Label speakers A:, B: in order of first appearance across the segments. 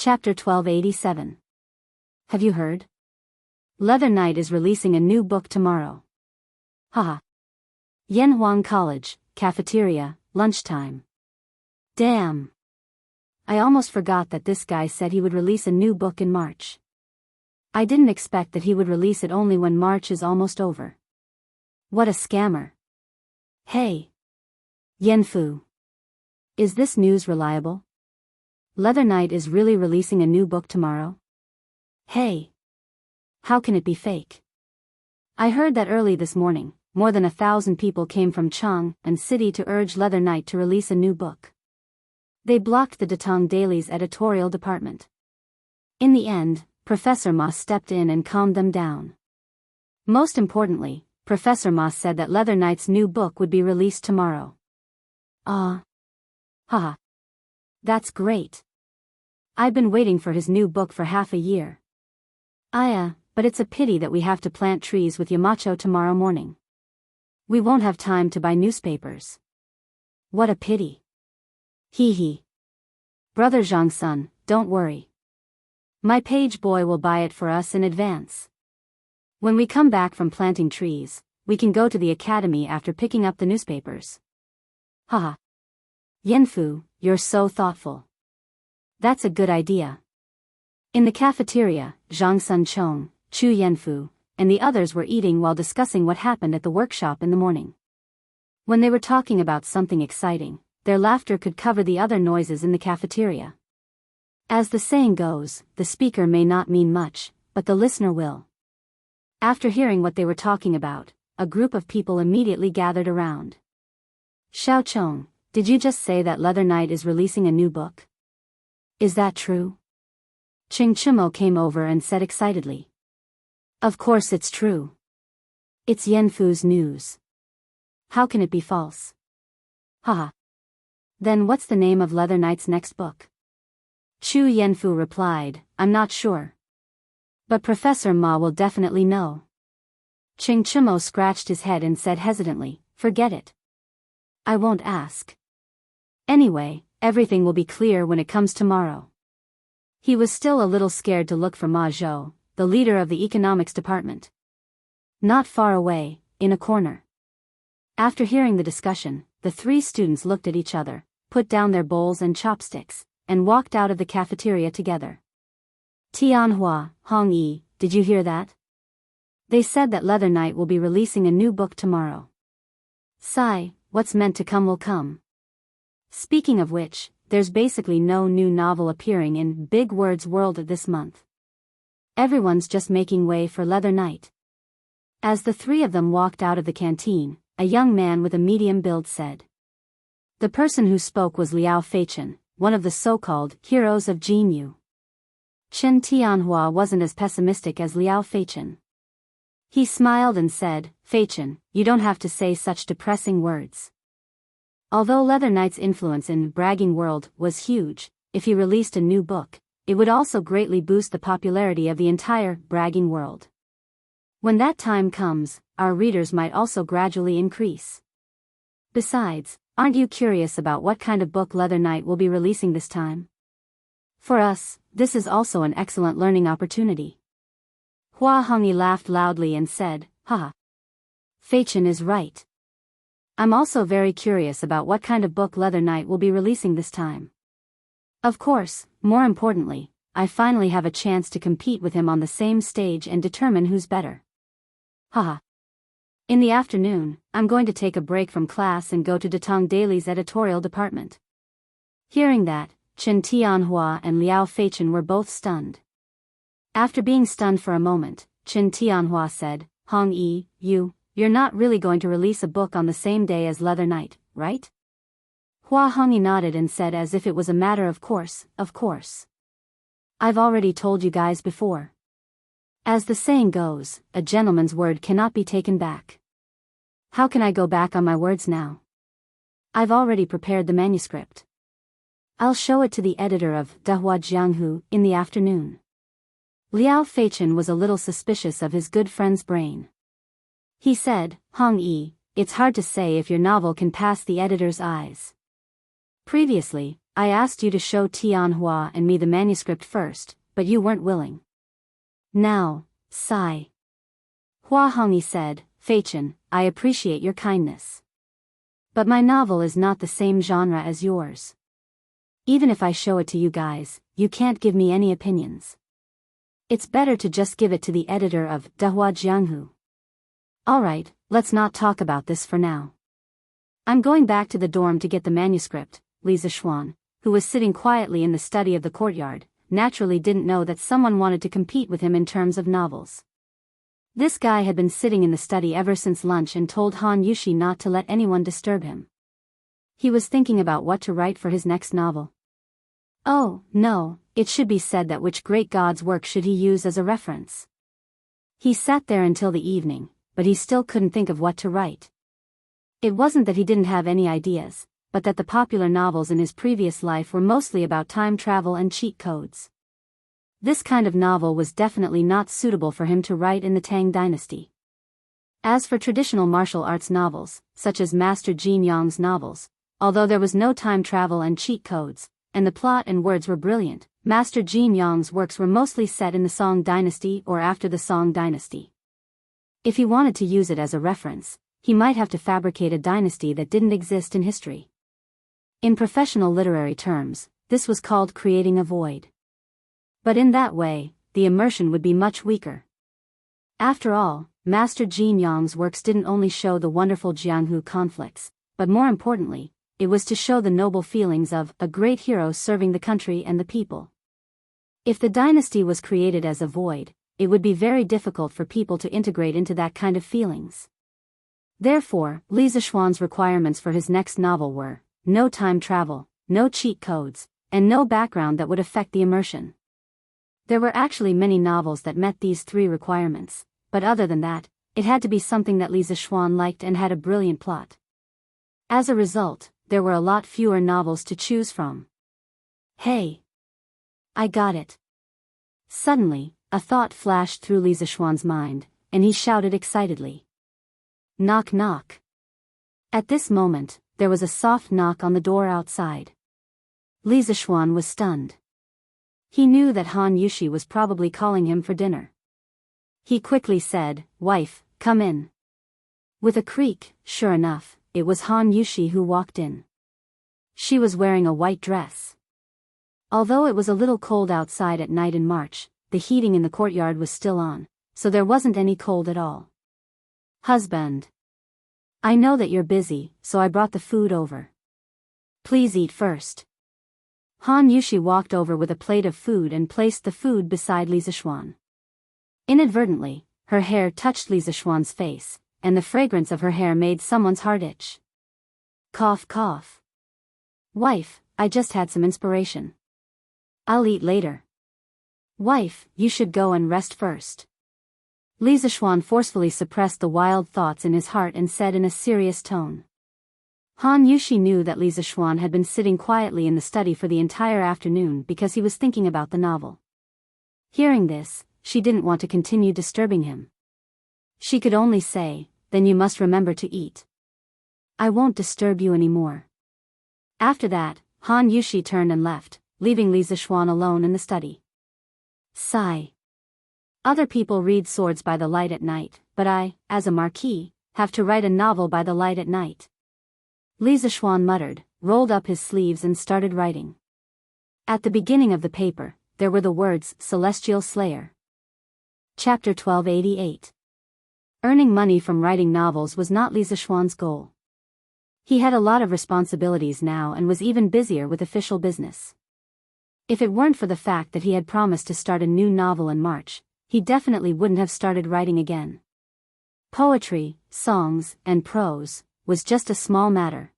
A: Chapter 1287. Have you heard? Leather Knight is releasing a new book tomorrow. Haha. Yanhuang College, cafeteria, lunchtime. Damn. I almost forgot that this guy said he would release a new book in March. I didn't expect that he would release it only when March is almost over. What a scammer. Hey. Yanfu. Is this news reliable? Leather Knight is really releasing a new book tomorrow? Hey. How can it be fake? I heard that early this morning, more than 1,000 people came from Chang and City to urge Leather Knight to release a new book. They blocked the Datong Daily's editorial department. In the end, Professor Ma stepped in and calmed them down. Most importantly, Professor Ma said that Leather Knight's new book would be released tomorrow. Haha. That's great. I've been waiting for his new book for half a year. But it's a pity that we have to plant trees with Yamacho tomorrow morning. We won't have time to buy newspapers. What a pity. Hee hee. Brother Zhang-sun, don't worry. My page boy will buy it for us in advance. When we come back from planting trees, we can go to the academy after picking up the newspapers. Haha. Yanfu, you're so thoughtful. That's a good idea. In the cafeteria, Zhang Sun-chong, Chu Yanfu, and the others were eating while discussing what happened at the workshop in the morning. When they were talking about something exciting, their laughter could cover the other noises in the cafeteria. As the saying goes, the speaker may not mean much, but the listener will. After hearing what they were talking about, a group of people immediately gathered around. Xiao Chong, did you just say that Leather Knight is releasing a new book? Is that true? Ching Chimo came over and said excitedly. Of course it's true. It's Yanfu's news. How can it be false? Haha. Then what's the name of Leather Knight's next book? Chu Yanfu replied, I'm not sure. But Professor Ma will definitely know. Ching Chimo scratched his head and said hesitantly, forget it. I won't ask. Anyway, everything will be clear when it comes tomorrow. He was still a little scared to look for Ma Zhou, the leader of the economics department. Not far away, in a corner. After hearing the discussion, the three students looked at each other, put down their bowls and chopsticks, and walked out of the cafeteria together. Tianhua, Hong Yi, did you hear that? They said that Leather Knight will be releasing a new book tomorrow. Sigh, what's meant to come will come. Speaking of which, there's basically no new novel appearing in Big Words World this month. Everyone's just making way for Leather Knight. As the three of them walked out of the canteen, a young man with a medium build said. The person who spoke was Liao Feichen, one of the so-called heroes of Jianghu. Chen Tianhua wasn't as pessimistic as Liao Feichen. He smiled and said, Feichen, you don't have to say such depressing words. Although Leather Knight's influence in bragging world was huge, if he released a new book, it would also greatly boost the popularity of the entire bragging world. When that time comes, our readers might also gradually increase. Besides, aren't you curious about what kind of book Leather Knight will be releasing this time? For us, this is also an excellent learning opportunity. Hua Hongyi laughed loudly and said, haha. Feichen is right. I'm also very curious about what kind of book Leather Knight will be releasing this time. Of course, more importantly, I finally have a chance to compete with him on the same stage and determine who's better. Haha. In the afternoon, I'm going to take a break from class and go to Datong Daily's editorial department. Hearing that, Chen Tianhua and Liao Feichen were both stunned. After being stunned for a moment, Chen Tianhua said, Hong Yi, you're not really going to release a book on the same day as Leather Knight, right? Hua Hongyi nodded and said as if it was a matter of course, of course. I've already told you guys before. As the saying goes, a gentleman's word cannot be taken back. How can I go back on my words now? I've already prepared the manuscript. I'll show it to the editor of Dahua Jianghu in the afternoon. Liao Feichen was a little suspicious of his good friend's brain. He said, Hong Yi, it's hard to say if your novel can pass the editor's eyes. Previously, I asked you to show Tianhua and me the manuscript first, but you weren't willing. Now, sigh. Hua Hongyi said, Feichen, I appreciate your kindness. But my novel is not the same genre as yours. Even if I show it to you guys, you can't give me any opinions. It's better to just give it to the editor of Dahua Jianghu. Alright, let's not talk about this for now. I'm going back to the dorm to get the manuscript. Li Zishuan, who was sitting quietly in the study of the courtyard, naturally didn't know that someone wanted to compete with him in terms of novels. This guy had been sitting in the study ever since lunch and told Han Yushi not to let anyone disturb him. He was thinking about what to write for his next novel. Oh, no, it should be said that which great god's work should he use as a reference. He sat there until the evening, but he still couldn't think of what to write. It wasn't that he didn't have any ideas, but that the popular novels in his previous life were mostly about time travel and cheat codes. This kind of novel was definitely not suitable for him to write in the Tang dynasty. As for traditional martial arts novels, such as Master Jin Yang's novels, although there was no time travel and cheat codes, and the plot and words were brilliant, Master Jin Yang's works were mostly set in the Song dynasty or after the Song dynasty. If he wanted to use it as a reference, he might have to fabricate a dynasty that didn't exist in history. In professional literary terms, this was called creating a void. But in that way, the immersion would be much weaker. After all, Master Jin Yang's works didn't only show the wonderful Jianghu conflicts, but more importantly, it was to show the noble feelings of a great hero serving the country and the people. If the dynasty was created as a void, it would be very difficult for people to integrate into that kind of feelings. Therefore, Li Zishuan's requirements for his next novel were no time travel, no cheat codes, and no background that would affect the immersion. There were actually many novels that met these three requirements, but other than that, it had to be something that Li Zishuan liked and had a brilliant plot. As a result, there were a lot fewer novels to choose from. Hey! I got it! Suddenly, a thought flashed through Li Zishuan's mind, and he shouted excitedly. Knock knock. At this moment, there was a soft knock on the door outside. Li Zishuan was stunned. He knew that Han Yushi was probably calling him for dinner. He quickly said, Wife, come in. With a creak, sure enough, it was Han Yushi who walked in. She was wearing a white dress. Although it was a little cold outside at night in March, the heating in the courtyard was still on, so there wasn't any cold at all. Husband. I know that you're busy, so I brought the food over. Please eat first. Han Yushi walked over with a plate of food and placed the food beside Li Zishuan. Inadvertently, her hair touched Li Zishuan's face, and the fragrance of her hair made someone's heart itch. Cough cough. Wife, I just had some inspiration. I'll eat later. Wife, you should go and rest first. Li Zishuan forcefully suppressed the wild thoughts in his heart and said in a serious tone. Han Yushi knew that Li Zishuan had been sitting quietly in the study for the entire afternoon because he was thinking about the novel. Hearing this, she didn't want to continue disturbing him. She could only say, then you must remember to eat. I won't disturb you anymore. After that, Han Yushi turned and left, leaving Li Zishuan alone in the study. Sigh. Other people read Swords by the Light at night, but I, as a marquis, have to write a novel by the light at night. Li Zishuan muttered, rolled up his sleeves and started writing. At the beginning of the paper, there were the words Celestial Slayer. Chapter 1288. Earning money from writing novels was not Li Zishuan's goal. He had a lot of responsibilities now and was even busier with official business. If it weren't for the fact that he had promised to start a new novel in March, he definitely wouldn't have started writing again. Poetry, songs, and prose was just a small matter.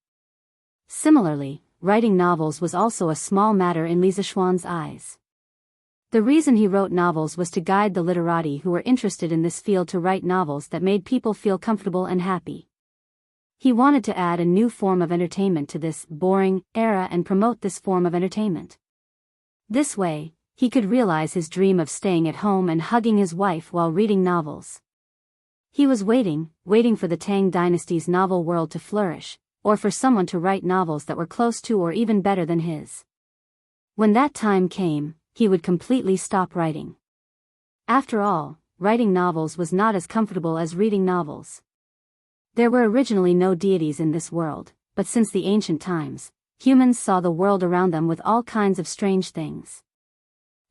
A: Similarly, writing novels was also a small matter in Li Zishuan's eyes. The reason he wrote novels was to guide the literati who were interested in this field to write novels that made people feel comfortable and happy. He wanted to add a new form of entertainment to this boring era and promote this form of entertainment. This way, he could realize his dream of staying at home and hugging his wife while reading novels. He was waiting for the Tang dynasty's novel world to flourish, or for someone to write novels that were close to or even better than his. When that time came, he would completely stop writing. After all, writing novels was not as comfortable as reading novels. There were originally no deities in this world, but since the ancient times, humans saw the world around them with all kinds of strange things.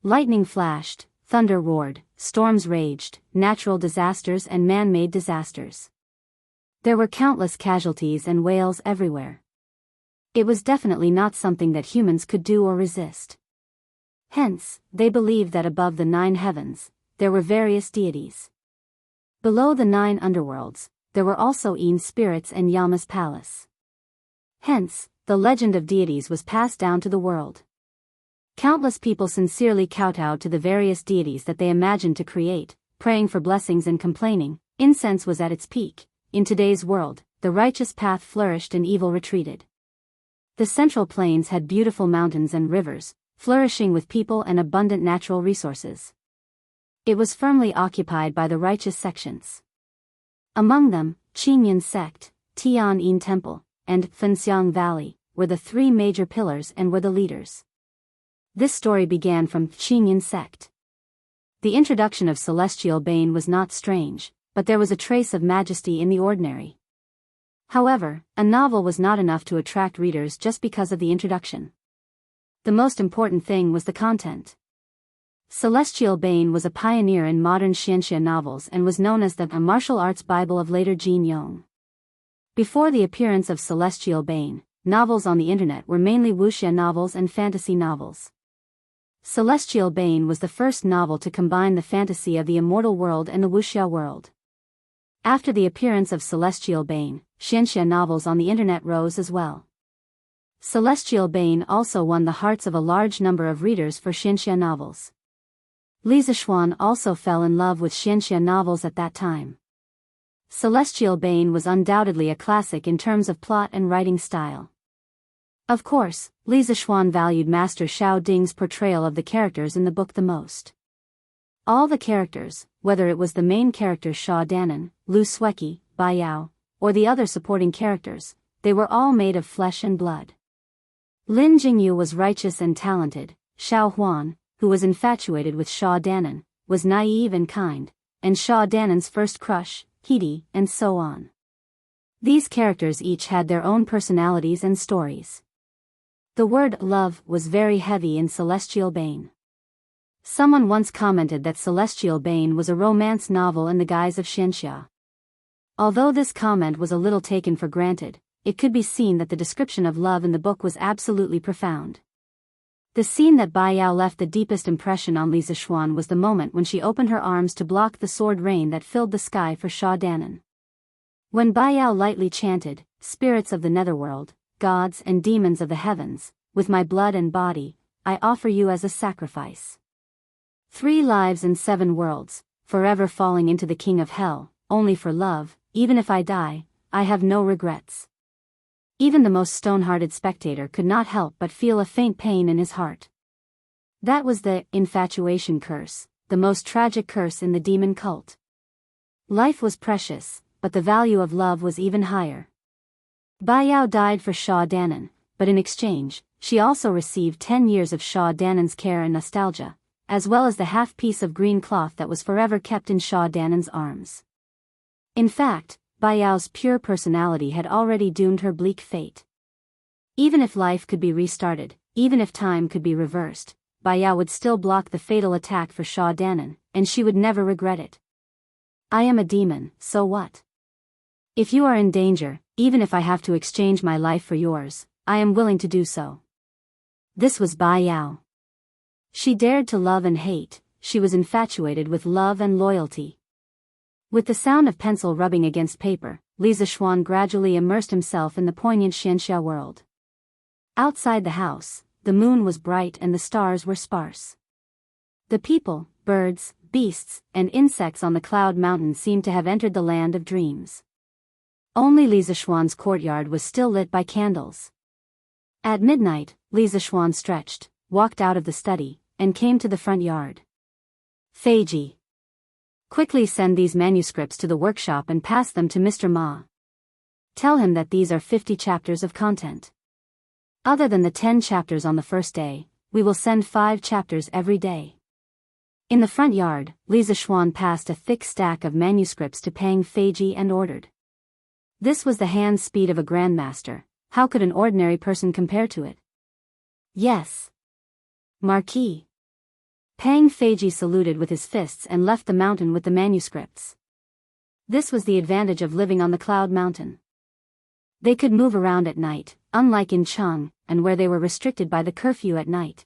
A: Lightning flashed, thunder roared, storms raged, natural disasters and man-made disasters. There were countless casualties and wails everywhere. It was definitely not something that humans could do or resist. Hence, they believed that above the 9 heavens, there were various deities. Below the 9 underworlds, there were also Een spirits and Yama's palace. Hence, the legend of deities was passed down to the world. Countless people sincerely kowtowed to the various deities that they imagined to create, praying for blessings and complaining. Incense was at its peak. In today's world, the righteous path flourished and evil retreated. The Central Plains had beautiful mountains and rivers, flourishing with people and abundant natural resources. It was firmly occupied by the righteous sections. Among them, Qingyan sect, Tian'an Temple, and Wuxia Valley were the 3 major pillars and were the leaders. This story began from Qingyan sect. The introduction of celestial bane was not strange, but there was a trace of majesty in the ordinary. However, a novel was not enough to attract readers just because of the introduction. The most important thing was the content. Celestial Bane was a pioneer in modern Xianxia novels and was known as the martial arts Bible of later Jianghu. Before the appearance of Celestial Bane, novels on the internet were mainly wuxia novels and fantasy novels. Celestial Bane was the first novel to combine the fantasy of the immortal world and the wuxia world. After the appearance of Celestial Bane, Xianxia novels on the internet rose as well. Celestial Bane also won the hearts of a large number of readers for Xianxia novels. Li Zixuan also fell in love with Xianxia novels at that time. Celestial Bane was undoubtedly a classic in terms of plot and writing style. Of course, Li Zixuan valued Master Shao Ding's portrayal of the characters in the book the most. All the characters, whether it was the main character Sha Danan, Lu Sueki, Bai Yao, or the other supporting characters, they were all made of flesh and blood. Lin Jingyu was righteous and talented, Xiao Huan, who was infatuated with Sha Danan, was naive and kind, and Sha Danan's first crush, Hidi, and so on. These characters each had their own personalities and stories. The word love was very heavy in Celestial Bane. Someone once commented that Celestial Bane was a romance novel in the guise of Xianxia. Although this comment was a little taken for granted, it could be seen that the description of love in the book was absolutely profound. The scene that Bai Yao left the deepest impression on Li Zixuan was the moment when she opened her arms to block the sword rain that filled the sky for Sha Danan. When Bai Yao lightly chanted, "Spirits of the netherworld, gods and demons of the heavens, with my blood and body, I offer you as a sacrifice. 3 lives and 7 worlds, forever falling into the king of hell, only for love, even if I die, I have no regrets." Even the most stone-hearted spectator could not help but feel a faint pain in his heart. That was the infatuation curse, the most tragic curse in the demon cult. Life was precious, but the value of love was even higher. Bai Yao died for Sha Danan, but in exchange, she also received 10 years of Sha Danan's care and nostalgia, as well as the half-piece of green cloth that was forever kept in Sha Danan's arms. In fact, Bai Yao's pure personality had already doomed her bleak fate. Even if life could be restarted, even if time could be reversed, Bai Yao would still block the fatal attack for Sha Danan, and she would never regret it. I am a demon, so what? If you are in danger, even if I have to exchange my life for yours, I am willing to do so. This was Bai Yao. She dared to love and hate, she was infatuated with love and loyalty. With the sound of pencil rubbing against paper, Li Zixuan gradually immersed himself in the poignant Xianxia world. Outside the house, the moon was bright and the stars were sparse. The people, birds, beasts, and insects on the cloud mountain seemed to have entered the land of dreams. Only Li Zixuan's courtyard was still lit by candles. At midnight, Li Zixuan stretched, walked out of the study, and came to the front yard. Feiji. Quickly send these manuscripts to the workshop and pass them to Mr. Ma. Tell him that these are 50 chapters of content. Other than the 10 chapters on the first day, We will send 5 chapters every day. In the front yard, Li Zishuan passed a thick stack of manuscripts to Pang Feiji and ordered. This was the hand speed of a grandmaster. How could an ordinary person compare to it? Yes. Marquis. Pang Feiji saluted with his fists and left the mountain with the manuscripts. This was the advantage of living on the Cloud Mountain. They could move around at night, unlike in Cheng, and where they were restricted by the curfew at night.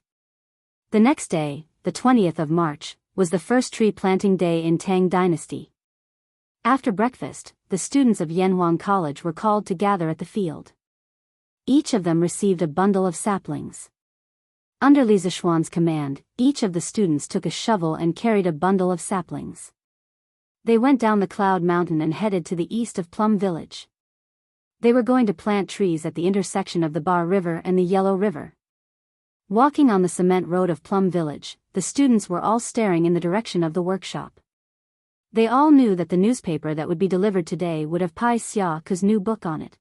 A: The next day, the 20th of March, was the first tree planting day in Tang Dynasty. After breakfast, the students of Yanhuang College were called to gather at the field. Each of them received a bundle of saplings. Under Li Zishuan's command, each of the students took a shovel and carried a bundle of saplings. They went down the Cloud Mountain and headed to the east of Plum Village. They were going to plant trees at the intersection of the Bar River and the Yellow River. Walking on the cement road of Plum Village, the students were all staring in the direction of the workshop. They all knew that the newspaper that would be delivered today would have Pai Xiao's new book on it.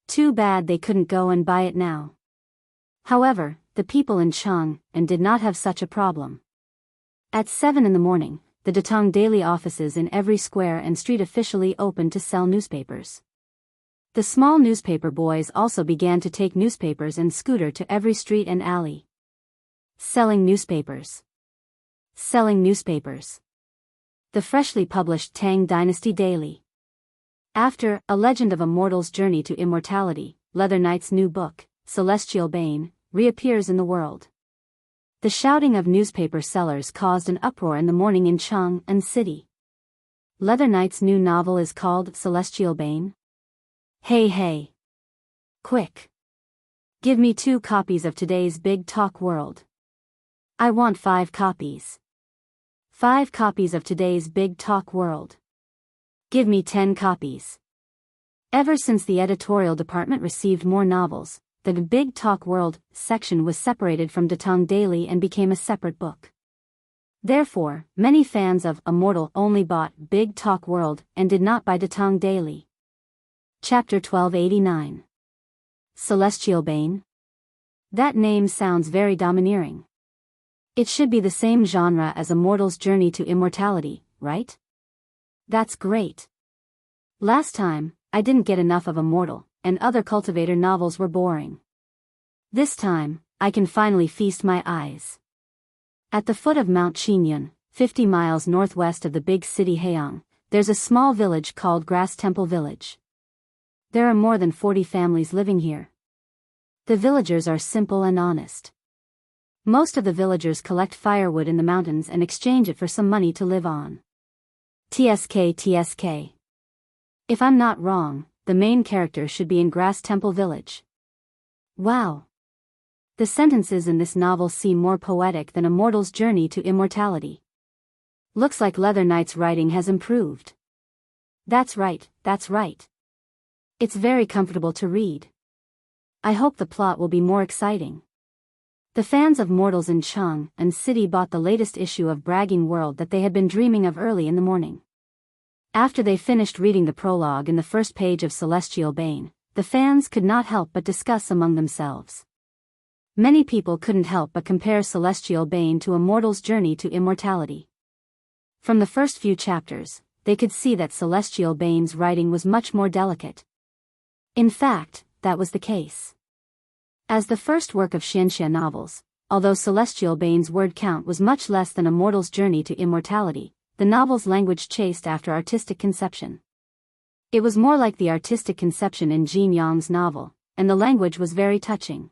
A: Too bad they couldn't go and buy it now. However, the people in Cheng and did not have such a problem. At 7 in the morning, the Datong daily offices in every square and street officially opened to sell newspapers. The small newspaper boys also began to take newspapers and scooter to every street and alley. Selling newspapers. Selling newspapers. The freshly published Tang Dynasty Daily. After A Legend of a Mortal's Journey to Immortality, Leather Knight's new book, Celestial Bane, reappears in the world. The shouting of newspaper sellers caused an uproar in the morning in Cheng and City. Leather Knight's new novel is called Celestial Bane. Hey hey. Quick. Give me 2 copies of today's Big Talk World. I want 5 copies. 5 copies of today's Big Talk World. Give me 10 copies. Ever since the editorial department received more novels, the Big Talk World section was separated from Datong Daily and became a separate book. Therefore, many fans of Immortal only bought Big Talk World and did not buy Datong Daily. Chapter 1289. Celestial Bane? That name sounds very domineering. It should be the same genre as A Mortal's Journey to Immortality, right? That's great. Last time, I didn't get enough of Immortal, and other cultivator novels were boring. This time, I can finally feast my eyes. At the foot of Mount Qinyun, 50 miles northwest of the big city Heiang, there's a small village called Grass Temple Village. There are more than 40 families living here. The villagers are simple and honest. Most of the villagers collect firewood in the mountains and exchange it for some money to live on. TSK. If I'm not wrong, the main character should be in Grass Temple Village. Wow. The sentences in this novel seem more poetic than A Mortal's Journey to Immortality. Looks like Leather Knight's writing has improved. That's right. It's very comfortable to read. I hope the plot will be more exciting. The fans of Mortals in Cheng and City bought the latest issue of Bragging World that they had been dreaming of early in the morning. After they finished reading the prologue in the first page of Celestial Bane, the fans could not help but discuss among themselves. Many people couldn't help but compare Celestial Bane to A Mortal's Journey to Immortality. From the first few chapters, they could see that Celestial Bane's writing was much more delicate. In fact, that was the case. As the first work of Xianxia novels, although Celestial Bane's word count was much less than A Mortal's Journey to Immortality, the novel's language chased after artistic conception. It was more like the artistic conception in Jin Yang's novel, and the language was very touching.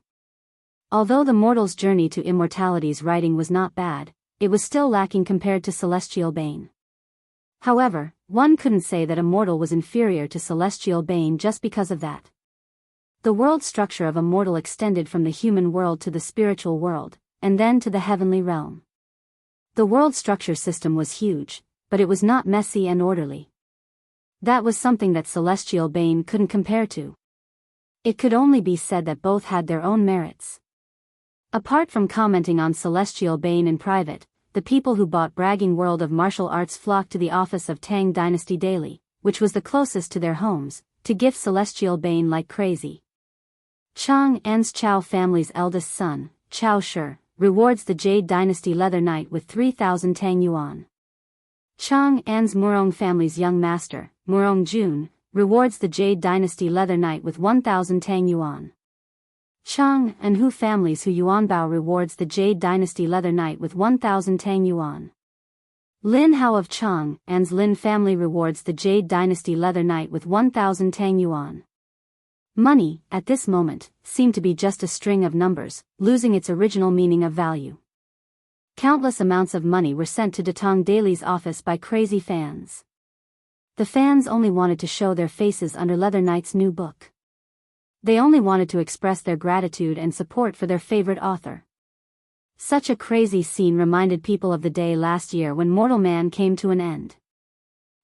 A: Although The Mortal's Journey to Immortality's writing was not bad, it was still lacking compared to Celestial Bane. However, one couldn't say that Immortal was inferior to Celestial Bane just because of that. The world structure of Immortal extended from the human world to the spiritual world, and then to the heavenly realm. The world structure system was huge, but it was not messy and orderly. That was something that Celestial Bane couldn't compare to. It could only be said that both had their own merits. Apart from commenting on Celestial Bane in private, the people who bought Bragging World of Martial Arts flocked to the office of Tang Dynasty Daily, which was the closest to their homes, to gift Celestial Bane like crazy. Chang An's Chao family's eldest son, Chao Shi, rewards the Jade Dynasty Leather Knight with 3,000 Tang Yuan. Chang An's Murong family's young master, Murong Jun, rewards the Jade Dynasty Leather Knight with 1,000 Tang Yuan. Chang and Hu family's Hu Yuanbao rewards the Jade Dynasty Leather Knight with 1,000 Tang Yuan. Lin Hao of Chang An's Lin family rewards the Jade Dynasty Leather Knight with 1,000 Tang Yuan. Money, at this moment, seemed to be just a string of numbers, losing its original meaning of value. Countless amounts of money were sent to Datong Daily's office by crazy fans. The fans only wanted to show their faces under Leather Knight's new book. They only wanted to express their gratitude and support for their favorite author. Such a crazy scene reminded people of the day last year when mortal man came to an end.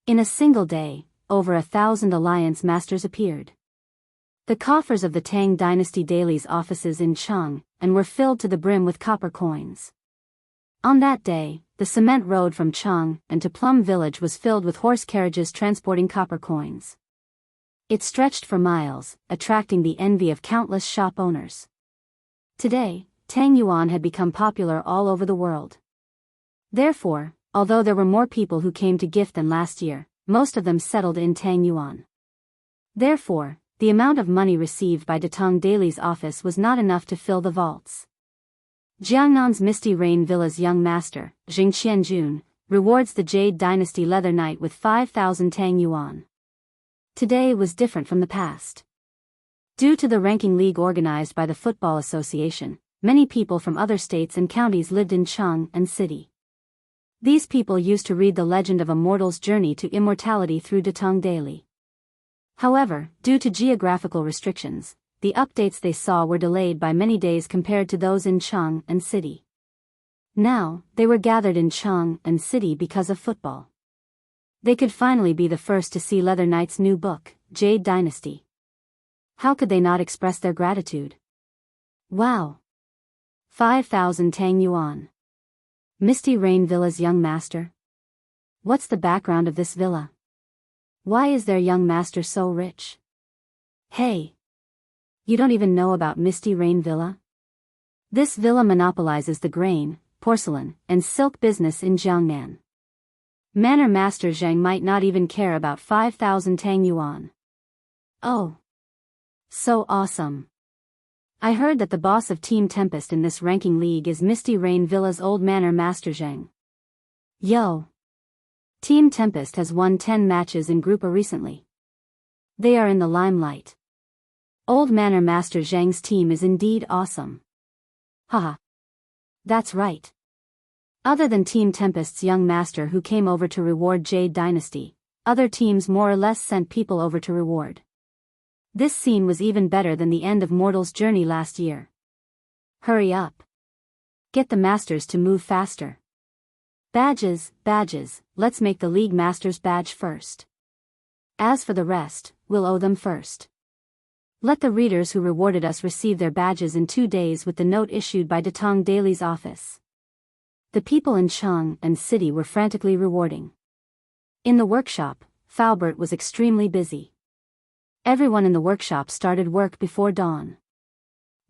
A: In a single day, over 1,000 alliance masters appeared. The coffers of the Tang Dynasty Daily's offices in Chang and were filled to the brim with copper coins. On that day, the cement road from Chang and to Plum Village was filled with horse carriages transporting copper coins. It stretched for miles, attracting the envy of countless shop owners. Today, Tang Yuan had become popular all over the world. Therefore, although there were more people who came to gift than last year, most of them settled in Tang Yuan. Therefore, the amount of money received by Datong Daily's office was not enough to fill the vaults. Jiangnan's Misty Rain Villa's young master, Jing Qianjun, rewards the Jade Dynasty Leather Knight with 5,000 Tang Yuan. Today was different from the past. Due to the ranking league organized by the Football Association, many people from other states and counties lived in Chang and city. These people used to read the legend of a mortal's journey to immortality through Datong Daily. However, due to geographical restrictions, the updates they saw were delayed by many days compared to those in Chang and city. Now, they were gathered in Chang and city because of football. They could finally be the first to see Leather Knight's new book, Jade Dynasty. How could they not express their gratitude? Wow! 5,000 Tang Yuan. Misty Rain Villa's young master? What's the background of this villa? Why is their young master so rich? Hey! You don't even know about Misty Rain Villa? This villa monopolizes the grain, porcelain, and silk business in Jiangnan. Manor Master Zhang might not even care about 5,000 Tang Yuan. Oh! So awesome! I heard that the boss of Team Tempest in this ranking league is Misty Rain Villa's old Manor Master Zhang. Yo! Team Tempest has won 10 matches in Group A recently. They are in the limelight. Old Manor Master Zhang's team is indeed awesome. Haha. That's right. Other than Team Tempest's young master who came over to reward Jade Dynasty, other teams more or less sent people over to reward. This scene was even better than the end of Mortal's journey last year. Hurry up. Get the masters to move faster. Badges, let's make the League Masters badge first. As for the rest, we'll owe them first. Let the readers who rewarded us receive their badges in 2 days with the note issued by Datong Daily's office. The people in Chang and city were frantically rewarding. In the workshop, Faubert was extremely busy. Everyone in the workshop started work before dawn.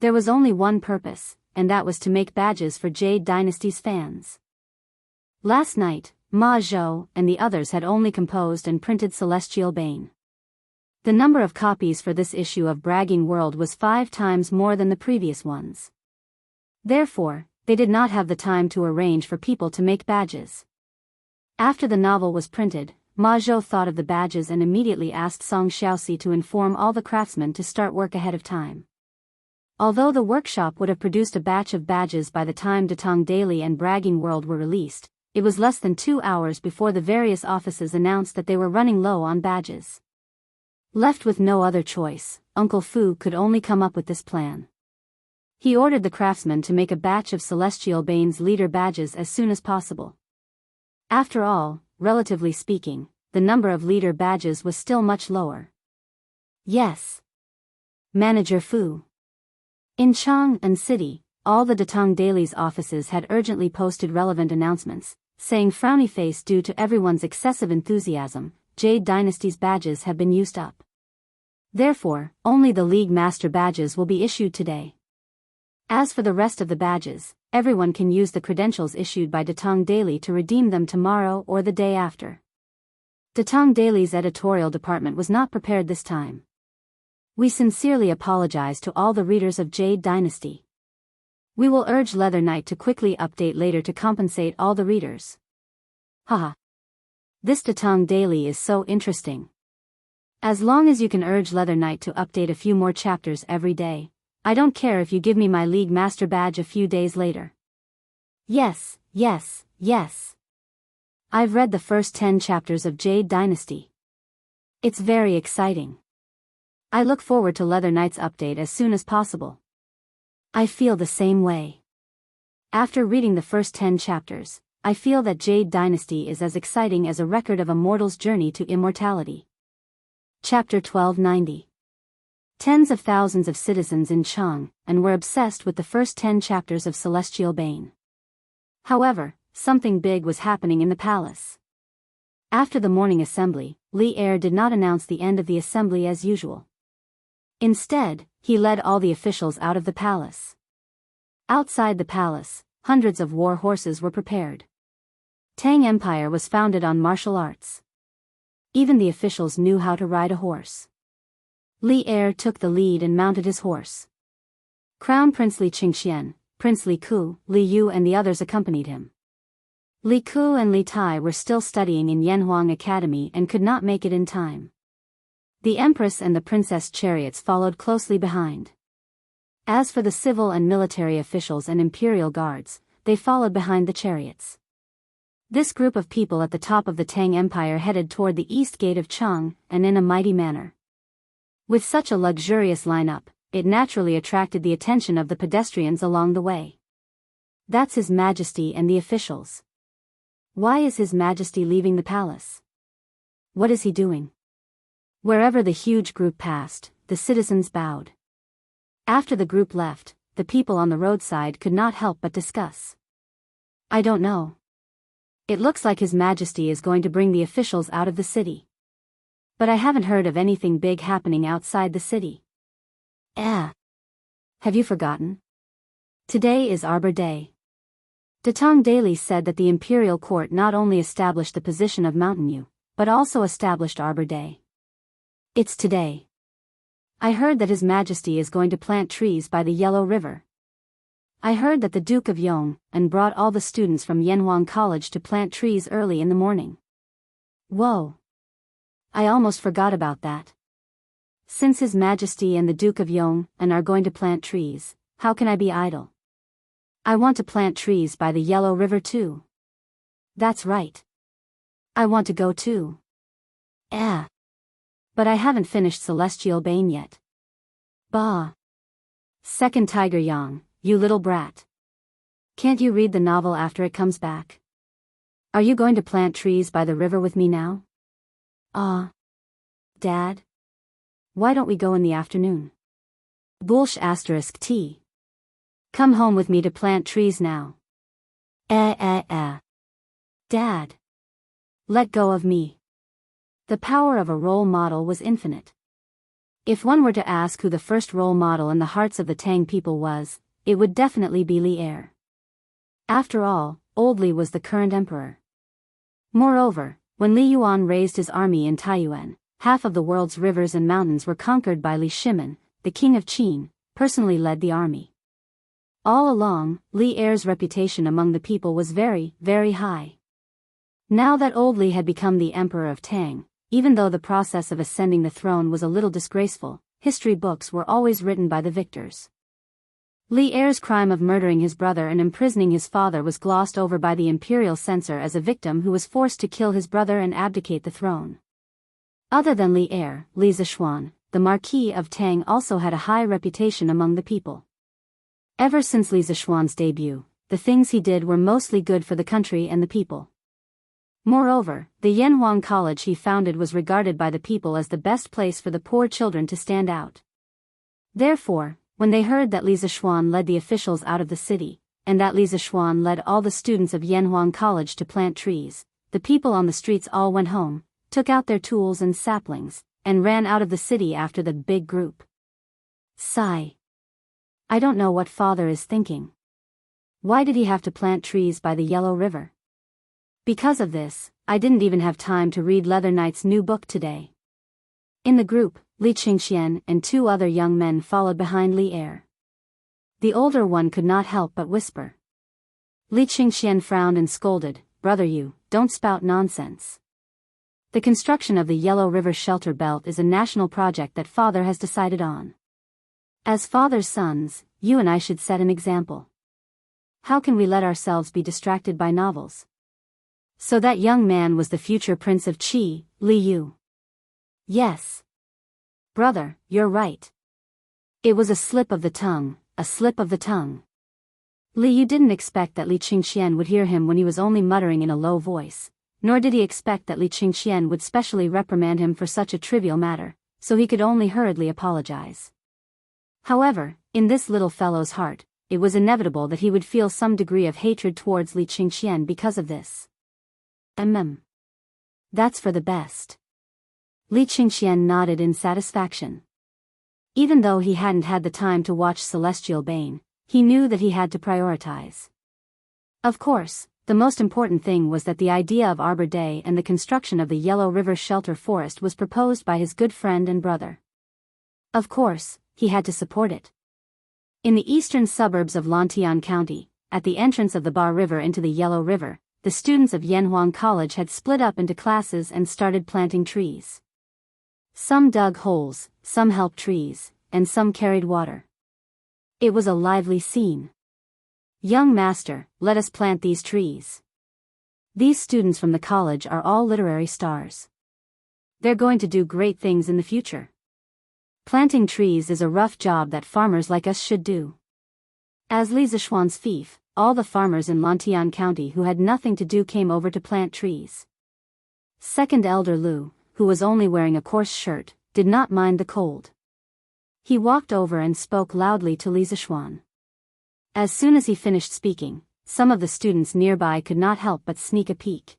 A: There was only one purpose, and that was to make badges for Jade Dynasty's fans. Last night, Ma Zhou and the others had only composed and printed Celestial Bane. The number of copies for this issue of Bragging World was 5 times more than the previous ones. Therefore, they did not have the time to arrange for people to make badges. After the novel was printed, Ma Zhou thought of the badges and immediately asked Song Xiaoxi to inform all the craftsmen to start work ahead of time. Although the workshop would have produced a batch of badges by the time Datong Daily and Bragging World were released, it was less than 2 hours before the various offices announced that they were running low on badges. Left with no other choice, Uncle Fu could only come up with this plan. He ordered the craftsmen to make a batch of Celestial Bane's leader badges as soon as possible. After all, relatively speaking, the number of leader badges was still much lower. Yes. Manager Fu. In Chang and city, all the Datong Daily's offices had urgently posted relevant announcements, saying frowny face due to everyone's excessive enthusiasm, Jade Dynasty's badges have been used up. Therefore, only the League Master badges will be issued today. As for the rest of the badges, everyone can use the credentials issued by Datong Daily to redeem them tomorrow or the day after. Datong Daily's editorial department was not prepared this time. We sincerely apologize to all the readers of Jade Dynasty. We will urge Leather Knight to quickly update later to compensate all the readers. Haha. This Datong Daily is so interesting. As long as you can urge Leather Knight to update a few more chapters every day, I don't care if you give me my League Master badge a few days later. Yes, yes, yes. I've read the first 10 chapters of Jade Dynasty. It's very exciting. I look forward to Leather Knight's update as soon as possible. I feel the same way. After reading the first 10 chapters, I feel that Jade Dynasty is as exciting as a record of a mortal's journey to immortality. Chapter 1290. Tens of thousands of citizens in Chang and were obsessed with the first 10 chapters of Celestial Bane. However, something big was happening in the palace. After the morning assembly, Li Er did not announce the end of the assembly as usual. Instead, he led all the officials out of the palace. Outside the palace, hundreds of war horses were prepared. Tang Empire was founded on martial arts. Even the officials knew how to ride a horse. Li Er took the lead and mounted his horse. Crown Prince Li Qingxian, Prince Li Ku, Li Yu and the others accompanied him. Li Ku and Li Tai were still studying in Yanhuang Academy and could not make it in time. The Empress and the Princess chariots followed closely behind. As for the civil and military officials and imperial guards, they followed behind the chariots. This group of people at the top of the Tang Empire headed toward the east gate of Chang, and in a mighty manner. With such a luxurious lineup, it naturally attracted the attention of the pedestrians along the way. That's His Majesty and the officials. Why is His Majesty leaving the palace? What is he doing? Wherever the huge group passed, the citizens bowed. After the group left, the people on the roadside could not help but discuss. I don't know. It looks like His Majesty is going to bring the officials out of the city. But I haven't heard of anything big happening outside the city. Have you forgotten? Today is Arbor Day. Datong Daily said that the imperial court not only established the position of Mountain Yu, but also established Arbor Day. It's today. I heard that His Majesty is going to plant trees by the Yellow River. I heard that the Duke of Yong and brought all the students from Yanhuang College to plant trees early in the morning. Whoa. I almost forgot about that. Since His Majesty and the Duke of Yong and are going to plant trees, how can I be idle? I want to plant trees by the Yellow River too. That's right. I want to go too. But I haven't finished Celestial Bane yet. Bah. Second Tiger Yang, you little brat. Can't you read the novel after it comes back? Are you going to plant trees by the river with me now? Dad? Why don't we go in the afternoon? T. Come home with me to plant trees now. Dad. Let go of me. The power of a role model was infinite. If one were to ask who the first role model in the hearts of the Tang people was, it would definitely be Li Er. After all, old Li was the current emperor. Moreover, when Li Yuan raised his army in Taiyuan, half of the world's rivers and mountains were conquered by Li Shimen, the king of Qin, personally led the army. All along, Li Er's reputation among the people was very, very high. Now that old Li had become the emperor of Tang, even though the process of ascending the throne was a little disgraceful, history books were always written by the victors. Li Er's crime of murdering his brother and imprisoning his father was glossed over by the imperial censor as a victim who was forced to kill his brother and abdicate the throne. Other than Li Er, Li Zishuan, the Marquis of Tang also had a high reputation among the people. Ever since Li Zishuan's debut, the things he did were mostly good for the country and the people. Moreover, the Yanhuang College he founded was regarded by the people as the best place for the poor children to stand out. Therefore, when they heard that Li Zishuan led the officials out of the city, and that Li Zishuan led all the students of Yanhuang College to plant trees, the people on the streets all went home, took out their tools and saplings, and ran out of the city after the big group. Sigh. I don't know what father is thinking. Why did he have to plant trees by the Yellow River? Because of this, I didn't even have time to read Leather Knight's new book today. In the group, Li Qingxian and 2 other young men followed behind Li Er. The older one could not help but whisper. Li Qingxian frowned and scolded, "Brother, you don't spout nonsense. The construction of the Yellow River Shelter Belt is a national project that father has decided on. As father's sons, you and I should set an example. How can we let ourselves be distracted by novels?" So that young man was the future Prince of Qi, Li Yu. Yes. Brother, you're right. It was a slip of the tongue, a slip of the tongue. Li Yu didn't expect that Li Qingxian would hear him when he was only muttering in a low voice, nor did he expect that Li Qingxian would specially reprimand him for such a trivial matter, so he could only hurriedly apologize. However, in this little fellow's heart, it was inevitable that he would feel some degree of hatred towards Li Qingxian because of this. That's for the best. Li Qingxian nodded in satisfaction. Even though he hadn't had the time to watch Celestial Bane, he knew that he had to prioritize. Of course, the most important thing was that the idea of Arbor Day and the construction of the Yellow River Shelter Forest was proposed by his good friend and brother. Of course, he had to support it. In the eastern suburbs of Lantian County, at the entrance of the Bar River into the Yellow River, the students of Yanhuang College had split up into classes and started planting trees. Some dug holes, some helped trees, and some carried water. It was a lively scene. "Young master, let us plant these trees. These students from the college are all literary stars. They're going to do great things in the future. Planting trees is a rough job that farmers like us should do." As Li Zishuan's fief, all the farmers in Lantian County who had nothing to do came over to plant trees. Second Elder Lu, who was only wearing a coarse shirt, did not mind the cold. He walked over and spoke loudly to Li Zishuan. As soon as he finished speaking, some of the students nearby could not help but sneak a peek.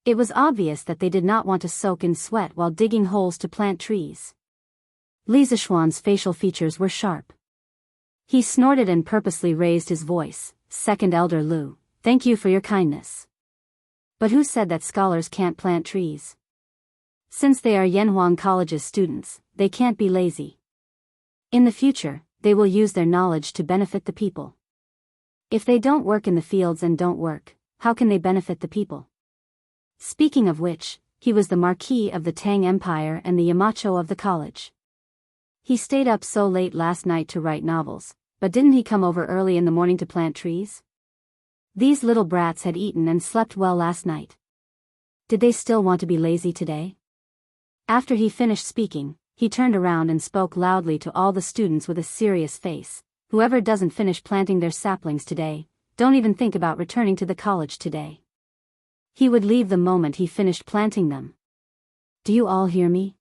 A: It was obvious that they did not want to soak in sweat while digging holes to plant trees. Li Zishuan's facial features were sharp. He snorted and purposely raised his voice. "Second Elder Lu, thank you for your kindness. But who said that scholars can't plant trees? Since they are Yanhuang College's students, they can't be lazy. In the future, they will use their knowledge to benefit the people. If they don't work in the fields and don't work, how can they benefit the people?" Speaking of which, he was the Marquis of the Tang Empire and the Yamacho of the college. He stayed up so late last night to write novels, but didn't he come over early in the morning to plant trees? These little brats had eaten and slept well last night. Did they still want to be lazy today? After he finished speaking, he turned around and spoke loudly to all the students with a serious face. "Whoever doesn't finish planting their saplings today, don't even think about returning to the college today." He would leave the moment he finished planting them. Do you all hear me?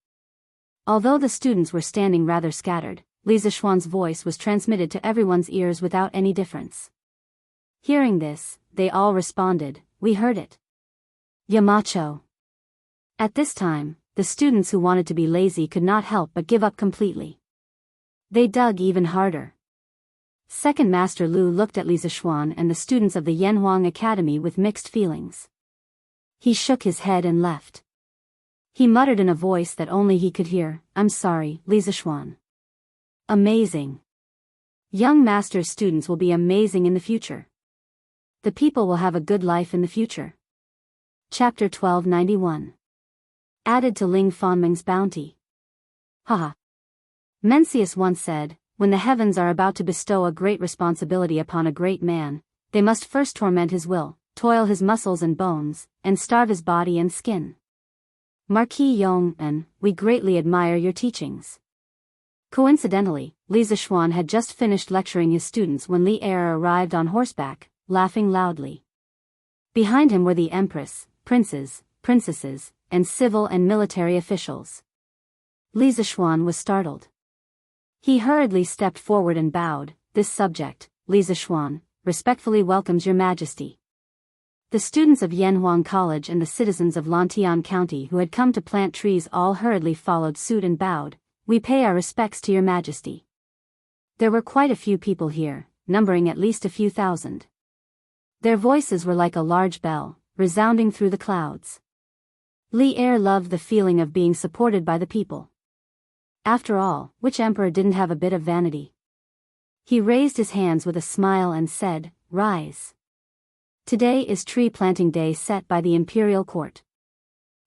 A: Although the students were standing rather scattered, Li Zishuan's voice was transmitted to everyone's ears without any difference. Hearing this, they all responded, "We heard it." Yamacho. At this time, the students who wanted to be lazy could not help but give up completely. They dug even harder. Second Master Lu looked at Li Zishuan and the students of the Yanhuang Academy with mixed feelings. He shook his head and left. He muttered in a voice that only he could hear, "I'm sorry, Li Zishuan." Amazing. Young master's students will be amazing in the future. The people will have a good life in the future. Chapter 1291. Added to Ling Fanming's bounty. Haha. Mencius once said, "When the heavens are about to bestow a great responsibility upon a great man, they must first torment his will, toil his muscles and bones, and starve his body and skin." Marquis Yong, and we greatly admire your teachings. Coincidentally, Li Zishuan had just finished lecturing his students when Li Er arrived on horseback, laughing loudly. Behind him were the Empress, princes, princesses, and civil and military officials. Li Zishuan was startled. He hurriedly stepped forward and bowed. "This subject, Li Zishuan, respectfully welcomes your majesty." The students of Yanhuang College and the citizens of Lantian County who had come to plant trees all hurriedly followed suit and bowed. "We pay our respects to your majesty." There were quite a few people here, numbering at least a few thousand. Their voices were like a large bell, resounding through the clouds. Li Er loved the feeling of being supported by the people. After all, which emperor didn't have a bit of vanity? He raised his hands with a smile and said, "Rise. Today is tree planting day set by the imperial court.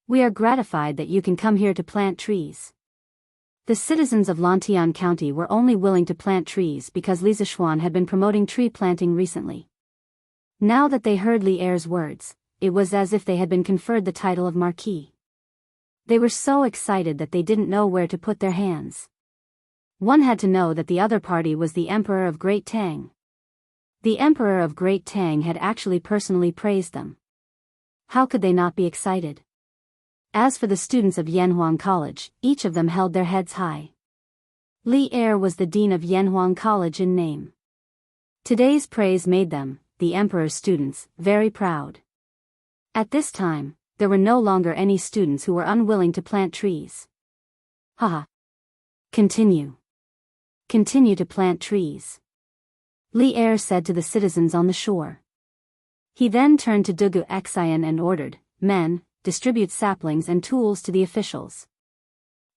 A: We are gratified that you can come here to plant trees." The citizens of Lantian County were only willing to plant trees because Li Zishuan had been promoting tree planting recently. Now that they heard Li Er's words, it was as if they had been conferred the title of Marquis. They were so excited that they didn't know where to put their hands. One had to know that the other party was the Emperor of Great Tang. The Emperor of Great Tang had actually personally praised them. How could they not be excited? As for the students of Yanhuang College, each of them held their heads high. Li Er was the dean of Yanhuang College in name. Today's praise made them, the emperor's students, very proud. At this time, there were no longer any students who were unwilling to plant trees. Haha. Continue. Continue to plant trees. Li Er said to the citizens on the shore. He then turned to Wuxia Xianxia and ordered, "Men, distribute saplings and tools to the officials."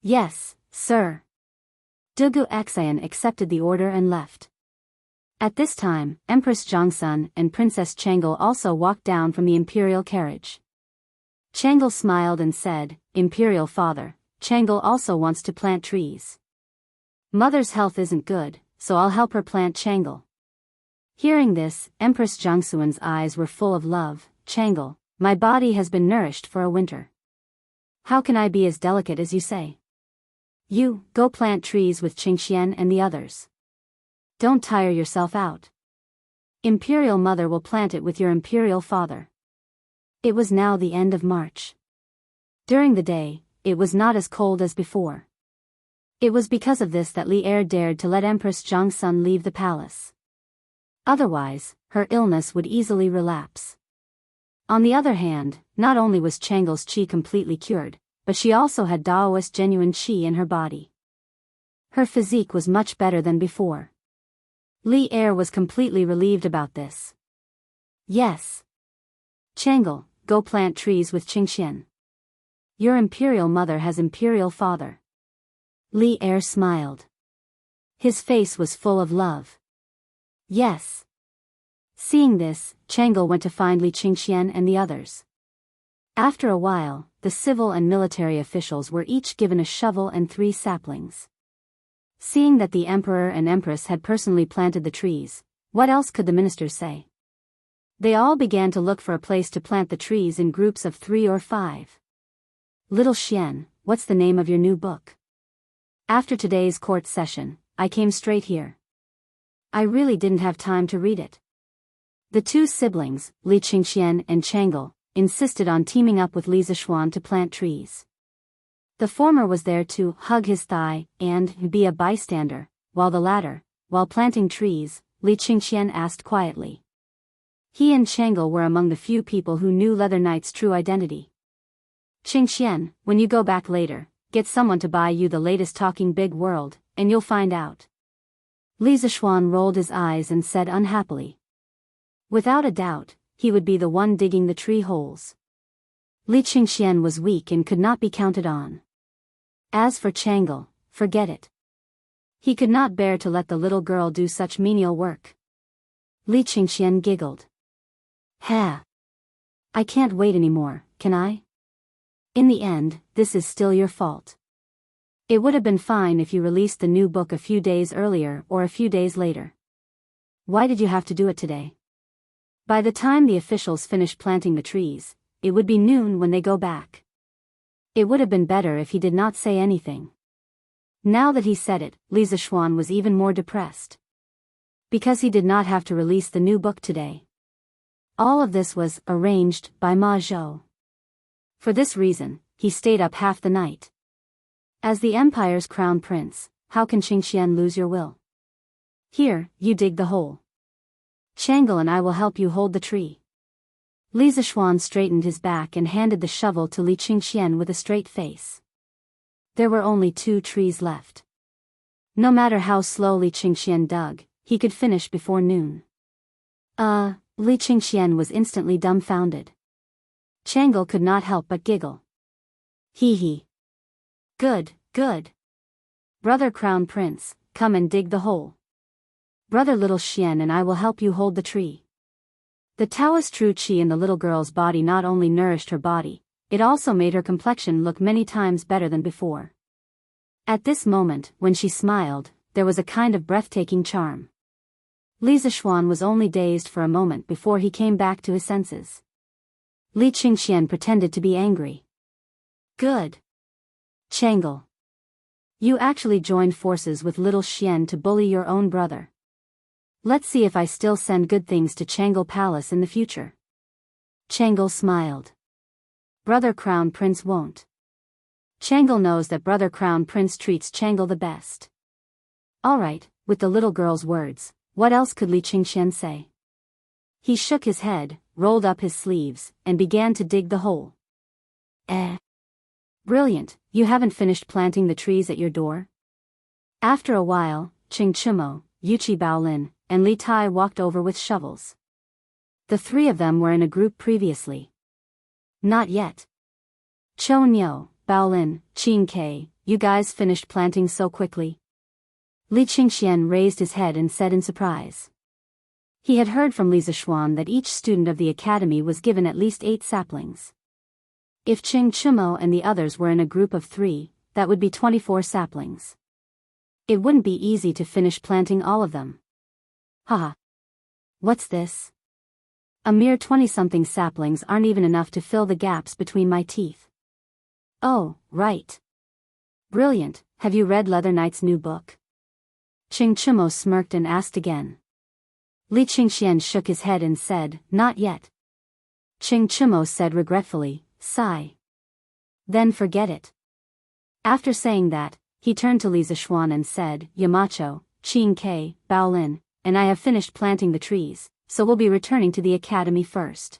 A: "Yes, sir." Wuxia Xianxia accepted the order and left. At this time, Empress Jianghu and Princess Tranquil also walked down from the imperial carriage. Tranquil smiled and said, "Imperial father, Tranquil also wants to plant trees. Mother's health isn't good, so I'll help her plant Tranquil." Hearing this, Empress Jianghu's eyes were full of love. "Tranquil, my body has been nourished for a winter. How can I be as delicate as you say? You, go plant trees with Qingxian and the others. Don't tire yourself out. Imperial mother will plant it with your imperial father." It was now the end of March. During the day, it was not as cold as before. It was because of this that Li Er dared to let Empress Jianghu leave the palace. Otherwise, her illness would easily relapse. On the other hand, not only was Tranquil's qi completely cured, but she also had Daoist genuine qi in her body. Her physique was much better than before. Li Er was completely relieved about this. "Yes. Tranquil, go plant trees with Qingxian. Your imperial mother has imperial father." Li Er smiled. His face was full of love. "Yes." Seeing this, Tranquil went to find Li Qingxian and the others. After a while, the civil and military officials were each given a shovel and 3 saplings. Seeing that the emperor and empress had personally planted the trees, what else could the ministers say? They all began to look for a place to plant the trees in groups of 3 or 5. "Little Xian, what's the name of your new book? After today's court session, I came straight here. I really didn't have time to read it." The 2 siblings, Li Qingxian and Tranquil, insisted on teaming up with Li Zishuan to plant trees. The former was there to hug his thigh and be a bystander, while the latter, while planting trees, Li Qingxian asked quietly. He and Tranquil were among the few people who knew Leather Knight's true identity. "Qingxian, when you go back later, get someone to buy you the latest Talking Big World, and you'll find out." Li Zishuan rolled his eyes and said unhappily. Without a doubt, he would be the one digging the tree holes. Li Qingxian was weak and could not be counted on. As for Tranquil, forget it. He could not bear to let the little girl do such menial work. Li Qingxian giggled. "Ha! I can't wait anymore, can I? In the end, this is still your fault. It would have been fine if you released the new book a few days earlier or a few days later. Why did you have to do it today? By the time the officials finish planting the trees, it would be noon when they go back. It would have been better if he did not say anything." Now that he said it, Li Zishuan was even more depressed. Because he did not have to release the new book today. All of this was arranged by Ma Zhou. For this reason, he stayed up half the night. As the empire's crown prince, how can Qingxian lose your will? Here, you dig the hole. Tranquil and I will help you hold the tree. Li Zishuan straightened his back and handed the shovel to Li Qingxian with a straight face. There were only 2 trees left. No matter how slowly Qingxian dug, he could finish before noon. Li Qingxian was instantly dumbfounded. Tranquil could not help but giggle. Hee hee. Good, good. Brother Crown Prince, come and dig the hole. Brother Little Xian and I will help you hold the tree. The Taoist true qi in the little girl's body not only nourished her body, it also made her complexion look many times better than before. At this moment, when she smiled, there was a kind of breathtaking charm. Li Zishuan was only dazed for a moment before he came back to his senses. Li Qingxian pretended to be angry. Good. Tranquil. You actually joined forces with Little Xian to bully your own brother. Let's see if I still send good things to Tranquil Palace in the future. Tranquil smiled. Brother Crown Prince won't. Tranquil knows that Brother Crown Prince treats Tranquil the best. Alright, with the little girl's words, what else could Li Qingxian say? He shook his head, rolled up his sleeves, and began to dig the hole. Brilliant, you haven't finished planting the trees at your door? After a while, Qing Chimo, Yuchi Baolin, and Li Tai walked over with shovels. The three of them were in a group previously. Not yet. Cho Nyo, Baolin, Qing Ke, you guys finished planting so quickly? Li Qingxian raised his head and said in surprise. He had heard from Li Zishuan that each student of the academy was given at least 8 saplings. If Qing Chimo and the others were in a group of 3, that would be 24 saplings. It wouldn't be easy to finish planting all of them. Haha. What's this? A mere 20-something saplings aren't even enough to fill the gaps between my teeth. Oh, right. Brilliant, have you read Leather Knight's new book? Qing Chimo smirked and asked again. Li Qingxian shook his head and said, not yet. Qing Chimo said regretfully, sigh. Then forget it. After saying that, he turned to Li Zishuan and said, Yamacho, Qing Ke, Baolin, and I have finished planting the trees, so we'll be returning to the academy first.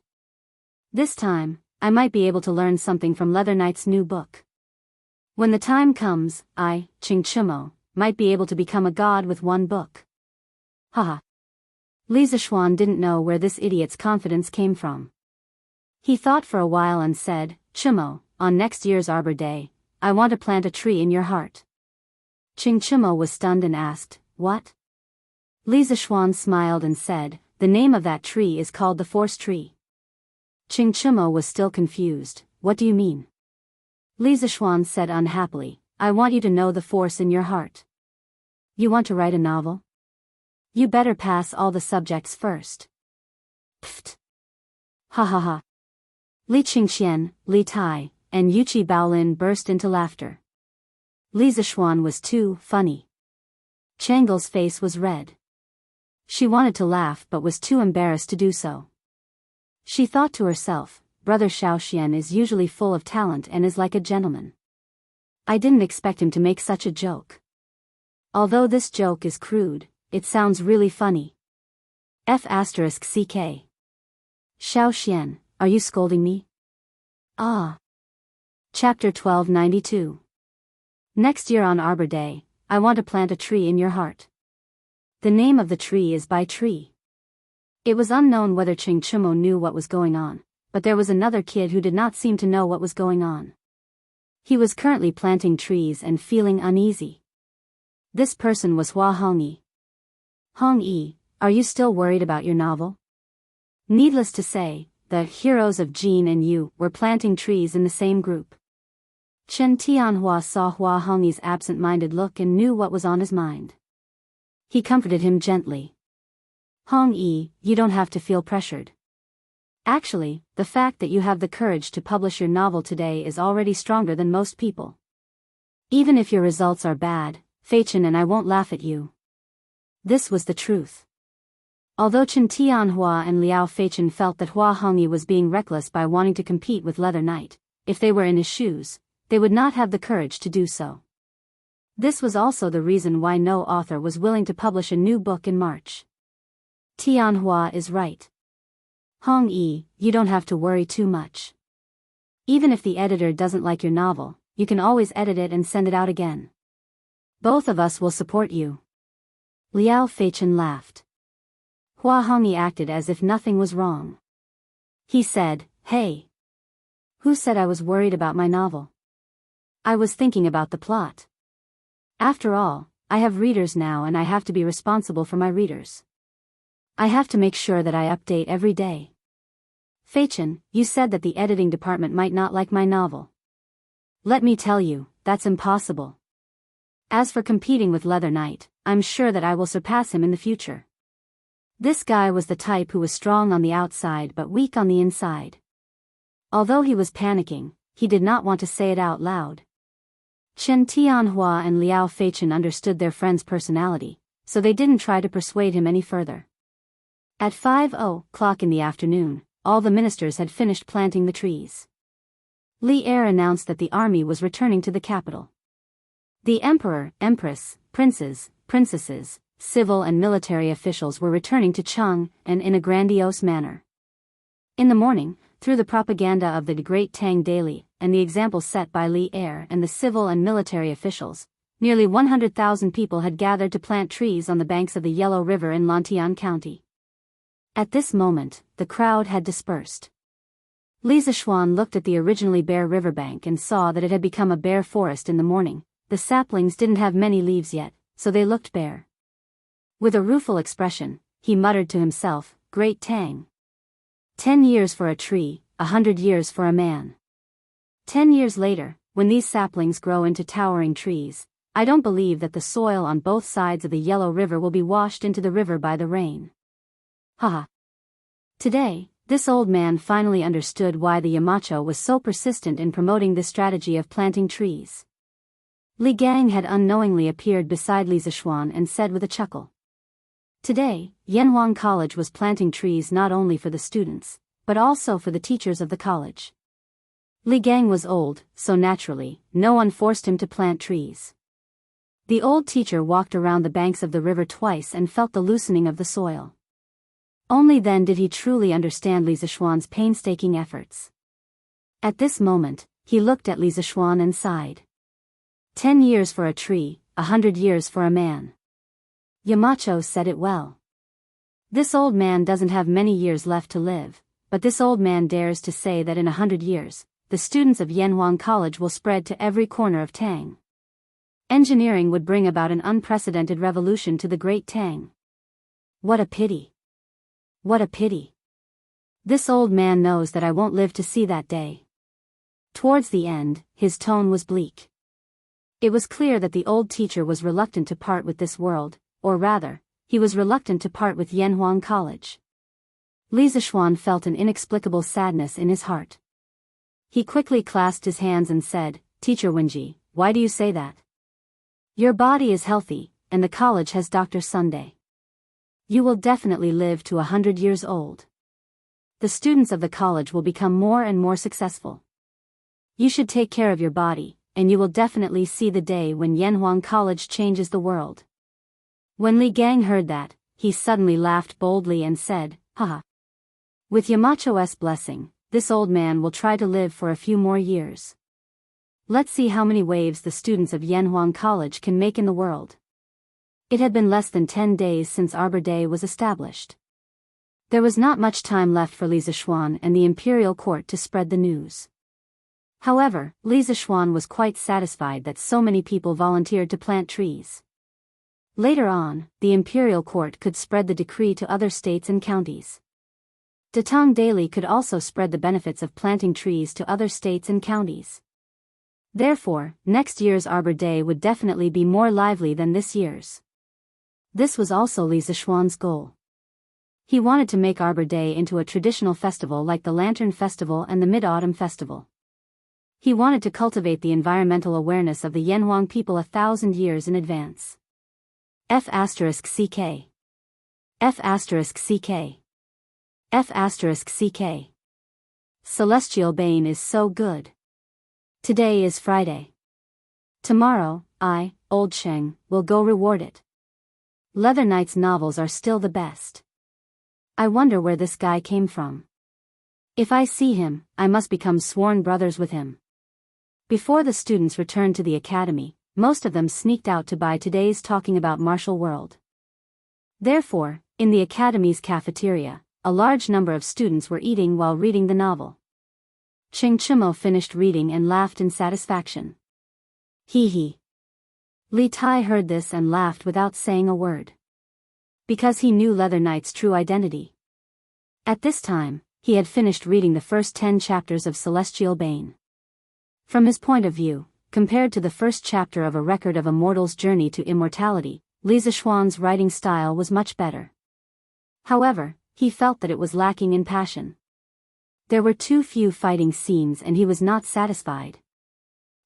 A: This time, I might be able to learn something from Leather Knight's new book. When the time comes, I, Qing Chimo, might be able to become a god with one book. Haha. Li Zishuan didn't know where this idiot's confidence came from. He thought for a while and said, Chimo, on next year's Arbor Day, I want to plant a tree in your heart. Qing Chimo was stunned and asked, what? Li Zishuan smiled and said, the name of that tree is called the Force Tree. Qing Chimo was still confused, what do you mean? Li Zishuan said unhappily, I want you to know the force in your heart. You want to write a novel? You better pass all the subjects first. Pfft. Ha ha ha. Li Qingxian, Li Tai, and Yuchi Baolin burst into laughter. Li Zishuan was too funny. Tranquil's face was red. She wanted to laugh but was too embarrassed to do so. She thought to herself, Brother Xiaoxian is usually full of talent and is like a gentleman. I didn't expect him to make such a joke. Although this joke is crude, it sounds really funny. F*CK. Xiaoxian, are you scolding me? Ah. Chapter 1292. Next year on Arbor Day, I want to plant a tree in your heart. The name of the tree is Bai Tree. It was unknown whether Qing Chimo knew what was going on, but there was another kid who did not seem to know what was going on. He was currently planting trees and feeling uneasy. This person was Hua Hongyi. Hongyi, are you still worried about your novel? Needless to say, the heroes of Jin and Yu were planting trees in the same group. Chen Tianhua saw Hua Hongyi's absent-minded look and knew what was on his mind. He comforted him gently. Hongyi, you don't have to feel pressured. Actually, the fact that you have the courage to publish your novel today is already stronger than most people. Even if your results are bad, Feichen and I won't laugh at you. This was the truth. Although Chen Tianhua and Liao Feichen felt that Hua Hongyi was being reckless by wanting to compete with Leather Knight, if they were in his shoes, they would not have the courage to do so. This was also the reason why no author was willing to publish a new book in March. Tianhua is right. Hongyi, you don't have to worry too much. Even if the editor doesn't like your novel, you can always edit it and send it out again. Both of us will support you. Liao Feichen laughed. Hua Hongyi acted as if nothing was wrong. He said, "Hey. Who said I was worried about my novel? I was thinking about the plot. After all, I have readers now and I have to be responsible for my readers. I have to make sure that I update every day." Feichen, you said that the editing department might not like my novel. Let me tell you, that's impossible. As for competing with Leather Knight, I'm sure that I will surpass him in the future. This guy was the type who was strong on the outside but weak on the inside. Although he was panicking, he did not want to say it out loud. Chen Tianhua and Liao Feichen understood their friend's personality, so they didn't try to persuade him any further. At 5:00 in the afternoon, all the ministers had finished planting the trees. Li Er announced that the army was returning to the capital. The emperor, empress, princes, princesses, civil and military officials were returning to Cheng, and in a grandiose manner. In the morning, through the propaganda of the Great Tang Daily, and the example set by Li Er and the civil and military officials, nearly 100,000 people had gathered to plant trees on the banks of the Yellow River in Lantian County. At this moment, the crowd had dispersed. Li Zishuan looked at the originally bare riverbank and saw that it had become a bare forest in the morning. The saplings didn't have many leaves yet, so they looked bare. With a rueful expression, he muttered to himself, "Great Tang. 10 years for a tree, 100 years for a man. 10 years later, when these saplings grow into towering trees, I don't believe that the soil on both sides of the Yellow River will be washed into the river by the rain." Haha. Today, this old man finally understood why the Yamacho was so persistent in promoting this strategy of planting trees. Li Gang had unknowingly appeared beside Li Zishuan and said with a chuckle. Today, Yanhuang College was planting trees not only for the students, but also for the teachers of the college. Li Gang was old, so naturally, no one forced him to plant trees. The old teacher walked around the banks of the river twice and felt the loosening of the soil. Only then did he truly understand Li Zishuan's painstaking efforts. At this moment, he looked at Li Zishuan and sighed. 10 years for a tree, 100 years for a man. Yamacho said it well. This old man doesn't have many years left to live, but this old man dares to say that in 100 years, the students of Yanhuang College will spread to every corner of Tang. Engineering would bring about an unprecedented revolution to the Great Tang. What a pity. What a pity. This old man knows that I won't live to see that day. Towards the end, his tone was bleak. It was clear that the old teacher was reluctant to part with this world, or rather, he was reluctant to part with Yanhuang College. Li Zishuan felt an inexplicable sadness in his heart. He quickly clasped his hands and said, "Teacher Wenji, why do you say that? Your body is healthy, and the college has Dr. Sunday. You will definitely live to 100 years old. The students of the college will become more and more successful. You should take care of your body, and you will definitely see the day when Yanhuang College changes the world." When Li Gang heard that, he suddenly laughed boldly and said, "Haha. With Yamacho's blessing, this old man will try to live for a few more years. Let's see how many waves the students of Yanhuang College can make in the world." It had been less than 10 days since Arbor Day was established. There was not much time left for Li Zishuan and the imperial court to spread the news. However, Li Zishuan was quite satisfied that so many people volunteered to plant trees. Later on, the imperial court could spread the decree to other states and counties. Datang Daily could also spread the benefits of planting trees to other states and counties. Therefore, next year's Arbor Day would definitely be more lively than this year's. This was also Li Zishuan's goal. He wanted to make Arbor Day into a traditional festival like the Lantern Festival and the Mid-Autumn Festival. He wanted to cultivate the environmental awareness of the Yanhuang people 1,000 years in advance. F***CK. F***CK. F***CK. Celestial Bane is so good. Today is Friday. Tomorrow, I, Old Sheng, will go reward it. Leather Knight's novels are still the best. I wonder where this guy came from. If I see him, I must become sworn brothers with him. Before the students returned to the academy, most of them sneaked out to buy today's talking about martial world. Therefore, in the academy's cafeteria, a large number of students were eating while reading the novel. Ching Chimo finished reading and laughed in satisfaction. Hee hee. Li Tai heard this and laughed without saying a word. Because he knew Leather Knight's true identity. At this time, he had finished reading the first 10 chapters of Celestial Bane. From his point of view, compared to the first chapter of A Record of a Mortal's Journey to Immortality, Li Zishuan's writing style was much better. However, he felt that it was lacking in passion. There were too few fighting scenes and he was not satisfied.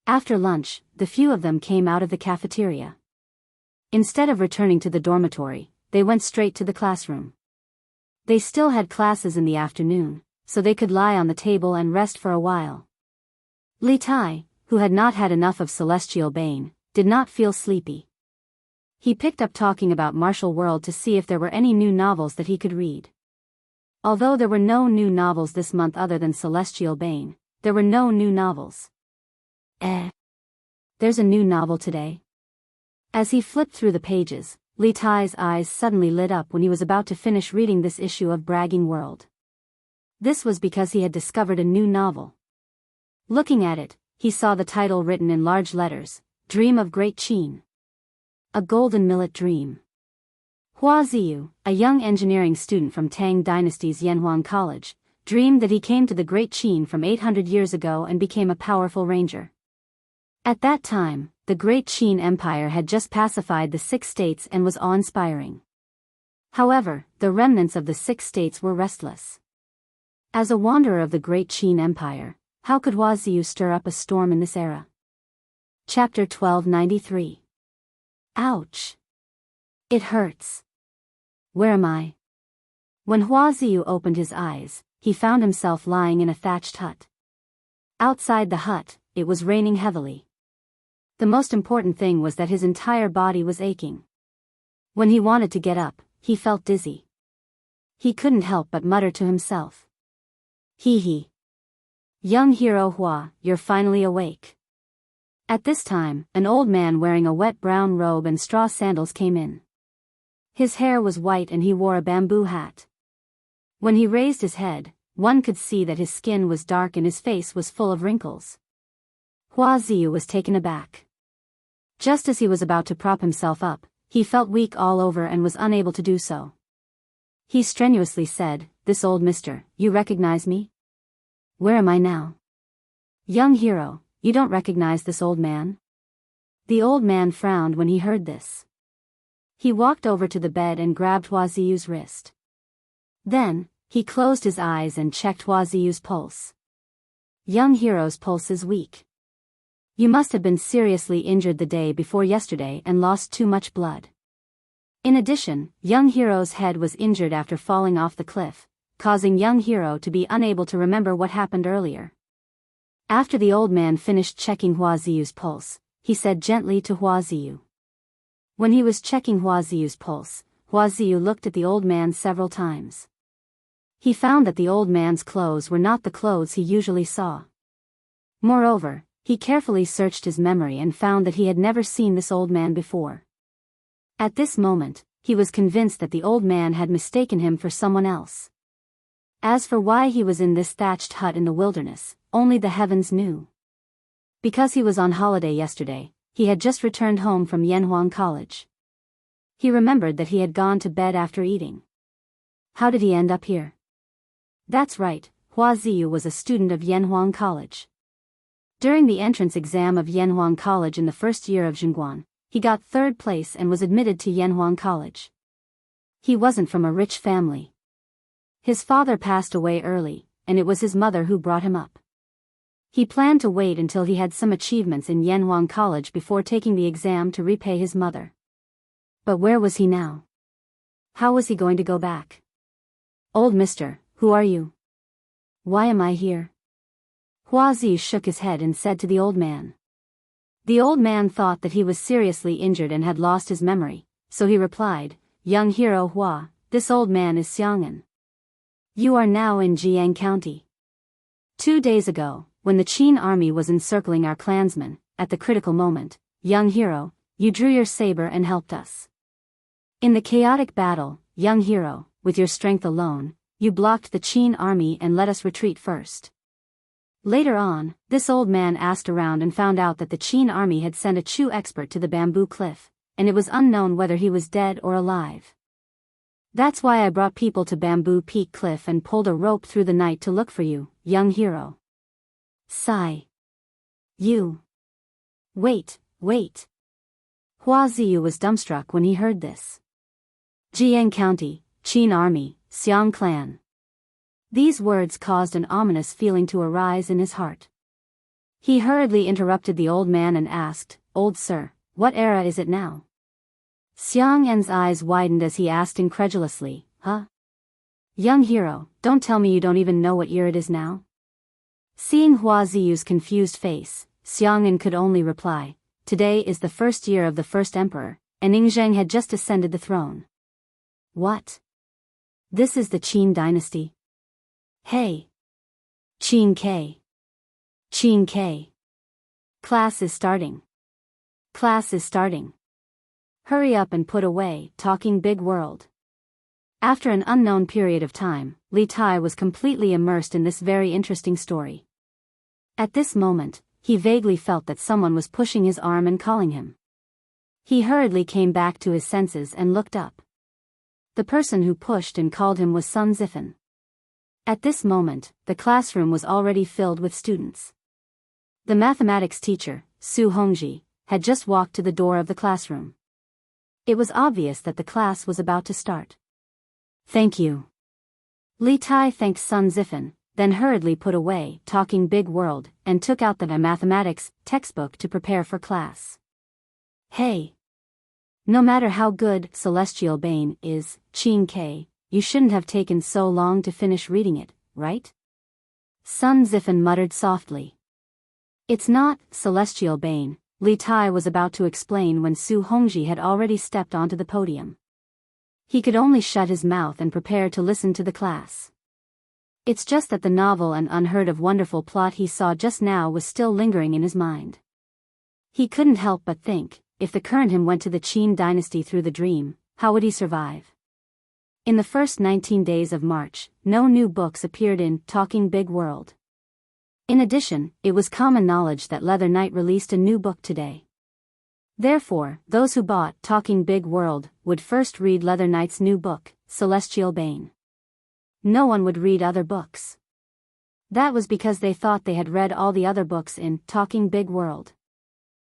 A: After lunch, the few of them came out of the cafeteria. Instead of returning to the dormitory, they went straight to the classroom. They still had classes in the afternoon, so they could lie on the table and rest for a while. Li Tai, who had not had enough of Celestial Bane, did not feel sleepy. He picked up talking about Martial World to see if there were any new novels that he could read. Although there were no new novels this month other than Celestial Bane, there were no new novels. There's a new novel today. As he flipped through the pages, Li Tai's eyes suddenly lit up when he was about to finish reading this issue of Bragging World. This was because he had discovered a new novel. Looking at it, he saw the title written in large letters, Dream of Great Qin. A Golden Millet Dream. Hua Ziyu, a young engineering student from Tang Dynasty's Yanhuang College, dreamed that he came to the Great Qin from 800 years ago and became a powerful ranger. At that time, the Great Qin Empire had just pacified the 6 states and was awe-inspiring. However, the remnants of the 6 states were restless. As a wanderer of the Great Qin Empire, how could Hua Ziyu stir up a storm in this era? Chapter 1293. Ouch! It hurts. Where am I? When Hua Ziyu opened his eyes, he found himself lying in a thatched hut. Outside the hut, it was raining heavily. The most important thing was that his entire body was aching. When he wanted to get up, he felt dizzy. He couldn't help but mutter to himself. Hee hee. Young hero Hua, you're finally awake. At this time, an old man wearing a wet brown robe and straw sandals came in. His hair was white and he wore a bamboo hat. When he raised his head, one could see that his skin was dark and his face was full of wrinkles. Hua Ziyu was taken aback. Just as he was about to prop himself up, he felt weak all over and was unable to do so. He strenuously said, "This old mister, you recognize me? Where am I now?" "Young hero, you don't recognize this old man?" The old man frowned when he heard this. He walked over to the bed and grabbed Hua Ziyu's wrist. Then, he closed his eyes and checked Hua Ziyu's pulse. Young hero's pulse is weak. You must have been seriously injured the day before yesterday and lost too much blood. In addition, young hero's head was injured after falling off the cliff, causing young hero to be unable to remember what happened earlier. After the old man finished checking Hua Ziyu's pulse, he said gently to Hua Ziyu. When he was checking Hua Ziyu's pulse, Hua Ziyu looked at the old man several times. He found that the old man's clothes were not the clothes he usually saw. Moreover, he carefully searched his memory and found that he had never seen this old man before. At this moment, he was convinced that the old man had mistaken him for someone else. As for why he was in this thatched hut in the wilderness, only the heavens knew. Because he was on holiday yesterday, he had just returned home from Yanhuang College. He remembered that he had gone to bed after eating. How did he end up here? That's right, Hua Ziyu was a student of Yanhuang College. During the entrance exam of Yanhuang College in the first year of Zhongguan, he got 3rd place and was admitted to Yanhuang College. He wasn't from a rich family. His father passed away early, and it was his mother who brought him up. He planned to wait until he had some achievements in Yanhuang College before taking the exam to repay his mother. But where was he now? How was he going to go back? Old mister, who are you? Why am I here? Hua Ziyu shook his head and said to the old man. The old man thought that he was seriously injured and had lost his memory, so he replied, "Young hero Hua, this old man is Xiang'an. You are now in Jianghu County. 2 days ago, when the Qin army was encircling our clansmen, at the critical moment, young hero, you drew your saber and helped us. In the chaotic battle, young hero, with your strength alone, you blocked the Qin army and let us retreat first. Later on, this old man asked around and found out that the Qin army had sent a Chu expert to the bamboo cliff, and it was unknown whether he was dead or alive. That's why I brought people to Bamboo Peak Cliff and pulled a rope through the night to look for you, young hero. Sigh. You. Wait. Hua Ziyu was dumbstruck when he heard this. Jiang County, Qin Army, Xiang Clan. These words caused an ominous feeling to arise in his heart. He hurriedly interrupted the old man and asked, Old sir, what era is it now? Xiang En's eyes widened as he asked incredulously, Huh? Young hero, don't tell me you don't even know what year it is now? Seeing Hua Ziyu's confused face, Xiang En could only reply, Today is the first year of the first emperor, and Ningzheng had just ascended the throne. What? This is the Qin dynasty? Hey! Qin K. Class is starting. Hurry up and put away, talking big world. After an unknown period of time, Li Tai was completely immersed in this very interesting story. At this moment, he vaguely felt that someone was pushing his arm and calling him. He hurriedly came back to his senses and looked up. The person who pushed and called him was Sun Zifen. At this moment, the classroom was already filled with students. The mathematics teacher, Su Hongji, had just walked to the door of the classroom. It was obvious that the class was about to start. Thank you. Li Tai thanked Sun Zifen, then hurriedly put away Talking Big World and took out the mathematics textbook to prepare for class. Hey! No matter how good Celestial Bane is, Qin K, you shouldn't have taken so long to finish reading it, right? Sun Zifen muttered softly. It's not Celestial Bane, Li Tai was about to explain when Su Hongji had already stepped onto the podium. He could only shut his mouth and prepare to listen to the class. It's just that the novel and unheard of wonderful plot he saw just now was still lingering in his mind. He couldn't help but think, if the current him went to the Qin dynasty through the dream, how would he survive? In the first 19 days of March, no new books appeared in Talking Big World. In addition, it was common knowledge that Leather Knight released a new book today. Therefore, those who bought Talking Big World would first read Leather Knight's new book, Celestial Bane. No one would read other books. That was because they thought they had read all the other books in Talking Big World.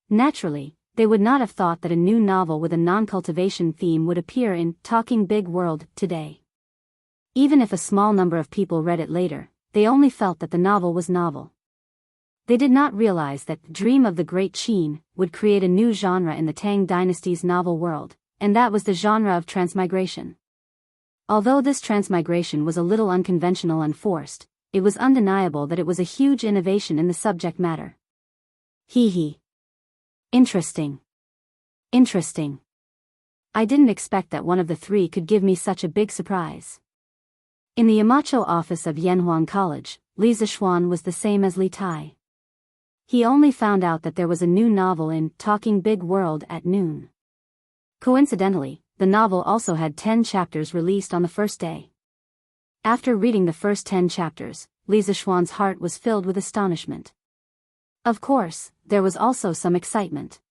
A: Naturally, they would not have thought that a new novel with a non-cultivation theme would appear in Talking Big World today. Even if a small number of people read it later, they only felt that the novel was novel. They did not realize that Dream of the Great Qin would create a new genre in the Tang Dynasty's novel world, and that was the genre of transmigration. Although this transmigration was a little unconventional and forced, it was undeniable that it was a huge innovation in the subject matter. Hee. Interesting. I didn't expect that one of the three could give me such a big surprise. In the Yamacho office of Yanhuang College, Li Zixuan was the same as Li Tai. He only found out that there was a new novel in Talking Big World at noon. Coincidentally, the novel also had 10 chapters released on the first day. After reading the first 10 chapters, Li Zixuan's heart was filled with astonishment. Of course, there was also some excitement.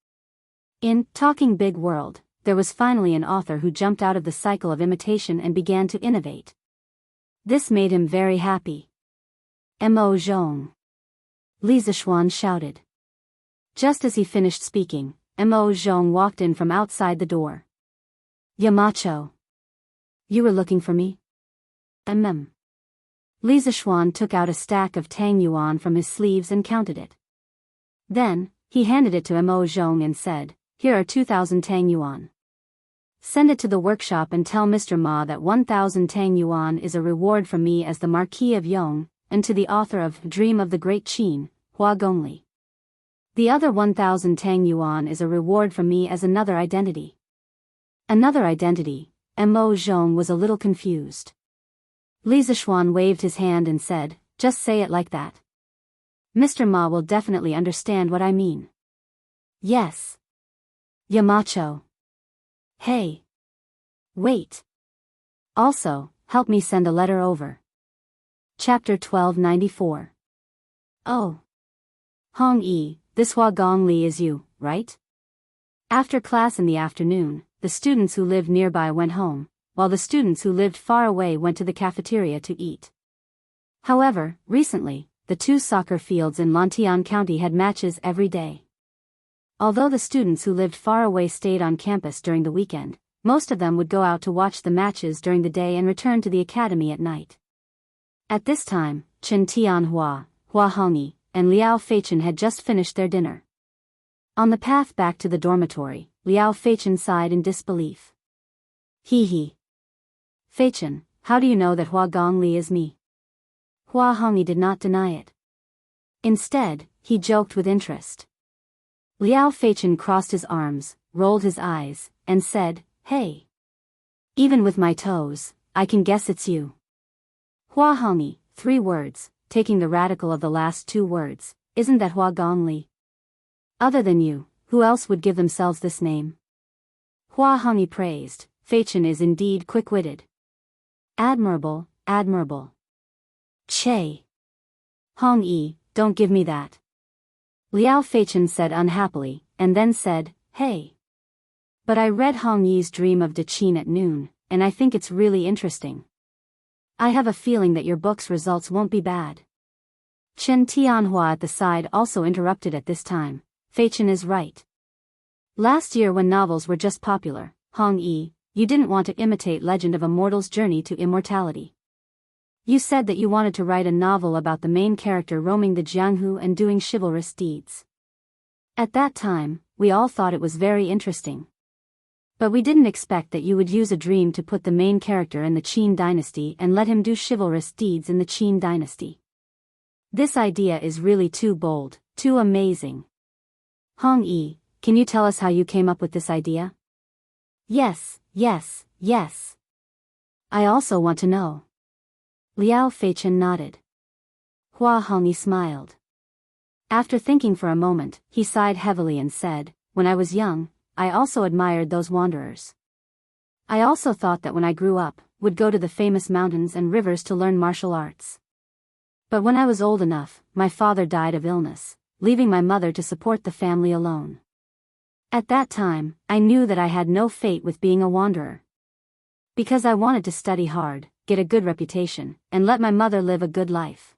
A: In Talking Big World, there was finally an author who jumped out of the cycle of imitation and began to innovate. This made him very happy. Mo Zhong. Li Zixuan shouted. Just as he finished speaking, Mo Zhong walked in from outside the door. Yamacho. You were looking for me? Li Zixuan took out a stack of Tang Yuan from his sleeves and counted it. Then, he handed it to Mo Zhong and said, Here are 2,000 Tang Yuan. Send it to the workshop and tell Mr. Ma that 1,000 Tang Yuan is a reward from me as the Marquis of Yong, and to the author of Dream of the Great Qin, Hua Gongli. The other 1,000 Tang Yuan is a reward from me as another identity. Another identity? Mo Zhong was a little confused. Li Zixuan waved his hand and said, Just say it like that. Mr. Ma will definitely understand what I mean. Yes. Yamacho. Hey. Wait. Also, help me send a letter over. Chapter 1294. Oh. Hong Yi, this Hua Gong Li is you, right? After class in the afternoon, the students who lived nearby went home, while the students who lived far away went to the cafeteria to eat. However, recently, the two soccer fields in Lantian County had matches every day. Although the students who lived far away stayed on campus during the weekend, most of them would go out to watch the matches during the day and return to the academy at night. At this time, Chen Tianhua, Hua Hongyi, and Liao Feichen had just finished their dinner. On the path back to the dormitory, Liao Feichen sighed in disbelief. Hee. Feichen, how do you know that Hua Gongli is me? Hua Hongyi did not deny it. Instead, he joked with interest. Liao Feichen crossed his arms, rolled his eyes, and said, Hey. Even with my toes, I can guess it's you. Hua Hongyi, 3 words, taking the radical of the last 2 words, isn't that Hua Gongli? Other than you, who else would give themselves this name? Hua Hongyi praised, Feichen is indeed quick-witted. Admirable, admirable. Che. Hongyi, don't give me that. Liao Feichen said unhappily, and then said, Hey. But I read Hongyi's Dream of Daqin at noon, and I think it's really interesting. I have a feeling that your book's results won't be bad. Chen Tianhua at the side also interrupted at this time. Feichen is right. Last year when novels were just popular, Hongyi, you didn't want to imitate Legend of a Mortal's Journey to Immortality. You said that you wanted to write a novel about the main character roaming the Jianghu and doing chivalrous deeds. At that time, we all thought it was very interesting. But we didn't expect that you would use a dream to put the main character in the Qin dynasty and let him do chivalrous deeds in the Qin dynasty. This idea is really too bold, too amazing. Hongyi, can you tell us how you came up with this idea? Yes. I also want to know. Liao Feichen nodded. Hua Hongyi smiled. After thinking for a moment, he sighed heavily and said, When I was young, I also admired those wanderers. I also thought that when I grew up, would go to the famous mountains and rivers to learn martial arts. But when I was old enough, my father died of illness, leaving my mother to support the family alone. At that time, I knew that I had no fate with being a wanderer. Because I wanted to study hard, get a good reputation, and let my mother live a good life.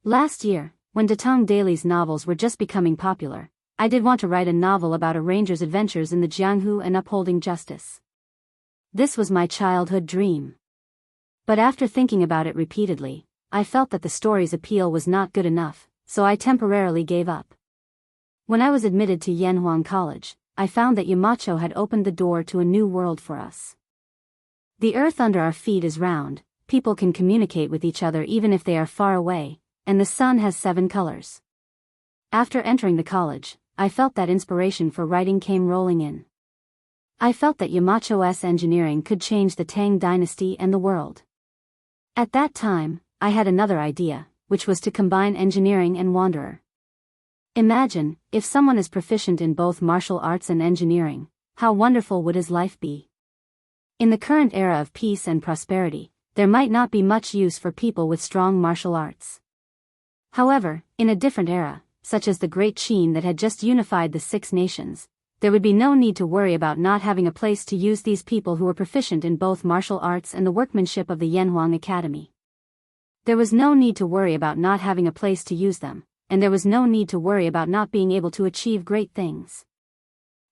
A: Last year, when Datong Daly's novels were just becoming popular, I did want to write a novel about a ranger's adventures in the Jianghu and upholding justice. This was my childhood dream. But after thinking about it repeatedly, I felt that the story's appeal was not good enough, so I temporarily gave up. When I was admitted to Yanhuang College, I found that Yamacho had opened the door to a new world for us. The earth under our feet is round, people can communicate with each other even if they are far away, and the sun has 7 colors. After entering the college, I felt that inspiration for writing came rolling in. I felt that Yamacho's engineering could change the Tang dynasty and the world. At that time, I had another idea, which was to combine engineering and wanderer. Imagine, if someone is proficient in both martial arts and engineering, how wonderful would his life be? In the current era of peace and prosperity, there might not be much use for people with strong martial arts. However, in a different era, such as the Great Qin that had just unified the 6 nations, there would be no need to worry about not having a place to use these people who were proficient in both martial arts and the workmanship of the Yanhuang Academy. There was no need to worry about not having a place to use them, and there was no need to worry about not being able to achieve great things.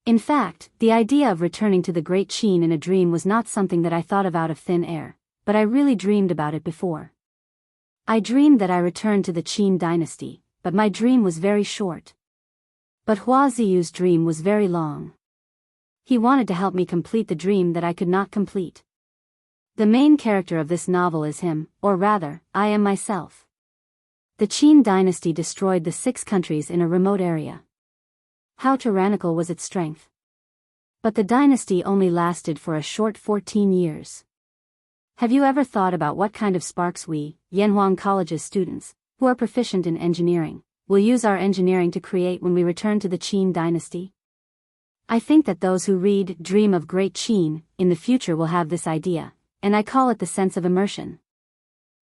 A: In fact, the idea of returning to the Great Qin in a dream was not something that I thought of out of thin air, but I really dreamed about it before. I dreamed that I returned to the Qin dynasty, but my dream was very short. But Hua Ziyu's dream was very long. He wanted to help me complete the dream that I could not complete. The main character of this novel is him, or rather, I am myself. The Qin dynasty destroyed the 6 countries in a remote area. How tyrannical was its strength? But the dynasty only lasted for a short 14 years. Have you ever thought about what kind of sparks we, Yanhuang College's students, who are proficient in engineering, will use our engineering to create when we return to the Qin dynasty? I think that those who read Dream of Great Qin in the future will have this idea, and I call it the sense of immersion.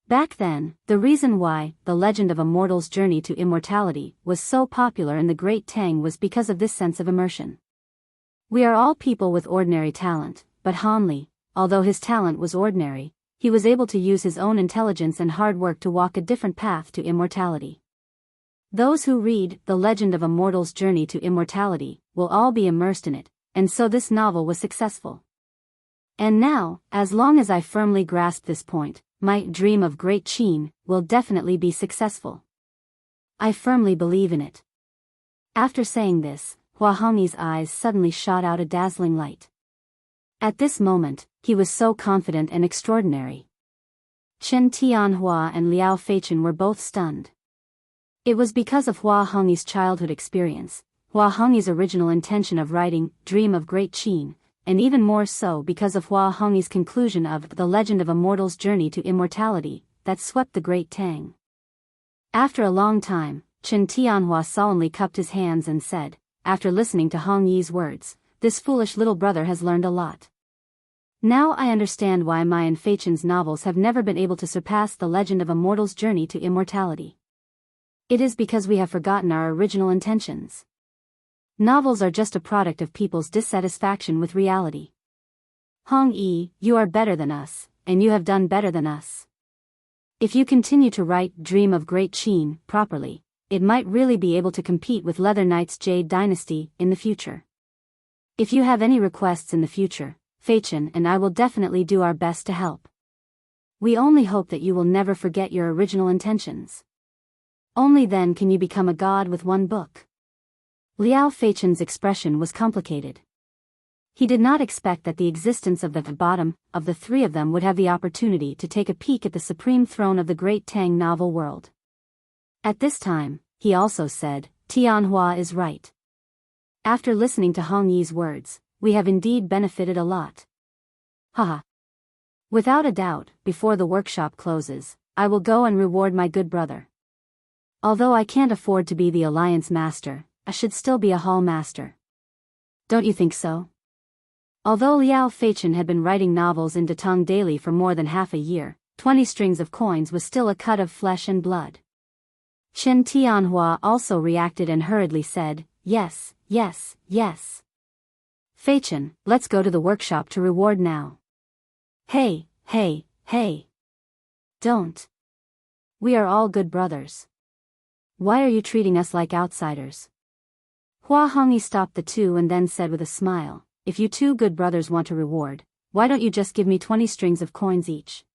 A: Back then, the reason why The Legend of a Mortal's Journey to Immortality was so popular in the Great Tang was because of this sense of immersion. We are all people with ordinary talent, but Han Li, although his talent was ordinary, he was able to use his own intelligence and hard work to walk a different path to immortality. Those who read The Legend of a Mortal's Journey to Immortality will all be immersed in it, and so this novel was successful. And now, as long as I firmly grasp this point, my Dream of Great Qin will definitely be successful. I firmly believe in it. After saying this, Hua Hongyi's eyes suddenly shot out a dazzling light. At this moment, he was so confident and extraordinary. Chen Tianhua and Liao Feichen were both stunned. It was because of Hua Hongyi's childhood experience, Hua Hongyi's original intention of writing Dream of Great Qin, and even more so because of Hua Hongyi's conclusion of The Legend of a Mortal's Journey to Immortality, that swept the Great Tang. After a long time, Chen Tianhua solemnly cupped his hands and said, after listening to Hongyi's words, "This foolish little brother has learned a lot. Now I understand why my and Feichen's novels have never been able to surpass The Legend of a Mortal's Journey to Immortality. It is because we have forgotten our original intentions. Novels are just a product of people's dissatisfaction with reality. Hong Yi, you are better than us, and you have done better than us. If you continue to write Dream of Great Qin properly, it might really be able to compete with Leather Knight's Jade Dynasty in the future. If you have any requests in the future, Feichen and I will definitely do our best to help. We only hope that you will never forget your original intentions. Only then can you become a god with one book." Liao Feichen's expression was complicated. He did not expect that the existence of the bottom of the three of them would have the opportunity to take a peek at the supreme throne of the Great Tang novel world. At this time, he also said, "Tianhua is right. After listening to Hong Yi's words, we have indeed benefited a lot. Haha. Without a doubt, before the workshop closes, I will go and reward my good brother. Although I can't afford to be the Alliance Master, I should still be a Hall Master. Don't you think so?" Although Liao Feichen had been writing novels in Datong daily for more than half a year, 20 strings of coins was still a cut of flesh and blood. Chen Tianhua also reacted and hurriedly said, "Yes, yes, yes. Feichen, let's go to the workshop to reward now." Hey, hey, hey. Don't. We are all good brothers. Why are you treating us like outsiders? Hua Hongyi stopped the two and then said with a smile, "If you two good brothers want a reward, why don't you just give me 20 strings of coins each?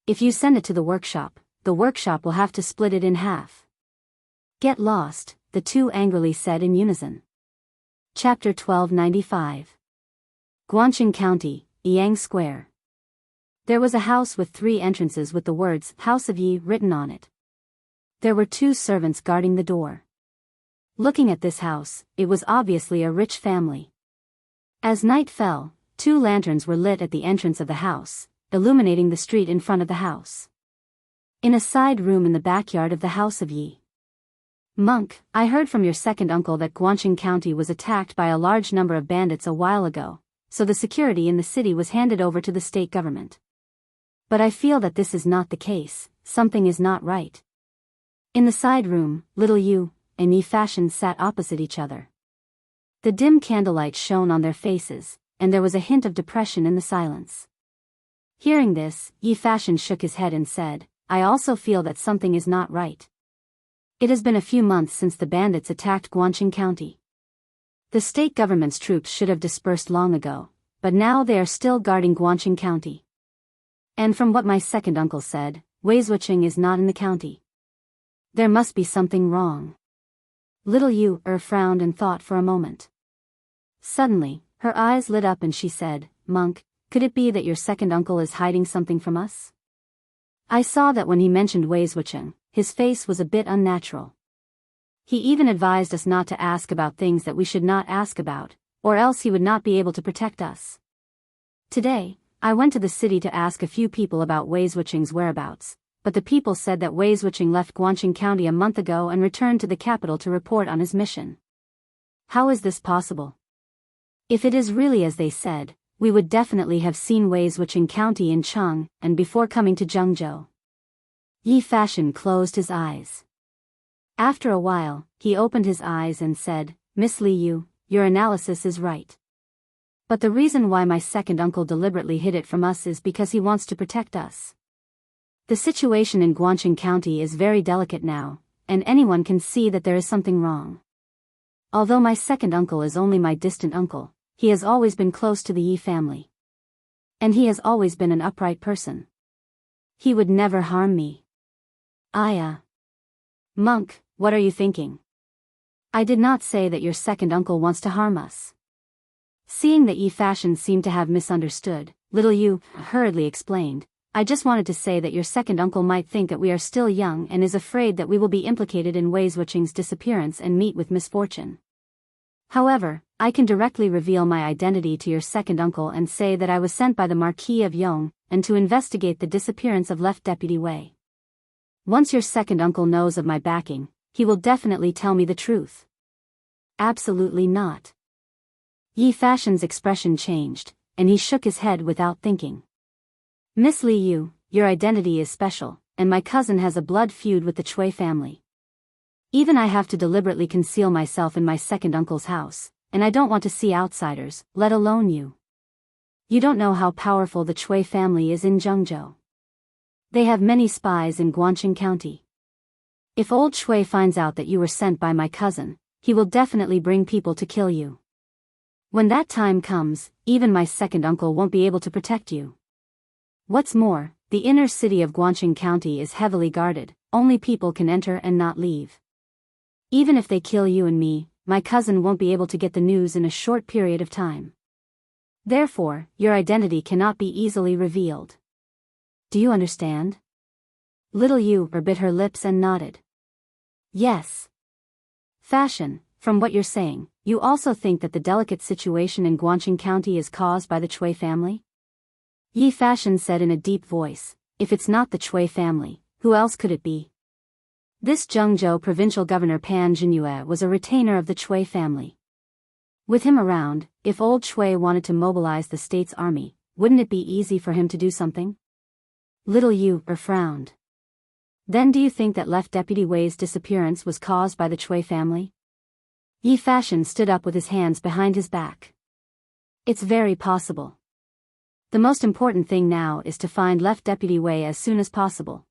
A: If you send it to the workshop will have to split it in half." "Get lost," the two angrily said in unison. Chapter 1295. Guangqing County, Yang Square. There was a house with 3 entrances with the words House of Yi written on it. There were 2 servants guarding the door. Looking at this house, it was obviously a rich family. As night fell, 2 lanterns were lit at the entrance of the house, illuminating the street in front of the house. In a side room in the backyard of the House of Yi. "Monk, I heard from your second uncle that Guangqing County was attacked by a large number of bandits a while ago, so the security in the city was handed over to the state government. But I feel that this is not the case, something is not right." In the side room, Little Yu and Yi Fashion sat opposite each other. The dim candlelight shone on their faces, and there was a hint of depression in the silence. Hearing this, Yi Fashion shook his head and said, "I also feel that something is not right. It has been a few months since the bandits attacked Guangqing County. The state government's troops should have dispersed long ago, but now they are still guarding Guangqing County. And from what my second uncle said, Weizuoqing is not in the county. There must be something wrong." Little Yu frowned and thought for a moment. Suddenly, her eyes lit up and she said, "Monk, could it be that your second uncle is hiding something from us? I saw that when he mentioned Weizuoqing, his face was a bit unnatural. He even advised us not to ask about things that we should not ask about, or else he would not be able to protect us. Today, I went to the city to ask a few people about Weizuoqing's whereabouts, but the people said that Weizuoqing left Guangqing County a month ago and returned to the capital to report on his mission. How is this possible? If it is really as they said, we would definitely have seen Wuxia County in Cheng, and before coming to Jianghu. Yi Fashion closed his eyes. After a while, he opened his eyes and said, Miss Liu, your analysis is right. But the reason why my second uncle deliberately hid it from us is because he wants to protect us. The situation in Guangxing County is very delicate now, and anyone can see that there is something wrong. Although my second uncle is only my distant uncle, he has always been close to the Yi family. And he has always been an upright person. He would never harm me. Monk, what are you thinking? I did not say that your second uncle wants to harm us. Seeing that Yi Fashion seemed to have misunderstood, little Yu hurriedly explained, I just wanted to say that your second uncle might think that we are still young and is afraid that we will be implicated in Wei Wuqing's disappearance and meet with misfortune. However, I can directly reveal my identity to your second uncle and say that I was sent by the Marquis of Yong, and to investigate the disappearance of Left Deputy Wei. Once your second uncle knows of my backing, he will definitely tell me the truth. Absolutely not. Yi Fashion's expression changed, and he shook his head without thinking. Miss Liu, your identity is special, and my cousin has a blood feud with the Chui family. Even I have to deliberately conceal myself in my second uncle's house, and I don't want to see outsiders, let alone you. You don't know how powerful the Chui family is in Jianghu. They have many spies in Guangxing County. If old Chui finds out that you were sent by my cousin, he will definitely bring people to kill you. When that time comes, even my second uncle won't be able to protect you. What's more, the inner city of Guangxing County is heavily guarded, only people can enter and not leave. Even if they kill you and me, my cousin won't be able to get the news in a short period of time. Therefore, your identity cannot be easily revealed. Do you understand? Little Yu bit her lips and nodded. Yes. Fashion, from what you're saying, you also think that the delicate situation in Guangxing County is caused by the Chui family? Yi Fashion said in a deep voice, if it's not the Chui family, who else could it be? This Jianghu provincial governor Pan Jinyue was a retainer of the Chui family. With him around, if old Chui wanted to mobilize the state's army, wouldn't it be easy for him to do something? Little Yu frowned. Then do you think that Left Deputy Wei's disappearance was caused by the Chui family? Yi Fashion stood up with his hands behind his back. It's very possible. The most important thing now is to find Left Deputy Wei as soon as possible.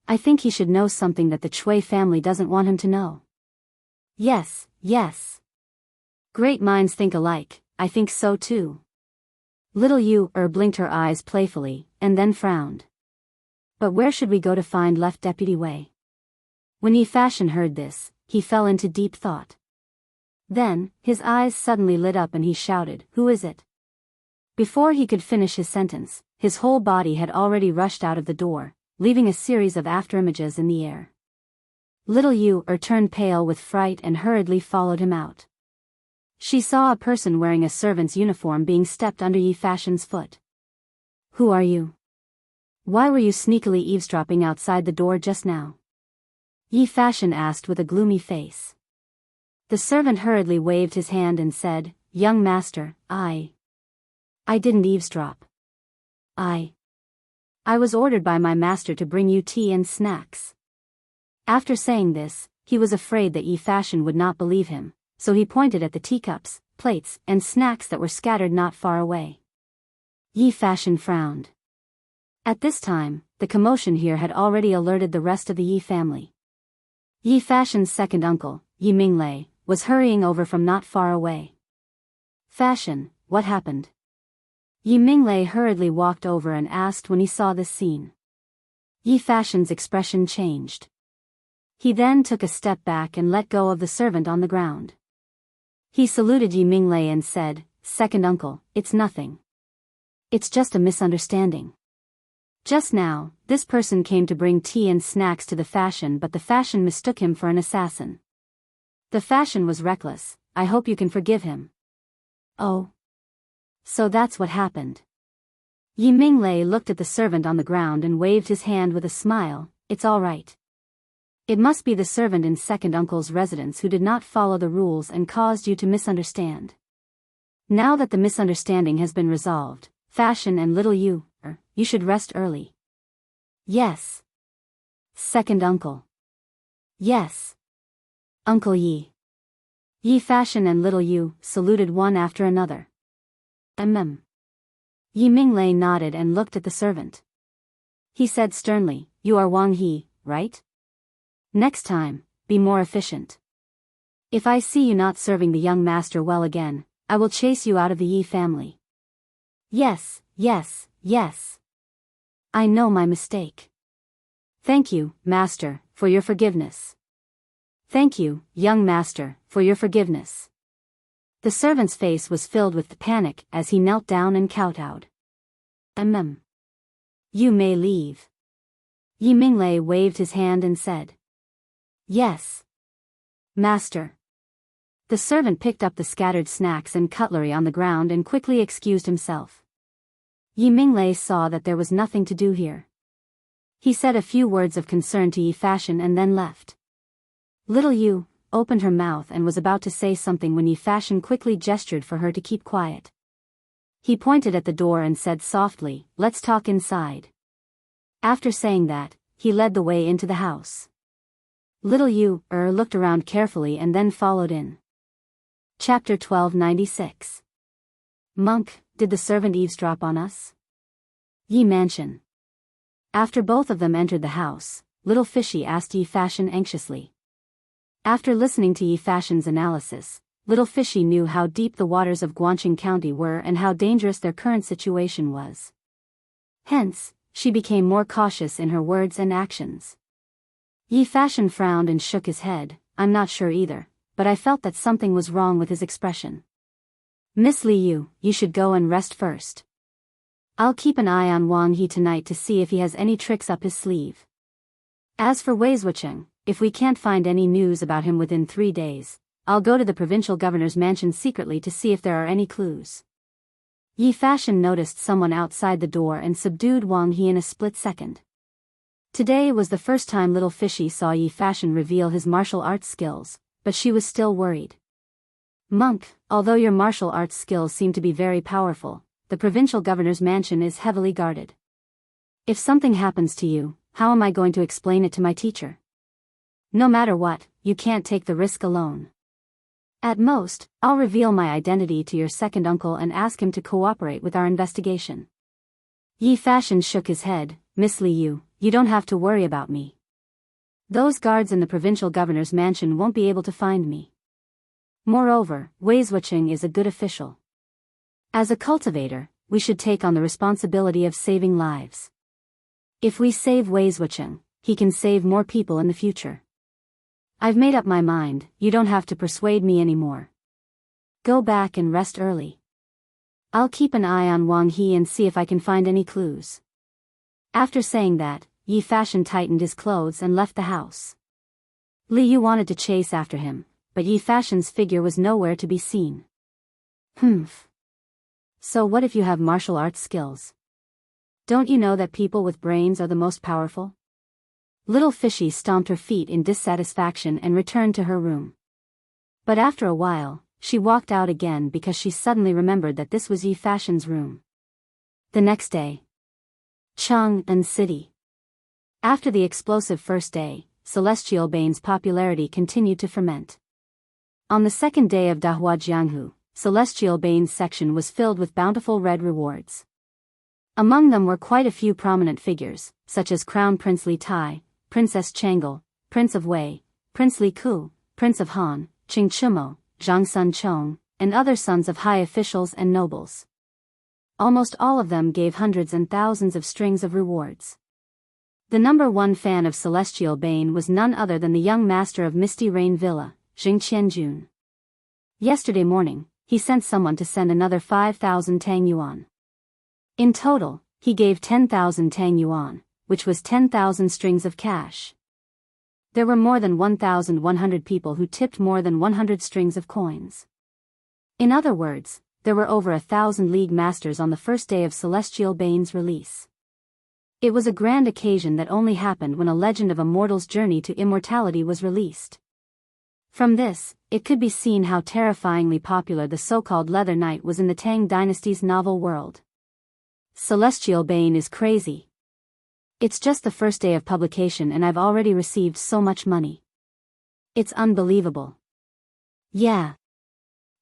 A: I think he should know something that the Chui family doesn't want him to know. Yes. Great minds think alike, I think so too. Little Yu blinked her eyes playfully, and then frowned. But where should we go to find Left Deputy Wei? When Yi Fashion heard this, he fell into deep thought. Then, his eyes suddenly lit up and he shouted, who is it? Before he could finish his sentence, his whole body had already rushed out of the door, leaving a series of afterimages in the air. Little Yu turned pale with fright and hurriedly followed him out. She saw a person wearing a servant's uniform being stepped under Yi Fashion's foot. Who are you? Why were you sneakily eavesdropping outside the door just now? Yi Fashion asked with a gloomy face. The servant hurriedly waved his hand and said, young master, I didn't eavesdrop. I was ordered by my master to bring you tea and snacks. After saying this, he was afraid that Yi Fashion would not believe him, so he pointed at the teacups, plates, and snacks that were scattered not far away. Yi Fashion frowned. At this time, the commotion here had already alerted the rest of the Yi family. Yi Fashion's second uncle, Yi Minglei, was hurrying over from not far away. Fashion, what happened? Yi Minglei hurriedly walked over and asked when he saw this scene. Yi Fashion's expression changed. He then took a step back and let go of the servant on the ground. He saluted Yi Minglei and said, second uncle, it's nothing. It's just a misunderstanding. Just now, this person came to bring tea and snacks to the Fashion, but the Fashion mistook him for an assassin. The Fashion was reckless, I hope you can forgive him. Oh. So that's what happened. Yi Minglei looked at the servant on the ground and waved his hand with a smile, it's all right. It must be the servant in second uncle's residence who did not follow the rules and caused you to misunderstand. Now that the misunderstanding has been resolved, Fashion and little you should rest early. Yes. Second uncle. Yes. Uncle Yi. Yi Fashion and little you saluted one after another. Yi Minglei nodded and looked at the servant. He said sternly, "You are Wang He, right? Next time, be more efficient. If I see you not serving the young master well again, I will chase you out of the Yi family." Yes, yes, yes. I know my mistake. Thank you, master, for your forgiveness. Thank you, young master, for your forgiveness. The servant's face was filled with panic as he knelt down and kowtowed. You may leave. Yi Minglei waved his hand and said. Yes. Master. The servant picked up the scattered snacks and cutlery on the ground and quickly excused himself. Yi Minglei saw that there was nothing to do here. He said a few words of concern to Yi Fashion and then left. Little Yu opened her mouth and was about to say something when Yi Fashion quickly gestured for her to keep quiet. He pointed at the door and said softly, "Let's talk inside." After saying that, he led the way into the house. Little Yu looked around carefully and then followed in. Chapter 1296. Monk, did the servant eavesdrop on us? Yi Mansion. After both of them entered the house, Little Fishy asked Yi Fashion anxiously. After listening to Yi Fashion's analysis, Little Fishy knew how deep the waters of Guangqing County were and how dangerous their current situation was. Hence, she became more cautious in her words and actions. Yi Fashion frowned and shook his head. "I'm not sure either, but I felt that something was wrong with his expression. Miss Li Yu, you should go and rest first. I'll keep an eye on Wang He tonight to see if he has any tricks up his sleeve. As for Wei Zuocheng, if we can't find any news about him within 3 days, I'll go to the provincial governor's mansion secretly to see if there are any clues." Yi Fashion noticed someone outside the door and subdued Wang He in a split second. Today was the first time Little Fishy saw Yi Fashion reveal his martial arts skills, but she was still worried. "Monk, although your martial arts skills seem to be very powerful, the provincial governor's mansion is heavily guarded. If something happens to you, how am I going to explain it to my teacher? No matter what, you can't take the risk alone. At most, I'll reveal my identity to your second uncle and ask him to cooperate with our investigation." Yi Fashion shook his head. "Miss Li Yu, you don't have to worry about me. Those guards in the provincial governor's mansion won't be able to find me. Moreover, Wei Zuocheng is a good official. As a cultivator, we should take on the responsibility of saving lives. If we save Wei Zuocheng, he can save more people in the future. I've made up my mind, you don't have to persuade me anymore. Go back and rest early. I'll keep an eye on Wang He and see if I can find any clues." After saying that, Yi Fashion tightened his clothes and left the house. Li Yu wanted to chase after him, but Yi Fashion's figure was nowhere to be seen. Humph. So what if you have martial arts skills? Don't you know that people with brains are the most powerful? Little Fishy stomped her feet in dissatisfaction and returned to her room. But after a while, she walked out again because she suddenly remembered that this was Yi Fashion's room. The next day. Chang'an City. After the explosive first day, Celestial Bane's popularity continued to ferment. On the second day of Dahua Jianghu, Celestial Bane's section was filled with bountiful red rewards. Among them were quite a few prominent figures, such as Crown Prince Li Tai, Princess Chang'el, Prince of Wei, Prince Li Ku, Prince of Han, Qing Chumo, Zhang Sun Chong, and other sons of high officials and nobles. Almost all of them gave hundreds and thousands of strings of rewards. The number one fan of Celestial Bane was none other than the young master of Misty Rain Villa, Jing Qianjun. Yesterday morning, he sent someone to send another 5,000 Tang Yuan. In total, he gave 10,000 Tang Yuan, which was 10,000 strings of cash. There were more than 1,100 people who tipped more than 100 strings of coins. In other words, there were over 1,000 League Masters on the first day of Celestial Bane's release. It was a grand occasion that only happened when a legend of a mortal's journey to immortality was released. From this, it could be seen how terrifyingly popular the so-called Leather Knight was in the Tang Dynasty's novel world. Celestial Bane is crazy. It's just the first day of publication and I've already received so much money. It's unbelievable. Yeah.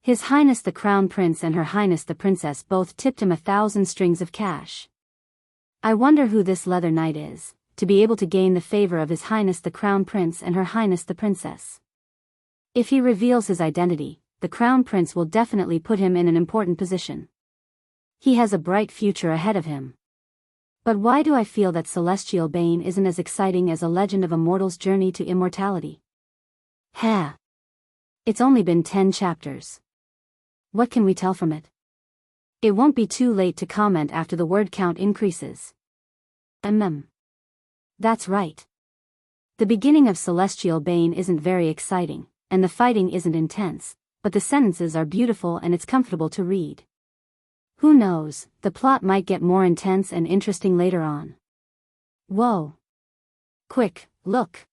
A: His Highness the Crown Prince and Her Highness the Princess both tipped him 1,000 strings of cash. I wonder who this Leather Knight is, to be able to gain the favor of His Highness the Crown Prince and Her Highness the Princess. If he reveals his identity, the Crown Prince will definitely put him in an important position. He has a bright future ahead of him. But why do I feel that Celestial Bane isn't as exciting as a legend of a mortal's journey to immortality? It's only been 10 chapters. What can we tell from it? It won't be too late to comment after the word count increases. That's right. The beginning of Celestial Bane isn't very exciting, and the fighting isn't intense, but the sentences are beautiful and it's comfortable to read. Who knows, the plot might get more intense and interesting later on. Whoa. Quick, look.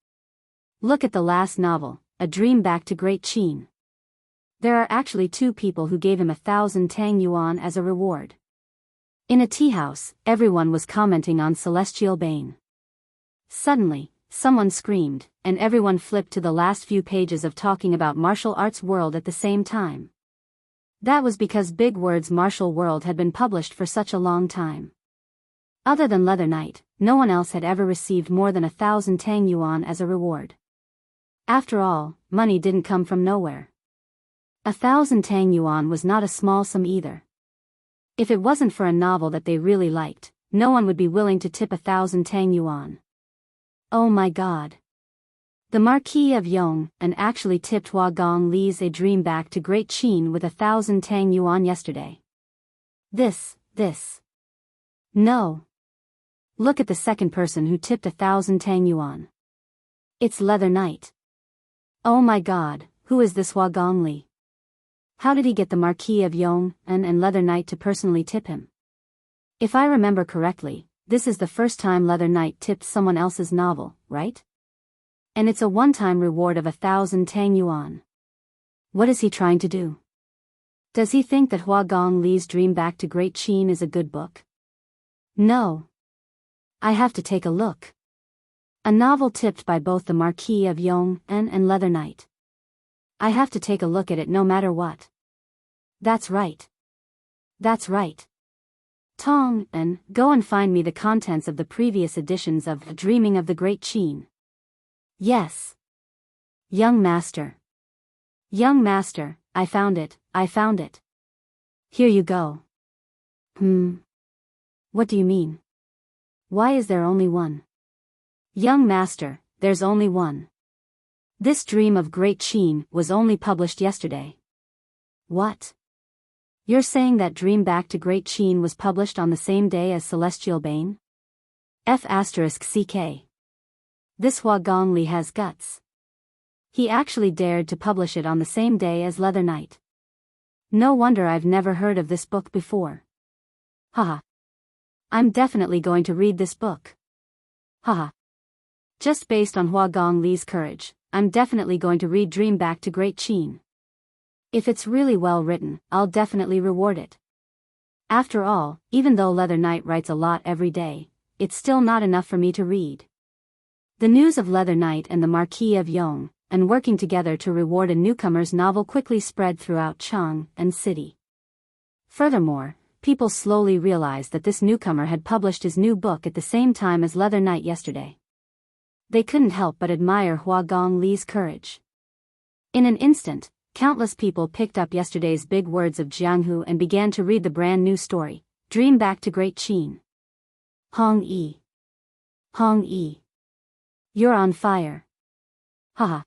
A: Look at the last novel, A Dream Back to Great Qin. There are actually 2 people who gave him 1,000 Tang Yuan as a reward. In a tea house, everyone was commenting on Celestial Bane. Suddenly, someone screamed, and everyone flipped to the last few pages of talking about martial arts world at the same time. That was because Big Word's martial world had been published for such a long time. Other than Leather Knight, no one else had ever received more than 1,000 Tang Yuan as a reward. After all, money didn't come from nowhere. 1,000 Tang Yuan was not a small sum either. If it wasn't for a novel that they really liked, no one would be willing to tip 1,000 Tang Yuan. Oh my god. The Marquis of Yong actually tipped Hua Gong Li's A Dream Back to Great Qin with 1,000 Tang Yuan yesterday. This. No. Look at the second person who tipped 1,000 Tang Yuan. It's Leather Knight. Oh my god, who is this Hua Gong Li? How did he get the Marquis of Yong and Leather Knight to personally tip him? If I remember correctly, this is the first time Leather Knight tipped someone else's novel, right? And it's a one-time reward of 1,000 Tang Yuan. What is he trying to do? Does he think that Hua Gong Li's Dream Back to Great Qin is a good book? No. I have to take a look. A novel tipped by both the Marquis of Yong and Leather Knight. I have to take a look at it no matter what. That's right. Tong, and go and find me the contents of the previous editions of Dreaming of the Great Qin. Yes. Young Master, I found it. Here you go. What do you mean? Why is there only one? Young Master, there's only one. This Dream of Great Qin was only published yesterday. What? You're saying that Dream Back to Great Qin was published on the same day as Celestial Bane? F***CK. This Hua Gong Li has guts. He actually dared to publish it on the same day as Leather Knight. No wonder I've never heard of this book before. Haha. I'm definitely going to read this book. Haha. Just based on Hua Gong Li's courage, I'm definitely going to read Dream Back to Great Qin. If it's really well written, I'll definitely reward it. After all, even though Leather Knight writes a lot every day, it's still not enough for me to read. The news of Leather Knight and the Marquis of Yong and working together to reward a newcomer's novel quickly spread throughout Chang and city. Furthermore, people slowly realized that this newcomer had published his new book at the same time as Leather Knight yesterday. They couldn't help but admire Hua Gong Li's courage. In an instant, countless people picked up yesterday's Big Words of Jianghu and began to read the brand new story, Dream Back to Great Qin. Hong Yi. You're on fire. Haha.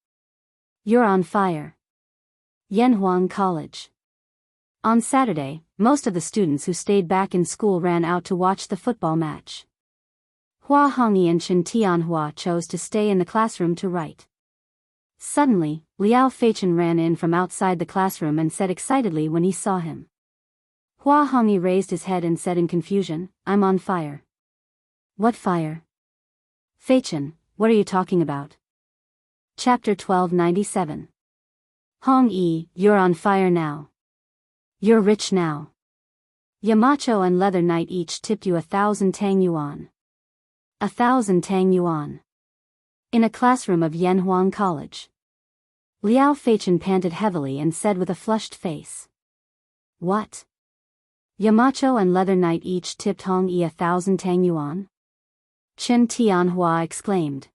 A: You're on fire. Yanhuang College. On Saturday, most of the students who stayed back in school ran out to watch the football match. Hua Hongyi and Chen Tianhua chose to stay in the classroom to write. Suddenly, Liao Feichen ran in from outside the classroom and said excitedly when he saw him. Hua Hongyi raised his head and said in confusion, "I'm on fire." "What fire?" "Feichen, what are you talking about?" Chapter 1297. Hong Yi, you're on fire now. You're rich now. Yamacho and Leather Knight each tipped you 1,000 Tang Yuan. 1,000 Tang Yuan. In a classroom of Yanhuang College. Liao Feichen panted heavily and said with a flushed face. What? Yamacho and Leather Knight each tipped Hong Yi 1,000 Tang Yuan? Chen Tianhua exclaimed.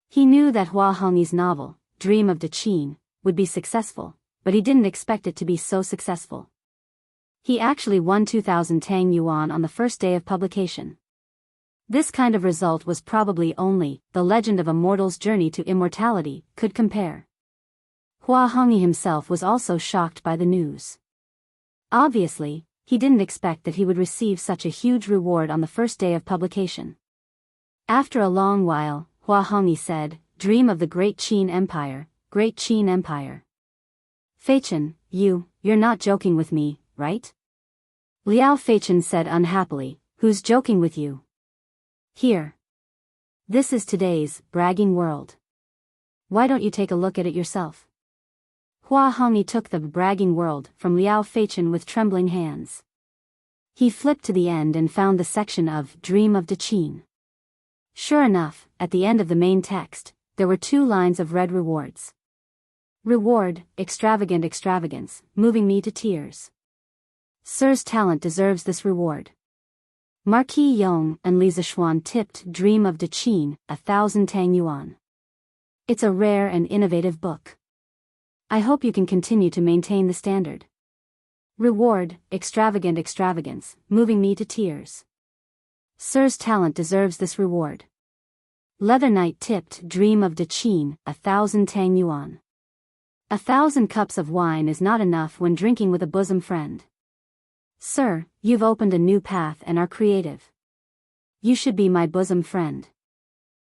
A: He knew that Hua Hongyi's novel, Dream of the Qin, would be successful, but he didn't expect it to be so successful. He actually won 2,000 Tang Yuan on the first day of publication. This kind of result was probably only The Legend of a Mortal's Journey to Immortality could compare. Hua Hongyi himself was also shocked by the news. Obviously, he didn't expect that he would receive such a huge reward on the first day of publication. After a long while, Hua Hongyi said, Dream of the Great Qin Empire, Great Qin Empire. Feichen, you're not joking with me, right? Liao Feichen said unhappily, who's joking with you? Here. This is today's bragging world. Why don't you take a look at it yourself? Hua Hongyi took the bragging world from Liao Feichen with trembling hands. He flipped to the end and found the section of Dream of the Qin. Sure enough, at the end of the main text, there were 2 lines of red rewards. Reward, extravagant extravagance, moving me to tears. Sir's talent deserves this reward. Marquis Yong and Li Zishuan tipped Dream of the Qin, 1,000 Tang Yuan. It's a rare and innovative book. I hope you can continue to maintain the standard. Reward, extravagant extravagance, moving me to tears. Sir's talent deserves this reward. Leather Knight tipped Dream of the Qin, 1,000 Tang Yuan. 1,000 cups of wine is not enough when drinking with a bosom friend. Sir, you've opened a new path and are creative. You should be my bosom friend.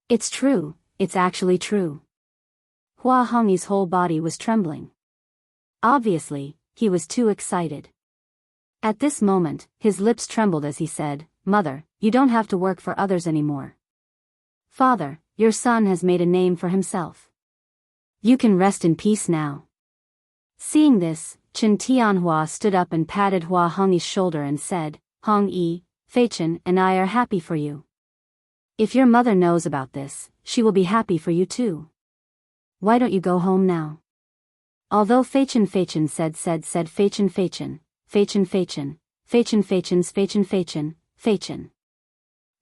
A: It's true, it's actually true. Hua Hongyi's whole body was trembling. Obviously, he was too excited. At this moment, his lips trembled as he said, Mother, you don't have to work for others anymore. Father, your son has made a name for himself. You can rest in peace now. Seeing this, Chen Tianhua stood up and patted Hua Hongyi's shoulder and said, Hong Yi, Feichen and I are happy for you. If your mother knows about this, she will be happy for you too. Why don't you go home now? Although Feichen said Feichen.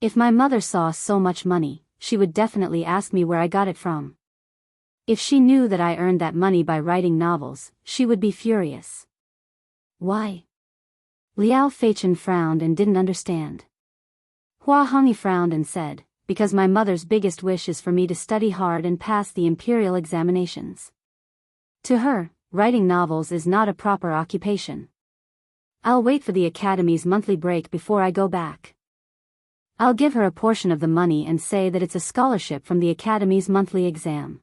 A: If my mother saw so much money, she would definitely ask me where I got it from. If she knew that I earned that money by writing novels, she would be furious. Why? Liao Feichen frowned and didn't understand. Hua Hongyi frowned and said, because my mother's biggest wish is for me to study hard and pass the imperial examinations. To her, writing novels is not a proper occupation. I'll wait for the Academy's monthly break before I go back. I'll give her a portion of the money and say that it's a scholarship from the Academy's monthly exam.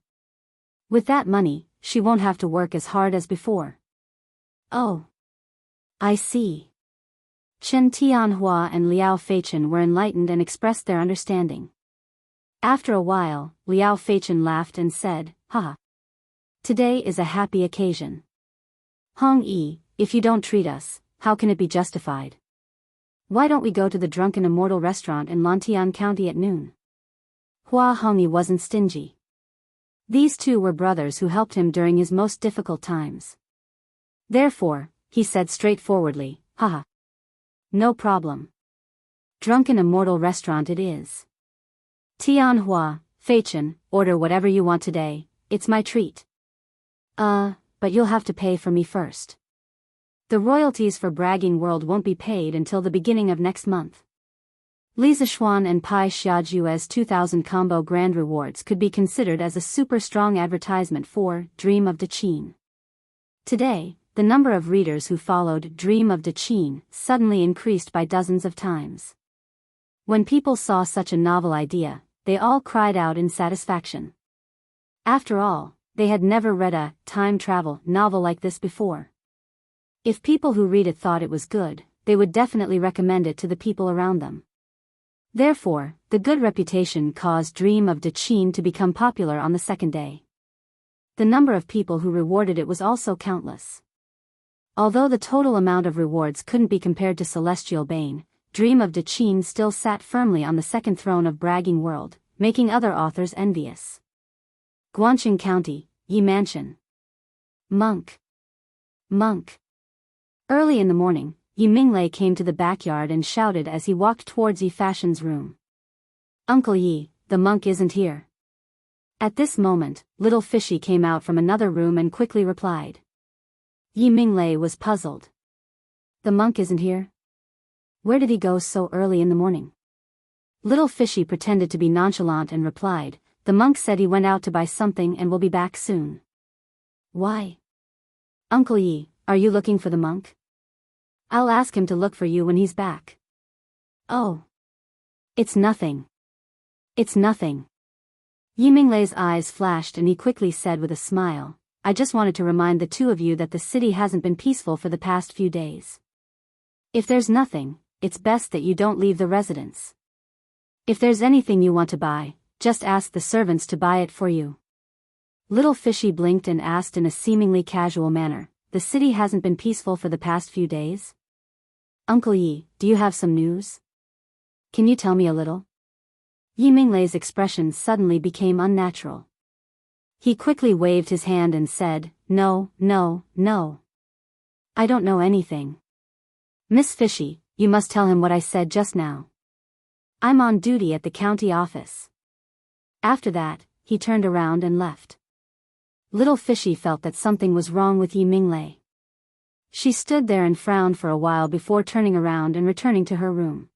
A: With that money, she won't have to work as hard as before. Oh. I see. Chen Tianhua and Liao Feichen were enlightened and expressed their understanding. After a while, Liao Feichen laughed and said, Haha. Today is a happy occasion. Hong Yi, if you don't treat us, how can it be justified? Why don't we go to the Drunken Immortal restaurant in Lantian County at noon? Hua Hongyi wasn't stingy. These 2 were brothers who helped him during his most difficult times. Therefore, he said straightforwardly, Haha. No problem. Drunken Immortal restaurant it is. Tianhua, Feichen, order whatever you want today, it's my treat. But you'll have to pay for me first. The royalties for Bragging World won't be paid until the beginning of next month. Li Zishuan and Pai Xiajue's 2,000 combo grand rewards could be considered as a super strong advertisement for Dream of the Qin. Today, the number of readers who followed Dream of the Qin suddenly increased by dozens of times. When people saw such a novel idea, they all cried out in satisfaction. After all, they had never read a time travel novel like this before. If people who read it thought it was good, they would definitely recommend it to the people around them. Therefore, the good reputation caused Dream of the Qin to become popular on the second day. The number of people who rewarded it was also countless. Although the total amount of rewards couldn't be compared to Celestial Bane, Dream of Daqin still sat firmly on the second throne of Bragging World, making other authors envious. Guanqing County, Yi Mansion. Monk. Early in the morning, Yi Minglei came to the backyard and shouted as he walked towards Yi Fashion's room. Uncle Yi, the monk isn't here. At this moment, Little Fishy came out from another room and quickly replied. Yi Minglei was puzzled. The monk isn't here? Where did he go so early in the morning? Little Fishy pretended to be nonchalant and replied, the monk said he went out to buy something and will be back soon. Why? Uncle Yi, are you looking for the monk? I'll ask him to look for you when he's back. Oh. It's nothing. Yi Minglei's eyes flashed and he quickly said with a smile, I just wanted to remind the two of you that the city hasn't been peaceful for the past few days. If there's nothing, it's best that you don't leave the residence. If there's anything you want to buy, just ask the servants to buy it for you. Little Fishy blinked and asked in a seemingly casual manner, the city hasn't been peaceful for the past few days? Uncle Yi, do you have some news? Can you tell me a little? Yi Minglei's expression suddenly became unnatural. He quickly waved his hand and said, No. I don't know anything. Miss Fishy, you must tell him what I said just now. I'm on duty at the county office. After that, he turned around and left. Little Fishy felt that something was wrong with Yi Minglei. She stood there and frowned for a while before turning around and returning to her room.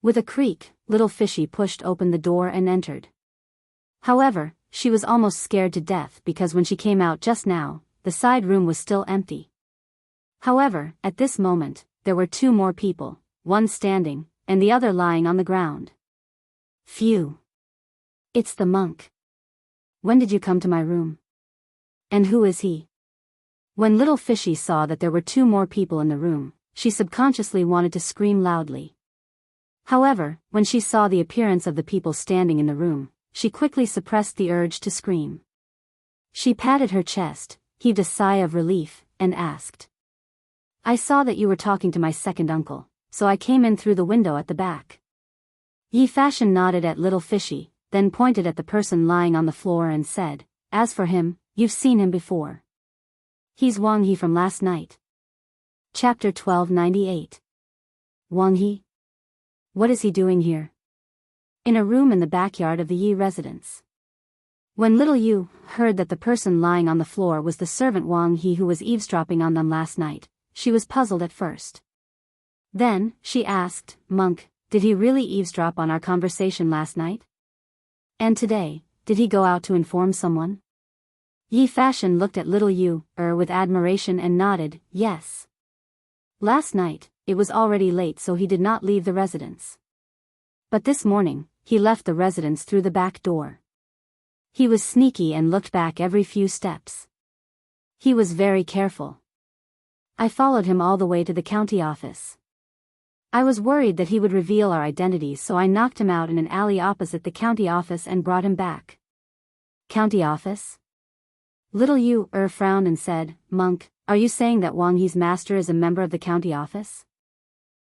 A: With a creak, Little Fishy pushed open the door and entered. However, she was almost scared to death because when she came out just now, the side room was still empty. However, at this moment, there were two more people, one standing, and the other lying on the ground. Phew. It's the monk. When did you come to my room? And who is he? When Little Fishy saw that there were two more people in the room, she subconsciously wanted to scream loudly. However, when she saw the appearance of the people standing in the room, she quickly suppressed the urge to scream. She patted her chest, heaved a sigh of relief, and asked. I saw that you were talking to my second uncle, so I came in through the window at the back. Yi Fashion nodded at Little Fishy, then pointed at the person lying on the floor and said, As for him, you've seen him before. He's Wang He from last night. Chapter 1298. Wang He? What is he doing here? In a room in the backyard of the Yi residence. When little Yu heard that the person lying on the floor was the servant Wang He who was eavesdropping on them last night, she was puzzled at first. Then, she asked, Monk, did he really eavesdrop on our conversation last night? And today, did he go out to inform someone? Yi Fashion looked at little Yu with admiration and nodded, yes. Last night, it was already late so he did not leave the residence. But this morning, he left the residence through the back door. He was sneaky and looked back every few steps. He was very careful. I followed him all the way to the county office. I was worried that he would reveal our identities so I knocked him out in an alley opposite the county office and brought him back. County office? Little Yu frowned and said, Monk, are you saying that Wang He's master is a member of the county office?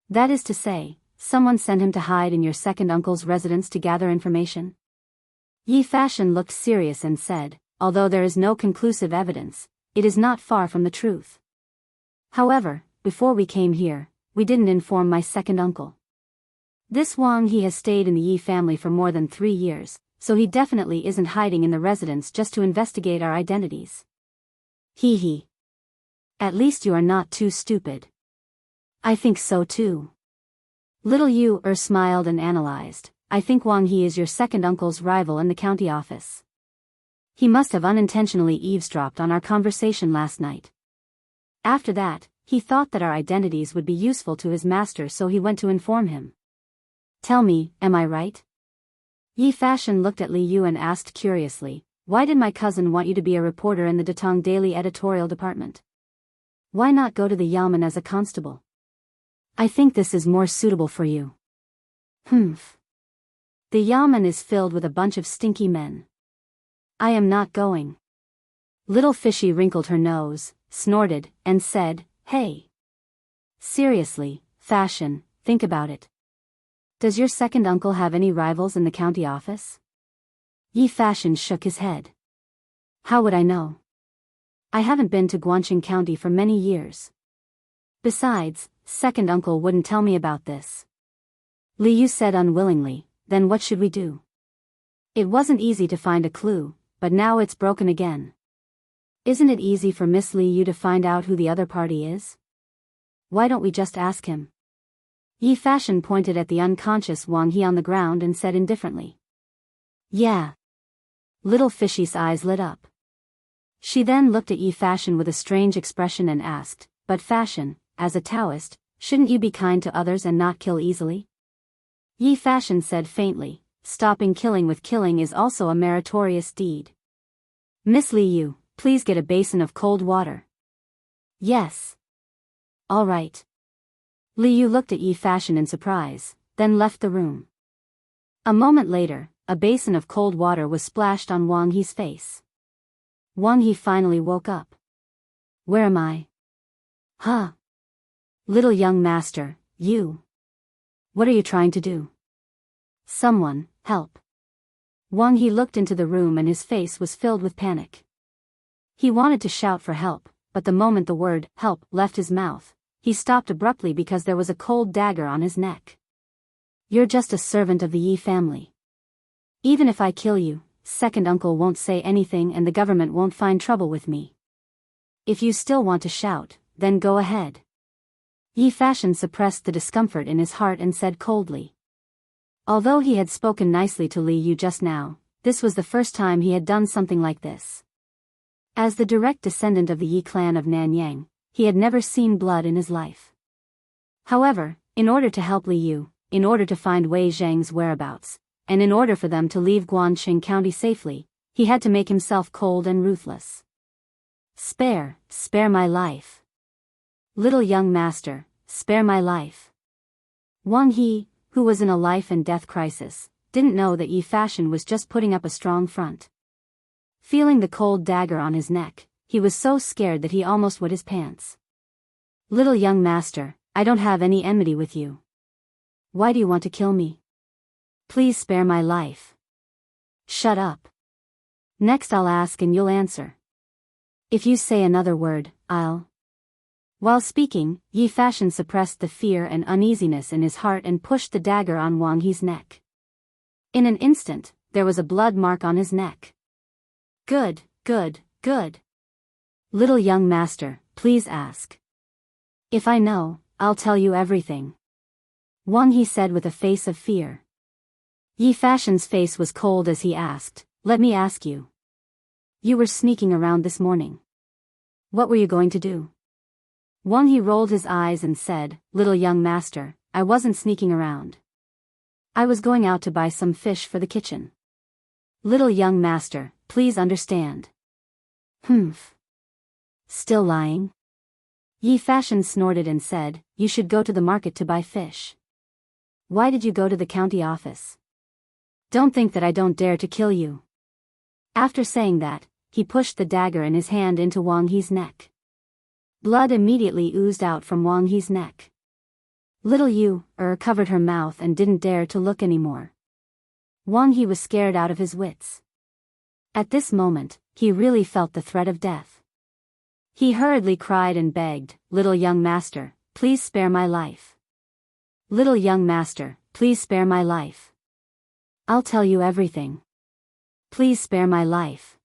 A: That is to say, someone sent him to hide in your second uncle's residence to gather information? Yi Fashion looked serious and said, although there is no conclusive evidence, it is not far from the truth. However, before we came here, we didn't inform my second uncle. This Wang He has stayed in the Yi family for more than 3 years, so he definitely isn't hiding in the residence just to investigate our identities. Hee hee. At least you are not too stupid. I think so too. Little Yu smiled and analyzed, I think Wang He is your second uncle's rival in the county office. He must have unintentionally eavesdropped on our conversation last night. After that, he thought that our identities would be useful to his master so he went to inform him. Tell me, am I right? Yi Fashion looked at Li Yu and asked curiously, why did my cousin want you to be a reporter in the Datong Daily editorial department? Why not go to the Yamen as a constable? I think this is more suitable for you. Humph. The Yamen is filled with a bunch of stinky men. I am not going. Little Fishy wrinkled her nose, snorted, and said, "Hey. Seriously, Fashion, think about it. Does your second uncle have any rivals in the county office?" Yi Fashion shook his head. "How would I know? I haven't been to Guanqing County for many years. Besides, second uncle wouldn't tell me about this." Li Yu said unwillingly, "Then what should we do?" It wasn't easy to find a clue, but now it's broken again. "Isn't it easy for Miss Li Yu to find out who the other party is? Why don't we just ask him?" Yi Fashion pointed at the unconscious Wang He on the ground and said indifferently. "Yeah." Little Fishy's eyes lit up. She then looked at Yi Fashion with a strange expression and asked, "But Fashion, as a Taoist, shouldn't you be kind to others and not kill easily?" Yi Fashion said faintly, "Stopping killing with killing is also a meritorious deed. Miss Li Yu, please get a basin of cold water." "Yes." "All right." Li Yu looked at Yi Fashion in surprise, then left the room. A moment later, a basin of cold water was splashed on Wang He's face. Wang He finally woke up. "Where am I?" "Huh? Little young master, you. What are you trying to do?" "Someone, help." Wang He looked into the room and his face was filled with panic. He wanted to shout for help, but the moment the word, help, left his mouth, he stopped abruptly because there was a cold dagger on his neck. "You're just a servant of the Yi family. Even if I kill you, second uncle won't say anything and the government won't find trouble with me. If you still want to shout, then go ahead." Yi Fashion suppressed the discomfort in his heart and said coldly. Although he had spoken nicely to Li Yu just now, this was the first time he had done something like this. As the direct descendant of the Yi clan of Nanyang, he had never seen blood in his life. However, in order to help Li Yu, in order to find Wei Zhang's whereabouts, and in order for them to leave Guanqing County safely, he had to make himself cold and ruthless. Spare my life. Little young master, spare my life." Wang He, who was in a life and death crisis, didn't know that Yi Fashion was just putting up a strong front. Feeling the cold dagger on his neck, he was so scared that he almost wet his pants. "Little young master, I don't have any enmity with you. Why do you want to kill me? Please spare my life." "Shut up. Next I'll ask and you'll answer. If you say another word, I'll..." While speaking, Yi Fashion suppressed the fear and uneasiness in his heart and pushed the dagger on Wang He's neck. In an instant, there was a blood mark on his neck. Good. "Little young master, please ask. If I know, I'll tell you everything." Wang He said with a face of fear. Yi Fashion's face was cold as he asked, "Let me ask you. You were sneaking around this morning. What were you going to do?" Wang He rolled his eyes and said, "Little young master, I wasn't sneaking around. I was going out to buy some fish for the kitchen. Little young master, please understand." "Humph. Still lying?" Yi Fashion snorted and said, "You should go to the market to buy fish. Why did you go to the county office? Don't think that I don't dare to kill you." After saying that, he pushed the dagger in his hand into Wang He's neck. Blood immediately oozed out from Wang He's neck. Little Yu covered her mouth and didn't dare to look anymore. Wang He was scared out of his wits. At this moment, he really felt the threat of death. He hurriedly cried and begged, "Little young master, please spare my life. Little young master, please spare my life. I'll tell you everything. Please spare my life."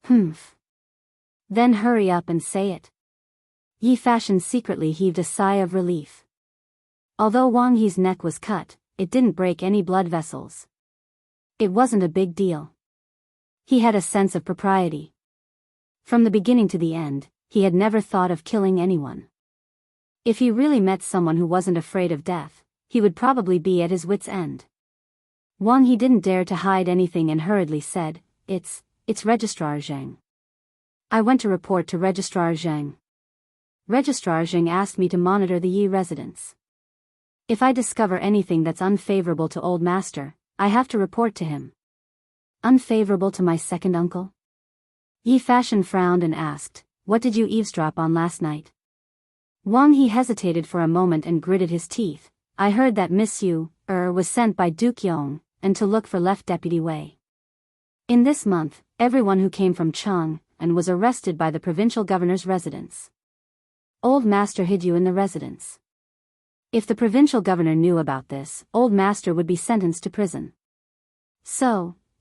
A: "Humph. Then hurry up and say it." Yi Fashion secretly heaved a sigh of relief. Although Wang He's neck was cut, it didn't break any blood vessels. It wasn't a big deal. He had a sense of propriety. From the beginning to the end, he had never thought of killing anyone. If he really met someone who wasn't afraid of death, he would probably be at his wit's end. Wang He didn't dare to hide anything and hurriedly said, It's Registrar Zhang. I went to report to Registrar Zhang. Registrar Zhang asked me to monitor the Yi residence. If I discover anything that's unfavorable to Old Master, I have to report to him." "Unfavorable to my second uncle?" Yi Fashion frowned and asked, "What did you eavesdrop on last night?" Wang He hesitated for a moment and gritted his teeth. "I heard that Miss Yu was sent by Duke Yong, and to look for Left Deputy Wei. In this month, everyone who came from Chang and was arrested by the provincial governor's residence. Old Master hid you in the residence. If the provincial governor knew about this, Old Master would be sentenced to prison.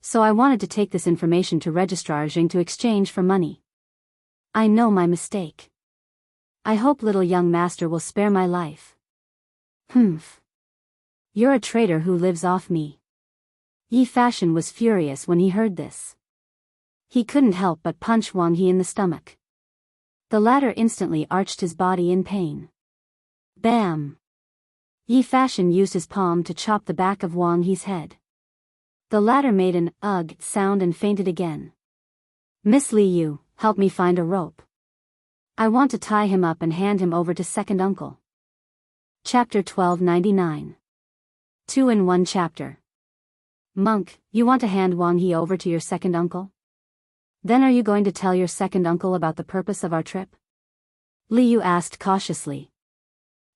A: So I wanted to take this information to Registrar Jing to exchange for money. I know my mistake. I hope little young master will spare my life." "Humph. You're a traitor who lives off me." Yi Fashion was furious when he heard this. He couldn't help but punch Wang He in the stomach. The latter instantly arched his body in pain. Bam! Yi Fashion used his palm to chop the back of Wang He's head. The latter made an ugh sound and fainted again. "Miss Li Yu, help me find a rope. I want to tie him up and hand him over to second uncle." Chapter 1299. 2 in 1 chapter. "Monk, you want to hand Wang He over to your second uncle? Then are you going to tell your second uncle about the purpose of our trip?" Li Yu asked cautiously.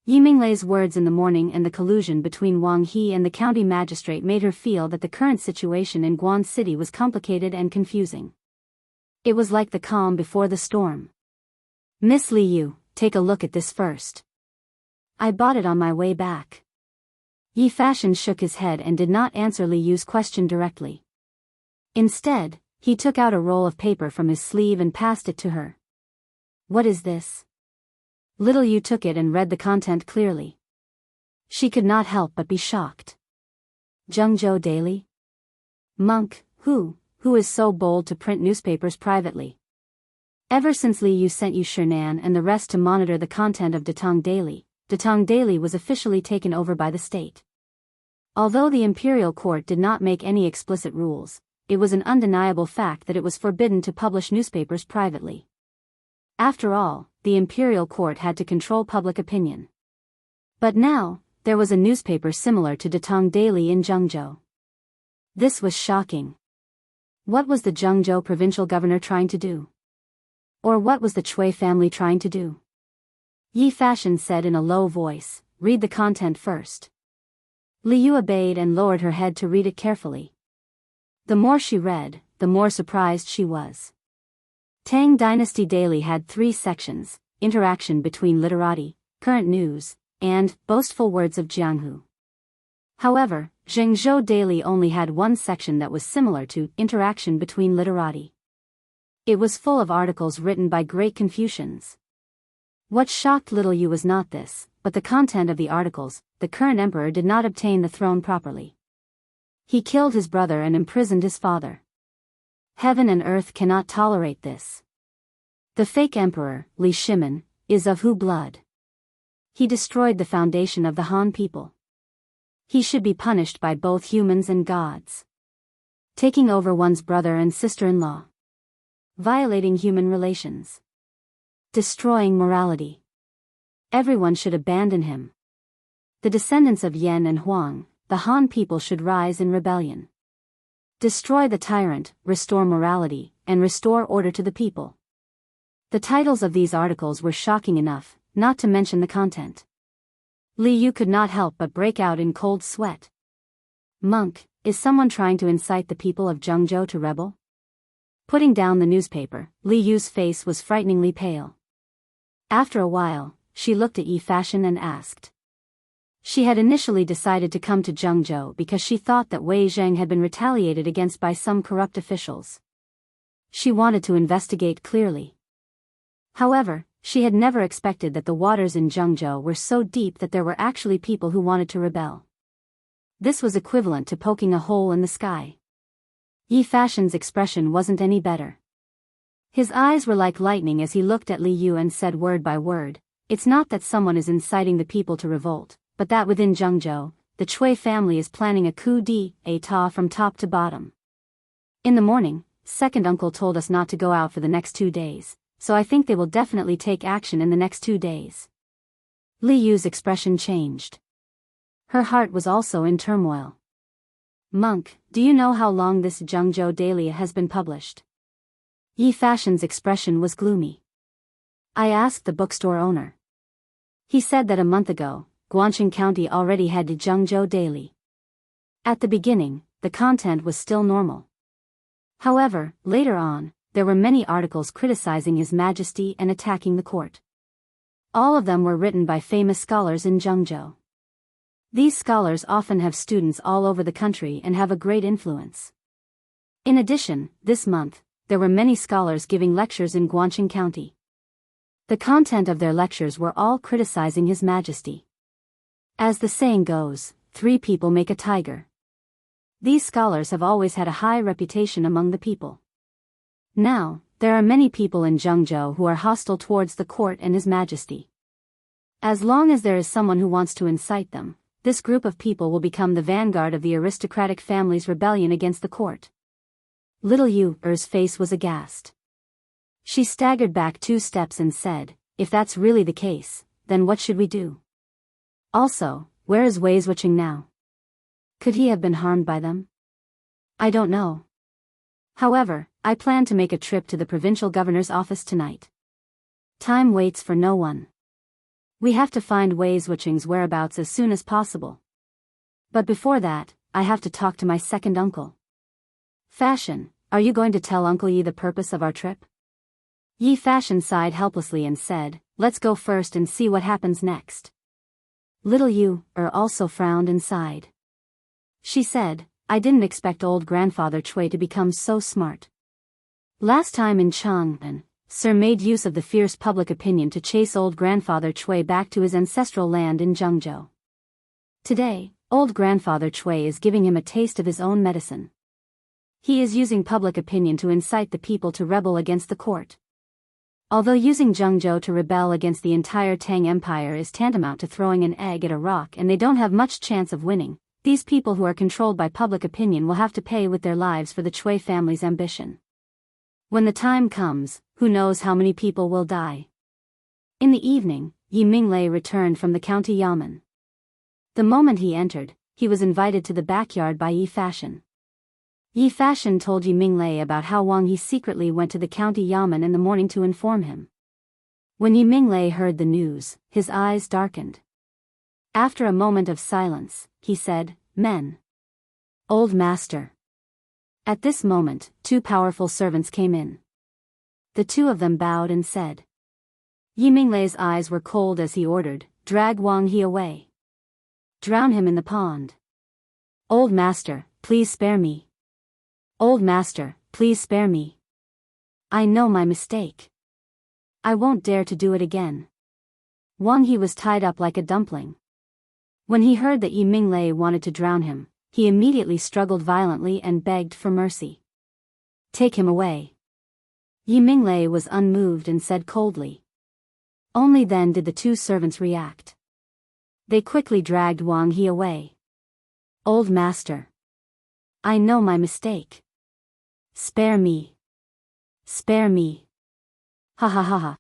A: Yi Minglei's words in the morning and the collusion between Wang He and the county magistrate made her feel that the current situation in Guan City was complicated and confusing. It was like the calm before the storm. "Miss Li Yu, take a look at this first. I bought it on my way back." Yi Fashion shook his head and did not answer Li Yu's question directly. Instead, he took out a roll of paper from his sleeve and passed it to her. "What is this?" Little Yu took it and read the content clearly. She could not help but be shocked. Jianghu Daily? Monk, who is so bold to print newspapers privately? Ever since Li Yu sent you Shernan and the rest to monitor the content of Datong Daily was officially taken over by the state. Although the imperial court did not make any explicit rules, it was an undeniable fact that it was forbidden to publish newspapers privately. After all, the imperial court had to control public opinion. But now, there was a newspaper similar to Datong Daily in Jianghu. This was shocking. What was the Jianghu provincial governor trying to do? Or what was the Chui family trying to do? Yi Fashion said in a low voice, "Read the content first." Li Yu obeyed and lowered her head to read it carefully. The more she read, the more surprised she was. Tang Dynasty Daily had 3 sections: interaction between literati, current news, and boastful words of Jianghu. However, Zhengzhou Daily only had 1 section that was similar to interaction between literati. It was full of articles written by great Confucians. What shocked little Yu was not this, but the content of the articles. The current emperor did not obtain the throne properly. He killed his brother and imprisoned his father. Heaven and earth cannot tolerate this. The fake emperor, Li Shimin, is of Hu blood. He destroyed the foundation of the Han people. He should be punished by both humans and gods. Taking over one's brother and sister-in-law. Violating human relations. Destroying morality. Everyone should abandon him. The descendants of Yan and Huang, the Han people, should rise in rebellion. Destroy the tyrant, restore morality, and restore order to the people. The titles of these articles were shocking enough, not to mention the content. Li Yu could not help but break out in cold sweat. "Monk, is someone trying to incite the people of Jianghu to rebel?" Putting down the newspaper, Li Yu's face was frighteningly pale. After a while, she looked at Yi Fashion and asked. She had initially decided to come to Jianghu because she thought that Wei Zheng had been retaliated against by some corrupt officials. She wanted to investigate clearly. However, she had never expected that the waters in Jianghu were so deep that there were actually people who wanted to rebel. This was equivalent to poking a hole in the sky. Yi Fashion's expression wasn't any better. His eyes were like lightning as he looked at Li Yu and said word by word, "It's not that someone is inciting the people to revolt, but that within Jianghu, the Chui family is planning a coup d'état from top to bottom. In the morning, second uncle told us not to go out for the next 2 days, so I think they will definitely take action in the next 2 days." Li Yu's expression changed. Her heart was also in turmoil. "Monk, do you know how long this Jianghu Daily has been published?" Yi Fashion's expression was gloomy. I asked the bookstore owner. He said that a month ago, Guangxing County already had the Jianghu daily. At the beginning, the content was still normal. However, later on, there were many articles criticizing His Majesty and attacking the court. All of them were written by famous scholars in Jianghu. These scholars often have students all over the country and have a great influence. In addition, this month, there were many scholars giving lectures in Guangxing County. The content of their lectures were all criticizing His Majesty. As the saying goes, 3 people make a tiger. These scholars have always had a high reputation among the people. Now, there are many people in Jianghu who are hostile towards the court and His Majesty. As long as there is someone who wants to incite them, this group of people will become the vanguard of the aristocratic family's rebellion against the court. Little Yu's face was aghast. She staggered back 2 steps and said, if that's really the case, then what should we do? Also, where is Wei Wuxia now? Could he have been harmed by them? I don't know. However, I plan to make a trip to the provincial governor's office tonight. Time waits for no one. We have to find Wei Wuxia's whereabouts as soon as possible. But before that, I have to talk to my second uncle. Fashion, are you going to tell Uncle Yi the purpose of our trip? Yi Fashion sighed helplessly and said, let's go first and see what happens next. Little Yu also frowned and sighed. She said, I didn't expect old grandfather Chui to become so smart. Last time in Chang'an, Sir made use of the fierce public opinion to chase old grandfather Chui back to his ancestral land in Jianghu. Today, old grandfather Chui is giving him a taste of his own medicine. He is using public opinion to incite the people to rebel against the court. Although using Jianghu to rebel against the entire Tang Empire is tantamount to throwing an egg at a rock and they don't have much chance of winning, these people who are controlled by public opinion will have to pay with their lives for the Chui family's ambition. When the time comes, who knows how many people will die. In the evening, Yi Minglei returned from the county yamen. The moment he entered, he was invited to the backyard by Yi Fashion. Yi Fashion told Yi Minglei about how Wang Yi secretly went to the county yamen in the morning to inform him. When Yi Minglei heard the news, his eyes darkened. After a moment of silence, he said, Men. Old master. At this moment, 2 powerful servants came in. The 2 of them bowed and said. Yi Minglei's eyes were cold as he ordered, drag Wang Yi away. Drown him in the pond. Old master, please spare me. Old master, please spare me. I know my mistake. I won't dare to do it again. Wang Yi was tied up like a dumpling. When he heard that Yi Minglei wanted to drown him, he immediately struggled violently and begged for mercy. Take him away. Yi Minglei was unmoved and said coldly. Only then did the 2 servants react. They quickly dragged Wang Yi away. Old master. I know my mistake. Spare me. Spare me. Ha ha ha ha.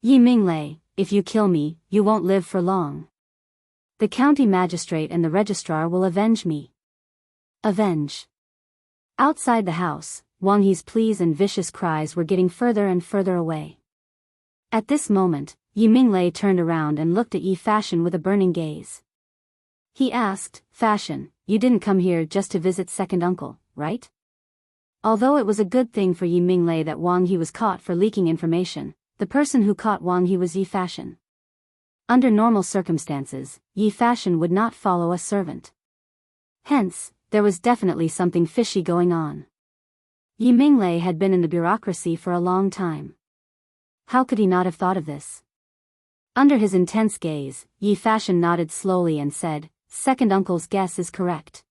A: Yi Minglei, if you kill me, you won't live for long. The county magistrate and the registrar will avenge me. Avenge. Outside the house, Wang Yi's pleas and vicious cries were getting further and further away. At this moment, Yi Minglei turned around and looked at Yi Fashion with a burning gaze. He asked, Fashion, you didn't come here just to visit second uncle, right? Although it was a good thing for Yi Minglei that Wang Yi was caught for leaking information, the person who caught Wang Yi was Yi Fashion. Under normal circumstances, Yi Fashion would not follow a servant. Hence, there was definitely something fishy going on. Yi Minglei had been in the bureaucracy for a long time. How could he not have thought of this? Under his intense gaze, Yi Fashion nodded slowly and said, Second uncle's guess is correct.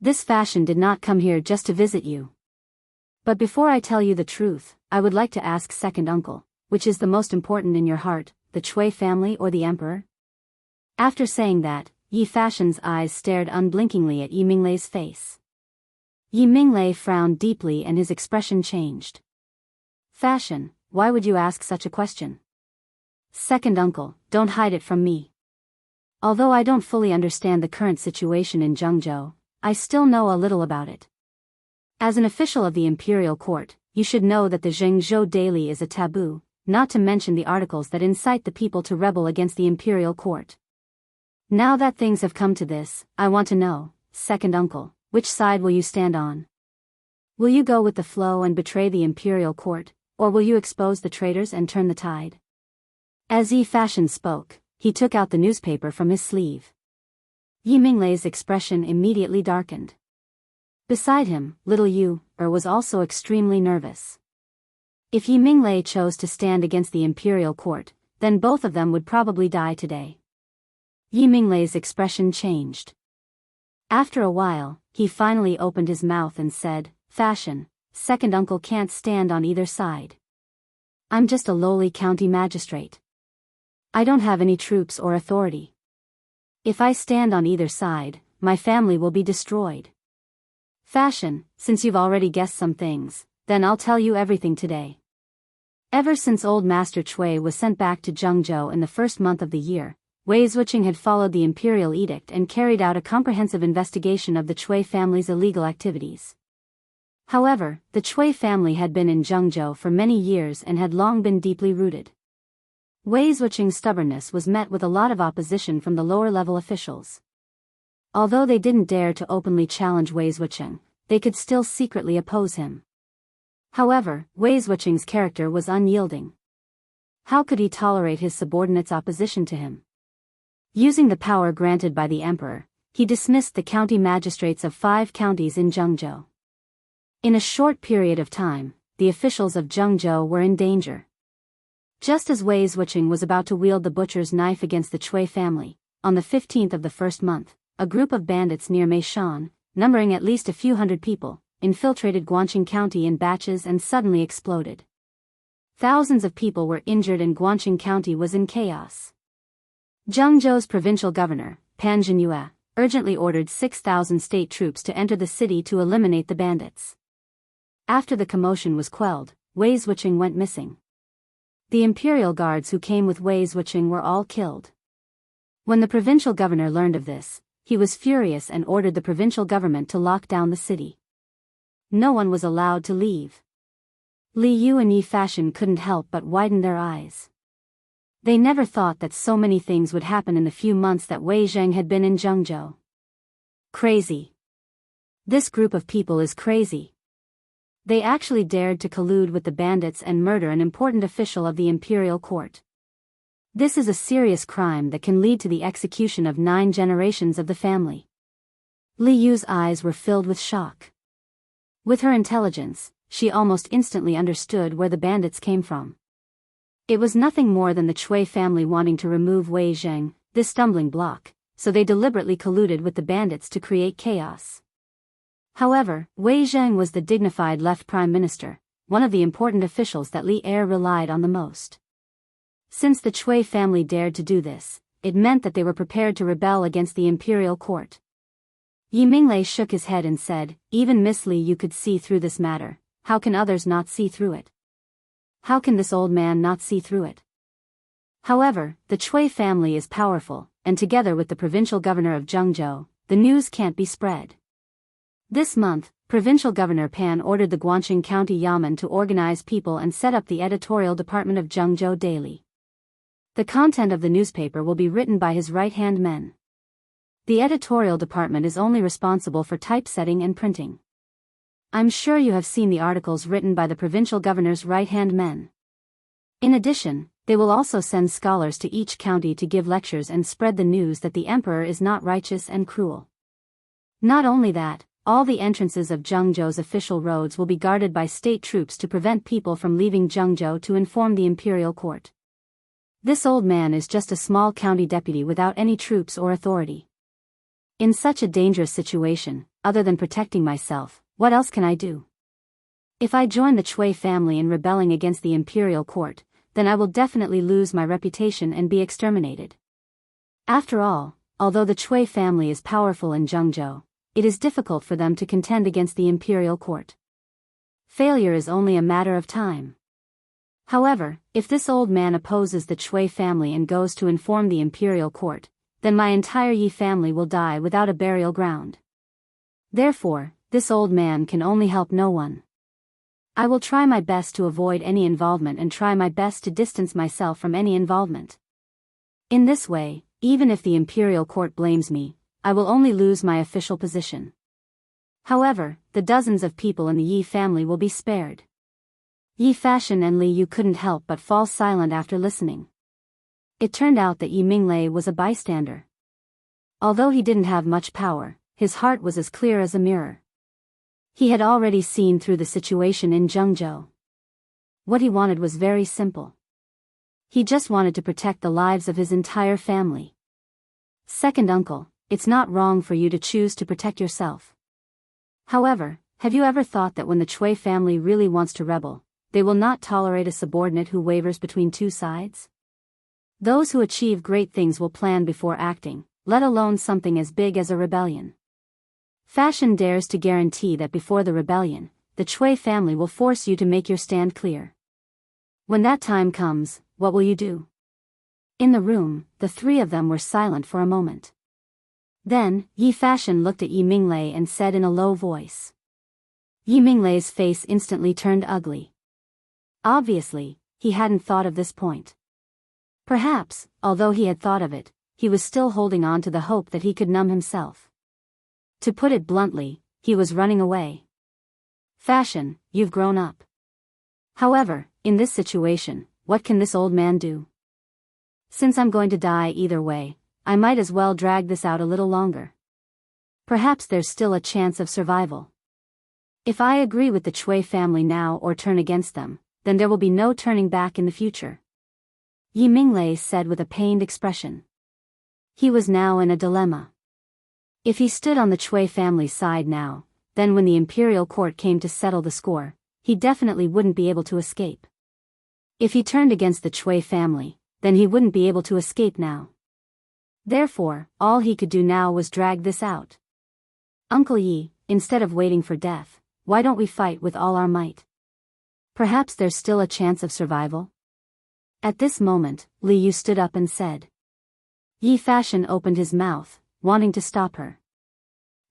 A: This Fashion did not come here just to visit you. But before I tell you the truth, I would like to ask second uncle, which is the most important in your heart, the Chui family or the emperor? After saying that, Yi Fashion's eyes stared unblinkingly at Yi Minglei's face. Yi Minglei frowned deeply and his expression changed. Fashion, why would you ask such a question? Second uncle, don't hide it from me. Although I don't fully understand the current situation in Jianghu, I still know a little about it. As an official of the imperial court, you should know that the Jianghu daily is a taboo, not to mention the articles that incite the people to rebel against the imperial court. Now that things have come to this, I want to know, second uncle, which side will you stand on? Will you go with the flow and betray the imperial court, or will you expose the traitors and turn the tide? As Yi Fashion spoke, he took out the newspaper from his sleeve. Yi Minglei's expression immediately darkened. Beside him, little Yu was also extremely nervous. If Yi Minglei chose to stand against the imperial court, then both of them would probably die today. Yi Minglei's expression changed. After a while, he finally opened his mouth and said, Fashion, second uncle can't stand on either side. I'm just a lowly county magistrate. I don't have any troops or authority. If I stand on either side, my family will be destroyed. Fashion, since you've already guessed some things, then I'll tell you everything today. Ever since old Master Cui was sent back to Jianghu in the first month of the year, Wei Zuoqing had followed the imperial edict and carried out a comprehensive investigation of the Cui family's illegal activities. However, the Cui family had been in Jianghu for many years and had long been deeply rooted. Wei Zuoqing's stubbornness was met with a lot of opposition from the lower-level officials. Although they didn't dare to openly challenge Wei Zuoqing, they could still secretly oppose him. However, Wei Zuoqing's character was unyielding. How could he tolerate his subordinates' opposition to him? Using the power granted by the emperor, he dismissed the county magistrates of 5 counties in Jianghu. In a short period of time, the officials of Jianghu were in danger. Just as Wei Zuoqing was about to wield the butcher's knife against the Cui family, on the 15th of the first month, a group of bandits near Meishan, numbering at least a few hundred people, infiltrated Guangqing County in batches and suddenly exploded. Thousands of people were injured and Guangqing County was in chaos. Jiangzhou's provincial governor, Pan Zhenyue, urgently ordered 6,000 state troops to enter the city to eliminate the bandits. After the commotion was quelled, Wei Zuoqing went missing. The imperial guards who came with Wei Zuoqing were all killed. When the provincial governor learned of this, he was furious and ordered the provincial government to lock down the city. No one was allowed to leave. Li Yu and Yi Fashion couldn't help but widen their eyes. They never thought that so many things would happen in the few months that Wei Zheng had been in Jiangzhou. Crazy. This group of people is crazy. They actually dared to collude with the bandits and murder an important official of the imperial court. This is a serious crime that can lead to the execution of 9 generations of the family. Li Yu's eyes were filled with shock. With her intelligence, she almost instantly understood where the bandits came from. It was nothing more than the Cui family wanting to remove Wei Zheng, this stumbling block, so they deliberately colluded with the bandits to create chaos. However, Wei Zheng was the dignified left prime minister, one of the important officials that Li Er relied on the most. Since the Cui family dared to do this, it meant that they were prepared to rebel against the imperial court. Yi Minglei shook his head and said, Even Miss Li you could see through this matter, how can others not see through it? How can this old man not see through it? However, the Cui family is powerful, and together with the provincial governor of Jiangzhou, the news can't be spread. This month, Provincial Governor Pan ordered the Guangqing County Yamen to organize people and set up the editorial department of Jiangzhou Daily. The content of the newspaper will be written by his right-hand men. The editorial department is only responsible for typesetting and printing. I'm sure you have seen the articles written by the provincial governor's right-hand men. In addition, they will also send scholars to each county to give lectures and spread the news that the emperor is not righteous and cruel. Not only that, all the entrances of Jiangzhou's official roads will be guarded by state troops to prevent people from leaving Jiangzhou to inform the imperial court. This old man is just a small county deputy without any troops or authority. In such a dangerous situation, other than protecting myself, what else can I do? If I join the Cui family in rebelling against the imperial court, then I will definitely lose my reputation and be exterminated. After all, although the Cui family is powerful in Jiangzhou, it is difficult for them to contend against the imperial court. Failure is only a matter of time. However, if this old man opposes the Cui family and goes to inform the imperial court, then my entire Yi family will die without a burial ground. Therefore, this old man can only help no one. I will try my best to avoid any involvement and try my best to distance myself from any involvement. In this way, even if the imperial court blames me, I will only lose my official position. However, the dozens of people in the Yi family will be spared. Yi Fashion and Li Yu couldn't help but fall silent after listening. It turned out that Yi Minglei was a bystander. Although he didn't have much power, his heart was as clear as a mirror. He had already seen through the situation in Jianghu. What he wanted was very simple. He just wanted to protect the lives of his entire family. Second uncle, it's not wrong for you to choose to protect yourself. However, have you ever thought that when the Chui family really wants to rebel, they will not tolerate a subordinate who wavers between two sides? Those who achieve great things will plan before acting, let alone something as big as a rebellion. Fashion dares to guarantee that before the rebellion, the Chui family will force you to make your stand clear. When that time comes, what will you do? In the room, the three of them were silent for a moment. Then, Yi Fashion looked at Yi Minglei and said in a low voice. Yi Minglei's face instantly turned ugly. Obviously, he hadn't thought of this point. Perhaps, although he had thought of it, he was still holding on to the hope that he could numb himself. To put it bluntly, he was running away. Fashion, you've grown up. However, in this situation, what can this old man do? Since I'm going to die either way, I might as well drag this out a little longer. Perhaps there's still a chance of survival. If I agree with the Chui family now or turn against them, then there will be no turning back in the future. Yi Minglei said with a pained expression. He was now in a dilemma. If he stood on the Chui family's side now, then when the imperial court came to settle the score, he definitely wouldn't be able to escape. If he turned against the Chui family, then he wouldn't be able to escape now. Therefore, all he could do now was drag this out. Uncle Yi, instead of waiting for death, why don't we fight with all our might? Perhaps there's still a chance of survival? At this moment, Li Yu stood up and said. Yi Fashion opened his mouth, wanting to stop her.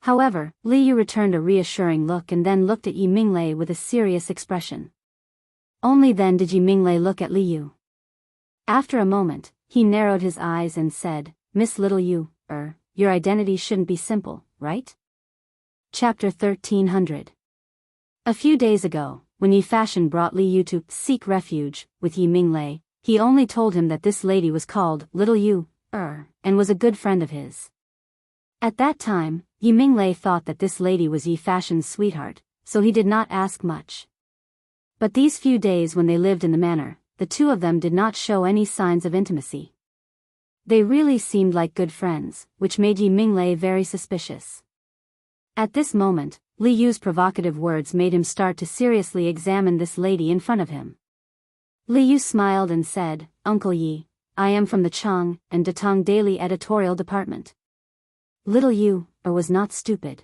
A: However, Li Yu returned a reassuring look and then looked at Yi Minglei with a serious expression. Only then did Yi Minglei look at Li Yu. After a moment, he narrowed his eyes and said, Miss Little Yu, your identity shouldn't be simple, right? Chapter 1300. A few days ago, when Yi Fashion brought Li Yu to seek refuge with Yi Minglei, he only told him that this lady was called Little Yu, and was a good friend of his. At that time, Yi Minglei thought that this lady was Yi Fashion's sweetheart, so he did not ask much. But these few days when they lived in the manor, the two of them did not show any signs of intimacy. They really seemed like good friends, which made Yi Minglei very suspicious. At this moment, Li Yu's provocative words made him start to seriously examine this lady in front of him. Li Yu smiled and said, Uncle Yi, I am from the Chang and Datong Daily editorial department. Little Yu, was not stupid.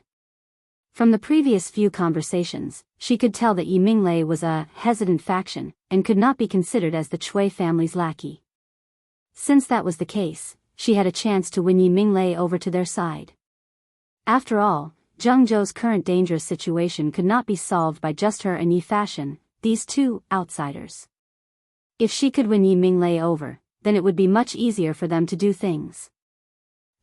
A: From the previous few conversations, she could tell that Yi Minglei was a hesitant faction, and could not be considered as the Chui family's lackey. Since that was the case, she had a chance to win Yi Minglei over to their side. After all, Jiangzhou's current dangerous situation could not be solved by just her and Yi Fashion, these two outsiders. If she could win Yi Minglei over, then it would be much easier for them to do things.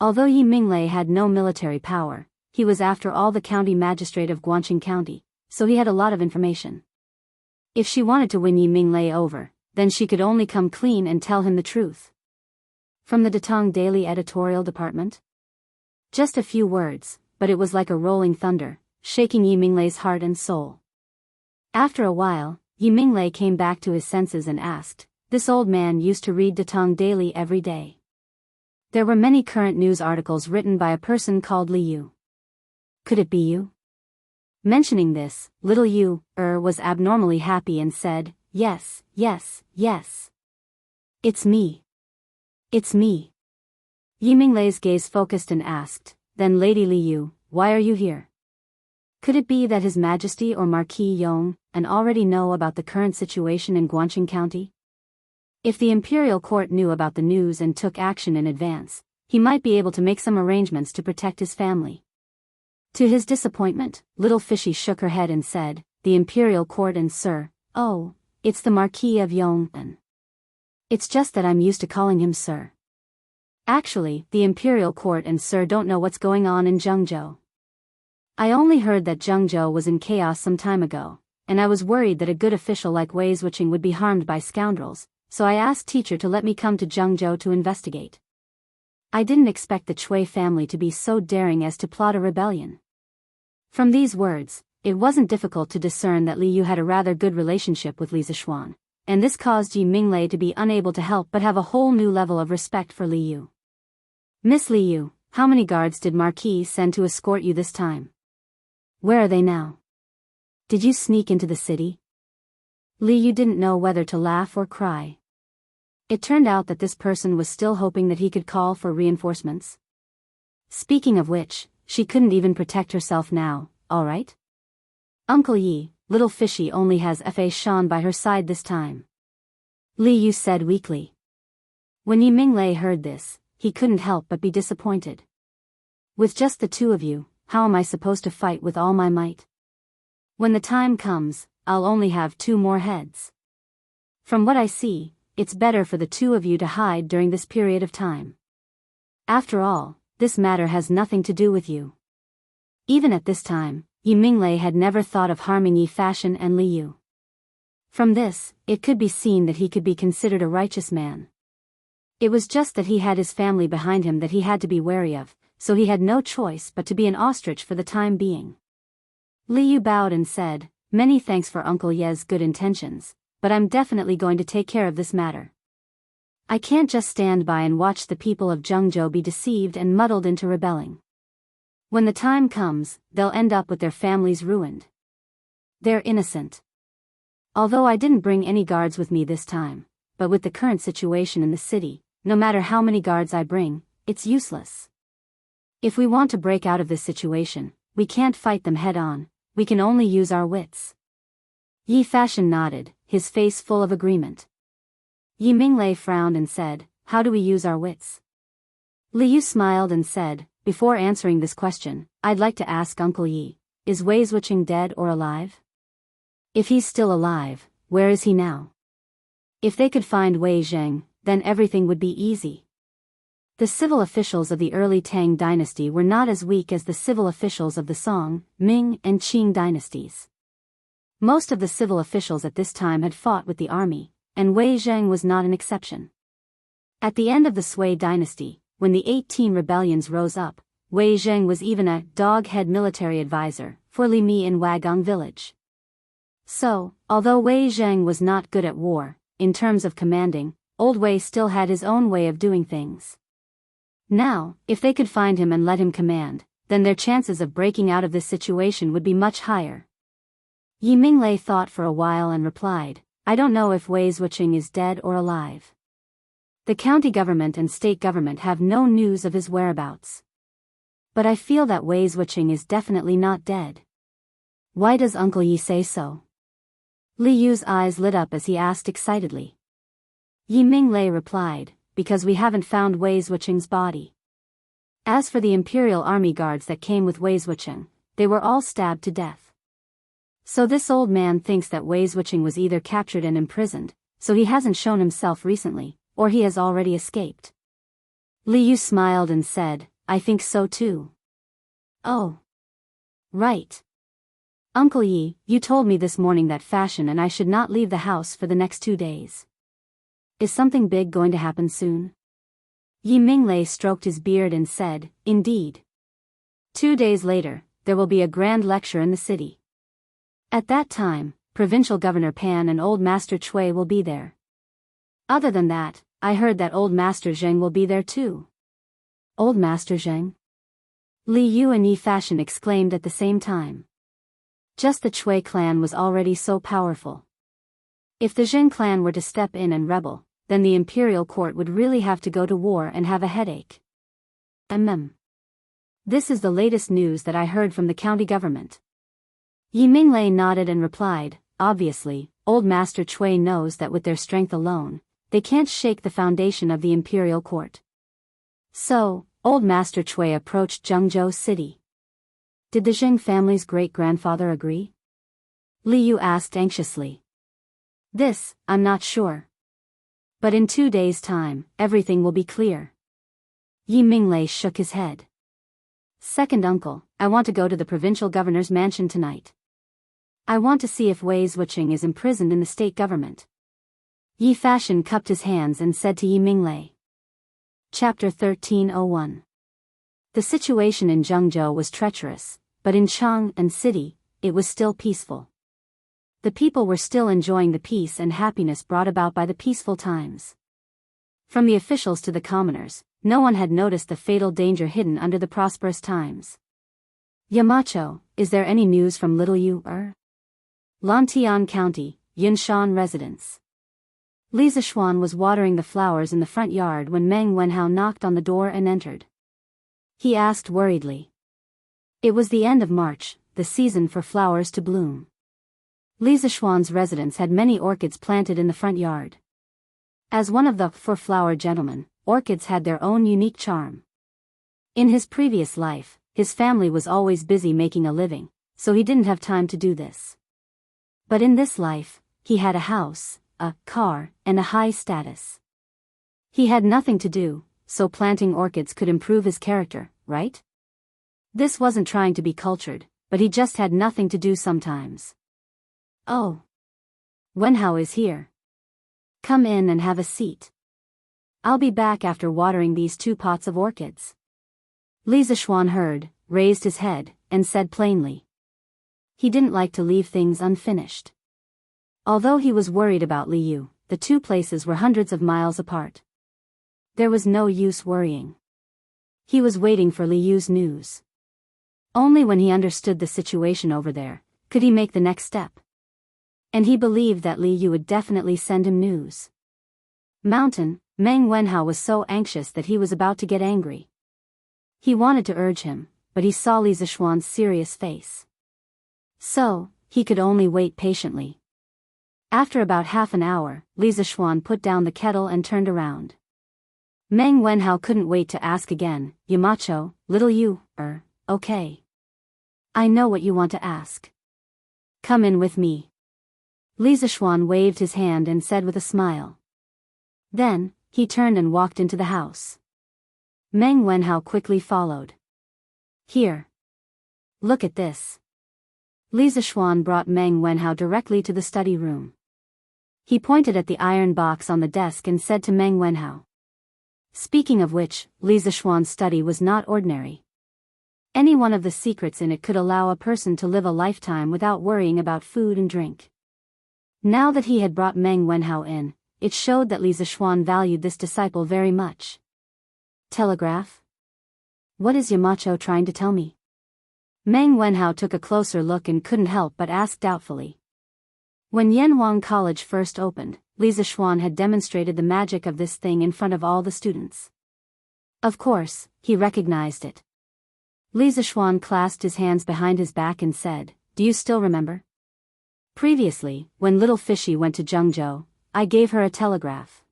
A: Although Yi Minglei had no military power, he was after all the county magistrate of Guangqing County, so he had a lot of information. If she wanted to win Yi Minglei over, then she could only come clean and tell him the truth. From the Datong Daily editorial department? Just a few words, but it was like a rolling thunder, shaking Yi Minglei's heart and soul. After a while, Yi Minglei came back to his senses and asked, this old man used to read Datong Daily every day. There were many current news articles written by a person called Li Yu. Could it be you? Mentioning this, Little Yu, was abnormally happy and said, yes, yes, yes. It's me. It's me. Yi Minglei's gaze focused and asked, then Lady Li Yu, why are you here? Could it be that His Majesty or Marquis Yong already know about the current situation in Guangqing County? If the imperial court knew about the news and took action in advance, he might be able to make some arrangements to protect his family. To his disappointment, Little Fishy shook her head and said, the imperial court and sir. Oh, it's the Marquis of Yong'an. It's just that I'm used to calling him sir. Actually, the imperial court and sir don't know what's going on in Jianghu. I only heard that Jianghu was in chaos some time ago, and I was worried that a good official like Wei Wuxia would be harmed by scoundrels, so I asked teacher to let me come to Jianghu to investigate. I didn't expect the Chui family to be so daring as to plot a rebellion. From these words, it wasn't difficult to discern that Li Yu had a rather good relationship with Li Zishuan, and this caused Yi Minglei to be unable to help but have a whole new level of respect for Li Yu. Miss Li Yu, how many guards did Marquis send to escort you this time? Where are they now? Did you sneak into the city? Li Yu didn't know whether to laugh or cry. It turned out that this person was still hoping that he could call for reinforcements. Speaking of which, she couldn't even protect herself now, all right? Uncle Yi, little fishy only has Fa Shan by her side this time. Li Yu said weakly. When Yi Minglei heard this, he couldn't help but be disappointed. With just the two of you, how am I supposed to fight with all my might? When the time comes, I'll only have 2 more heads. From what I see, it's better for the 2 of you to hide during this period of time. After all, this matter has nothing to do with you. Even at this time, Yi Minglei had never thought of harming Yi Fashion and Li Yu. From this, it could be seen that he could be considered a righteous man. It was just that he had his family behind him that he had to be wary of, so he had no choice but to be an ostrich for the time being. Li Yu bowed and said, "Many thanks for Uncle Ye's good intentions, but I'm definitely going to take care of this matter. I can't just stand by and watch the people of Jianghu be deceived and muddled into rebelling. When the time comes, they'll end up with their families ruined. They're innocent. Although I didn't bring any guards with me this time, but with the current situation in the city, no matter how many guards I bring, it's useless. If we want to break out of this situation, we can't fight them head-on, we can only use our wits." Yi Fashion nodded, his face full of agreement. Yi Minglei frowned and said, "How do we use our wits?" Li Yu smiled and said, "Before answering this question, I'd like to ask Uncle Yi, is Wei Wuxia dead or alive? If he's still alive, where is he now? If they could find Wei Zheng, then everything would be easy." The civil officials of the early Tang dynasty were not as weak as the civil officials of the Song, Ming, and Qing dynasties. Most of the civil officials at this time had fought with the army, and Wei Zheng was not an exception. At the end of the Sui dynasty, when the 18 rebellions rose up, Wei Zheng was even a dog-head military advisor for Li Mi in Wagong village. So, although Wei Zheng was not good at war, in terms of commanding, Old Wei still had his own way of doing things. Now, if they could find him and let him command, then their chances of breaking out of this situation would be much higher. Yi Minglei thought for a while and replied, "I don't know if Wei Wuxia is dead or alive. The county government and state government have no news of his whereabouts. But I feel that Wei Wuxia is definitely not dead." "Why does Uncle Yi say so?" Li Yu's eyes lit up as he asked excitedly. Yi Minglei replied, "Because we haven't found Wei Wuxia's body. As for the imperial army guards that came with Wei Wuxia, they were all stabbed to death. So this old man thinks that Wei Wuxia was either captured and imprisoned, so he hasn't shown himself recently, or he has already escaped." Li Yu smiled and said, "I think so too." "Oh. Right. Uncle Yi, you told me this morning that Fashion and I should not leave the house for the next 2 days. Is something big going to happen soon?" Yi Minglei stroked his beard and said, "Indeed. 2 days later, there will be a grand lecture in the city. At that time, Provincial Governor Pan and Old Master Chui will be there. Other than that, I heard that Old Master Zheng will be there too." "Old Master Zheng?" Li Yu and Yi Fashion exclaimed at the same time. Just the Chui clan was already so powerful. If the Zheng clan were to step in and rebel, then the imperial court would really have to go to war and have a headache. This is the latest news that I heard from the county government." Yi Minglei nodded and replied, "Obviously, Old Master Chui knows that with their strength alone, they can't shake the foundation of the imperial court. So, Old Master Chui approached Jiangzhou city. Did the Zheng family's great-grandfather agree?" Li Yu asked anxiously. This, I'm not sure. But in 2 days' time, everything will be clear. Yi Minglei shook his head. Second uncle, I want to go to the provincial governor's mansion tonight. I want to see if Wei Zhuqing is imprisoned in the state government. Yi Fashion cupped his hands and said to Yi Minglei. Chapter 1301. The situation in Jianghu was treacherous, but in Chang'an City, it was still peaceful. The people were still enjoying the peace and happiness brought about by the peaceful times. From the officials to the commoners, no one had noticed the fatal danger hidden under the prosperous times. Yamacho, is there any news from Little Yu? Lantian County, Yunshan residence. Li Zishuan was watering the flowers in the front yard when Meng Wenhao knocked on the door and entered. He asked worriedly. It was the end of March, the season for flowers to bloom. Li Zishuan's residence had many orchids planted in the front yard. As one of the four-flower gentlemen, orchids had their own unique charm. In his previous life, his family was always busy making a living, so he didn't have time to do this. But in this life, he had a house, a car, and a high status. He had nothing to do, so planting orchids could improve his character, right? This wasn't trying to be cultured, but he just had nothing to do sometimes. Oh. Wenhao is here. Come in and have a seat. I'll be back after watering these 2 pots of orchids. Li Zishuan heard, raised his head, and said plainly. He didn't like to leave things unfinished. Although he was worried about Li Yu, the 2 places were hundreds of miles apart. There was no use worrying. He was waiting for Li Yu's news. Only when he understood the situation over there, could he make the next step. And he believed that Li Yu would definitely send him news. Mountain, Meng Wenhao was so anxious that he was about to get angry. He wanted to urge him, but he saw Li Zishuan's serious face. So, he could only wait patiently. After about half an hour, Li Zishuan put down the kettle and turned around. Meng Wenhao couldn't wait to ask again, Yamacho, Little Yu, okay. I know what you want to ask. Come in with me. Li Zishuan waved his hand and said with a smile. Then, he turned and walked into the house. Meng Wenhao quickly followed. Here. Look at this. Li Zishuan brought Meng Wenhao directly to the study room. He pointed at the iron box on the desk and said to Meng Wenhao. Speaking of which, Li Zishuan's study was not ordinary. Any one of the secrets in it could allow a person to live a lifetime without worrying about food and drink. Now that he had brought Meng Wenhao in, it showed that Li Zishuan valued this disciple very much. Telegraph? What is Yamacho trying to tell me? Meng Wenhao took a closer look and couldn't help but ask doubtfully. When Yanwang College first opened, Li Zishuan had demonstrated the magic of this thing in front of all the students. Of course, he recognized it. Li Zishuan clasped his hands behind his back and said, Do you still remember? Previously, when little Fishy went to Jianghu, I gave her a telegraph.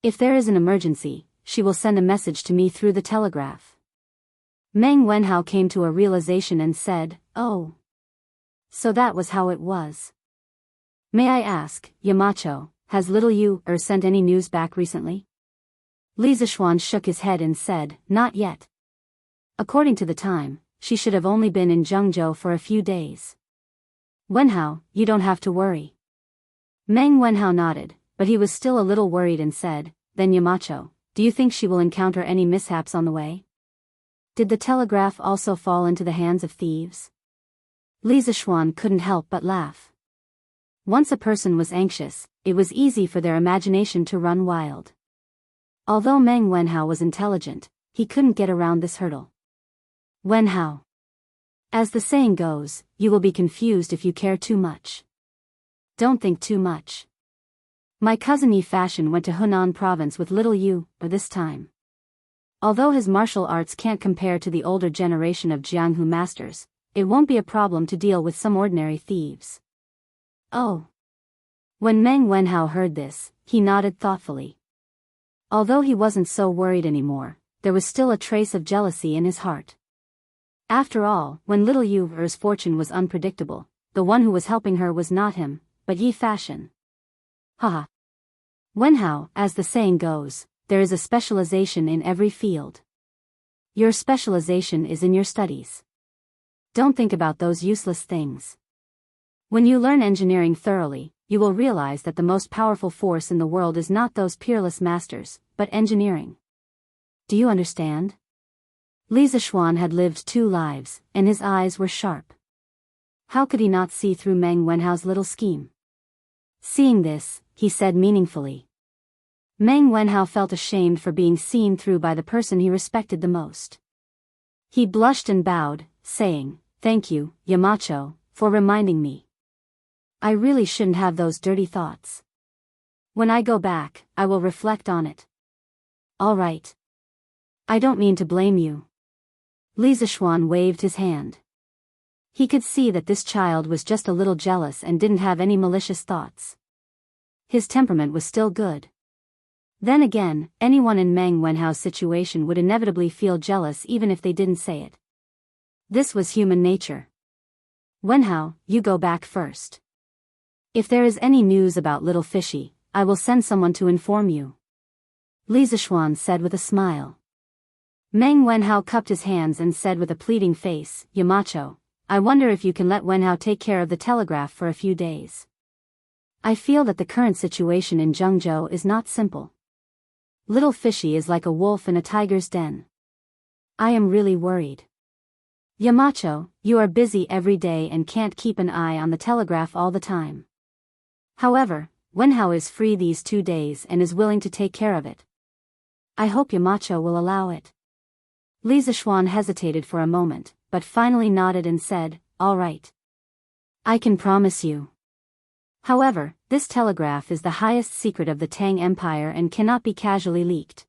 A: If there is an emergency, she will send a message to me through the telegraph. Meng Wenhao came to a realization and said, Oh. So that was how it was. May I ask, Yamacho, has Little Yu sent any news back recently? Li Zishuan shook his head and said, Not yet. According to the time, she should have only been in Jianghu for a few days. Wenhao, you don't have to worry. Meng Wenhao nodded, but he was still a little worried and said, Then Yamacho, do you think she will encounter any mishaps on the way? Did the telegraph also fall into the hands of thieves? Li Zishuan couldn't help but laugh. Once a person was anxious, it was easy for their imagination to run wild. Although Meng Wenhao was intelligent, he couldn't get around this hurdle. Wenhao. As the saying goes, you will be confused if you care too much. Don't think too much. My cousin Yi Fashion went to Hunan province with Little Yu, this time. Although his martial arts can't compare to the older generation of Jianghu masters, it won't be a problem to deal with some ordinary thieves. Oh. When Meng Wenhao heard this, he nodded thoughtfully. Although he wasn't so worried anymore, there was still a trace of jealousy in his heart. After all, when Little Yu's fortune was unpredictable, the one who was helping her was not him, but Yi Fashion. Haha. Wenhao, as the saying goes, there is a specialization in every field. Your specialization is in your studies. Don't think about those useless things. When you learn engineering thoroughly, you will realize that the most powerful force in the world is not those peerless masters, but engineering. Do you understand? Li Zishuan had lived 2 lives, and his eyes were sharp. How could he not see through Meng Wenhao's little scheme? Seeing this, he said meaningfully. Meng Wenhao felt ashamed for being seen through by the person he respected the most. He blushed and bowed, saying, "Thank you, Yamacho, for reminding me. I really shouldn't have those dirty thoughts. When I go back, I will reflect on it." "All right. I don't mean to blame you." Li Zishuan waved his hand. He could see that this child was just a little jealous and didn't have any malicious thoughts. His temperament was still good. Then again, anyone in Meng Wenhao's situation would inevitably feel jealous even if they didn't say it. This was human nature. "Wenhao, you go back first. If there is any news about little fishy, I will send someone to inform you," Li Zishuan said with a smile. Meng Wenhao cupped his hands and said with a pleading face, "Yamacho, I wonder if you can let Wenhao take care of the telegraph for a few days. I feel that the current situation in Jianghu is not simple. Little fishy is like a wolf in a tiger's den. I am really worried. Yamacho, you are busy every day and can't keep an eye on the telegraph all the time. However, Wenhao is free these 2 days and is willing to take care of it. I hope Yamacho will allow it." Li Zishuan hesitated for a moment, but finally nodded and said, "All right. I can promise you. However, this telegraph is the highest secret of the Tang Empire and cannot be casually leaked.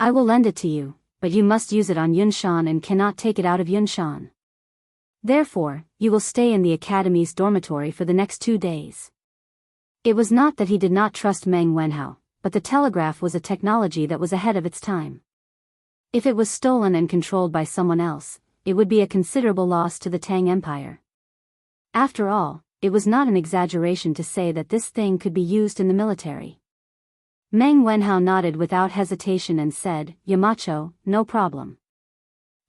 A: I will lend it to you, but you must use it on Yunshan and cannot take it out of Yunshan. Therefore, you will stay in the academy's dormitory for the next 2 days." It was not that he did not trust Meng Wenhao, but the telegraph was a technology that was ahead of its time. If it was stolen and controlled by someone else, it would be a considerable loss to the Tang Empire. After all, it was not an exaggeration to say that this thing could be used in the military. Meng Wenhao nodded without hesitation and said, "Yamacho, no problem.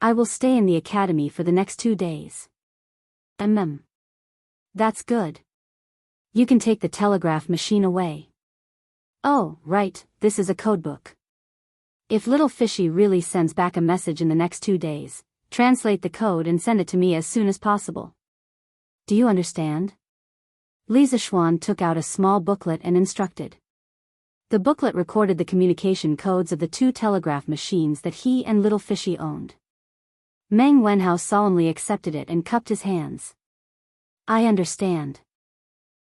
A: I will stay in the academy for the next 2 days." That's good. You can take the telegraph machine away." "Oh, right, this is a codebook. If little fishy really sends back a message in the next 2 days, translate the code and send it to me as soon as possible. Do you understand?" Li Zishuan took out a small booklet and instructed. The booklet recorded the communication codes of the 2 telegraph machines that he and little fishy owned. Meng Wenhao solemnly accepted it and cupped his hands. "I understand.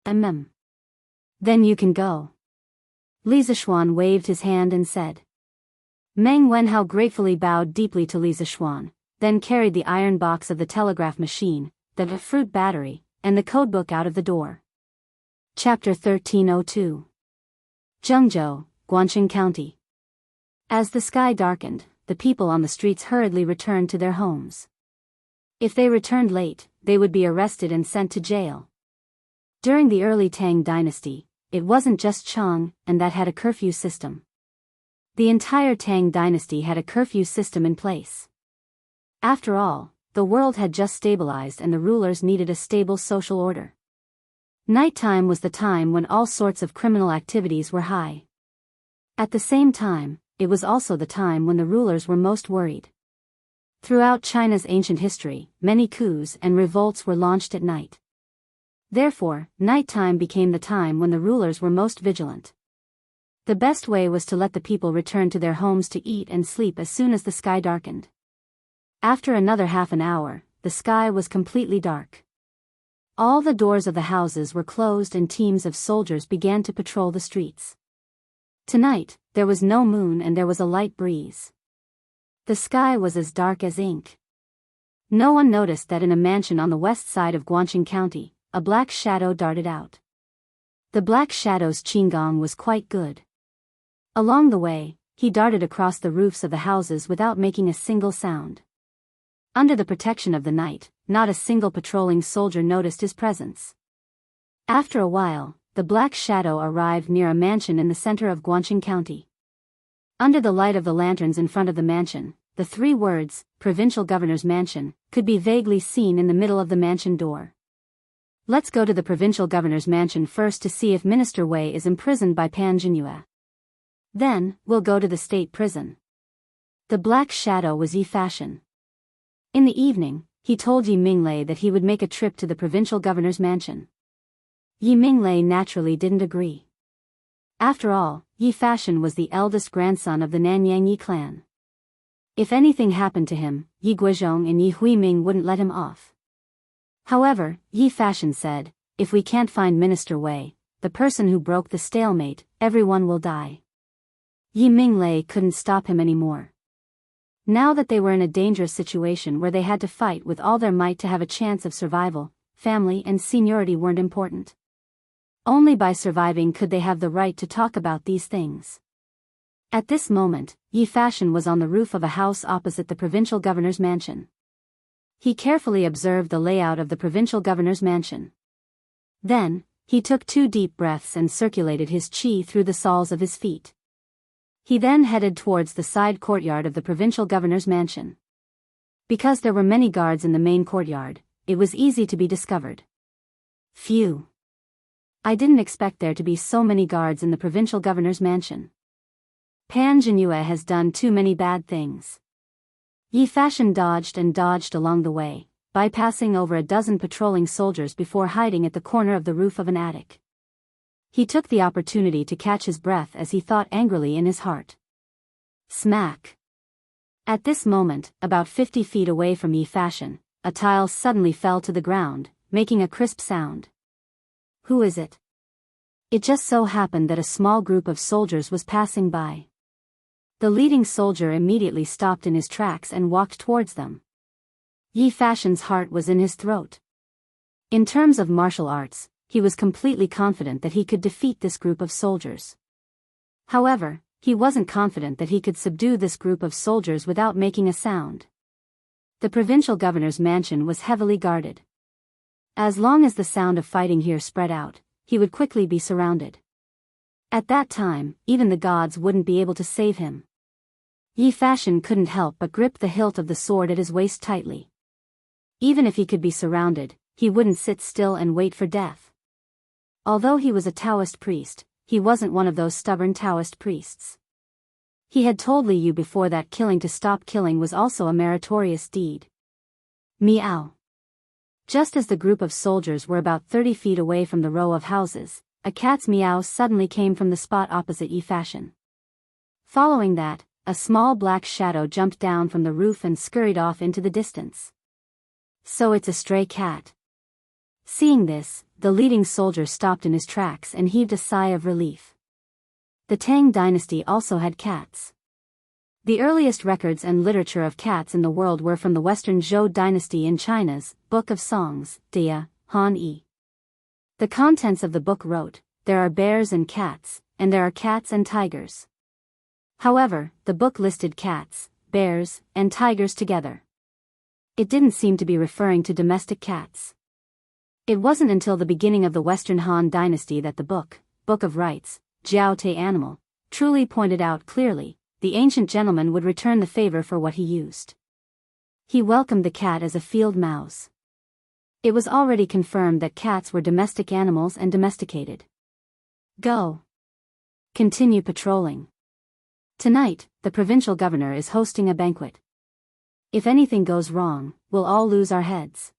A: Then you can go." Li Zishuan waved his hand and said. Meng Wenhao gratefully bowed deeply to Li Zishuan, then carried the iron box of the telegraph machine, the fruit battery, and the codebook out of the door. Chapter 1302. Jianghu, Guangxing County. As the sky darkened, the people on the streets hurriedly returned to their homes. If they returned late, they would be arrested and sent to jail. During the early Tang dynasty, it wasn't just Chang and that had a curfew system. The entire Tang dynasty had a curfew system in place. After all, the world had just stabilized and the rulers needed a stable social order. Nighttime was the time when all sorts of criminal activities were high. At the same time, it was also the time when the rulers were most worried. Throughout China's ancient history, many coups and revolts were launched at night. Therefore, nighttime became the time when the rulers were most vigilant. The best way was to let the people return to their homes to eat and sleep as soon as the sky darkened. After another half an hour, the sky was completely dark. All the doors of the houses were closed and teams of soldiers began to patrol the streets. Tonight, there was no moon and there was a light breeze. The sky was as dark as ink. No one noticed that in a mansion on the west side of Guangxing County, a black shadow darted out. The black shadow's qigong was quite good. Along the way, he darted across the roofs of the houses without making a single sound. Under the protection of the night, not a single patrolling soldier noticed his presence. After a while, the Black Shadow arrived near a mansion in the center of Guangxing County. Under the light of the lanterns in front of the mansion, the 3 words, Provincial Governor's Mansion, could be vaguely seen in the middle of the mansion door. Let's go to the Provincial Governor's Mansion first to see if Minister Wei is imprisoned by Pan Jinhua. Then, we'll go to the state prison. The Black Shadow was Yi Fashion. In the evening, he told Yi Minglei that he would make a trip to the Provincial Governor's Mansion. Yi Minglei naturally didn't agree. After all, Yi Fashion was the eldest grandson of the Nanyang Yi clan. If anything happened to him, Yi Guizhong and Yi Huiming wouldn't let him off. However, Yi Fashion said, if we can't find Minister Wei, the person who broke the stalemate, everyone will die. Yi Minglei couldn't stop him anymore. Now that they were in a dangerous situation where they had to fight with all their might to have a chance of survival, family and seniority weren't important. Only by surviving could they have the right to talk about these things. At this moment, Yi Fashion was on the roof of a house opposite the provincial governor's mansion. He carefully observed the layout of the provincial governor's mansion. Then, he took 2 deep breaths and circulated his qi through the soles of his feet. He then headed towards the side courtyard of the provincial governor's mansion. Because there were many guards in the main courtyard, it was easy to be discovered. Phew! I didn't expect there to be so many guards in the provincial governor's mansion. Pan Jinhua has done too many bad things. Yi Fashion dodged and dodged along the way, bypassing over a dozen patrolling soldiers before hiding at the corner of the roof of an attic. He took the opportunity to catch his breath as he thought angrily in his heart. Smack! At this moment, about 50 feet away from Yi Fashion, a tile suddenly fell to the ground, making a crisp sound. Who is it? It just so happened that a small group of soldiers was passing by. The leading soldier immediately stopped in his tracks and walked towards them. Yi Fashion's heart was in his throat. In terms of martial arts, he was completely confident that he could defeat this group of soldiers. However, he wasn't confident that he could subdue this group of soldiers without making a sound. The provincial governor's mansion was heavily guarded. As long as the sound of fighting here spread out, he would quickly be surrounded. At that time, even the gods wouldn't be able to save him. Yi Fashion couldn't help but grip the hilt of the sword at his waist tightly. Even if he could be surrounded, he wouldn't sit still and wait for death. Although he was a Taoist priest, he wasn't one of those stubborn Taoist priests. He had told Li Yu before that killing to stop killing was also a meritorious deed. Meow. Just as the group of soldiers were about 30 feet away from the row of houses, a cat's meow suddenly came from the spot opposite Yi Fashion. Following that, a small black shadow jumped down from the roof and scurried off into the distance. So it's a stray cat. Seeing this, the leading soldier stopped in his tracks and heaved a sigh of relief. The Tang dynasty also had cats. The earliest records and literature of cats in the world were from the Western Zhou dynasty in China's Book of Songs, Dia, Han Yi. The contents of the book wrote, there are bears and cats, and there are cats and tigers. However, the book listed cats, bears, and tigers together. It didn't seem to be referring to domestic cats. It wasn't until the beginning of the Western Han dynasty that the Book of Rights, Jiao Te Animal, truly pointed out clearly, the ancient gentleman would return the favor for what he used. He welcomed the cat as a field mouse. It was already confirmed that cats were domestic animals and domesticated. Go. Continue patrolling. Tonight, the provincial governor is hosting a banquet. If anything goes wrong, we'll all lose our heads.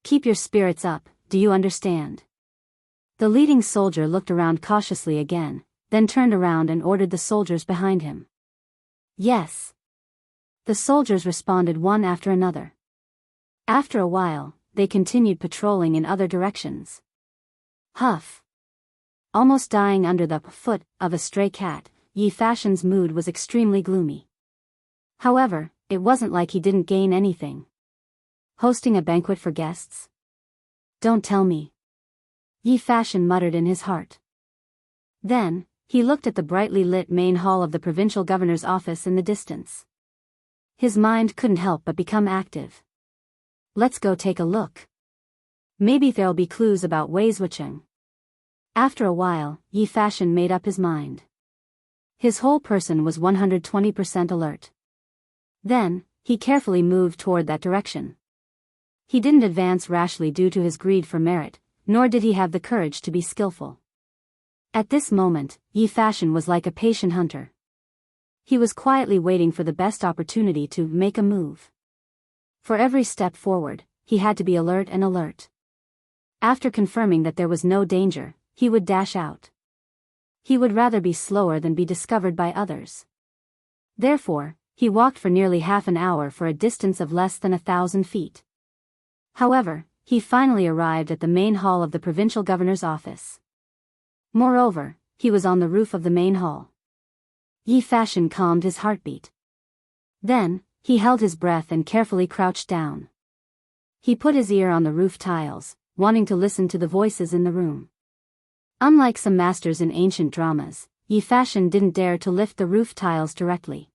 A: Keep your spirits up, do you understand? The leading soldier looked around cautiously again, then turned around and ordered the soldiers behind him. Yes. The soldiers responded one after another. After a while, they continued patrolling in other directions. Huff. Almost dying under the foot of a stray cat, Yi Fashion's mood was extremely gloomy. However, it wasn't like he didn't gain anything. Hosting a banquet for guests? Don't tell me. Yi Fashion muttered in his heart. Then, he looked at the brightly lit main hall of the provincial governor's office in the distance. His mind couldn't help but become active. Let's go take a look. Maybe there'll be clues about Wei Wuxiang. After a while, Yi Fashion made up his mind. His whole person was 120% alert. Then, he carefully moved toward that direction. He didn't advance rashly due to his greed for merit, nor did he have the courage to be skillful. At this moment, Yi Fashion was like a patient hunter. He was quietly waiting for the best opportunity to make a move. For every step forward, he had to be alert and alert. After confirming that there was no danger, he would dash out. He would rather be slower than be discovered by others. Therefore, he walked for nearly half an hour for a distance of less than 1,000 feet. However, he finally arrived at the main hall of the provincial governor's office. Moreover, he was on the roof of the main hall. Yi Fashion calmed his heartbeat. Then, he held his breath and carefully crouched down. He put his ear on the roof tiles, wanting to listen to the voices in the room. Unlike some masters in ancient dramas, Yi Fashion didn't dare to lift the roof tiles directly.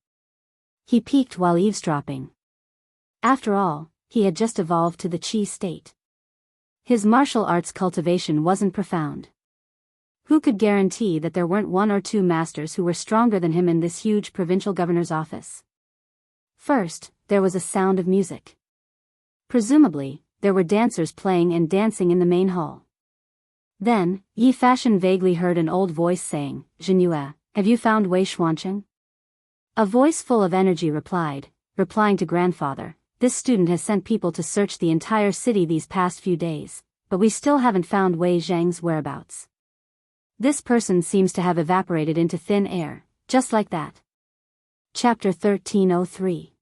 A: He peeked while eavesdropping. After all, he had just evolved to the Qi state. His martial arts cultivation wasn't profound. Who could guarantee that there weren't one or two masters who were stronger than him in this huge provincial governor's office? First, there was a sound of music. Presumably, there were dancers playing and dancing in the main hall. Then, Yi Fashion vaguely heard an old voice saying, "Jianghu, have you found Wei Xuanxing?" A voice full of energy replying to grandfather, "This student has sent people to search the entire city these past few days, but we still haven't found Wei Zhang's whereabouts. This person seems to have evaporated into thin air, just like that." Chapter 1303.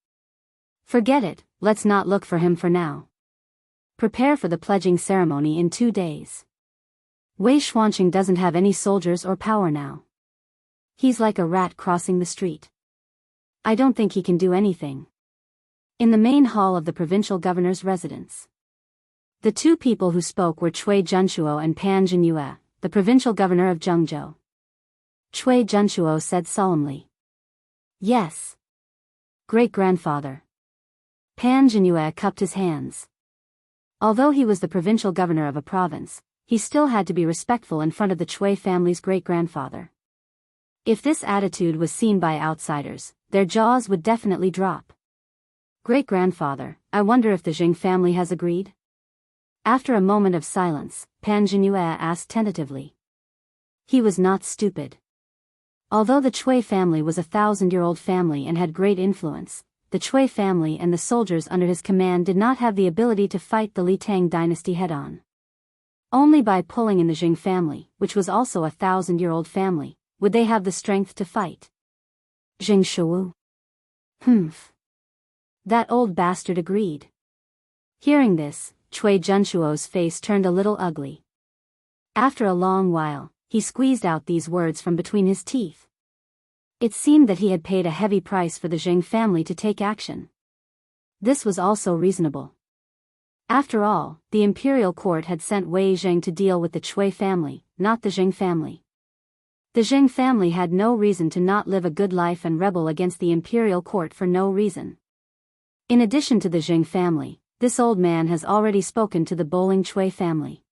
A: Forget it, let's not look for him for now. Prepare for the pledging ceremony in 2 days. Wei Xuanxing doesn't have any soldiers or power now. He's like a rat crossing the street. I don't think he can do anything. In the main hall of the provincial governor's residence, the two people who spoke were Cui Junshuo and Pan Jianyue, the provincial governor of Jianghu. Cui Junshuo said solemnly, "Yes, great-grandfather." Pan Jianyue cupped his hands. Although he was the provincial governor of a province, he still had to be respectful in front of the Cui family's great-grandfather. If this attitude was seen by outsiders, their jaws would definitely drop. "Great-grandfather, I wonder if the Jing family has agreed?" After a moment of silence, Pan Jianyue asked tentatively. He was not stupid. Although the Cui family was a 1,000-year-old family and had great influence, the Cui family and the soldiers under his command did not have the ability to fight the Li Tang dynasty head-on. Only by pulling in the Jing family, which was also a 1,000-year-old family, would they have the strength to fight. Jing Shuwu. Humph. That old bastard agreed. Hearing this, Cui Junshuo's face turned a little ugly. After a long while, he squeezed out these words from between his teeth. It seemed that he had paid a heavy price for the Jing family to take action. This was also reasonable. After all, the imperial court had sent Wei Zhang to deal with the Cui family, not the Jing family. The Jing family had no reason to not live a good life and rebel against the imperial court for no reason. In addition to the Jing family, this old man has already spoken to the Bowling Cui family.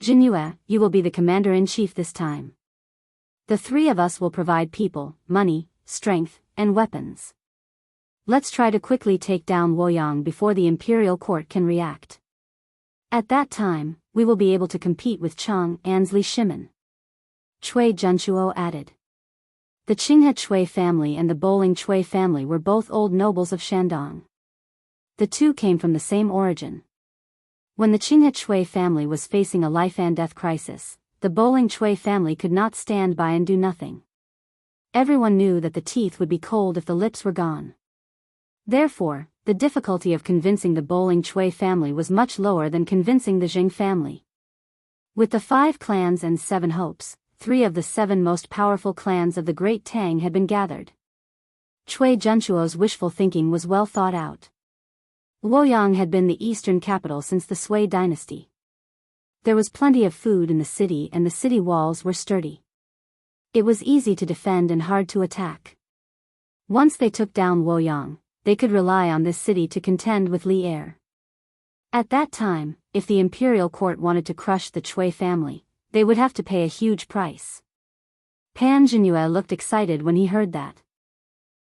A: "Jianyue, you will be the commander-in-chief this time. The three of us will provide people, money, strength, and weapons. Let's try to quickly take down Luoyang before the imperial court can react. At that time, we will be able to compete with Chang An's Li Shimin." Cui Junshuo added. The Qinghe Cui family and the Bowling Cui family were both old nobles of Shandong. The two came from the same origin. When the Qinghe Cui family was facing a life-and-death crisis, the Bowling Cui family could not stand by and do nothing. Everyone knew that the teeth would be cold if the lips were gone. Therefore, the difficulty of convincing the Bowling Cui family was much lower than convincing the Jing family. With the 5 clans and 7 hopes, 3 of the 7 most powerful clans of the Great Tang had been gathered. Cui Junshuo's wishful thinking was well thought out. Luoyang had been the eastern capital since the Sui dynasty. There was plenty of food in the city and the city walls were sturdy. It was easy to defend and hard to attack. Once they took down Luoyang, they could rely on this city to contend with Li heir. At that time, if the imperial court wanted to crush the Chui family, they would have to pay a huge price. Pan Jinhue looked excited when he heard that.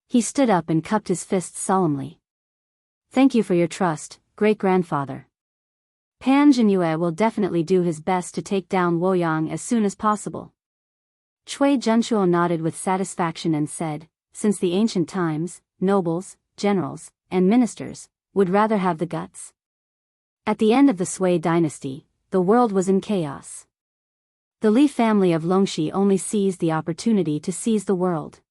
A: He stood up and cupped his fists solemnly. Thank you for your trust, great-grandfather. Pan Jinhue will definitely do his best to take down Luoyang as soon as possible. Cui Junchuo nodded with satisfaction and said, since the ancient times, nobles, generals, and ministers would rather have the guts. At the end of the Sui dynasty, the world was in chaos. The Li family of Longxi only seized the opportunity to seize the world.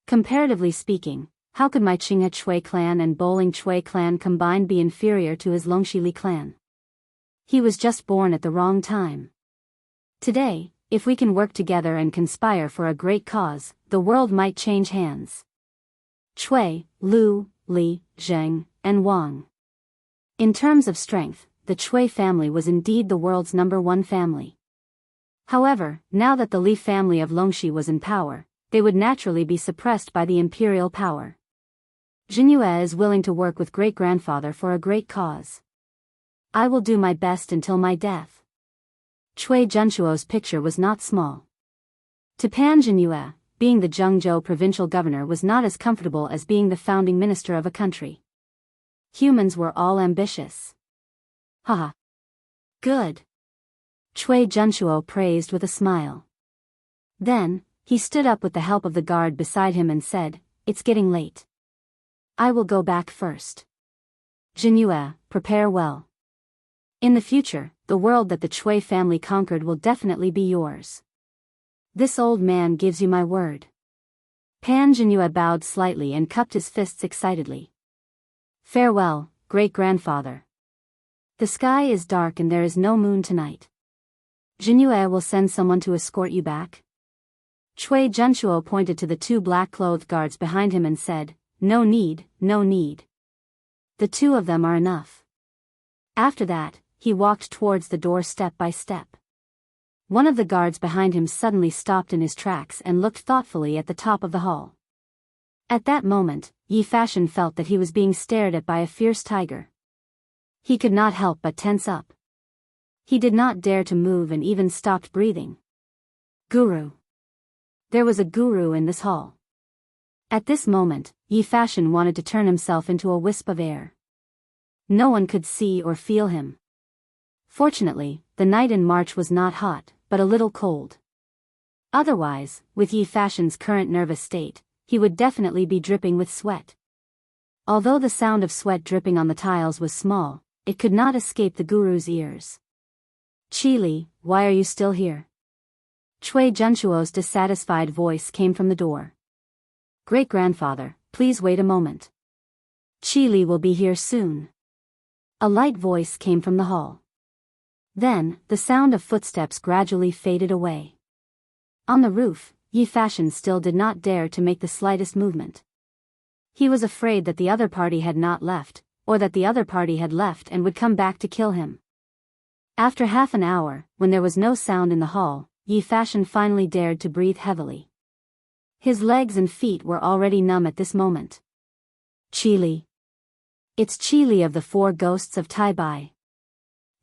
A: Comparatively speaking, how could my Qinghe Chui clan and Bowling Chui clan combined be inferior to his Longxi Li clan? He was just born at the wrong time. Today, if we can work together and conspire for a great cause, the world might change hands. Chui, Lu, Li, Zheng, and Wang. In terms of strength, the Chui family was indeed the world's #1 family. However, now that the Li family of Longxi was in power, they would naturally be suppressed by the imperial power. Jinhue is willing to work with great-grandfather for a great cause. I will do my best until my death. Cui Junchuo's picture was not small. To Pan Jinhue, being the Zhengzhou provincial governor was not as comfortable as being the founding minister of a country. Humans were all ambitious. Haha. Good. Cui Junchuo praised with a smile. Then, he stood up with the help of the guard beside him and said, it's getting late. I will go back first. Jinhue, prepare well. In the future, the world that the Chui family conquered will definitely be yours. This old man gives you my word. Pan Jinhue bowed slightly and cupped his fists excitedly. Farewell, great-grandfather. The sky is dark and there is no moon tonight. Jinhue will send someone to escort you back. Cui Junchuo pointed to the 2 black-clothed guards behind him and said, no need, no need. The 2 of them are enough. After that, he walked towards the door step by step. One of the guards behind him suddenly stopped in his tracks and looked thoughtfully at the top of the hall. At that moment, Yi Fashion felt that he was being stared at by a fierce tiger. He could not help but tense up. He did not dare to move and even stopped breathing. Guru. There was a guru in this hall. At this moment, Yi Fashion wanted to turn himself into a wisp of air. No one could see or feel him. Fortunately, the night in March was not hot, but a little cold. Otherwise, with Yi Fashion's current nervous state, he would definitely be dripping with sweat. Although the sound of sweat dripping on the tiles was small, it could not escape the guru's ears. Qili, why are you still here? Cui Junchuo's dissatisfied voice came from the door. Great-grandfather, please wait a moment. Qili will be here soon. A light voice came from the hall. Then, the sound of footsteps gradually faded away. On the roof, Yi Fashion still did not dare to make the slightest movement. He was afraid that the other party had not left, or that the other party had left and would come back to kill him. After half an hour, when there was no sound in the hall, Yi Fashion finally dared to breathe heavily. His legs and feet were already numb at this moment. Qili. It's Qili of the 4 ghosts of Tai Bai.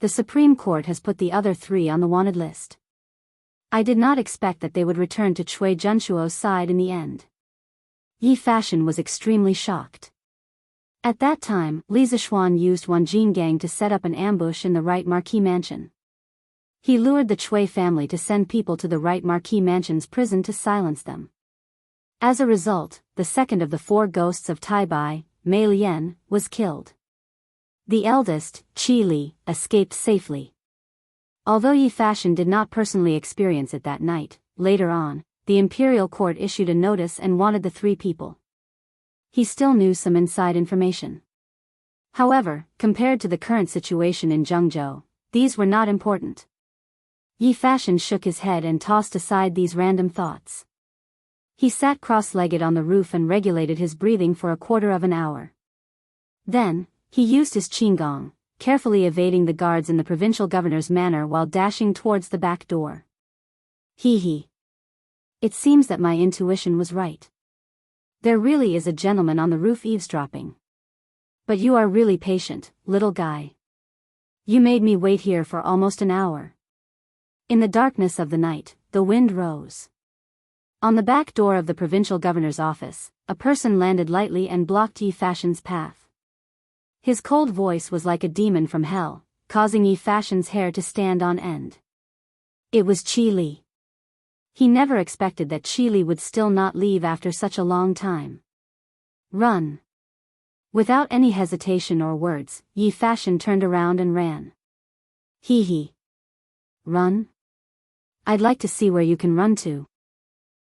A: The Supreme Court has put the other 3 on the wanted list. I did not expect that they would return to Cui Junchuo's side in the end. Yi Fashion was extremely shocked. At that time, Li Zixuan used Wanjin Gang to set up an ambush in the Right Marquis Mansion. He lured the Chui family to send people to the Right Marquis Mansion's prison to silence them. As a result, the second of the 4 ghosts of Tai Bai, Mei Lian, was killed. The eldest, Qili, escaped safely. Although Yi Fashion did not personally experience it that night, later on, the imperial court issued a notice and wanted the 3 people. He still knew some inside information. However, compared to the current situation in Zhengzhou, these were not important. Yi Fashion shook his head and tossed aside these random thoughts. He sat cross-legged on the roof and regulated his breathing for a quarter of an hour. Then, he used his qinggong, carefully evading the guards in the provincial governor's manor while dashing towards the back door. Hee hee. It seems that my intuition was right. There really is a gentleman on the roof eavesdropping. But you are really patient, little guy. You made me wait here for almost an hour. In the darkness of the night, the wind rose. On the back door of the provincial governor's office, a person landed lightly and blocked Yi Fashion's path. His cold voice was like a demon from hell, causing Yi Fashion's hair to stand on end. It was Qi Li. He never expected that Qi Li would still not leave after such a long time. Run. Without any hesitation or words, Yi Fashion turned around and ran. Hee hee. Run? I'd like to see where you can run to.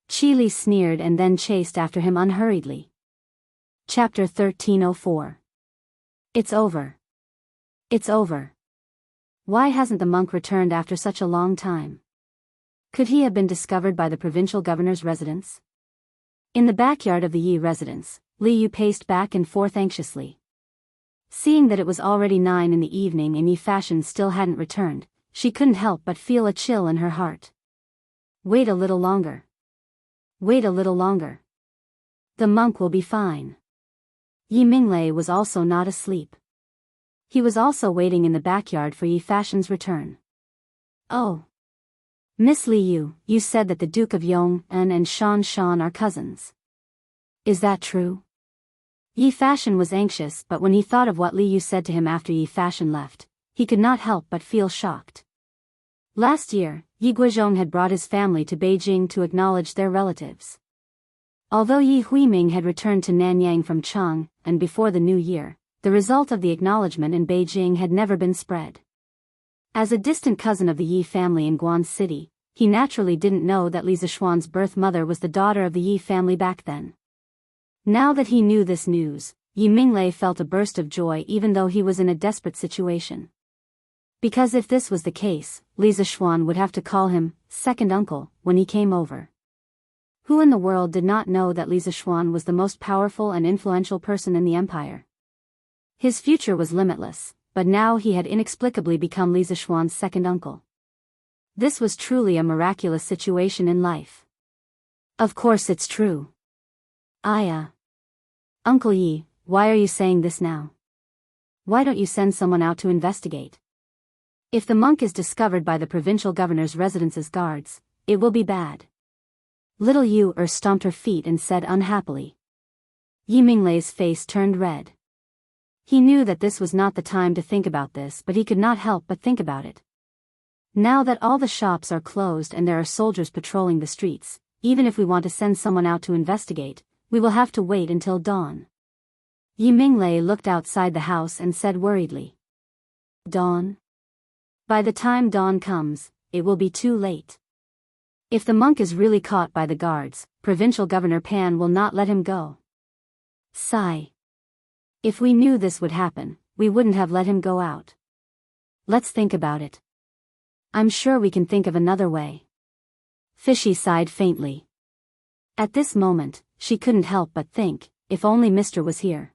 A: Qi Li sneered and then chased after him unhurriedly. Chapter 1304. It's over. It's over. Why hasn't the monk returned after such a long time? Could he have been discovered by the provincial governor's residence? In the backyard of the Yi residence, Li Yu paced back and forth anxiously. Seeing that it was already 9 in the evening and Yi Fashion still hadn't returned, she couldn't help but feel a chill in her heart. Wait a little longer. Wait a little longer. The monk will be fine. Yi Minglei was also not asleep. He was also waiting in the backyard for Yi Fashion's return. Oh. Miss Li Yu, you said that the Duke of Yong'an and Shan Shan are cousins. Is that true? Yi Fashion was anxious, but when he thought of what Li Yu said to him after Yi Fashion left, he could not help but feel shocked. Last year, Yi Guizhong had brought his family to Beijing to acknowledge their relatives. Although Yi Huiming had returned to Nanyang from Chang, and before the new year, the result of the acknowledgement in Beijing had never been spread. As a distant cousin of the Yi family in Guan City, he naturally didn't know that Li Zishuan's birth mother was the daughter of the Yi family back then. Now that he knew this news, Yi Minglei felt a burst of joy even though he was in a desperate situation. Because if this was the case, Li Zishuan would have to call him second uncle when he came over. Who in the world did not know that Li Zishuan was the most powerful and influential person in the empire? His future was limitless, but now he had inexplicably become Li Zishuan's second uncle. This was truly a miraculous situation in life. Of course it's true. Uncle Yi, why are you saying this now? Why don't you send someone out to investigate? If the monk is discovered by the provincial governor's residence's guards, it will be bad. Little Yu stomped her feet and said unhappily. Yi Minglei's face turned red. He knew that this was not the time to think about this, but he could not help but think about it. Now that all the shops are closed and there are soldiers patrolling the streets, even if we want to send someone out to investigate, we will have to wait until dawn. Yi Minglei looked outside the house and said worriedly. Dawn? By the time dawn comes, it will be too late. If the monk is really caught by the guards, Provincial Governor Pan will not let him go. Sigh. If we knew this would happen, we wouldn't have let him go out. Let's think about it. I'm sure we can think of another way. Fishy sighed faintly. At this moment, she couldn't help but think, if only Mr. was here.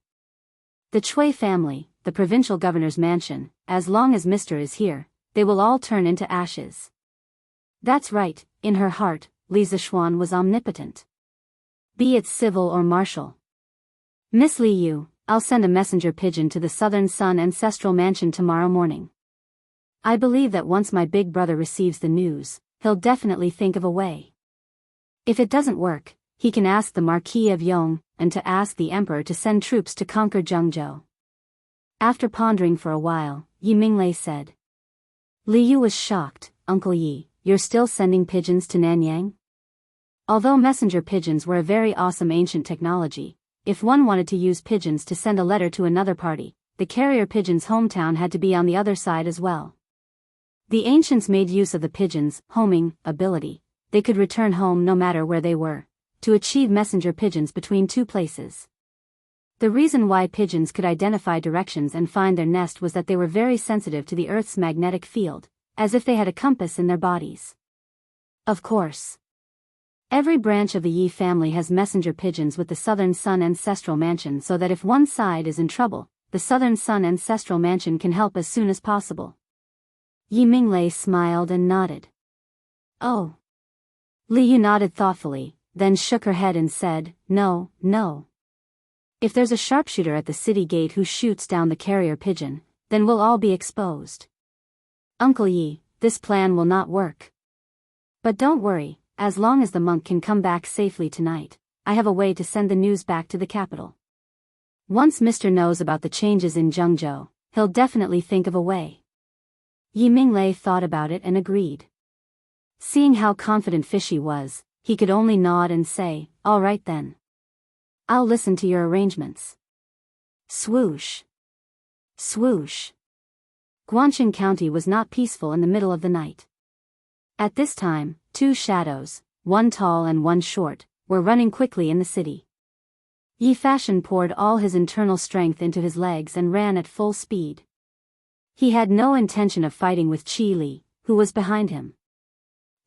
A: The Chui family, the provincial governor's mansion, as long as Mr. is here, they will all turn into ashes. That's right, in her heart, Li Zishuan was omnipotent. Be it civil or martial. Miss Li Yu, I'll send a messenger pigeon to the Southern Sun ancestral mansion tomorrow morning. I believe that once my big brother receives the news, he'll definitely think of a way. If it doesn't work, he can ask the Marquis of Yong, and to ask the Emperor to send troops to conquer Jianghu. After pondering for a while, Yi Minglei said. Li Yu was shocked. Uncle Yi, you're still sending pigeons to Nanyang? Although messenger pigeons were a very awesome ancient technology, if one wanted to use pigeons to send a letter to another party, the carrier pigeon's hometown had to be on the other side as well. The ancients made use of the pigeons' homing ability. They could return home no matter where they were, to achieve messenger pigeons between two places. The reason why pigeons could identify directions and find their nest was that they were very sensitive to the Earth's magnetic field, as if they had a compass in their bodies. Of course. Every branch of the Yi family has messenger pigeons with the Southern Sun ancestral mansion so that if one side is in trouble, the Southern Sun ancestral mansion can help as soon as possible. Yi Minglei smiled and nodded. Oh. Li Yu nodded thoughtfully, then shook her head and said, "No, no. If there's a sharpshooter at the city gate who shoots down the carrier pigeon, then we'll all be exposed. Uncle Yi, this plan will not work. But don't worry, as long as the monk can come back safely tonight, I have a way to send the news back to the capital. Once Mr. knows about the changes in Jianghu, he'll definitely think of a way." Yi Minglei thought about it and agreed. Seeing how confident Fishy was, he could only nod and say, "All right then. I'll listen to your arrangements." Swoosh. Swoosh. Guangxin County was not peaceful in the middle of the night. At this time, two shadows, one tall and one short, were running quickly in the city. Yi Fashion poured all his internal strength into his legs and ran at full speed. He had no intention of fighting with Qi Li, who was behind him.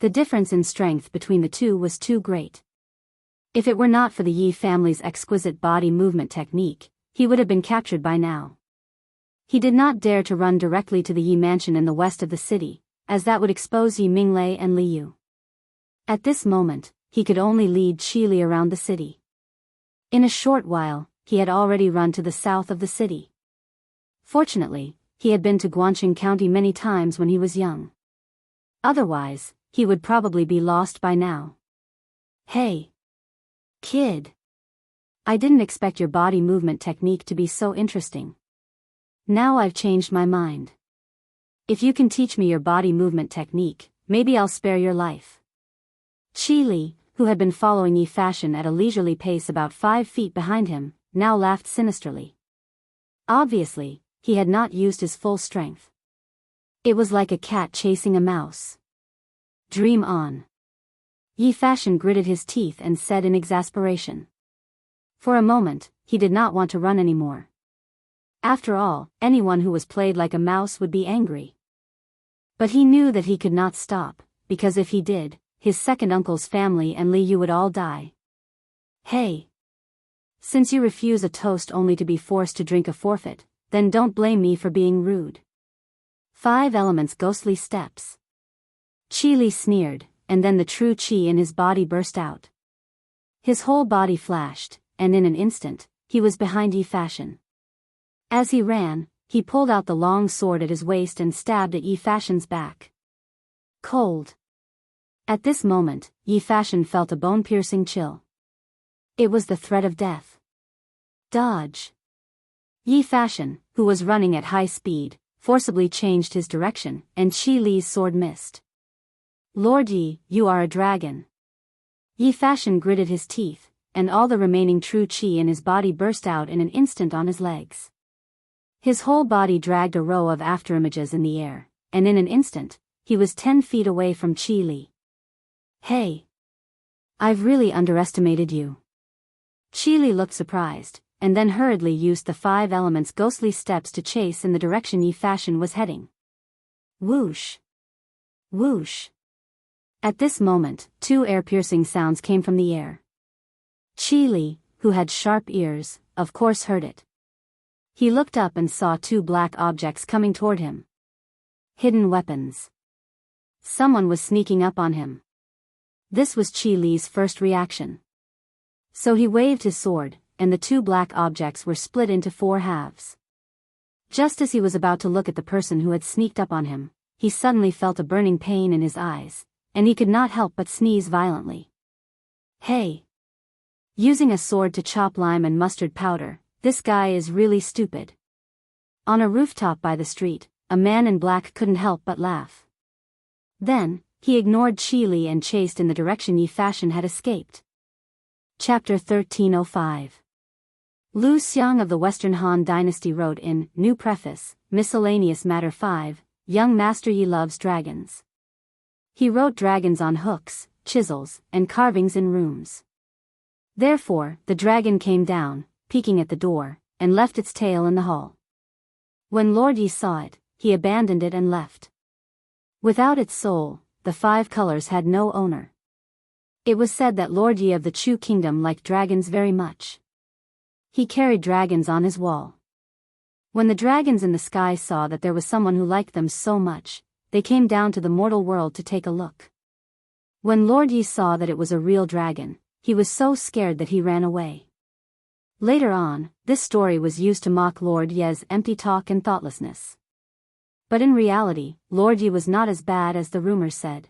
A: The difference in strength between the two was too great. If it were not for the Yi family's exquisite body movement technique, he would have been captured by now. He did not dare to run directly to the Yi mansion in the west of the city, as that would expose Yi Minglei and Li Yu. At this moment, he could only lead Qi Li around the city. In a short while, he had already run to the south of the city. Fortunately, he had been to Guangxin County many times when he was young. Otherwise, he would probably be lost by now. "Hey, kid. I didn't expect your body movement technique to be so interesting. Now I've changed my mind. If you can teach me your body movement technique, maybe I'll spare your life." Qi Li, who had been following Yi Fashion at a leisurely pace about 5 feet behind him, now laughed sinisterly. Obviously, he had not used his full strength. It was like a cat chasing a mouse. "Dream on." Yi Fashion gritted his teeth and said in exasperation. For a moment, he did not want to run anymore. After all, anyone who was played like a mouse would be angry. But he knew that he could not stop, because if he did, his second uncle's family and Li Yu would all die. "Hey. Since you refuse a toast only to be forced to drink a forfeit, then don't blame me for being rude." 5 elements ghostly steps. Qi Li sneered, and then the true qi in his body burst out. His whole body flashed, and in an instant, he was behind Yi Fashion. As he ran, he pulled out the long sword at his waist and stabbed at Yi Fashion's back. Cold. At this moment, Yi Fashion felt a bone-piercing chill. It was the threat of death. Dodge. Yi Fashion, who was running at high speed, forcibly changed his direction, and Qi Li's sword missed. "Lord Yi, you are a dragon." Yi Fashion gritted his teeth, and all the remaining true qi in his body burst out in an instant on his legs. His whole body dragged a row of afterimages in the air, and in an instant, he was 10 feet away from Qi Li. "Hey. I've really underestimated you." Qi Li looked surprised, and then hurriedly used the 5 elements ghostly steps to chase in the direction Yi Fashion was heading. Whoosh. Whoosh. At this moment, 2 air-piercing sounds came from the air. Qi Li, who had sharp ears, of course heard it. He looked up and saw 2 black objects coming toward him. Hidden weapons. Someone was sneaking up on him. This was Qi Li's first reaction. So he waved his sword, and the 2 black objects were split into 4 halves. Just as he was about to look at the person who had sneaked up on him, he suddenly felt a burning pain in his eyes, and he could not help but sneeze violently. "Hey. Using a sword to chop lime and mustard powder, this guy is really stupid." On a rooftop by the street, a man in black couldn't help but laugh. Then, he ignored Qi Li and chased in the direction Yi Fashion had escaped. Chapter 1305. Lu Xiang of the Western Han Dynasty wrote in New Preface, Miscellaneous Matter 5, Young Master Yi loves dragons. He wrote dragons on hooks, chisels, and carvings in rooms. Therefore, the dragon came down, peeking at the door, and left its tail in the hall. When Lord Yi saw it, he abandoned it and left. Without its soul, the 5 colors had no owner. It was said that Lord Yi of the Chu Kingdom liked dragons very much. He carried dragons on his wall. When the dragons in the sky saw that there was someone who liked them so much, they came down to the mortal world to take a look. When Lord Yi saw that it was a real dragon, he was so scared that he ran away. Later on, this story was used to mock Lord Ye's empty talk and thoughtlessness. But in reality, Lord Ye was not as bad as the rumors said.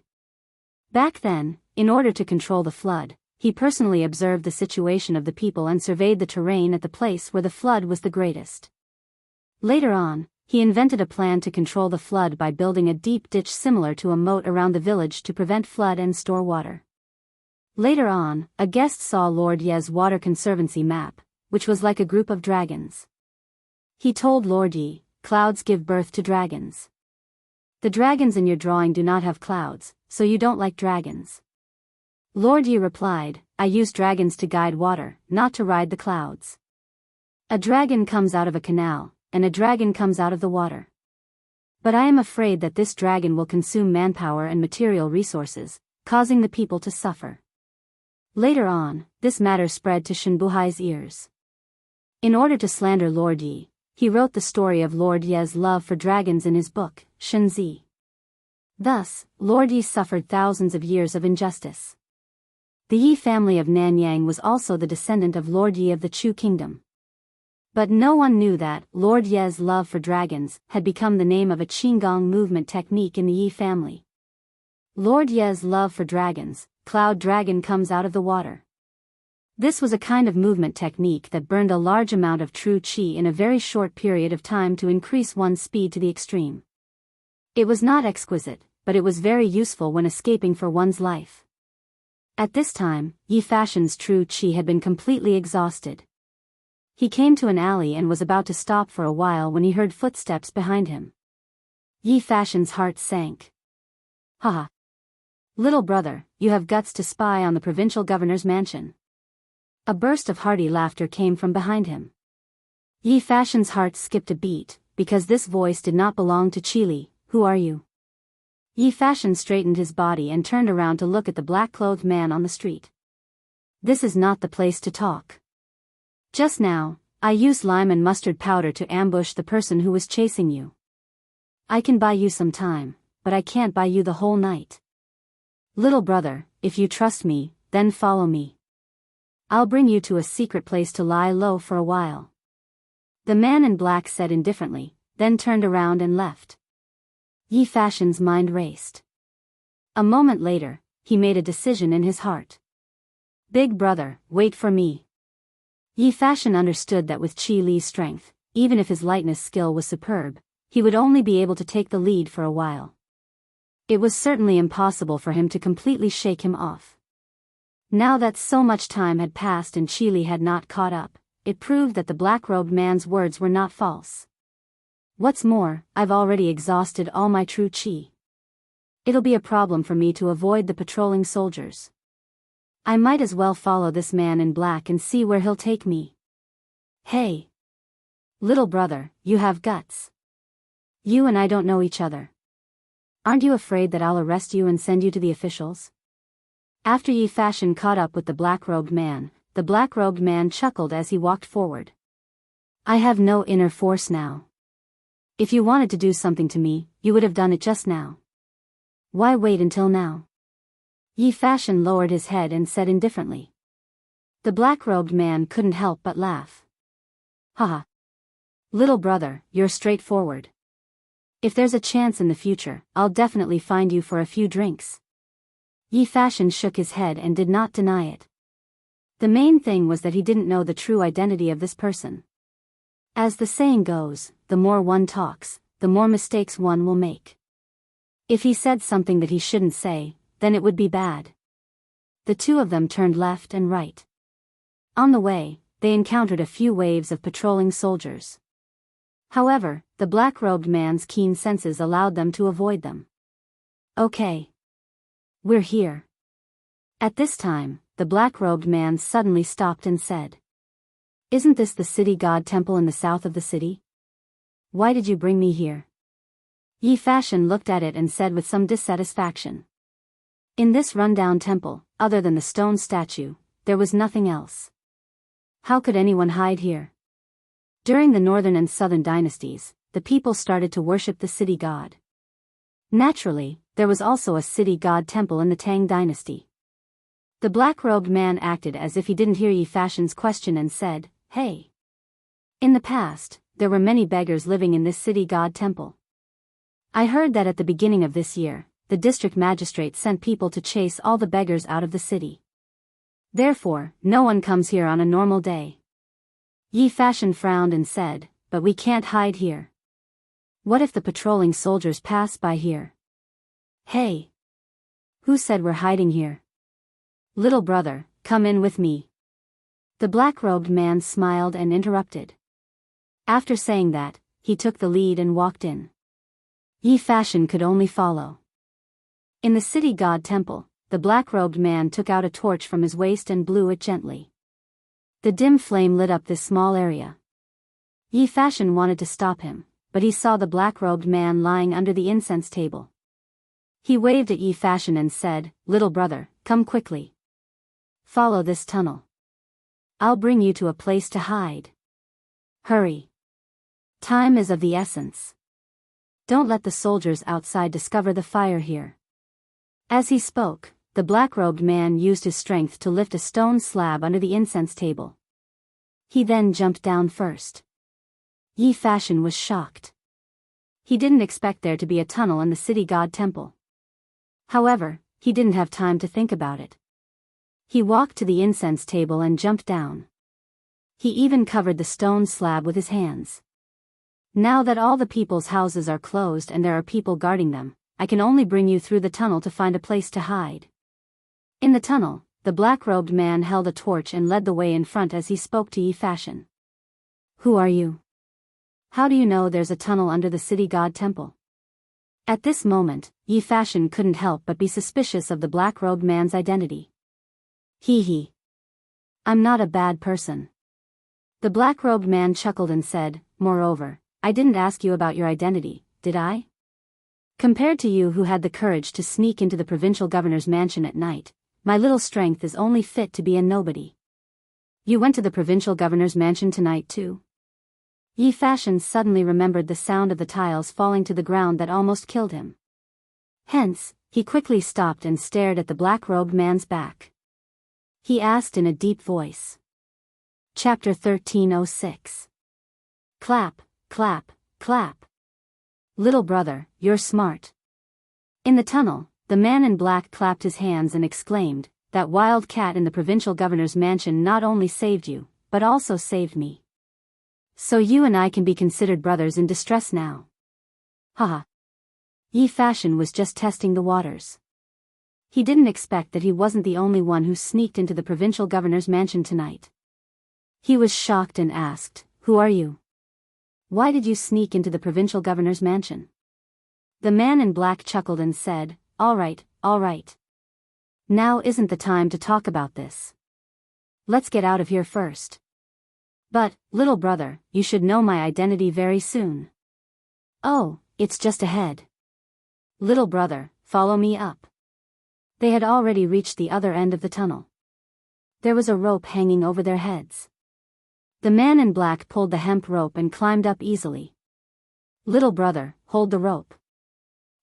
A: Back then, in order to control the flood, he personally observed the situation of the people and surveyed the terrain at the place where the flood was the greatest. Later on, he invented a plan to control the flood by building a deep ditch similar to a moat around the village to prevent flood and store water. Later on, a guest saw Lord Ye's water conservancy map, which was like a group of dragons. He told Lord Ye, "Clouds give birth to dragons. The dragons in your drawing do not have clouds, so you don't like dragons." Lord Ye replied, "I use dragons to guide water, not to ride the clouds. A dragon comes out of a canal, and a dragon comes out of the water. But I am afraid that this dragon will consume manpower and material resources, causing the people to suffer." Later on, this matter spread to Shenbuhai's ears. In order to slander Lord Ye, he wrote the story of Lord Ye's love for dragons in his book, Shenzi. Thus, Lord Ye suffered thousands of years of injustice. The Yi family of Nanyang was also the descendant of Lord Ye of the Chu kingdom. But no one knew that Lord Ye's love for dragons had become the name of a Qigong movement technique in the Yi family. Lord Ye's love for dragons, cloud dragon comes out of the water. This was a kind of movement technique that burned a large amount of true qi in a very short period of time to increase one's speed to the extreme. It was not exquisite, but it was very useful when escaping for one's life. At this time, Yi Fashion's true qi had been completely exhausted. He came to an alley and was about to stop for a while when he heard footsteps behind him. Yi Fashion's heart sank. "Haha. Little brother, you have guts to spy on the provincial governor's mansion." A burst of hearty laughter came from behind him. Yi Fashion's heart skipped a beat, because this voice did not belong to Chili. "Who are you?" Yi Fashion straightened his body and turned around to look at the black-clothed man on the street. "This is not the place to talk. Just now, I used lime and mustard powder to ambush the person who was chasing you. I can buy you some time, but I can't buy you the whole night. Little brother, if you trust me, then follow me. I'll bring you to a secret place to lie low for a while." The man in black said indifferently, then turned around and left. Yi Fashion's mind raced. A moment later, he made a decision in his heart. "Big brother, wait for me." Yi Fashion understood that with Qi Li's strength, even if his lightness skill was superb, he would only be able to take the lead for a while. It was certainly impossible for him to completely shake him off. Now that so much time had passed and Qi Li had not caught up, it proved that the black-robed man's words were not false. "What's more, I've already exhausted all my true qi. It'll be a problem for me to avoid the patrolling soldiers. I might as well follow this man in black and see where he'll take me." "Hey! Little brother, you have guts. You and I don't know each other. Aren't you afraid that I'll arrest you and send you to the officials?" After Yi Fashion caught up with the black-robed man chuckled as he walked forward. "I have no inner force now. If you wanted to do something to me, you would have done it just now. Why wait until now?" Yi Fashion lowered his head and said indifferently. The black-robed man couldn't help but laugh. "Haha. Little brother, you're straightforward. If there's a chance in the future, I'll definitely find you for a few drinks." Yi Fashion shook his head and did not deny it. The main thing was that he didn't know the true identity of this person. As the saying goes, the more one talks, the more mistakes one will make. If he said something that he shouldn't say, then it would be bad. The two of them turned left and right. On the way, they encountered a few waves of patrolling soldiers. However, the black-robed man's keen senses allowed them to avoid them. "Okay. We're here." At this time, the black-robed man suddenly stopped and said, "Isn't this the city god temple in the south of the city? Why did you bring me here?" Yi Fashion looked at it and said with some dissatisfaction. In this rundown temple, other than the stone statue, there was nothing else. How could anyone hide here? During the northern and southern dynasties, the people started to worship the city god. Naturally, there was also a city god temple in the Tang dynasty. The black-robed man acted as if he didn't hear Yi Fashion's question and said, "Hey. In the past, there were many beggars living in this city god temple. I heard that at the beginning of this year, the district magistrate sent people to chase all the beggars out of the city. Therefore, no one comes here on a normal day." Yi Fashion frowned and said, "But we can't hide here. What if the patrolling soldiers pass by here?" "Hey. Who said we're hiding here? Little brother, come in with me." The black-robed man smiled and interrupted. After saying that, he took the lead and walked in. Yi Fashion could only follow. In the city god temple, the black-robed man took out a torch from his waist and blew it gently. The dim flame lit up this small area. Yi Fashion wanted to stop him, but he saw the black-robed man lying under the incense table. He waved at Yi Fashion and said, "Little brother, come quickly. Follow this tunnel. I'll bring you to a place to hide. Hurry. Time is of the essence. Don't let the soldiers outside discover the fire here." As he spoke, the black-robed man used his strength to lift a stone slab under the incense table. He then jumped down first. Yi Fashion was shocked. He didn't expect there to be a tunnel in the city god temple. However, he didn't have time to think about it. He walked to the incense table and jumped down. He even covered the stone slab with his hands. "Now that all the people's houses are closed and there are people guarding them, I can only bring you through the tunnel to find a place to hide." In the tunnel, the black-robed man held a torch and led the way in front as he spoke to Yi Fashion. "Who are you? How do you know there's a tunnel under the city god temple?" At this moment, Yi Fashion couldn't help but be suspicious of the black-robed man's identity. Hee. I'm not a bad person." The black-robed man chuckled and said, "Moreover, I didn't ask you about your identity, did I? Compared to you who had the courage to sneak into the provincial governor's mansion at night, my little strength is only fit to be a nobody." "You went to the provincial governor's mansion tonight too?" Yi Fashion suddenly remembered the sound of the tiles falling to the ground that almost killed him. Hence, he quickly stopped and stared at the black-robed man's back. He asked in a deep voice. Chapter 1306. Clap, clap, clap. "Little brother, you're smart." In the tunnel, the man in black clapped his hands and exclaimed, "That wild cat in the provincial governor's mansion not only saved you, but also saved me. So you and I can be considered brothers in distress now." Haha. Yi Fashion was just testing the waters. He didn't expect that he wasn't the only one who sneaked into the provincial governor's mansion tonight. He was shocked and asked, "Who are you? Why did you sneak into the provincial governor's mansion?" The man in black chuckled and said, all right. Now isn't the time to talk about this. Let's get out of here first. But, little brother, you should know my identity very soon." "Oh, it's just ahead. Little brother, follow me up." They had already reached the other end of the tunnel. There was a rope hanging over their heads. The man in black pulled the hemp rope and climbed up easily. "Little brother, hold the rope.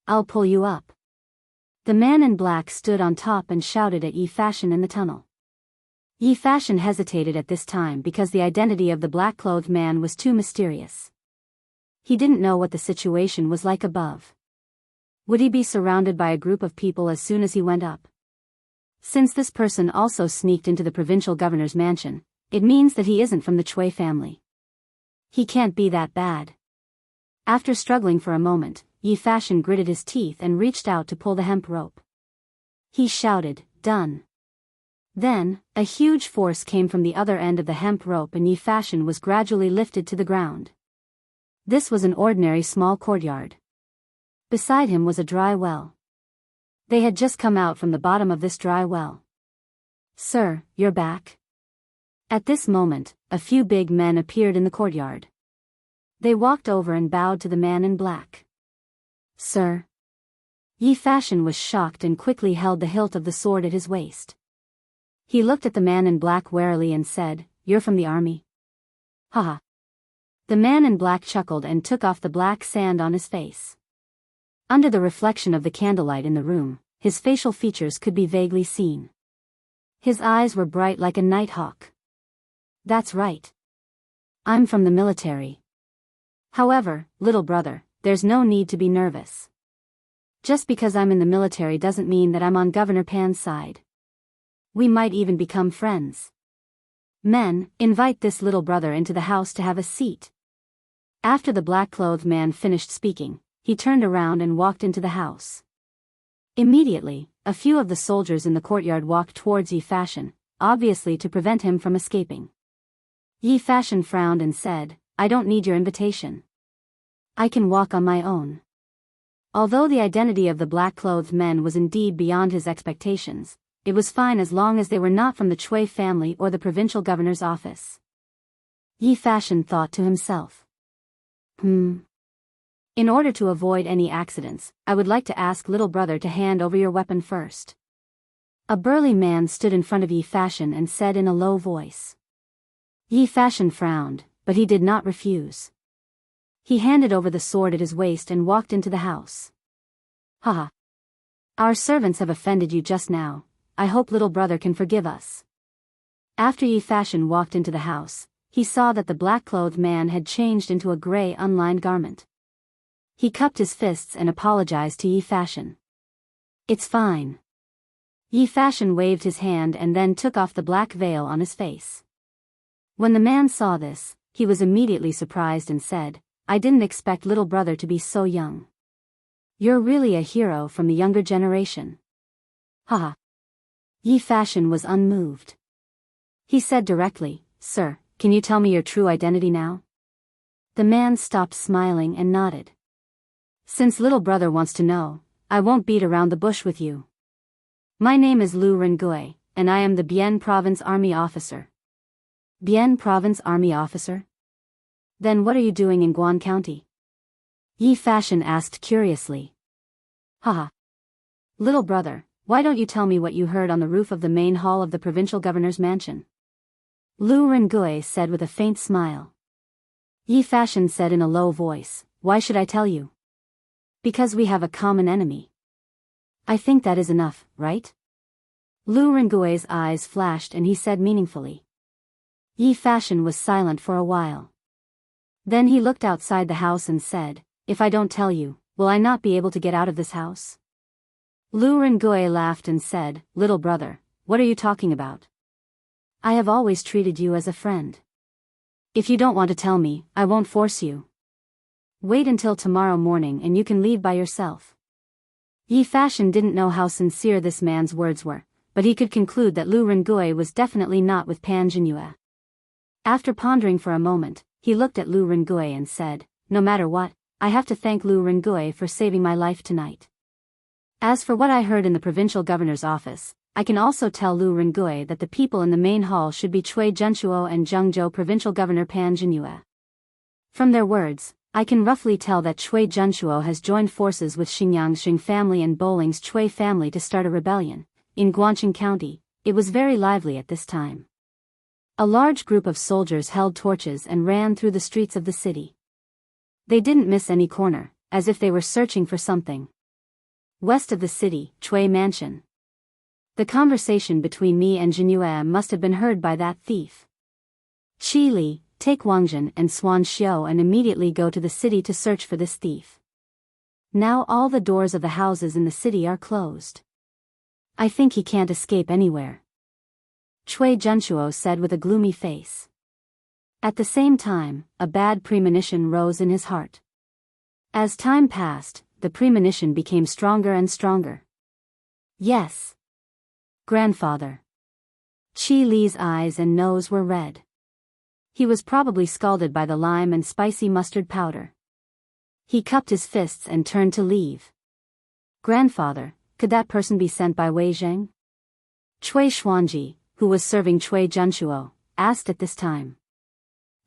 A: I'll pull you up." The man in black stood on top and shouted at Yi Fashion in the tunnel. Yi Fashion hesitated at this time because the identity of the black-clothed man was too mysterious. He didn't know what the situation was like above. Would he be surrounded by a group of people as soon as he went up? Since this person also sneaked into the provincial governor's mansion, it means that he isn't from the Chui family. He can't be that bad. After struggling for a moment, Yi Fashion gritted his teeth and reached out to pull the hemp rope. He shouted, "Done." Then, a huge force came from the other end of the hemp rope and Yi Fashion was gradually lifted to the ground. This was an ordinary small courtyard. Beside him was a dry well. They had just come out from the bottom of this dry well. "Sir, you're back?" At this moment, a few big men appeared in the courtyard. They walked over and bowed to the man in black. "Sir?" Yi Fashion was shocked and quickly held the hilt of the sword at his waist. He looked at the man in black warily and said, "You're from the army?" Haha. The man in black chuckled and took off the black sand on his face. Under the reflection of the candlelight in the room, his facial features could be vaguely seen. His eyes were bright like a nighthawk. That's right. I'm from the military. However, little brother, there's no need to be nervous. Just because I'm in the military doesn't mean that I'm on Governor Pan's side. We might even become friends. Men, invite this little brother into the house to have a seat. After the black-clothed man finished speaking, he turned around and walked into the house. Immediately, a few of the soldiers in the courtyard walked towards Yi Fashion, obviously to prevent him from escaping. Yi Fashion frowned and said, I don't need your invitation. I can walk on my own. Although the identity of the black-clothed men was indeed beyond his expectations, it was fine as long as they were not from the Chui family or the provincial governor's office. Yi Fashion thought to himself. In order to avoid any accidents, I would like to ask little brother to hand over your weapon first. A burly man stood in front of Yi Fashion and said in a low voice. Yi Fashion frowned, but he did not refuse. He handed over the sword at his waist and walked into the house. Haha. Our servants have offended you just now. I hope little brother can forgive us. After Yi Fashion walked into the house, he saw that the black-clothed man had changed into a gray unlined garment. He cupped his fists and apologized to Yi Fashion. It's fine. Yi Fashion waved his hand and then took off the black veil on his face. When the man saw this, he was immediately surprised and said, I didn't expect little brother to be so young. You're really a hero from the younger generation. Haha. Yi Fashion was unmoved. He said directly, Sir, can you tell me your true identity now? The man stopped smiling and nodded. Since little brother wants to know, I won't beat around the bush with you. My name is Lu Rengui, and I am the Bian Province Army Officer. Bian Province Army Officer? Then what are you doing in Guan County? Yi Fashion asked curiously. Haha. Little brother, why don't you tell me what you heard on the roof of the main hall of the provincial governor's mansion? Lu Rengui said with a faint smile. Yi Fashion said in a low voice, Why should I tell you? Because we have a common enemy. I think that is enough, right? Lu Rengui's eyes flashed and he said meaningfully. Yi Fashion was silent for a while. Then he looked outside the house and said, If I don't tell you, will I not be able to get out of this house? Lu Rengui laughed and said, Little brother, what are you talking about? I have always treated you as a friend. If you don't want to tell me, I won't force you. Wait until tomorrow morning and you can leave by yourself. Yi Fashion didn't know how sincere this man's words were, but he could conclude that Lu Rengui was definitely not with Pan Jinhua. After pondering for a moment, he looked at Lu Rengui and said, No matter what, I have to thank Lu Rengui for saving my life tonight. As for what I heard in the provincial governor's office, I can also tell Lu Rengui that the people in the main hall should be Chui Zhenshuo and Jianghu provincial governor Pan Jinhua. From their words, I can roughly tell that Chui Zhenshuo has joined forces with Xingyang's Xing family and Boling's Chui family to start a rebellion. In Guangqing County, it was very lively at this time. A large group of soldiers held torches and ran through the streets of the city. They didn't miss any corner, as if they were searching for something. West of the city, Chui Mansion. The conversation between me and Jinhua must have been heard by that thief. Qi Li, take Wangjin and Swan Xiao and immediately go to the city to search for this thief. Now all the doors of the houses in the city are closed. I think he can't escape anywhere. Chui Zhenshuo said with a gloomy face. At the same time, a bad premonition rose in his heart. As time passed, the premonition became stronger and stronger. Yes. Grandfather. Qi Li's eyes and nose were red. He was probably scalded by the lime and spicy mustard powder. He cupped his fists and turned to leave. Grandfather, could that person be sent by Wei Zheng? Chui Xuanji, who was serving Chui Zhenshuo, asked at this time.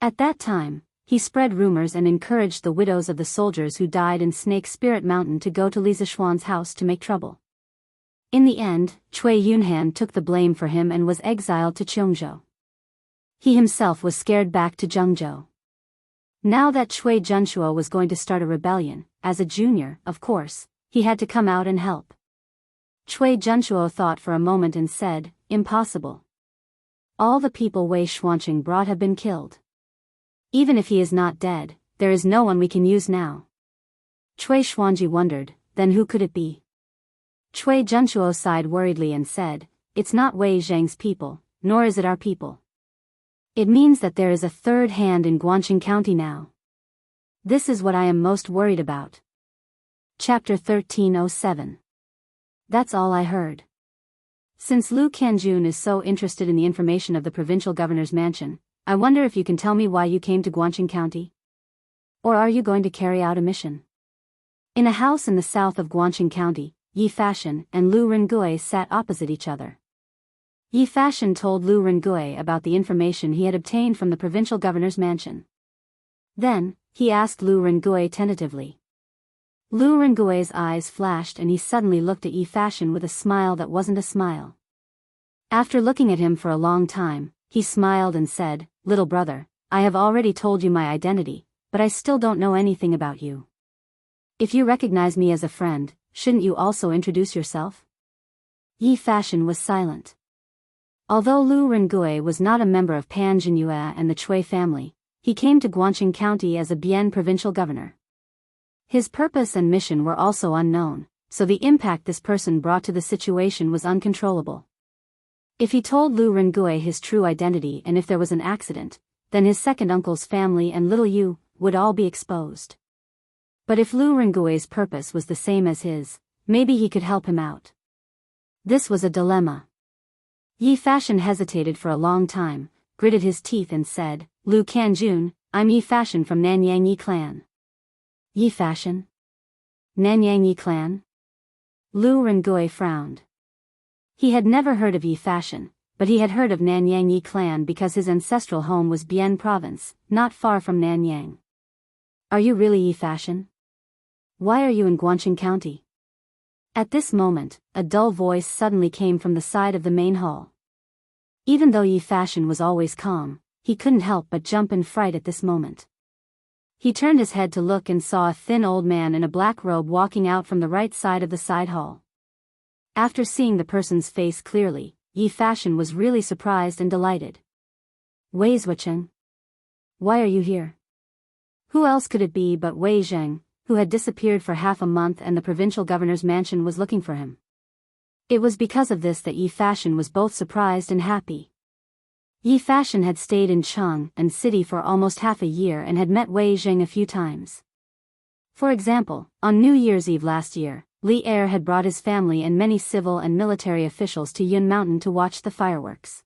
A: At that time, he spread rumors and encouraged the widows of the soldiers who died in Snake Spirit Mountain to go to Li Zishuan's house to make trouble. In the end, Chui Yunhan took the blame for him and was exiled to Cheongzhou. He himself was scared back to Jianghu. Now that Chui Zhenshuo was going to start a rebellion, as a junior, of course, he had to come out and help. Chui Zhenshuo thought for a moment and said, impossible. All the people Wei Xuanqing brought have been killed. Even if he is not dead, there is no one we can use now. Cui Xuanji wondered, then who could it be? Cui Junchuo sighed worriedly and said, it's not Wei Zhang's people, nor is it our people. It means that there is a third hand in Guangxing County now. This is what I am most worried about. Chapter 1307. That's all I heard. Since Lu Qianjun is so interested in the information of the provincial governor's mansion, I wonder if you can tell me why you came to Guangxing County? Or are you going to carry out a mission? In a house in the south of Guangxing County, Yi Fashion and Lu Rengui sat opposite each other. Yi Fashion told Lu Rengui about the information he had obtained from the provincial governor's mansion. Then, he asked Lu Rengui tentatively. Lu Rengui's eyes flashed and he suddenly looked at Yi Fashion with a smile that wasn't a smile. After looking at him for a long time, he smiled and said, little brother, I have already told you my identity, but I still don't know anything about you. If you recognize me as a friend, shouldn't you also introduce yourself? Yi Fashion was silent. Although Lu Rengui was not a member of Pan Jinyue and the Cui family, he came to Guangxing County as a Bian provincial governor. His purpose and mission were also unknown, so the impact this person brought to the situation was uncontrollable. If he told Lu Rengui his true identity and if there was an accident, then his second uncle's family and little Yu would all be exposed. But if Lu Rengui's purpose was the same as his, maybe he could help him out. This was a dilemma. Yi Fashion hesitated for a long time, gritted his teeth and said, Lu Qianjun, I'm Yi Fashion from Nanyang Yi clan. Yi Fashion? Nanyang Yi clan? Lu Rengui frowned. He had never heard of Yi Fashion, but he had heard of Nanyang Yi clan because his ancestral home was Bian province, not far from Nanyang. Are you really Yi Fashion? Why are you in Guangxing County? At this moment, a dull voice suddenly came from the side of the main hall. Even though Yi Fashion was always calm, he couldn't help but jump in fright at this moment. He turned his head to look and saw a thin old man in a black robe walking out from the right side of the side hall. After seeing the person's face clearly, Yi Fashion was really surprised and delighted. Wei Zhucheng? Why are you here? Who else could it be but Wei Zheng, who had disappeared for half a month and the provincial governor's mansion was looking for him? It was because of this that Yi Fashion was both surprised and happy. Yi Fashion had stayed in Chang'an City for almost half a year and had met Wei Zheng a few times. For example, on New Year's Eve last year, Li Er had brought his family and many civil and military officials to Yun Mountain to watch the fireworks.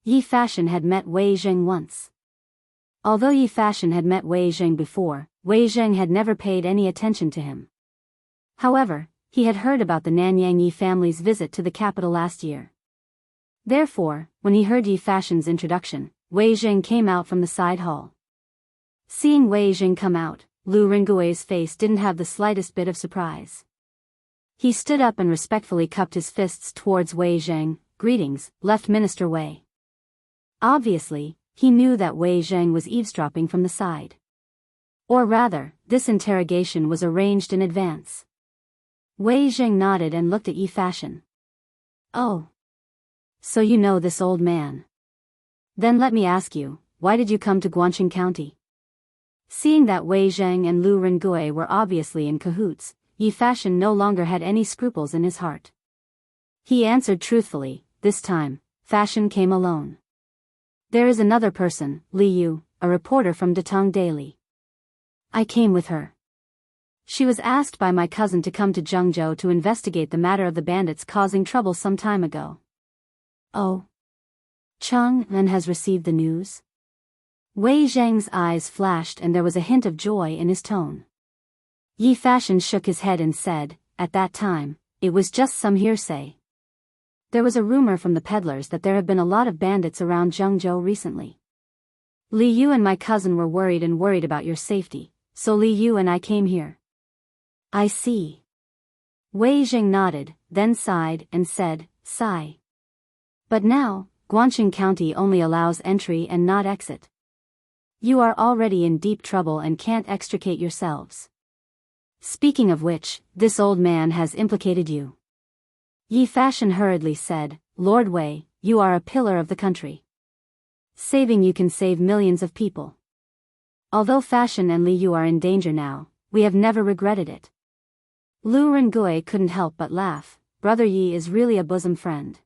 A: Yi Fashion had met Wei Zheng once. Although Yi Fashion had met Wei Zheng before, Wei Zheng had never paid any attention to him. However, he had heard about the Nanyang Yi family's visit to the capital last year. Therefore, when he heard Yi Fashion's introduction, Wei Zheng came out from the side hall. Seeing Wei Zheng come out, Lu Rengui's face didn't have the slightest bit of surprise. He stood up and respectfully cupped his fists towards Wei Zheng. Greetings, Left Minister Wei. Obviously, he knew that Wei Zheng was eavesdropping from the side. Or rather, this interrogation was arranged in advance. Wei Zheng nodded and looked at Yi Fashion. Oh. So you know this old man. Then let me ask you, why did you come to Guangxing County? Seeing that Wei Zheng and Lu Rengui were obviously in cahoots, Yi Fashion no longer had any scruples in his heart. He answered truthfully, this time, Fashion came alone. There is another person, Li Yu, a reporter from Datong Daily. I came with her. She was asked by my cousin to come to Jianghu to investigate the matter of the bandits causing trouble some time ago. Oh. Chang'an has received the news? Wei Zheng's eyes flashed and there was a hint of joy in his tone. Yi Fashion shook his head and said, at that time, it was just some hearsay. There was a rumor from the peddlers that there have been a lot of bandits around Jianghu recently. Li Yu and my cousin were worried about your safety, so Li Yu and I came here. I see. Wei Zheng nodded, then sighed and said, sigh. But now, Guangxing County only allows entry and not exit. You are already in deep trouble and can't extricate yourselves. Speaking of which, this old man has implicated you. Yi Fashion hurriedly said, Lord Wei, you are a pillar of the country. Saving you can save millions of people. Although Fashion and Li Yu are in danger now, we have never regretted it. Lu Rengui couldn't help but laugh. Brother Yi is really a bosom friend.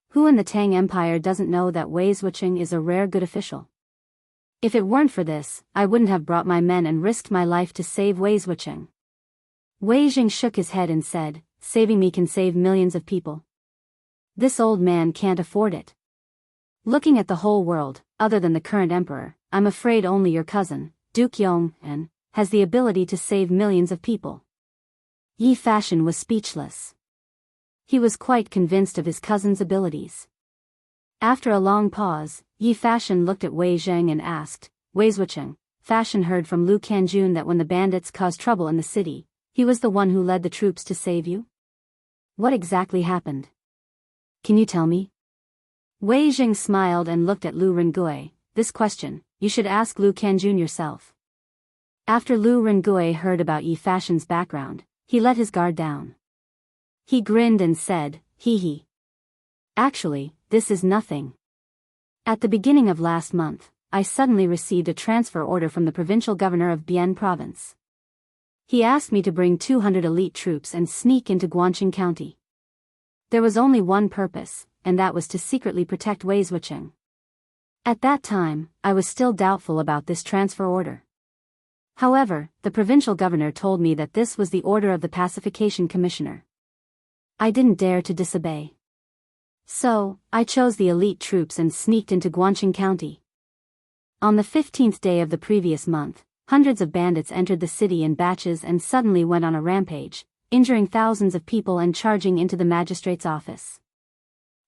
A: Who in the Tang Empire doesn't know that Wei Zhuqing is a rare good official? If it weren't for this, I wouldn't have brought my men and risked my life to save Wei Zhuqing. Wei Jing shook his head and said, saving me can save millions of people. This old man can't afford it. Looking at the whole world, other than the current emperor, I'm afraid only your cousin, Duke Yong-en, has the ability to save millions of people. Yi Fashion was speechless. He was quite convinced of his cousin's abilities. After a long pause, Yi Fashion looked at Wei Zheng and asked, Wei Zhuqing, Fashion heard from Lu Kanjun that when the bandits caused trouble in the city, he was the one who led the troops to save you? What exactly happened? Can you tell me? Wei Jing smiled and looked at Lu Rengui. This question, you should ask Lu Kanjun yourself. After Lu Rengui heard about Yi Fashion's background, he let his guard down. He grinned and said, hee hee. Actually, this is nothing. At the beginning of last month, I suddenly received a transfer order from the provincial governor of Bian province. He asked me to bring 200 elite troops and sneak into Guangqing County. There was only one purpose, and that was to secretly protect Wei Zhuqing. At that time, I was still doubtful about this transfer order. However, the provincial governor told me that this was the order of the pacification commissioner. I didn't dare to disobey. So, I chose the elite troops and sneaked into Guangqing County. On the 15th day of the previous month, hundreds of bandits entered the city in batches and suddenly went on a rampage, injuring thousands of people and charging into the magistrate's office.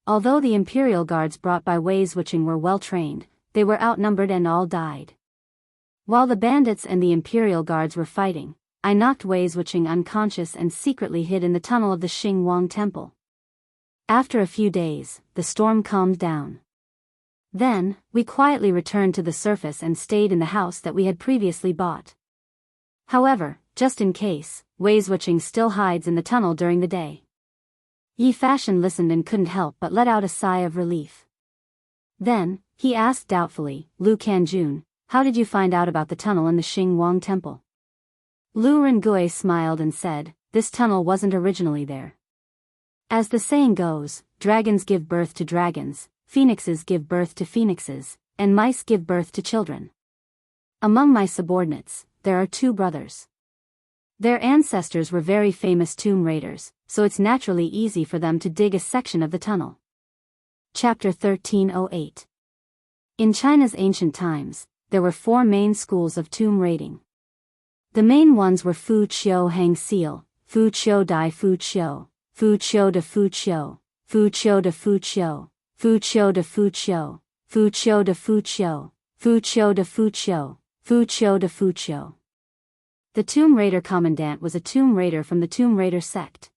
A: Although the imperial guards brought by Wei Zhuqing were well trained, they were outnumbered and all died. While the bandits and the imperial guards were fighting, I knocked Wei Zhuqing unconscious and secretly hid in the tunnel of the Xingwang Temple. After a few days, the storm calmed down. Then, we quietly returned to the surface and stayed in the house that we had previously bought. However, just in case, Wei Zhuqing still hides in the tunnel during the day. Yi Fashion listened and couldn't help but let out a sigh of relief. Then, he asked doubtfully, Lu Kanjun, how did you find out about the tunnel in the Xingwang Temple? Lu Rengui smiled and said, this tunnel wasn't originally there. As the saying goes, dragons give birth to dragons, phoenixes give birth to phoenixes, and mice give birth to children. Among my subordinates, there are 2 brothers. Their ancestors were very famous tomb raiders, so it's naturally easy for them to dig a section of the tunnel. Chapter 1308. In China's ancient times, there were 4 main schools of tomb raiding. The main ones were Fu Qiu Hang Seal, Fu Qiu Dai Fu Qiu, Fu Qiu de Fu Qiu, Fu Qiu de Fu Qiu, Fu Qiu de Fu Qiu, Fu Qiu de Fu Qiu, Fu Qiu de Fu Qiu, Fu Qiu de Fu Qiu. The Tomb Raider commandant was a tomb raider from the Tomb Raider sect.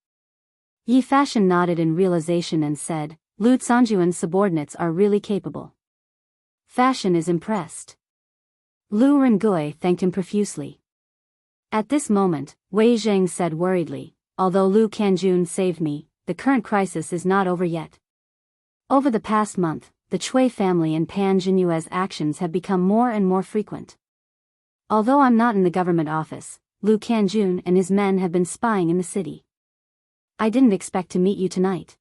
A: Yi Fashion nodded in realization and said, Lu Zhangjuan's subordinates are really capable. Fashion is impressed. Lu Rengui thanked him profusely. At this moment, Wei Zheng said worriedly, although Lu Kanjun saved me, the current crisis is not over yet. Over the past month, the Chui family and Pan Jinyue's actions have become more and more frequent. Although I'm not in the government office, Lu Kanjun and his men have been spying in the city. I didn't expect to meet you tonight.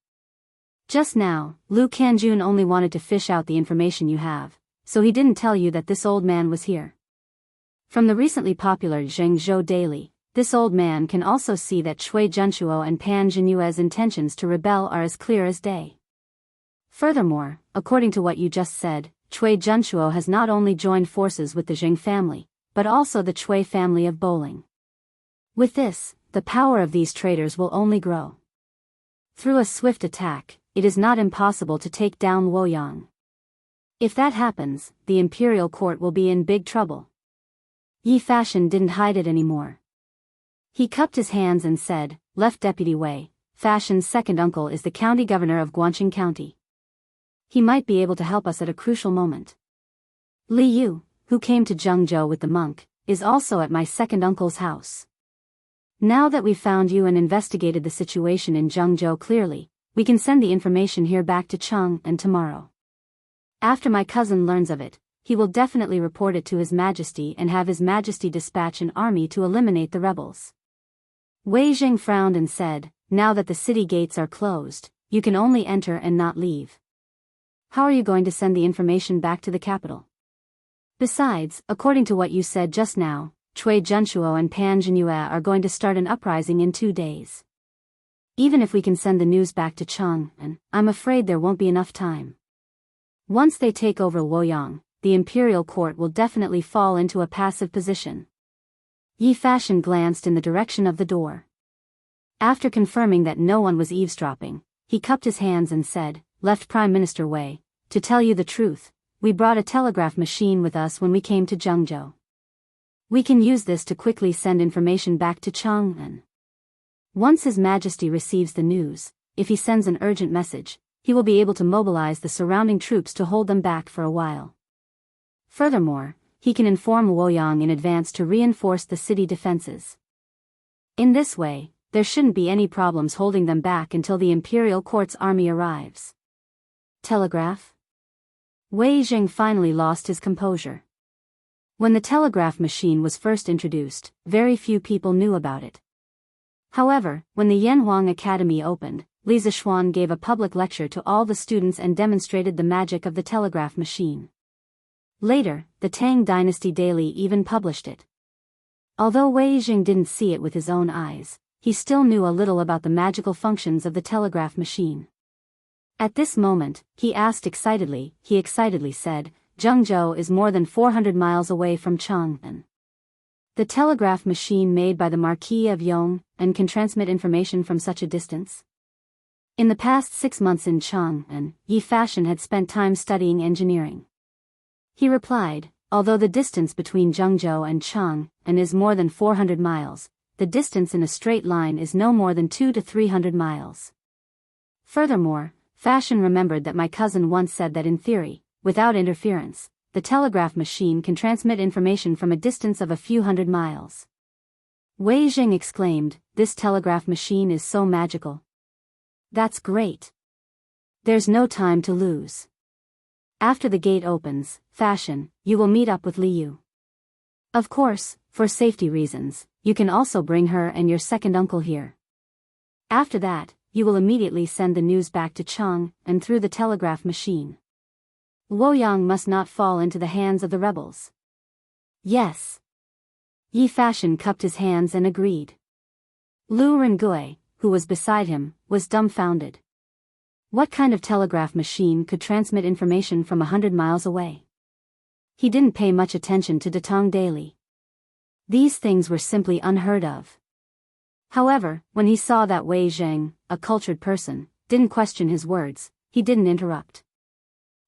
A: Just now, Lu Kanjun only wanted to fish out the information you have, so he didn't tell you that this old man was here. From the recently popular Zhengzhou Daily, this old man can also see that Chui Junchuo and Pan Jinyue's intentions to rebel are as clear as day. Furthermore, according to what you just said, Chui Junchuo has not only joined forces with the Zheng family, but also the Chui family of Bowling. With this, the power of these traitors will only grow. Through a swift attack, it is not impossible to take down Luoyang. If that happens, the imperial court will be in big trouble. Yi Fashion didn't hide it anymore. He cupped his hands and said, Left Deputy Wei, Fashion's second uncle is the county governor of Guangqing County. He might be able to help us at a crucial moment. Li Yu, who came to Jianghu with the monk, is also at my second uncle's house. Now that we've found you and investigated the situation in Jianghu clearly, we can send the information here back to Cheng and tomorrow. After my cousin learns of it, he will definitely report it to His Majesty and have His Majesty dispatch an army to eliminate the rebels. Wei Jing frowned and said, now that the city gates are closed, you can only enter and not leave. How are you going to send the information back to the capital? Besides, according to what you said just now, Cui Junshuo and Pan Jinyue are going to start an uprising in 2 days. Even if we can send the news back to Cheng, and I'm afraid there won't be enough time. Once they take over Luoyang, the imperial court will definitely fall into a passive position. Yi Fashion glanced in the direction of the door. After confirming that no one was eavesdropping, he cupped his hands and said, Left Prime Minister Wei, to tell you the truth, we brought a telegraph machine with us when we came to Jianghu. We can use this to quickly send information back to Chang'an. Once His Majesty receives the news, if he sends an urgent message, he will be able to mobilize the surrounding troops to hold them back for a while. Furthermore, he can inform Luoyang in advance to reinforce the city defenses. In this way, there shouldn't be any problems holding them back until the imperial court's army arrives. Telegraph? Wei Jing finally lost his composure. When the telegraph machine was first introduced, very few people knew about it. However, when the Yanhuang Academy opened, Li Zishuan gave a public lecture to all the students and demonstrated the magic of the telegraph machine. Later, the Tang Dynasty Daily even published it. Although Wei Jing didn't see it with his own eyes, he still knew a little about the magical functions of the telegraph machine. At this moment, he excitedly said, Jianghu is more than 400 miles away from Chang'an. The telegraph machine made by the Marquis of Yong and can transmit information from such a distance. In the past 6 months in Chang'an, Yi Fashion had spent time studying engineering. He replied, although the distance between Jianghu and Chang'an is more than 400 miles, the distance in a straight line is no more than 200 to 300 miles. Furthermore, Fashion remembered that my cousin once said that in theory, without interference, the telegraph machine can transmit information from a distance of a few hundred miles. Wei Jing exclaimed, this telegraph machine is so magical. That's great. There's no time to lose. After the gate opens, Fashion, you will meet up with Liu. Of course, for safety reasons, you can also bring her and your second uncle here. After that, you will immediately send the news back to Cheng and through the telegraph machine. Luoyang must not fall into the hands of the rebels. Yes. Yi Fashion cupped his hands and agreed. Lu Rengui, who was beside him, was dumbfounded. What kind of telegraph machine could transmit information from 100 miles away? He didn't pay much attention to Datong Daily. These things were simply unheard of. However, when he saw that Wei Jing, a cultured person, didn't question his words, he didn't interrupt.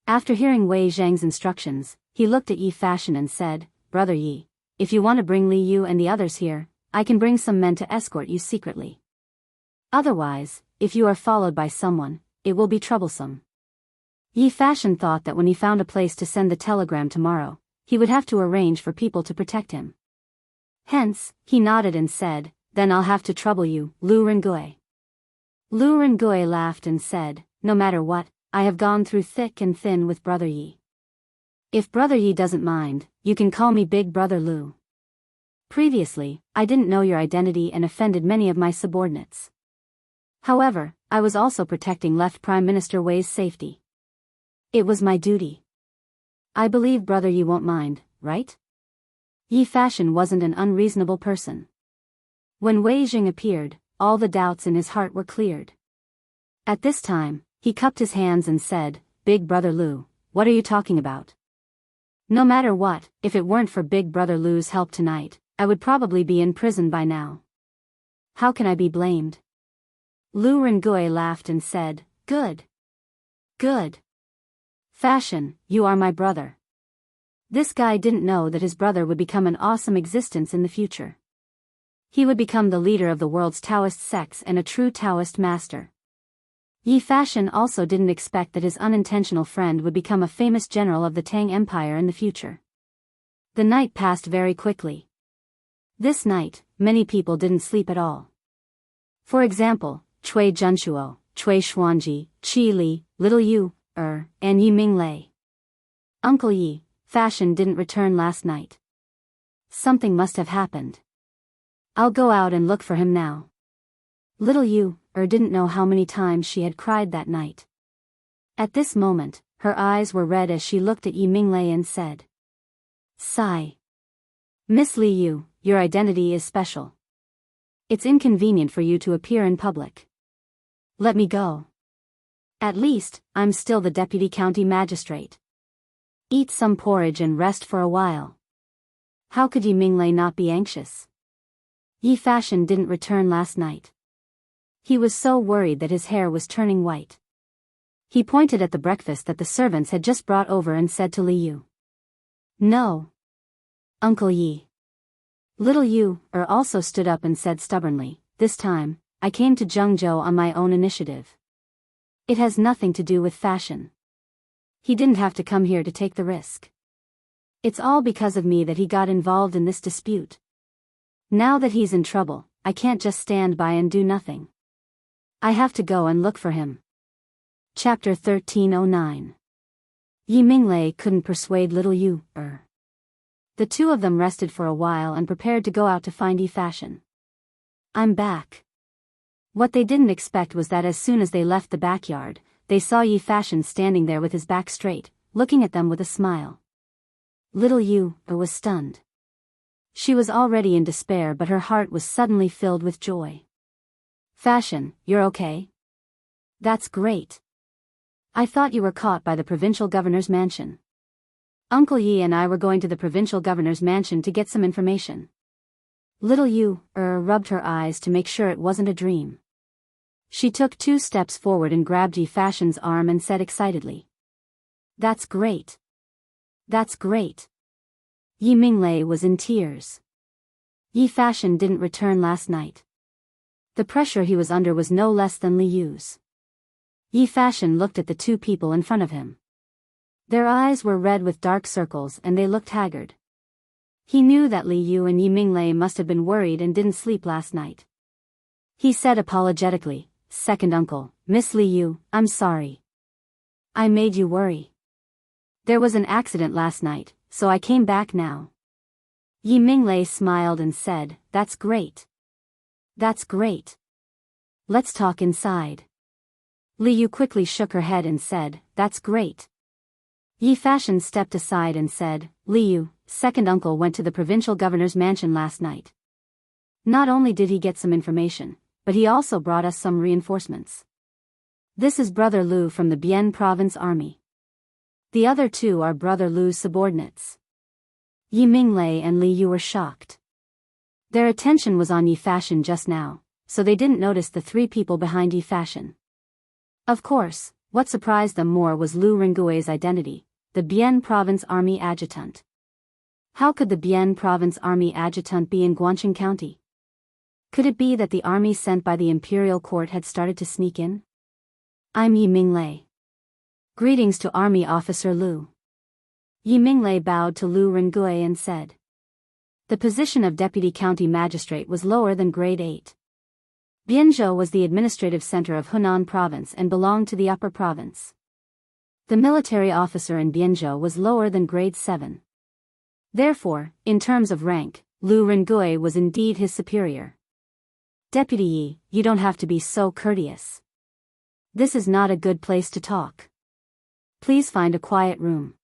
A: After hearing Wei Zhang's instructions, he looked at Yi Fashion and said, Brother Yi, if you want to bring Li Yu and the others here, I can bring some men to escort you secretly. Otherwise, if you are followed by someone, it will be troublesome. Yi Fashion thought that when he found a place to send the telegram tomorrow, he would have to arrange for people to protect him. Hence, he nodded and said, then I'll have to trouble you, Lu Rengui. Lu Rengui laughed and said, no matter what, I have gone through thick and thin with Brother Yi. If Brother Yi doesn't mind, you can call me Big Brother Lu. Previously, I didn't know your identity and offended many of my subordinates. However, I was also protecting left Prime Minister Wei's safety. It was my duty. I believe Brother Yi won't mind, right? Yi Fashion wasn't an unreasonable person. When Wei Jing appeared, all the doubts in his heart were cleared. At this time, he cupped his hands and said, Big Brother Lu, what are you talking about? No matter what, if it weren't for Big Brother Lu's help tonight, I would probably be in prison by now. How can I be blamed? Lu Rengui laughed and said, Good. Good. Fashion, you are my brother. This guy didn't know that his brother would become an awesome existence in the future. He would become the leader of the world's Taoist sects and a true Taoist master. Yi Fashion also didn't expect that his unintentional friend would become a famous general of the Tang Empire in the future. The night passed very quickly. This night, many people didn't sleep at all. For example, Cui Junshuo, Cui Xuanji, Qi Li, Little Yu, and Yi Minglei. Uncle Yi, Fashion didn't return last night. Something must have happened. I'll go out and look for him now. Little Yu, didn't know how many times she had cried that night. At this moment, her eyes were red as she looked at Yi Minglei and said, "Sigh. Miss Li Yu, your identity is special. It's inconvenient for you to appear in public. Let me go. At least, I'm still the deputy county magistrate. Eat some porridge and rest for a while." How could Yi Minglei not be anxious? Yi Fashion didn't return last night. He was so worried that his hair was turning white. He pointed at the breakfast that the servants had just brought over and said to Li Yu, "No. Uncle Yi." Little Yu also stood up and said stubbornly, "This time, I came to Jianghu on my own initiative. It has nothing to do with Fashion. He didn't have to come here to take the risk. It's all because of me that he got involved in this dispute. Now that he's in trouble, I can't just stand by and do nothing. I have to go and look for him." Chapter 1309. Yi Minglei couldn't persuade Little Yu. The two of them rested for a while and prepared to go out to find Yi Fashion. "I'm back." What they didn't expect was that as soon as they left the backyard, they saw Yi Fashion standing there with his back straight, looking at them with a smile. Little Yu was stunned. She was already in despair, but her heart was suddenly filled with joy. "Fashion, you're okay? That's great. I thought you were caught by the provincial governor's mansion. Uncle Yi and I were going to the provincial governor's mansion to get some information." Little Yu rubbed her eyes to make sure it wasn't a dream. She took 2 steps forward and grabbed Yi Fashion's arm and said excitedly, "That's great. That's great." Yi Minglei was in tears. Yi Fashion didn't return last night. The pressure he was under was no less than Li Yu's. Yi Fashion looked at the 2 people in front of him. Their eyes were red with dark circles and they looked haggard. He knew that Li Yu and Yi Minglei must have been worried and didn't sleep last night. He said apologetically, "Second uncle, Miss Li Yu, I'm sorry. I made you worry. There was an accident last night, so I came back now." Yi Minglei smiled and said, "That's great. That's great. Let's talk inside." Li Yu quickly shook her head and said, "That's great." Yi Fashion stepped aside and said, "Li Yu, second uncle went to the provincial governor's mansion last night. Not only did he get some information, but he also brought us some reinforcements. This is Brother Lu from the Bian Province Army. The other 2 are Brother Lu's subordinates." Yi Minglei and Li Yu were shocked. Their attention was on Yi Fashion just now, so they didn't notice the 3 people behind Yi Fashion. Of course, what surprised them more was Lu Rengui's identity, the Bian Province Army Adjutant. How could the Bian Province Army Adjutant be in Guangqing County? Could it be that the army sent by the imperial court had started to sneak in? "I'm Yi Minglei. Greetings to Army Officer Lu." Yi Minglei bowed to Lu Rengui and said. The position of Deputy County Magistrate was lower than Grade 8. Bianzhou was the administrative center of Hunan Province and belonged to the Upper Province. The military officer in Bianzhou was lower than Grade 7. Therefore, in terms of rank, Lu Rengui was indeed his superior. "Deputy Yi, you don't have to be so courteous. This is not a good place to talk. Please find a quiet room.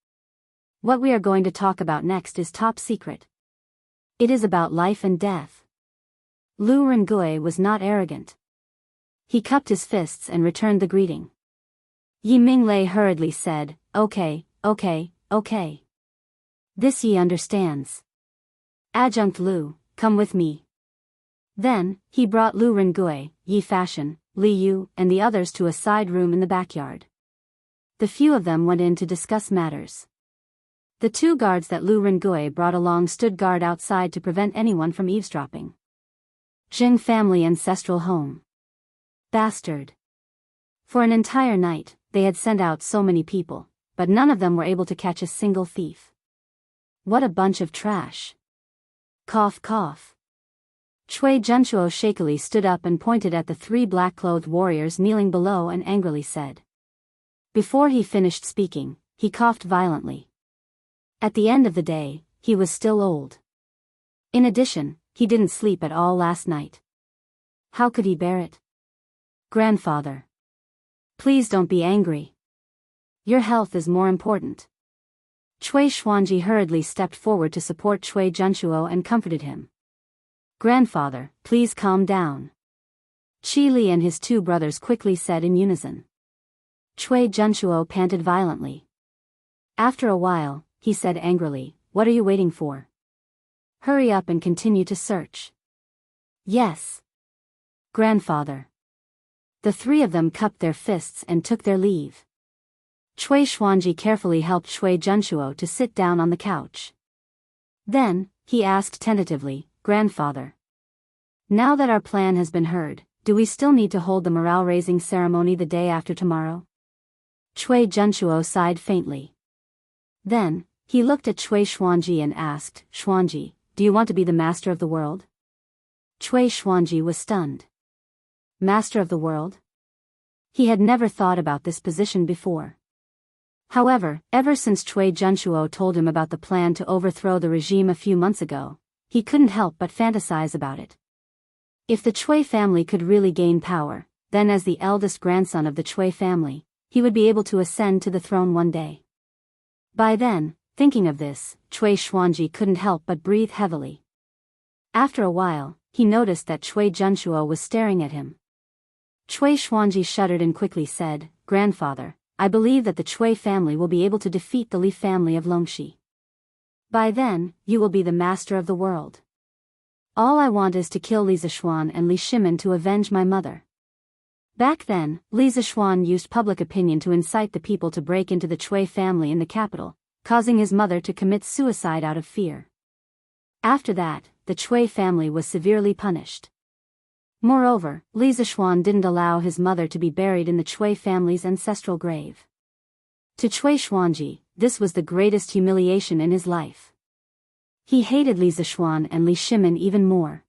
A: What we are going to talk about next is top secret. It is about life and death." Lu Rengui was not arrogant. He cupped his fists and returned the greeting. Yi Minglei hurriedly said, Okay. This Yi understands. Adjunct Lu, come with me." Then, he brought Lu Rengui, Yi Fashion, Li Yu, and the others to a side room in the backyard. The few of them went in to discuss matters. The 2 guards that Lu Rengui brought along stood guard outside to prevent anyone from eavesdropping. Jing family ancestral home. Bastard. For an entire night, they had sent out so many people, but none of them were able to catch a single thief. What a bunch of trash. Cough cough. Cui Junchuo shakily stood up and pointed at the 3 black-clothed warriors kneeling below and angrily said. Before he finished speaking, he coughed violently. At the end of the day, he was still old. In addition, he didn't sleep at all last night. How could he bear it? Grandfather. Please don't be angry. Your health is more important. Cui Xuanji hurriedly stepped forward to support Cui Junchuo and comforted him. Grandfather, please calm down. Qi Li and his 2 brothers quickly said in unison. Cui Junchuo panted violently. After a while, he said angrily, "What are you waiting for? Hurry up and continue to search." Yes. Grandfather. The 3 of them cupped their fists and took their leave. Cui Xuanji carefully helped Cui Junchuo to sit down on the couch. Then, he asked tentatively, "Grandfather. Now that our plan has been heard, do we still need to hold the morale-raising ceremony the day after tomorrow?" Cui Junchuo sighed faintly. Then, he looked at Cui Xuanji and asked, "Xuanji, do you want to be the master of the world?" Cui Xuanji was stunned. Master of the world? He had never thought about this position before. However, ever since Cui Junchuo told him about the plan to overthrow the regime a few months ago, he couldn't help but fantasize about it. If the Cui family could really gain power, then as the eldest grandson of the Cui family, he would be able to ascend to the throne one day. By then, thinking of this, Cui Xuanji couldn't help but breathe heavily. After a while, he noticed that Cui Junchuo was staring at him. Cui Xuanji shuddered and quickly said, "Grandfather, I believe that the Cui family will be able to defeat the Li family of Longxi. By then, you will be the master of the world. All I want is to kill Li Zishuan and Li Shimin to avenge my mother." Back then, Li Zishuan used public opinion to incite the people to break into the Cui family in the capital, causing his mother to commit suicide out of fear. After that, the Cui family was severely punished. Moreover, Li Zishuan didn't allow his mother to be buried in the Cui family's ancestral grave. To Cui Xuanji, this was the greatest humiliation in his life. He hated Li Zishuan and Li Shimin even more.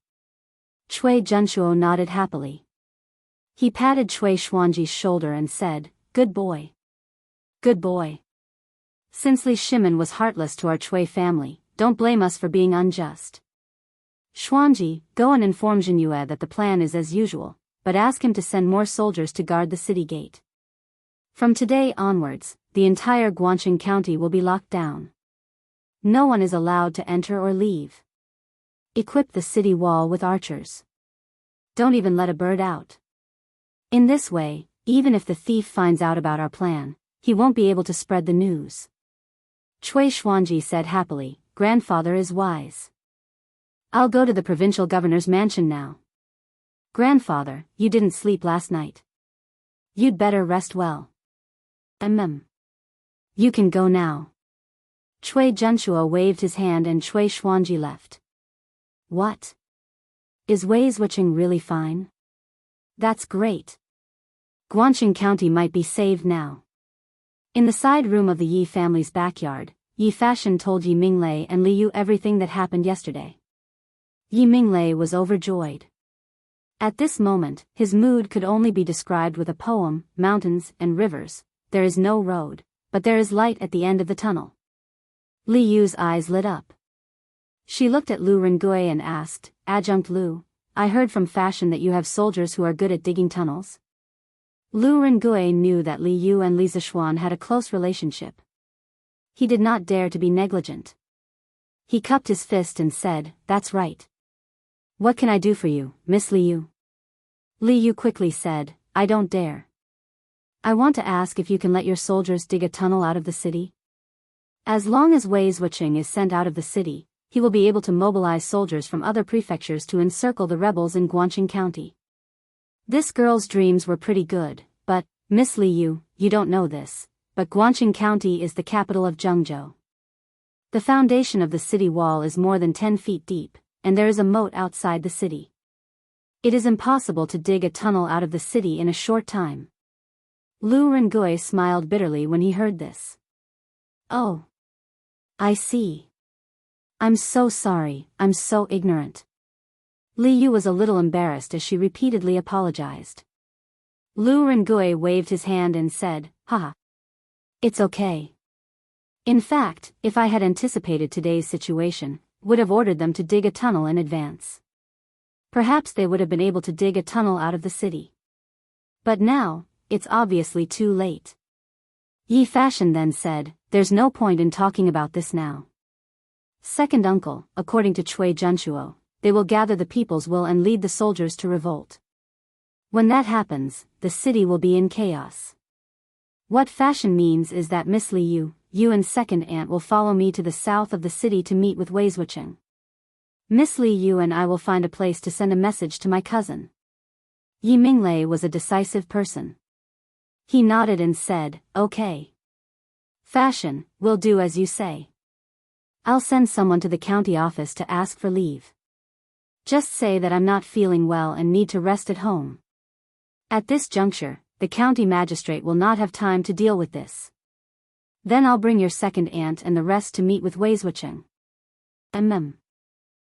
A: Cui Junchuo nodded happily. He patted Cui Xuanji's shoulder and said, "Good boy. Good boy. Since Li Shimin was heartless to our Cui family, don't blame us for being unjust. Xuanji, go and inform Jinyue that the plan is as usual, but ask him to send more soldiers to guard the city gate. From today onwards, the entire Guangqing County will be locked down. No one is allowed to enter or leave. Equip the city wall with archers. Don't even let a bird out. In this way, even if the thief finds out about our plan, he won't be able to spread the news." Cui Xuanji said happily, "Grandfather is wise. I'll go to the provincial governor's mansion now." "Grandfather, you didn't sleep last night. You'd better rest well." You can go now." Cui Junchuo waved his hand and Cui Xuanji left. "What? Is Wei Zhuqing really fine? That's great. Guangqing County might be saved now." In the side room of the Yi family's backyard, Yi Fashion told Yi Minglei and Li Yu everything that happened yesterday. Yi Minglei was overjoyed. At this moment, his mood could only be described with a poem: "Mountains and rivers, there is no road, but there is light at the end of the tunnel." Li Yu's eyes lit up. She looked at Lu Rengui and asked, "Adjunct Lu, I heard from Fashion that you have soldiers who are good at digging tunnels?" Lu Rengui knew that Li Yu and Li Zishuan had a close relationship. He did not dare to be negligent. He cupped his fist and said, "That's right. What can I do for you, Miss Li Yu?" Li Yu quickly said, "I don't dare. I want to ask if you can let your soldiers dig a tunnel out of the city. As long as Wei Zhuqing is sent out of the city, he will be able to mobilize soldiers from other prefectures to encircle the rebels in Guangqing County." This girl's dreams were pretty good, but, Miss Li Yu, you don't know this, but Guangqing County is the capital of Jianghu. The foundation of the city wall is more than 10 feet deep, and there is a moat outside the city. It is impossible to dig a tunnel out of the city in a short time. Lu Rengui smiled bitterly when he heard this. "Oh. I see. I'm so sorry, I'm so ignorant. Li Yu was a little embarrassed as she repeatedly apologized. Lu Rengui waved his hand and said, haha. It's okay. In fact, if I had anticipated today's situation, would have ordered them to dig a tunnel in advance. Perhaps they would have been able to dig a tunnel out of the city. But now, it's obviously too late. Yi Fashion then said, there's no point in talking about this now. Second uncle, according to Cui Junshuo, they will gather the people's will and lead the soldiers to revolt. When that happens, the city will be in chaos. What Fashion means is that Miss Li Yu, you and second aunt will follow me to the south of the city to meet with Wei Zuocheng. Miss Li Yu and I will find a place to send a message to my cousin. Yi Minglei was a decisive person. He nodded and said, okay. Fashion, we'll do as you say. I'll send someone to the county office to ask for leave. Just say that I'm not feeling well and need to rest at home. At this juncture, the county magistrate will not have time to deal with this. Then I'll bring your second aunt and the rest to meet with Wei Zuocheng.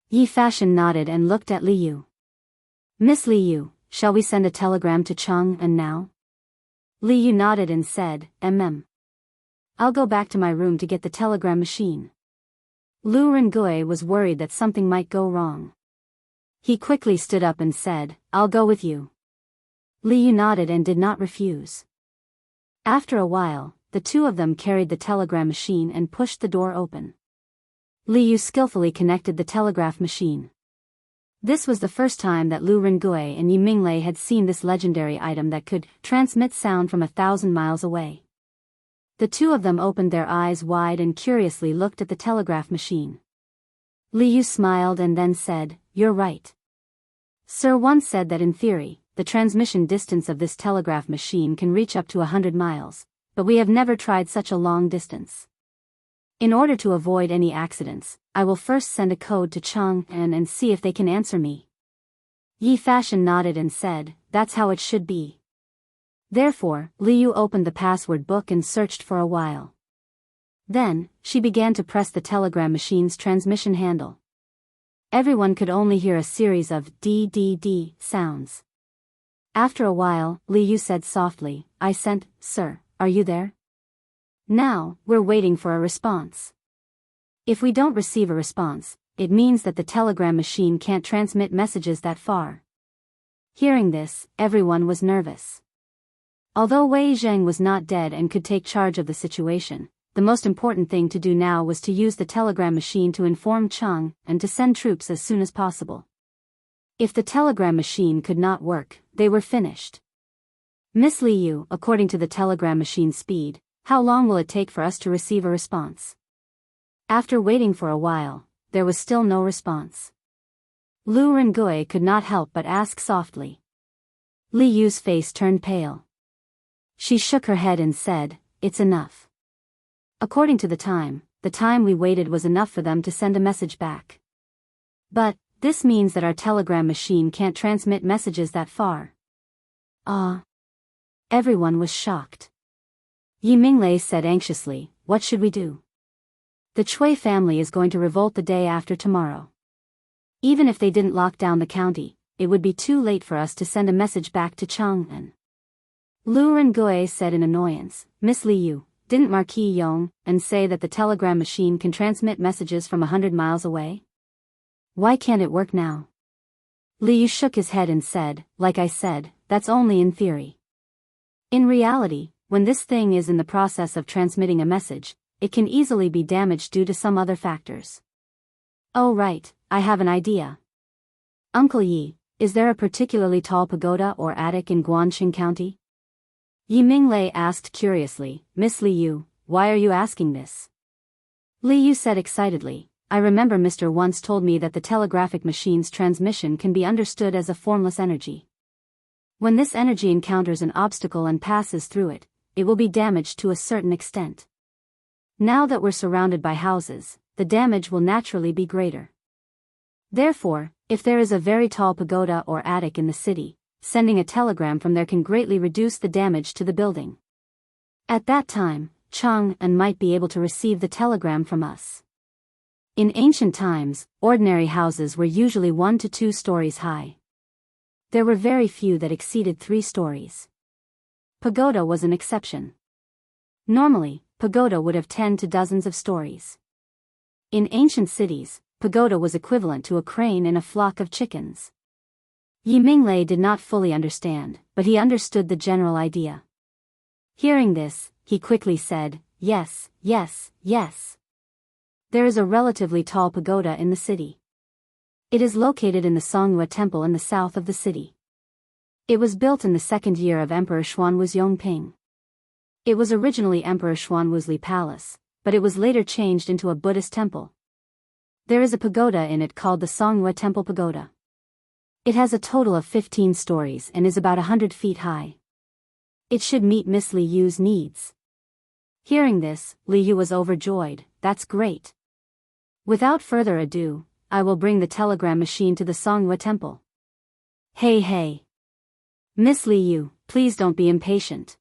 A: Yi Fashion nodded and looked at Li Yu. Miss Li Yu, shall we send a telegram to Chang'an now? Li Yu nodded and said, I'll go back to my room to get the telegram machine. Lu Rengui was worried that something might go wrong. He quickly stood up and said, I'll go with you. Li Yu nodded and did not refuse. After a while, the two of them carried the telegram machine and pushed the door open. Li Yu skillfully connected the telegraph machine. This was the first time that Lu Rengui and Yi Minglei had seen this legendary item that could transmit sound from 1,000 miles away. The two of them opened their eyes wide and curiously looked at the telegraph machine. Li Yu smiled and then said, you're right. Sir once said that in theory, the transmission distance of this telegraph machine can reach up to 100 miles. But we have never tried such a long distance. In order to avoid any accidents, I will first send a code to Chang'an and see if they can answer me. Yi Fashion nodded and said, that's how it should be. Therefore, Li Yu opened the password book and searched for a while. Then, she began to press the telegram machine's transmission handle. Everyone could only hear a series of D sounds. After a while, Li Yu said softly, I sent, sir. Are you there? Now, we're waiting for a response. If we don't receive a response, it means that the telegram machine can't transmit messages that far. Hearing this, everyone was nervous. Although Wei Zheng was not dead and could take charge of the situation, the most important thing to do now was to use the telegram machine to inform Chang and to send troops as soon as possible. If the telegram machine could not work, they were finished. Miss Li Yu, according to the telegram machine speed, how long will it take for us to receive a response? After waiting for a while, there was still no response. Lu Rengui could not help but ask softly. Li Yu's face turned pale. She shook her head and said, it's enough. According to the time we waited was enough for them to send a message back. But, this means that our telegram machine can't transmit messages that far. Everyone was shocked. Yi Minglei said anxiously, what should we do? The Cui family is going to revolt the day after tomorrow. Even if they didn't lock down the county, it would be too late for us to send a message back to Chang'an. Lu Rengui said in annoyance, Miss Li Yu, didn't Marquis Yong and say that the telegram machine can transmit messages from 100 miles away? Why can't it work now? Li Yu shook his head and said, like I said, that's only in theory. In reality, when this thing is in the process of transmitting a message, it can easily be damaged due to some other factors. Oh right, I have an idea. Uncle Yi, is there a particularly tall pagoda or attic in Guanxing County? Yi Minglei asked curiously, Miss Li Yu, why are you asking this? Li Yu said excitedly, I remember Mr. once told me that the telegraphic machine's transmission can be understood as a formless energy. When this energy encounters an obstacle and passes through it, it will be damaged to a certain extent. Now that we're surrounded by houses, the damage will naturally be greater. Therefore, if there is a very tall pagoda or attic in the city, sending a telegram from there can greatly reduce the damage to the building. At that time, Chang'an might be able to receive the telegram from us. In ancient times, ordinary houses were usually 1 to 2 stories high. There were very few that exceeded 3 stories. Pagoda was an exception. Normally, pagoda would have 10 to dozens of stories. In ancient cities, pagoda was equivalent to a crane and a flock of chickens. Yi Minglei did not fully understand, but he understood the general idea. Hearing this, he quickly said, "Yes, yes, yes." There is a relatively tall pagoda in the city. It is located in the Songhua Temple in the south of the city. It was built in the 2nd year of Emperor Xuanwu's Yongping. It was originally Emperor Xuanwu's Li Palace, but it was later changed into a Buddhist temple. There is a pagoda in it called the Songhua Temple Pagoda. It has a total of 15 stories and is about 100 feet high. It should meet Miss Li Yu's needs. Hearing this, Li Yu was overjoyed. "That's great. Without further ado, I will bring the telegram machine to the Songhua Temple." Hey. Miss Li Yu, please don't be impatient."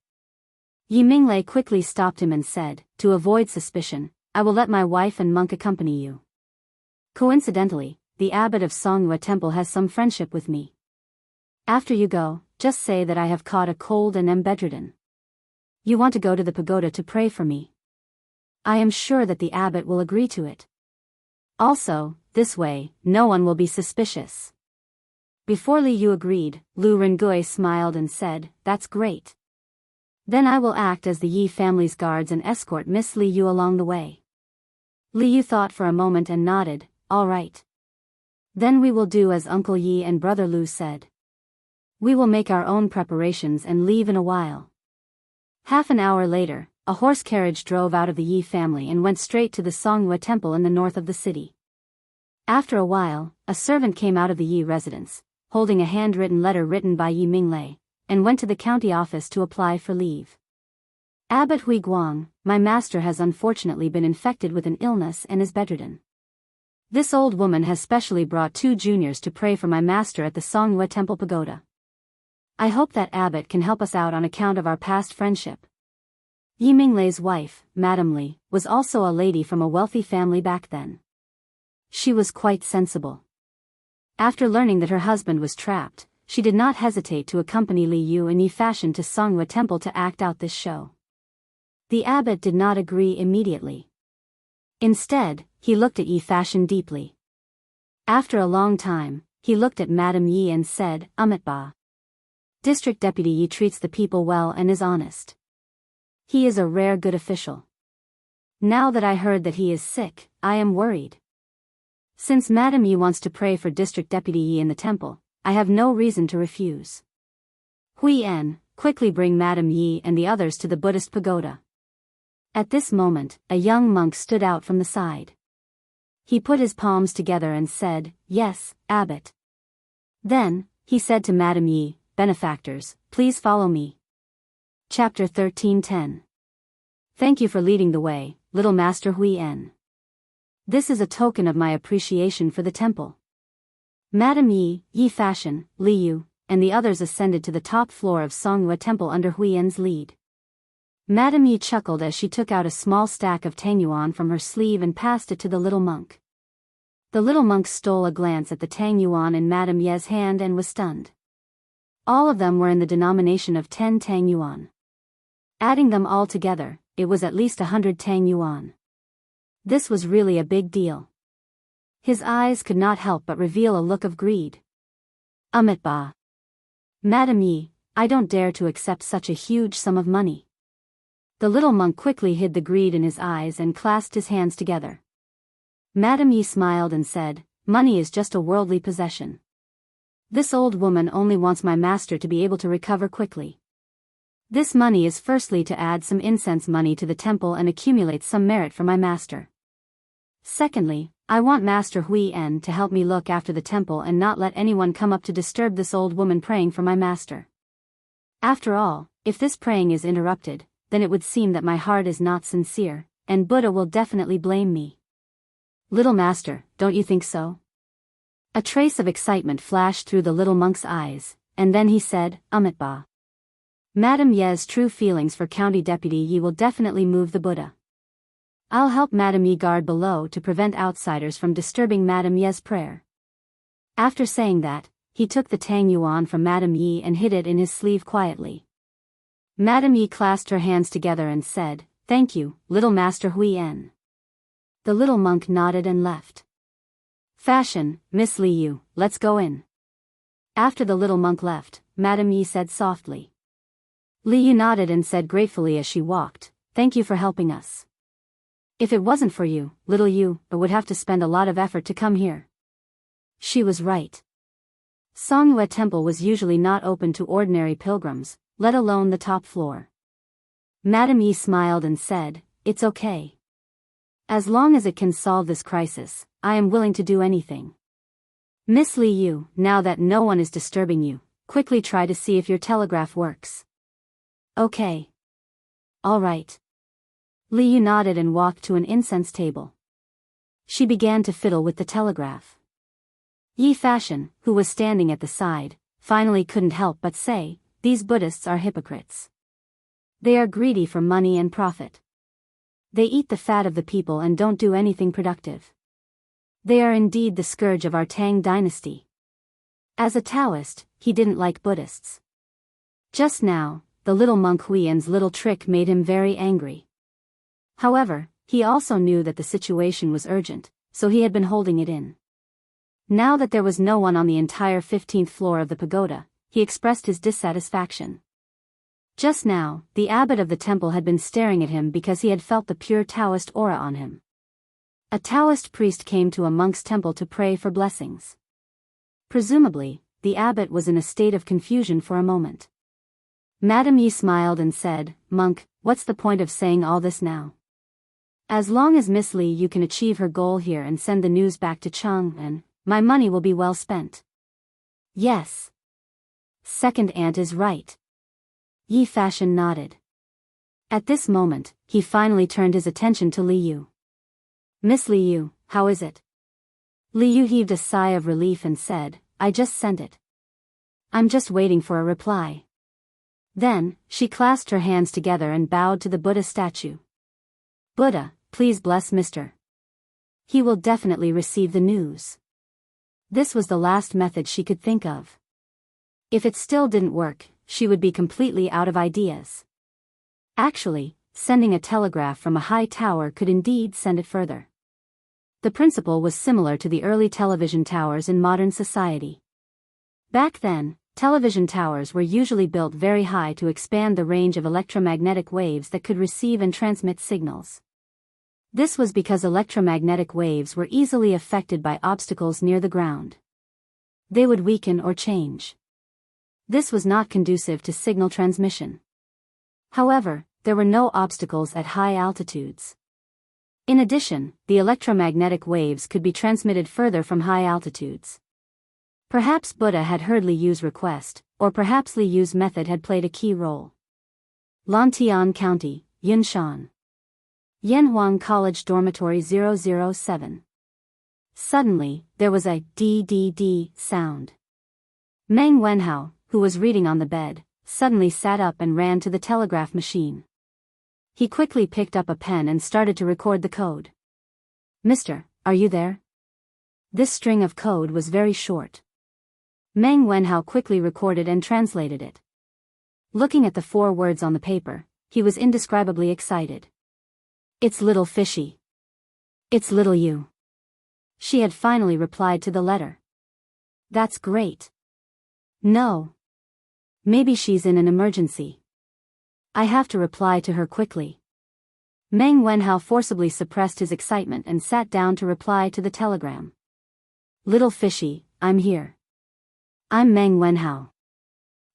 A: Yi Minglei quickly stopped him and said, "To avoid suspicion, I will let my wife and monk accompany you. Coincidentally, the abbot of Songhua Temple has some friendship with me. After you go, just say that I have caught a cold and am bedridden. You want to go to the pagoda to pray for me. I am sure that the abbot will agree to it. Also, this way, no one will be suspicious." Before Li Yu agreed, Lu Rengui smiled and said, "That's great. Then I will act as the Yi family's guards and escort Miss Li Yu along the way." Li Yu thought for a moment and nodded, "All right. Then we will do as Uncle Yi and Brother Lu said. We will make our own preparations and leave in a while." Half an hour later, a horse carriage drove out of the Yi family and went straight to the Songhua Temple in the north of the city. After a while, a servant came out of the Yi residence, holding a handwritten letter written by Yi Minglei, and went to the county office to apply for leave. "Abbot Hui Guang, my master has unfortunately been infected with an illness and is bedridden. This old woman has specially brought 2 juniors to pray for my master at the Songhua Temple Pagoda. I hope that abbot can help us out on account of our past friendship." Yi Minglei's wife, Madame Li, was also a lady from a wealthy family back then. She was quite sensible. After learning that her husband was trapped, she did not hesitate to accompany Li Yu in Yi fashion to Songhua Temple to act out this show. The abbot did not agree immediately. Instead, he looked at Yi fashion deeply. After a long time, he looked at Madame Yi and said, "Ba. District Deputy Yi treats the people well and is honest. He is a rare good official. Now that I heard that he is sick, I am worried. Since Madame Yi wants to pray for District Deputy Yi in the temple, I have no reason to refuse. Hui En, quickly bring Madame Yi and the others to the Buddhist pagoda." At this moment, a young monk stood out from the side. He put his palms together and said, "Yes, abbot." Then, he said to Madame Yi, "Benefactors, please follow me." Chapter 13:10. Thank you for leading the way, little Master Hui En. This is a token of my appreciation for the temple. Madame Yi, Yi Fashion, Li Yu, and the others ascended to the top floor of Songhua Temple under Hui En's lead. Madame Yi chuckled as she took out a small stack of tangyuan from her sleeve and passed it to the little monk. The little monk stole a glance at the tangyuan in Madame Ye's hand and was stunned. All of them were in the denomination of 10 tangyuan. Adding them all together, it was at least 100 tangyuan. This was really a big deal. His eyes could not help but reveal a look of greed. Ba. Madame Yi, I don't dare to accept such a huge sum of money." The little monk quickly hid the greed in his eyes and clasped his hands together. Madame Yi smiled and said, "Money is just a worldly possession. This old woman only wants my master to be able to recover quickly. This money is firstly to add some incense money to the temple and accumulate some merit for my master. Secondly, I want Master Hui En to help me look after the temple and not let anyone come up to disturb this old woman praying for my master. After all, if this praying is interrupted, then it would seem that my heart is not sincere, and Buddha will definitely blame me. Little master, don't you think so?" A trace of excitement flashed through the little monk's eyes, and then he said, Ba. Madame Ye's true feelings for County Deputy Yi will definitely move the Buddha. I'll help Madame Yi guard below to prevent outsiders from disturbing Madame Ye's prayer. After saying that, he took the Tang Yuan from Madame Yi and hid it in his sleeve quietly. Madame Yi clasped her hands together and said, "Thank you, little Master Huiyan." The little monk nodded and left. "Fashion, Miss Li Yu, let's go in." After the little monk left, Madame Yi said softly. Li Yu nodded and said gratefully as she walked, "Thank you for helping us. If it wasn't for you, little Yu, I would have to spend a lot of effort to come here." She was right. Songyue Temple was usually not open to ordinary pilgrims, let alone the top floor. Madame Yi smiled and said, "It's okay. As long as it can solve this crisis, I am willing to do anything. Miss Li Yu, now that no one is disturbing you, quickly try to see if your telegraph works." "Okay. All right." Li Yu nodded and walked to an incense table. She began to fiddle with the telegraph. Yi Fashion, who was standing at the side, finally couldn't help but say, "These Buddhists are hypocrites. They are greedy for money and profit. They eat the fat of the people and don't do anything productive. They are indeed the scourge of our Tang dynasty." As a Taoist, he didn't like Buddhists. Just now, the little monk Huiyan's little trick made him very angry. However, he also knew that the situation was urgent, so he had been holding it in. Now that there was no one on the entire 15th floor of the pagoda, he expressed his dissatisfaction. Just now, the abbot of the temple had been staring at him because he had felt the pure Taoist aura on him. A Taoist priest came to a monk's temple to pray for blessings. Presumably, the abbot was in a state of confusion for a moment. Madame Yi smiled and said, "Monk, what's the point of saying all this now? As long as Miss Li Yu can achieve her goal here and send the news back to Chang'an, my money will be well spent." "Yes. Second aunt is right." Yi Fashion nodded. At this moment, he finally turned his attention to Li Yu. "Miss Li Yu, how is it?" Li Yu heaved a sigh of relief and said, "I just sent it. I'm just waiting for a reply." Then, she clasped her hands together and bowed to the Buddha statue. "Buddha, please bless Mr. He will definitely receive the news." This was the last method she could think of. If it still didn't work, she would be completely out of ideas. Actually, sending a telegraph from a high tower could indeed send it further. The principle was similar to the early television towers in modern society. Back then, television towers were usually built very high to expand the range of electromagnetic waves that could receive and transmit signals. This was because electromagnetic waves were easily affected by obstacles near the ground. They would weaken or change. This was not conducive to signal transmission. However, there were no obstacles at high altitudes. In addition, the electromagnetic waves could be transmitted further from high altitudes. Perhaps Buddha had heard Li Yu's request, or perhaps Li Yu's method had played a key role. Lantian County, Yunshan. Yanhuang College Dormitory 007. Suddenly, there was a DDD sound. Meng Wenhao, who was reading on the bed, suddenly sat up and ran to the telegraph machine. He quickly picked up a pen and started to record the code. "Mister, are you there?" This string of code was very short. Meng Wenhao quickly recorded and translated it. Looking at the 4 words on the paper, he was indescribably excited. "It's little fishy. It's little you." She had finally replied to the letter. "That's great. No. Maybe she's in an emergency. I have to reply to her quickly." Meng Wenhao forcibly suppressed his excitement and sat down to reply to the telegram. "Little fishy, I'm here. I'm Meng Wenhao.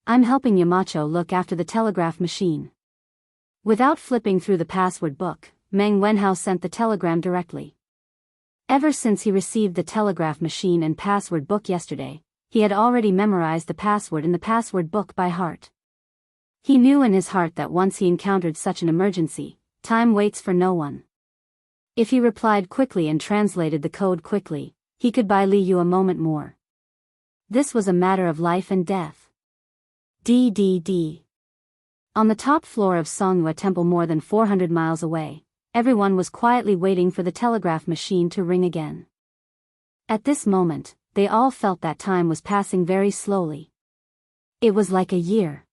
A: I'm helping Yamacho look after the telegraph machine." Without flipping through the password book, Meng Wenhao sent the telegram directly. Ever since he received the telegraph machine and password book yesterday, he had already memorized the password in the password book by heart. He knew in his heart that once he encountered such an emergency, time waits for no one. If he replied quickly and translated the code quickly, he could buy Li Yu a moment more. This was a matter of life and death. DDD. On the top floor of Songyue Temple more than 400 miles away, everyone was quietly waiting for the telegraph machine to ring again. At this moment, they all felt that time was passing very slowly. It was like a year.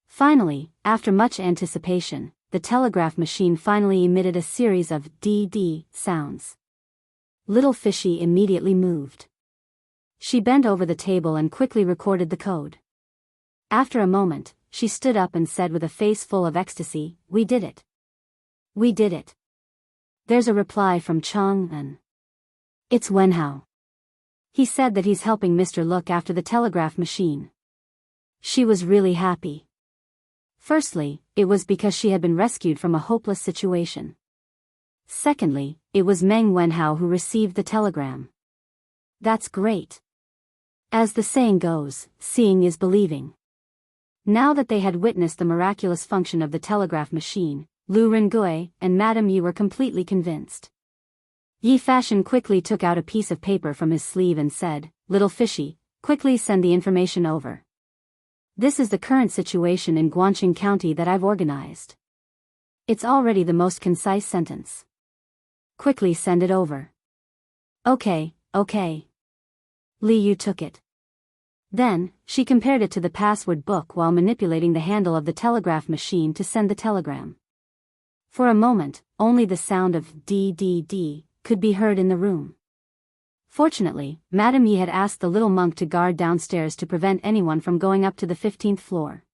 A: Finally, after much anticipation, the telegraph machine finally emitted a series of "dee-dee" sounds. Little Fishy immediately moved. She bent over the table and quickly recorded the code. After a moment, she stood up and said with a face full of ecstasy, "We did it. We did it." There's a reply from Chang'an. It's Wenhao. He said that he's helping Mr. look after the telegraph machine. She was really happy. Firstly, it was because she had been rescued from a hopeless situation. Secondly, it was Meng Wenhao who received the telegram. That's great. As the saying goes, seeing is believing. Now that they had witnessed the miraculous function of the telegraph machine, Lu Rengui and Madame Yi were completely convinced. Yi Fashion quickly took out a piece of paper from his sleeve and said, "Little Fishy, quickly send the information over. This is the current situation in Guangqing County that I've organized. It's already the most concise sentence. Quickly send it over." Okay. Li Yu took it. Then, she compared it to the password book while manipulating the handle of the telegraph machine to send the telegram. For a moment, only the sound of "dee-dee-dee" could be heard in the room. Fortunately, Madame Yi had asked the little monk to guard downstairs to prevent anyone from going up to the 15th floor.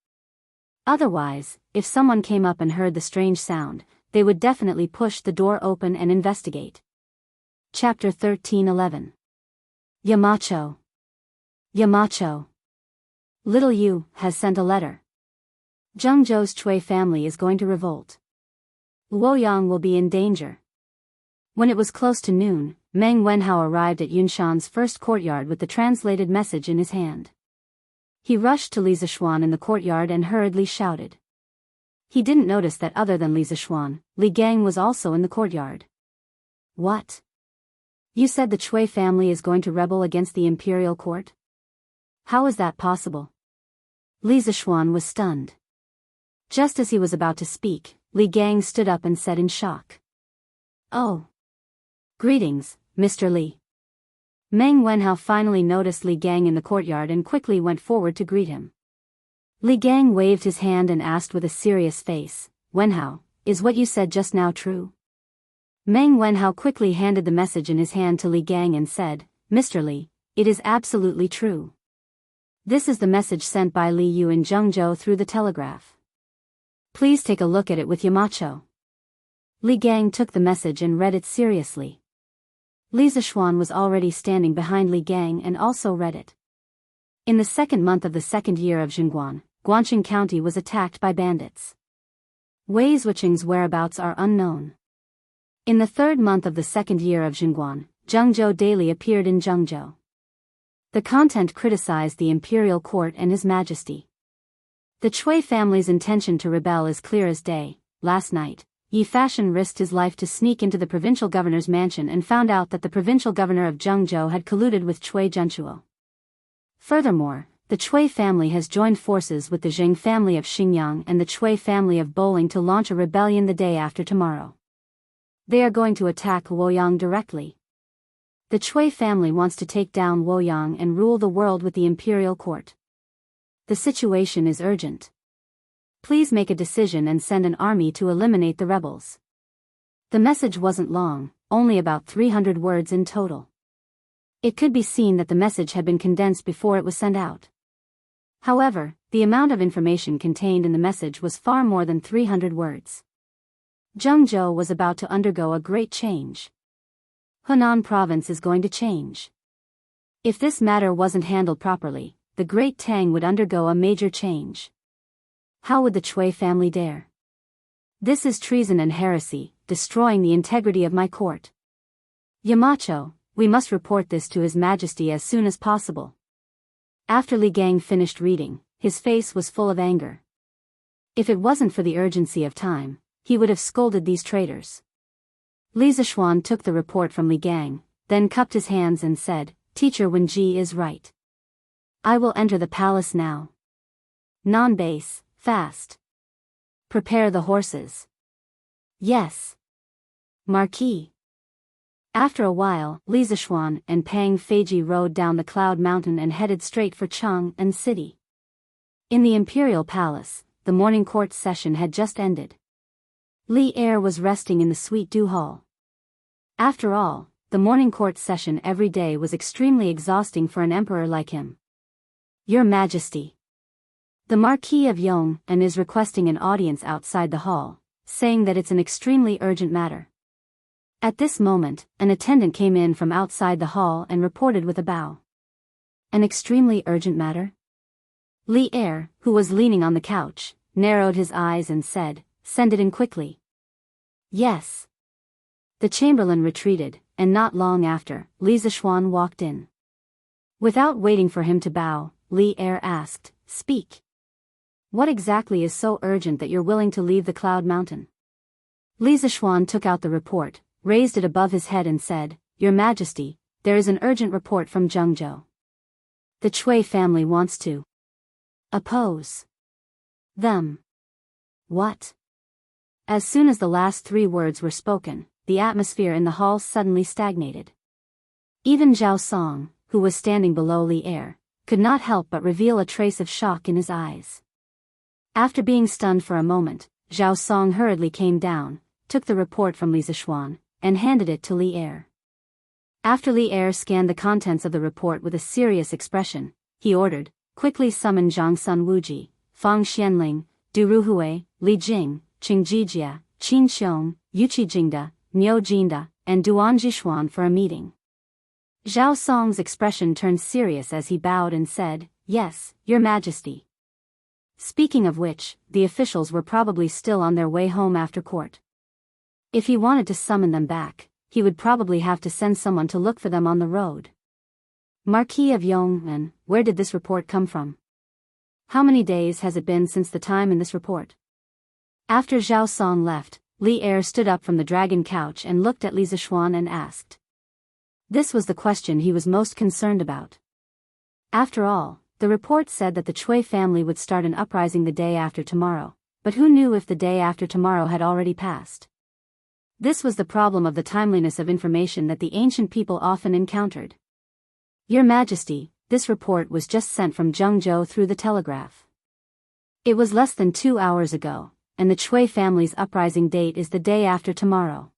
A: Otherwise, if someone came up and heard the strange sound, they would definitely push the door open and investigate. Chapter 13:11. Yamacho. Little Yu has sent a letter. Zhengzhou's Chui family is going to revolt. Luoyang will be in danger. When it was close to noon, Meng Wenhao arrived at Yunshan's first courtyard with the translated message in his hand. He rushed to Li Zishuan in the courtyard and hurriedly shouted. He didn't notice that other than Li Zishuan, Li Gang was also in the courtyard. What? You said the Chui family is going to rebel against the imperial court? How is that possible? Li Zishuan was stunned. Just as he was about to speak, Li Gang stood up and said in shock. Oh. Greetings, Mr. Li. Meng Wenhao finally noticed Li Gang in the courtyard and quickly went forward to greet him. Li Gang waved his hand and asked with a serious face, "Wenhao, is what you said just now true?" Meng Wenhao quickly handed the message in his hand to Li Gang and said, "Mr. Li, it is absolutely true. This is the message sent by Li Yu in Zhengzhou through the telegraph. Please take a look at it with Yamacho." Li Gang took the message and read it seriously. Li Zishuan was already standing behind Li Gang and also read it. In the second month of the second year of Xinguan, Guangqing County was attacked by bandits. Wei Zhuqing's whereabouts are unknown. In the third month of the second year of Xinguan, Zhengzhou Daily appeared in Zhengzhou. The content criticized the imperial court and His Majesty. The Chui family's intention to rebel is clear as day. Last night, Yi Fashion risked his life to sneak into the provincial governor's mansion and found out that the provincial governor of Zhengzhou had colluded with Chui Zhenchuo. Furthermore, the Chui family has joined forces with the Zheng family of Xingyang and the Chui family of Bowling to launch a rebellion the day after tomorrow. They are going to attack Luoyang directly. The Chui family wants to take down Luoyang and rule the world with the imperial court. The situation is urgent. Please make a decision and send an army to eliminate the rebels. The message wasn't long, only about 300 words in total. It could be seen that the message had been condensed before it was sent out. However, the amount of information contained in the message was far more than 300 words. Zhengzhou was about to undergo a great change. Hunan province is going to change. If this matter wasn't handled properly, the Great Tang would undergo a major change. How would the Chui family dare? This is treason and heresy, destroying the integrity of my court. Yamacho, we must report this to His Majesty as soon as possible. After Li Gang finished reading, his face was full of anger. If it wasn't for the urgency of time, he would have scolded these traitors. Li Zishuan took the report from Li Gang, then cupped his hands and said, "Teacher Wenji is right. I will enter the palace now. Non-base, fast. Prepare the horses." Yes. Marquis. After a while, Li Zishuan and Pang Feiji rode down the Cloud Mountain and headed straight for Chang'an City. In the Imperial Palace, the morning court session had just ended. Li Er was resting in the Suite Du Hall. After all, the morning court session every day was extremely exhausting for an emperor like him. Your Majesty. The Marquis of Yong'an is requesting an audience outside the hall, saying that it's an extremely urgent matter. At this moment, an attendant came in from outside the hall and reported with a bow. An extremely urgent matter? Li Er, who was leaning on the couch, narrowed his eyes and said, "Send it in quickly." Yes. The chamberlain retreated, and not long after, Li Zishuan walked in. Without waiting for him to bow, Li Er asked, "Speak. What exactly is so urgent that you're willing to leave the Cloud Mountain?" Li Zishuan took out the report, raised it above his head and said, "Your Majesty, there is an urgent report from Jianghu. The Chui family wants to oppose them." What? As soon as the last 3 words were spoken, the atmosphere in the hall suddenly stagnated. Even Zhao Song, who was standing below Li Er, could not help but reveal a trace of shock in his eyes. After being stunned for a moment, Zhao Song hurriedly came down, took the report from Li Zishuan, and handed it to Li Er. After Li Er scanned the contents of the report with a serious expression, he ordered, "Quickly summon Zhang Sun Wuji, Fang Xianling, Du Ruhui, Li Jing, Qing Jijia, Qin Xiong, Yuqi Jingda, Niu Jinda, and Duan Jishuan for a meeting." Zhao Song's expression turned serious as he bowed and said, "Yes, Your Majesty." Speaking of which, the officials were probably still on their way home after court. If he wanted to summon them back, he would probably have to send someone to look for them on the road. Marquis of Yong'an, where did this report come from? How many days has it been since the time in this report? After Zhao Song left, Li Er stood up from the dragon couch and looked at Li Zishuan and asked. This was the question he was most concerned about. After all, the report said that the Chui family would start an uprising the day after tomorrow, but who knew if the day after tomorrow had already passed? This was the problem of the timeliness of information that the ancient people often encountered. Your Majesty, this report was just sent from Jianghu through the telegraph. It was less than 2 hours ago, and the Chui family's uprising date is the day after tomorrow.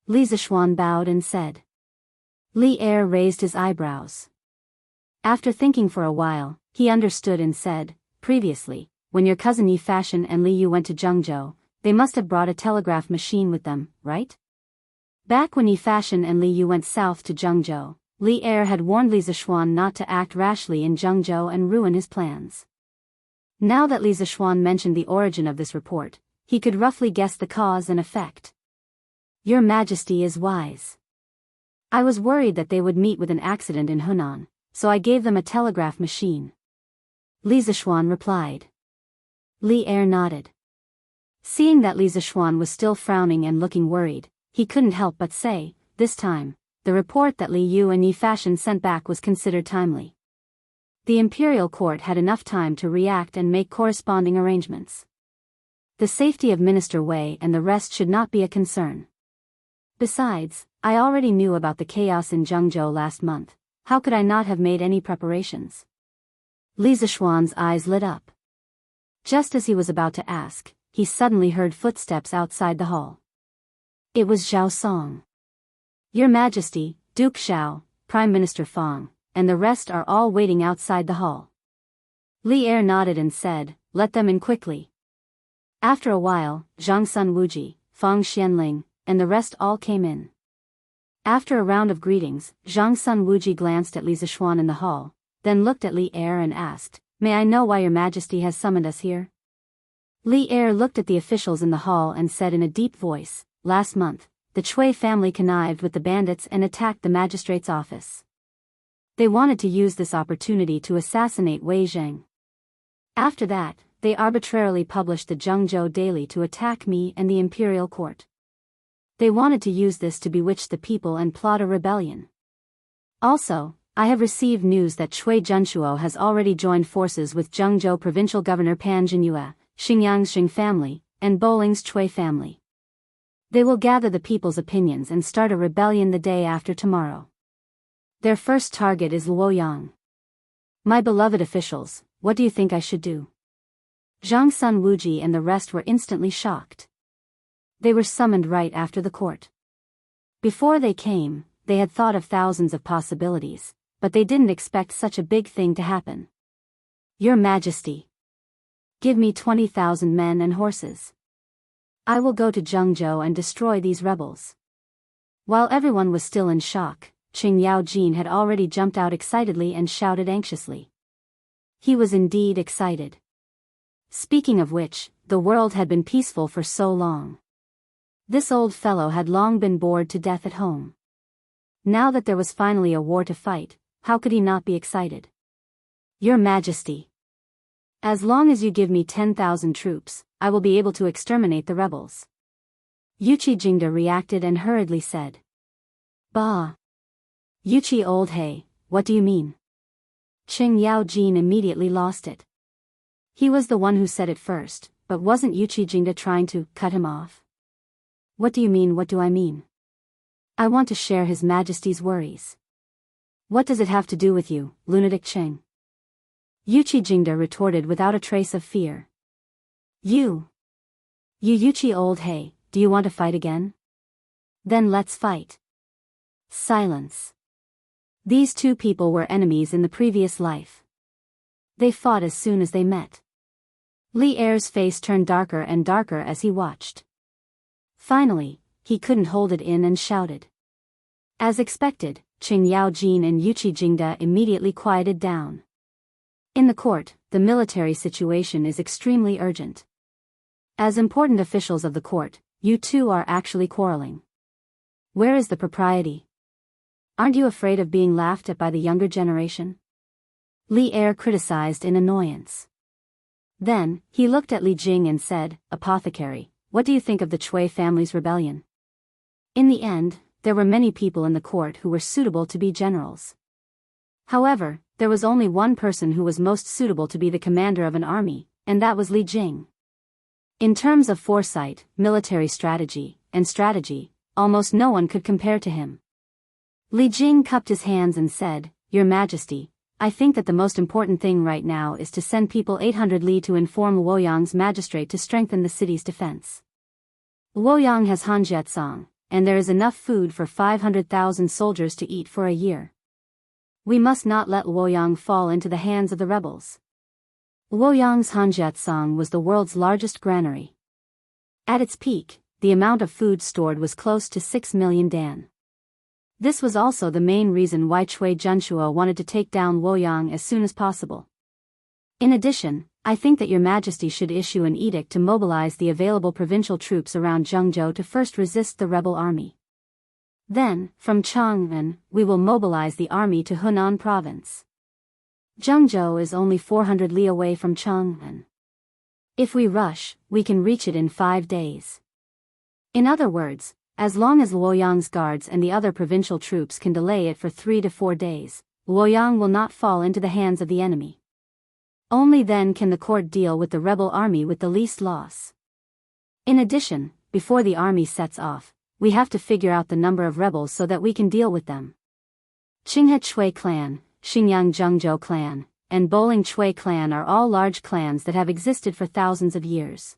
A: Li Zishuan bowed and said. Li Er raised his eyebrows. After thinking for a while, he understood and said, "Previously, when your cousin Yi Fashion and Li Yu went to Jianghu, they must have brought a telegraph machine with them, right?" Back when Yi Fashion and Li Yu went south to Jianghu, Li Er had warned Li Zishuan not to act rashly in Jianghu and ruin his plans. Now that Li Zishuan mentioned the origin of this report, he could roughly guess the cause and effect. Your Majesty is wise. I was worried that they would meet with an accident in Hunan, so I gave them a telegraph machine. Li Zishuan replied. Li Er nodded. Seeing that Li Zishuan was still frowning and looking worried, he couldn't help but say, this time, the report that Li Yu and Yi Fashion sent back was considered timely. The imperial court had enough time to react and make corresponding arrangements. The safety of Minister Wei and the rest should not be a concern. Besides, I already knew about the chaos in Jianghu last month. How could I not have made any preparations? Li Zishuan's eyes lit up. Just as he was about to ask, he suddenly heard footsteps outside the hall. It was Zhao Song. Your Majesty, Duke Xiao, Prime Minister Fang, and the rest are all waiting outside the hall. Li Er nodded and said, let them in quickly. After a while, Zhang Sun Wuji, Fang Xianling, and the rest all came in. After a round of greetings, Zhang Sun Wuji glanced at Li Zishuan in the hall, then looked at Li Er and asked, may I know why your Majesty has summoned us here? Li Er looked at the officials in the hall and said in a deep voice, last month, the Chui family connived with the bandits and attacked the magistrate's office. They wanted to use this opportunity to assassinate Wei Zheng. After that, they arbitrarily published the Jianghu Daily to attack me and the imperial court. They wanted to use this to bewitch the people and plot a rebellion. Also, I have received news that Chui Junshuo has already joined forces with Jianghu Provincial Governor Pan Jinyue, Xingyang's Xing family, and Boling's Chui family. They will gather the people's opinions and start a rebellion the day after tomorrow. Their first target is Luoyang. My beloved officials, what do you think I should do? Zhang Sun Wuji and the rest were instantly shocked. They were summoned right after the court. Before they came, they had thought of thousands of possibilities, but they didn't expect such a big thing to happen. Your Majesty, give me 20,000 men and horses. I will go to Jianghu and destroy these rebels. While everyone was still in shock, Qing Yaojin had already jumped out excitedly and shouted anxiously. He was indeed excited. Speaking of which, the world had been peaceful for so long. This old fellow had long been bored to death at home. Now that there was finally a war to fight, how could he not be excited? Your Majesty, as long as you give me 10,000 troops, I will be able to exterminate the rebels. Yuqi Jingda reacted and hurriedly said. Bah! Yuqi old hey, what do you mean? Qing Yaojin immediately lost it. He was the one who said it first, but wasn't Yuqi Jingda trying to cut him off? What do you mean, what do I mean? I want to share His Majesty's worries. What does it have to do with you, lunatic Qing? Yuqi Jingda retorted without a trace of fear. You Yuqi old hey, do you want to fight again? Then let's fight. Silence. These two people were enemies in the previous life. They fought as soon as they met. Li Er's face turned darker and darker as he watched. Finally, he couldn't hold it in and shouted. As expected, Qing Yaojin and Yuqi Jingda immediately quieted down. In the court, the military situation is extremely urgent. As important officials of the court, you two are actually quarreling. Where is the propriety? Aren't you afraid of being laughed at by the younger generation? Li Er criticized in annoyance. Then, he looked at Li Jing and said, Apothecary, what do you think of the Cui family's rebellion? In the end, there were many people in the court who were suitable to be generals. However, there was only one person who was most suitable to be the commander of an army, and that was Li Jing. In terms of foresight, military strategy, and strategy, almost no one could compare to him. Li Jing cupped his hands and said, Your Majesty, I think that the most important thing right now is to send people 800 li to inform Luoyang's magistrate to strengthen the city's defense. Luoyang has Hanjiatsang, and there is enough food for 500,000 soldiers to eat for a year. We must not let Luoyang fall into the hands of the rebels. Luoyang's Hanjiatsang was the world's largest granary. At its peak, the amount of food stored was close to 6 million dan. This was also the main reason why Cui Junchuo wanted to take down Luoyang as soon as possible. In addition, I think that Your Majesty should issue an edict to mobilize the available provincial troops around Jianghu to first resist the rebel army. Then, from Chang'an, we will mobilize the army to Hunan province. Jianghu is only 400 li away from Chang'an. If we rush, we can reach it in 5 days. In other words, as long as Luoyang's guards and the other provincial troops can delay it for 3 to 4 days, Luoyang will not fall into the hands of the enemy. Only then can the court deal with the rebel army with the least loss. In addition, before the army sets off, we have to figure out the number of rebels so that we can deal with them. Qinghe Chui clan, Xinjiang Zhengzhou clan, and Boling Chui clan are all large clans that have existed for thousands of years.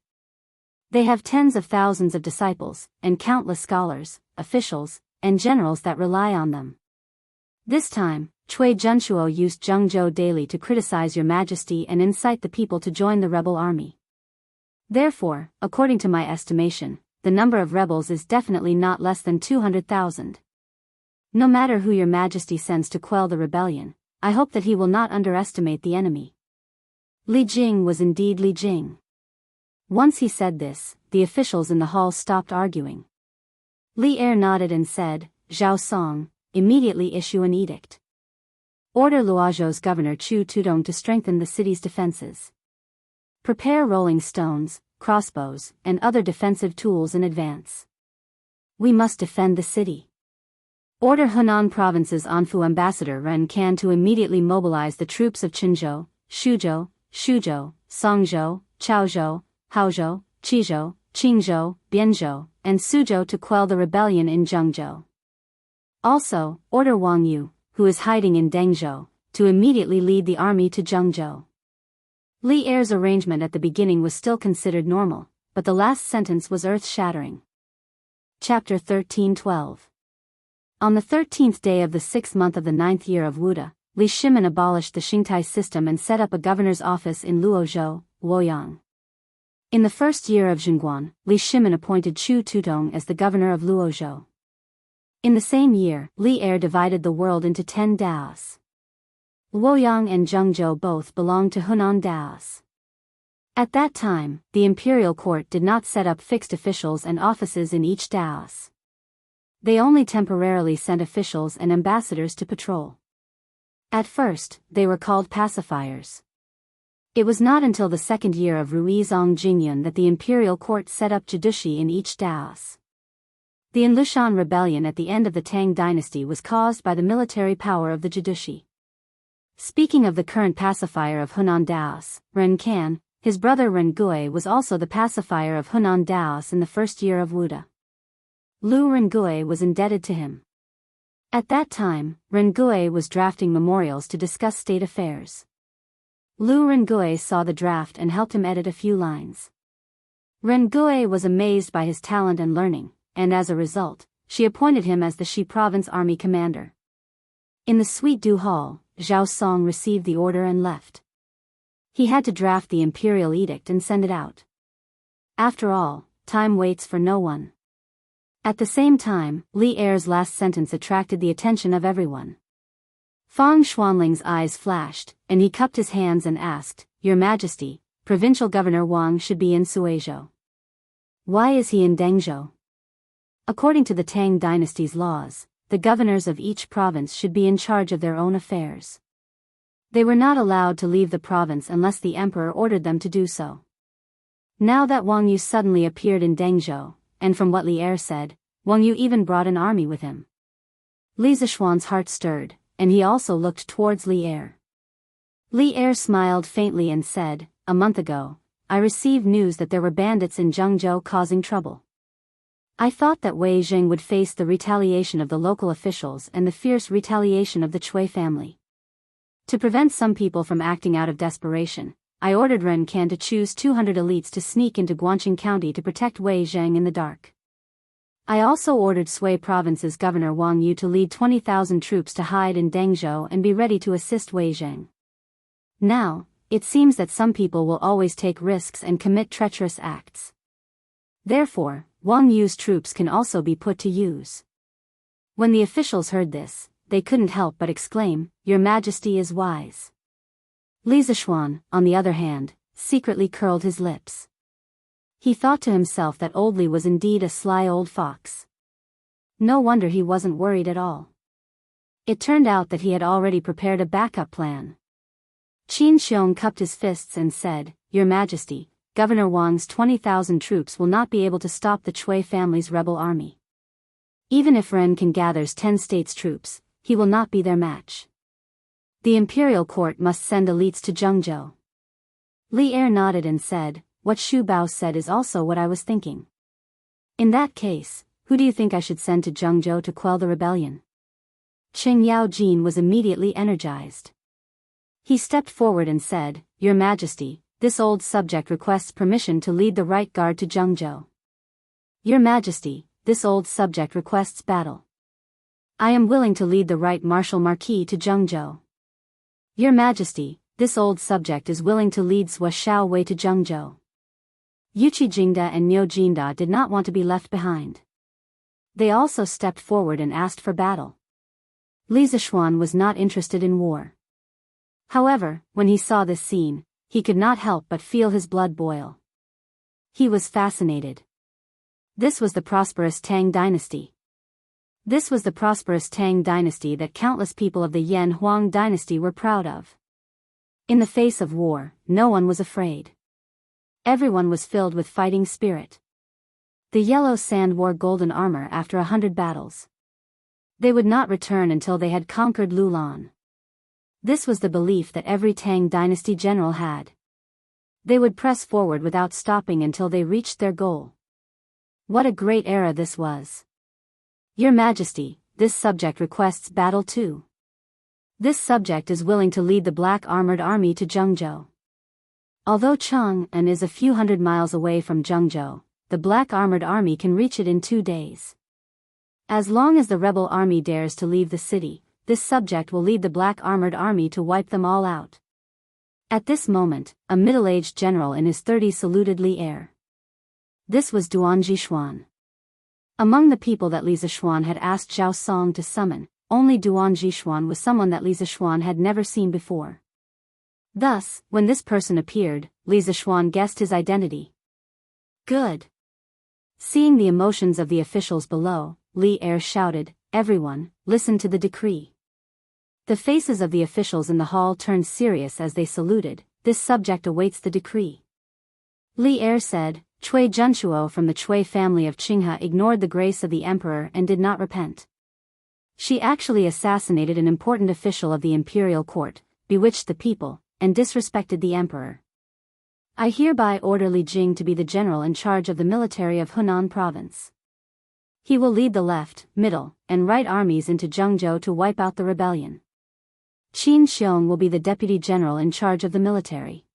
A: They have tens of thousands of disciples, and countless scholars, officials, and generals that rely on them. This time, Cui Junchuo used Jiangzhou daily to criticize Your Majesty and incite the people to join the rebel army. Therefore, according to my estimation, the number of rebels is definitely not less than 200,000. No matter who Your Majesty sends to quell the rebellion, I hope that he will not underestimate the enemy. Li Jing was indeed Li Jing. Once he said this, the officials in the hall stopped arguing. Li Er nodded and said, Zhao Song, immediately issue an edict. Order Luozhou's governor Chu Tudong to strengthen the city's defenses. Prepare rolling stones, crossbows, and other defensive tools in advance. We must defend the city. Order Hunan Province's Anfu ambassador Ren Can to immediately mobilize the troops of Qinzhou, Shuzhou, Songzhou, Chaozhou, Haozhou, Qizhou, Qingzhou, Bianzhou, and Suzhou to quell the rebellion in Jianghu. Also, order Wang Yu, who is hiding in Dengzhou, to immediately lead the army to Jianghu. Li Er's arrangement at the beginning was still considered normal, but the last sentence was earth-shattering. Chapter 13:12. On the 13th day of the 6th month of the 9th year of Wuda, Li Shimin abolished the Xingtai system and set up a governor's office in Luozhou, Luoyang. In the first year of Zhengguan, Li Shimin appointed Chu Tutong as the governor of Luozhou. In the same year, Li Er divided the world into 10 Daos. Luoyang and Jiangzhou both belonged to Hunan Daos. At that time, the imperial court did not set up fixed officials and offices in each Daos. They only temporarily sent officials and ambassadors to patrol. At first, they were called pacifiers. It was not until the second year of Ruizong Jingyun that the imperial court set up judici in each Daos. The Enlushan rebellion at the end of the Tang dynasty was caused by the military power of the judici. Speaking of the current pacifier of Hunan Daos, Ren Kan, his brother Ren Gui was also the pacifier of Hunan Daos in the first year of Wuda. Lu Rengui was indebted to him. At that time, Rengui was drafting memorials to discuss state affairs. Lu Rengui saw the draft and helped him edit a few lines. Rengui was amazed by his talent and learning, and as a result, she appointed him as the Shi province army commander. In the Sweet Dew Hall, Zhao Song received the order and left. He had to draft the imperial edict and send it out. After all, time waits for no one. At the same time, Li Er's last sentence attracted the attention of everyone. Fang Xuanling's eyes flashed, and he cupped his hands and asked, "Your Majesty, Provincial Governor Wang should be in Suizhou. Why is he in Dengzhou?" According to the Tang dynasty's laws, the governors of each province should be in charge of their own affairs. They were not allowed to leave the province unless the emperor ordered them to do so. Now that Wang Yu suddenly appeared in Dengzhou, and from what Li Er said, Wang Yu even brought an army with him. Li Zishuan's heart stirred, and he also looked towards Li Er. Li Er smiled faintly and said, "A month ago, I received news that there were bandits in Jiangzhou causing trouble. I thought that Wei Zheng would face the retaliation of the local officials and the fierce retaliation of the Cui family. To prevent some people from acting out of desperation, I ordered Ren Kan to choose 200 elites to sneak into Guangxing County to protect Wei Zheng in the dark. I also ordered Sui Province's Governor Wang Yu to lead 20,000 troops to hide in Dengzhou and be ready to assist Wei Zheng. Now, it seems that some people will always take risks and commit treacherous acts. Therefore, Wang Yu's troops can also be put to use." When the officials heard this, they couldn't help but exclaim, "Your Majesty is wise." Li Zishuan, on the other hand, secretly curled his lips. He thought to himself that old Li was indeed a sly old fox. No wonder he wasn't worried at all. It turned out that he had already prepared a backup plan. Qin Xiong cupped his fists and said, "Your Majesty, Governor Wang's 20,000 troops will not be able to stop the Cui family's rebel army. Even if Ren Kan gathers 10 states' troops, he will not be their match. The imperial court must send elites to Jiangzhou." Li Er nodded and said, "What Xu Bao said is also what I was thinking. In that case, who do you think I should send to Jiangzhou to quell the rebellion?" Qing Yao Jin was immediately energized. He stepped forward and said, "Your Majesty, this old subject requests permission to lead the right guard to Jiangzhou. Your Majesty, this old subject requests battle. I am willing to lead the right Marshal Marquis to Jiangzhou. Your Majesty, this old subject is willing to lead Zhua Xiao Wei to Jiangzhou." Yuqi Jingda and Niu Jinda did not want to be left behind. They also stepped forward and asked for battle. Li Zishuan was not interested in war. However, when he saw this scene, he could not help but feel his blood boil. He was fascinated. This was the prosperous Tang dynasty. This was the prosperous Tang dynasty that countless people of the Yan Huang dynasty were proud of. In the face of war, no one was afraid. Everyone was filled with fighting spirit. The Yellow Sand wore golden armor after 100 battles. They would not return until they had conquered Lulan. This was the belief that every Tang dynasty general had. They would press forward without stopping until they reached their goal. What a great era this was. Your Majesty, this subject requests battle too. This subject is willing to lead the black armored army to Jianghu. Although Chang'an is a few hundred miles away from Jianghu, the black armored army can reach it in 2 days. As long as the rebel army dares to leave the city, this subject will lead the black armored army to wipe them all out. At this moment, a middle-aged general in his 30s saluted Li Er. This was Duan Jishuan. Among the people that Li Zishuan had asked Zhao Song to summon, only Duan Jishuan was someone that Li Zishuan had never seen before. Thus, when this person appeared, Li Zishuan guessed his identity. Good. Seeing the emotions of the officials below, Li Er shouted, "Everyone, listen to the decree." The faces of the officials in the hall turned serious as they saluted. This subject awaits the decree. Li Er said, Cui Junshuo from the Cui family of Qinghe ignored the grace of the emperor and did not repent. She actually assassinated an important official of the imperial court, bewitched the people, and disrespected the emperor. I hereby order Li Jing to be the general in charge of the military of Hunan province. He will lead the left, middle, and right armies into Jianghu to wipe out the rebellion. Qin Xiong will be the deputy general in charge of the military.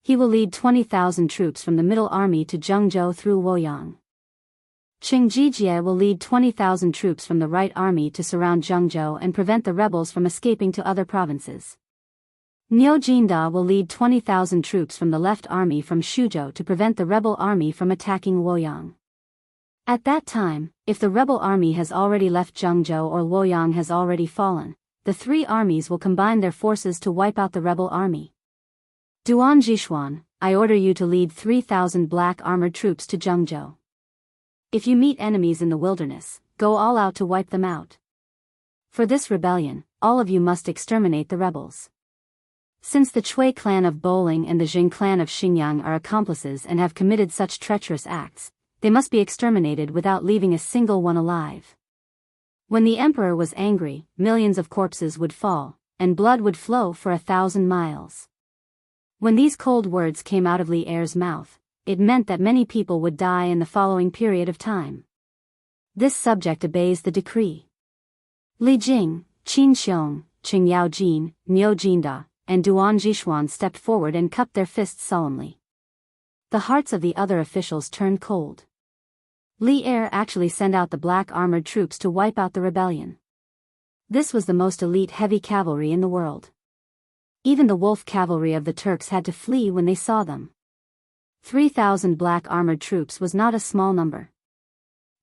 A: He will lead 20,000 troops from the middle army to Jianghu through Luoyang. Qing Jijie will lead 20,000 troops from the right army to surround Jianghu and prevent the rebels from escaping to other provinces. Niu Jinda will lead 20,000 troops from the left army from Shuzhou to prevent the rebel army from attacking Luoyang. At that time, if the rebel army has already left Jianghu or Luoyang has already fallen, the 3 armies will combine their forces to wipe out the rebel army. Duan Jishuan, I order you to lead 3,000 black armored troops to Jianghu. If you meet enemies in the wilderness, go all out to wipe them out. For this rebellion, all of you must exterminate the rebels. Since the Cui clan of Bowling and the Jing clan of Xinjiang are accomplices and have committed such treacherous acts, they must be exterminated without leaving a single one alive. When the emperor was angry, millions of corpses would fall, and blood would flow for 1,000 miles. When these cold words came out of Li Er's mouth, it meant that many people would die in the following period of time. This subject obeys the decree. Li Jing, Qin Xiong, Qing Yaojin, Niu Jinda, and Duan Jishuan stepped forward and cupped their fists solemnly. The hearts of the other officials turned cold. Li Er actually sent out the black armored troops to wipe out the rebellion. This was the most elite heavy cavalry in the world. Even the wolf cavalry of the Turks had to flee when they saw them. 3,000 black armored troops was not a small number.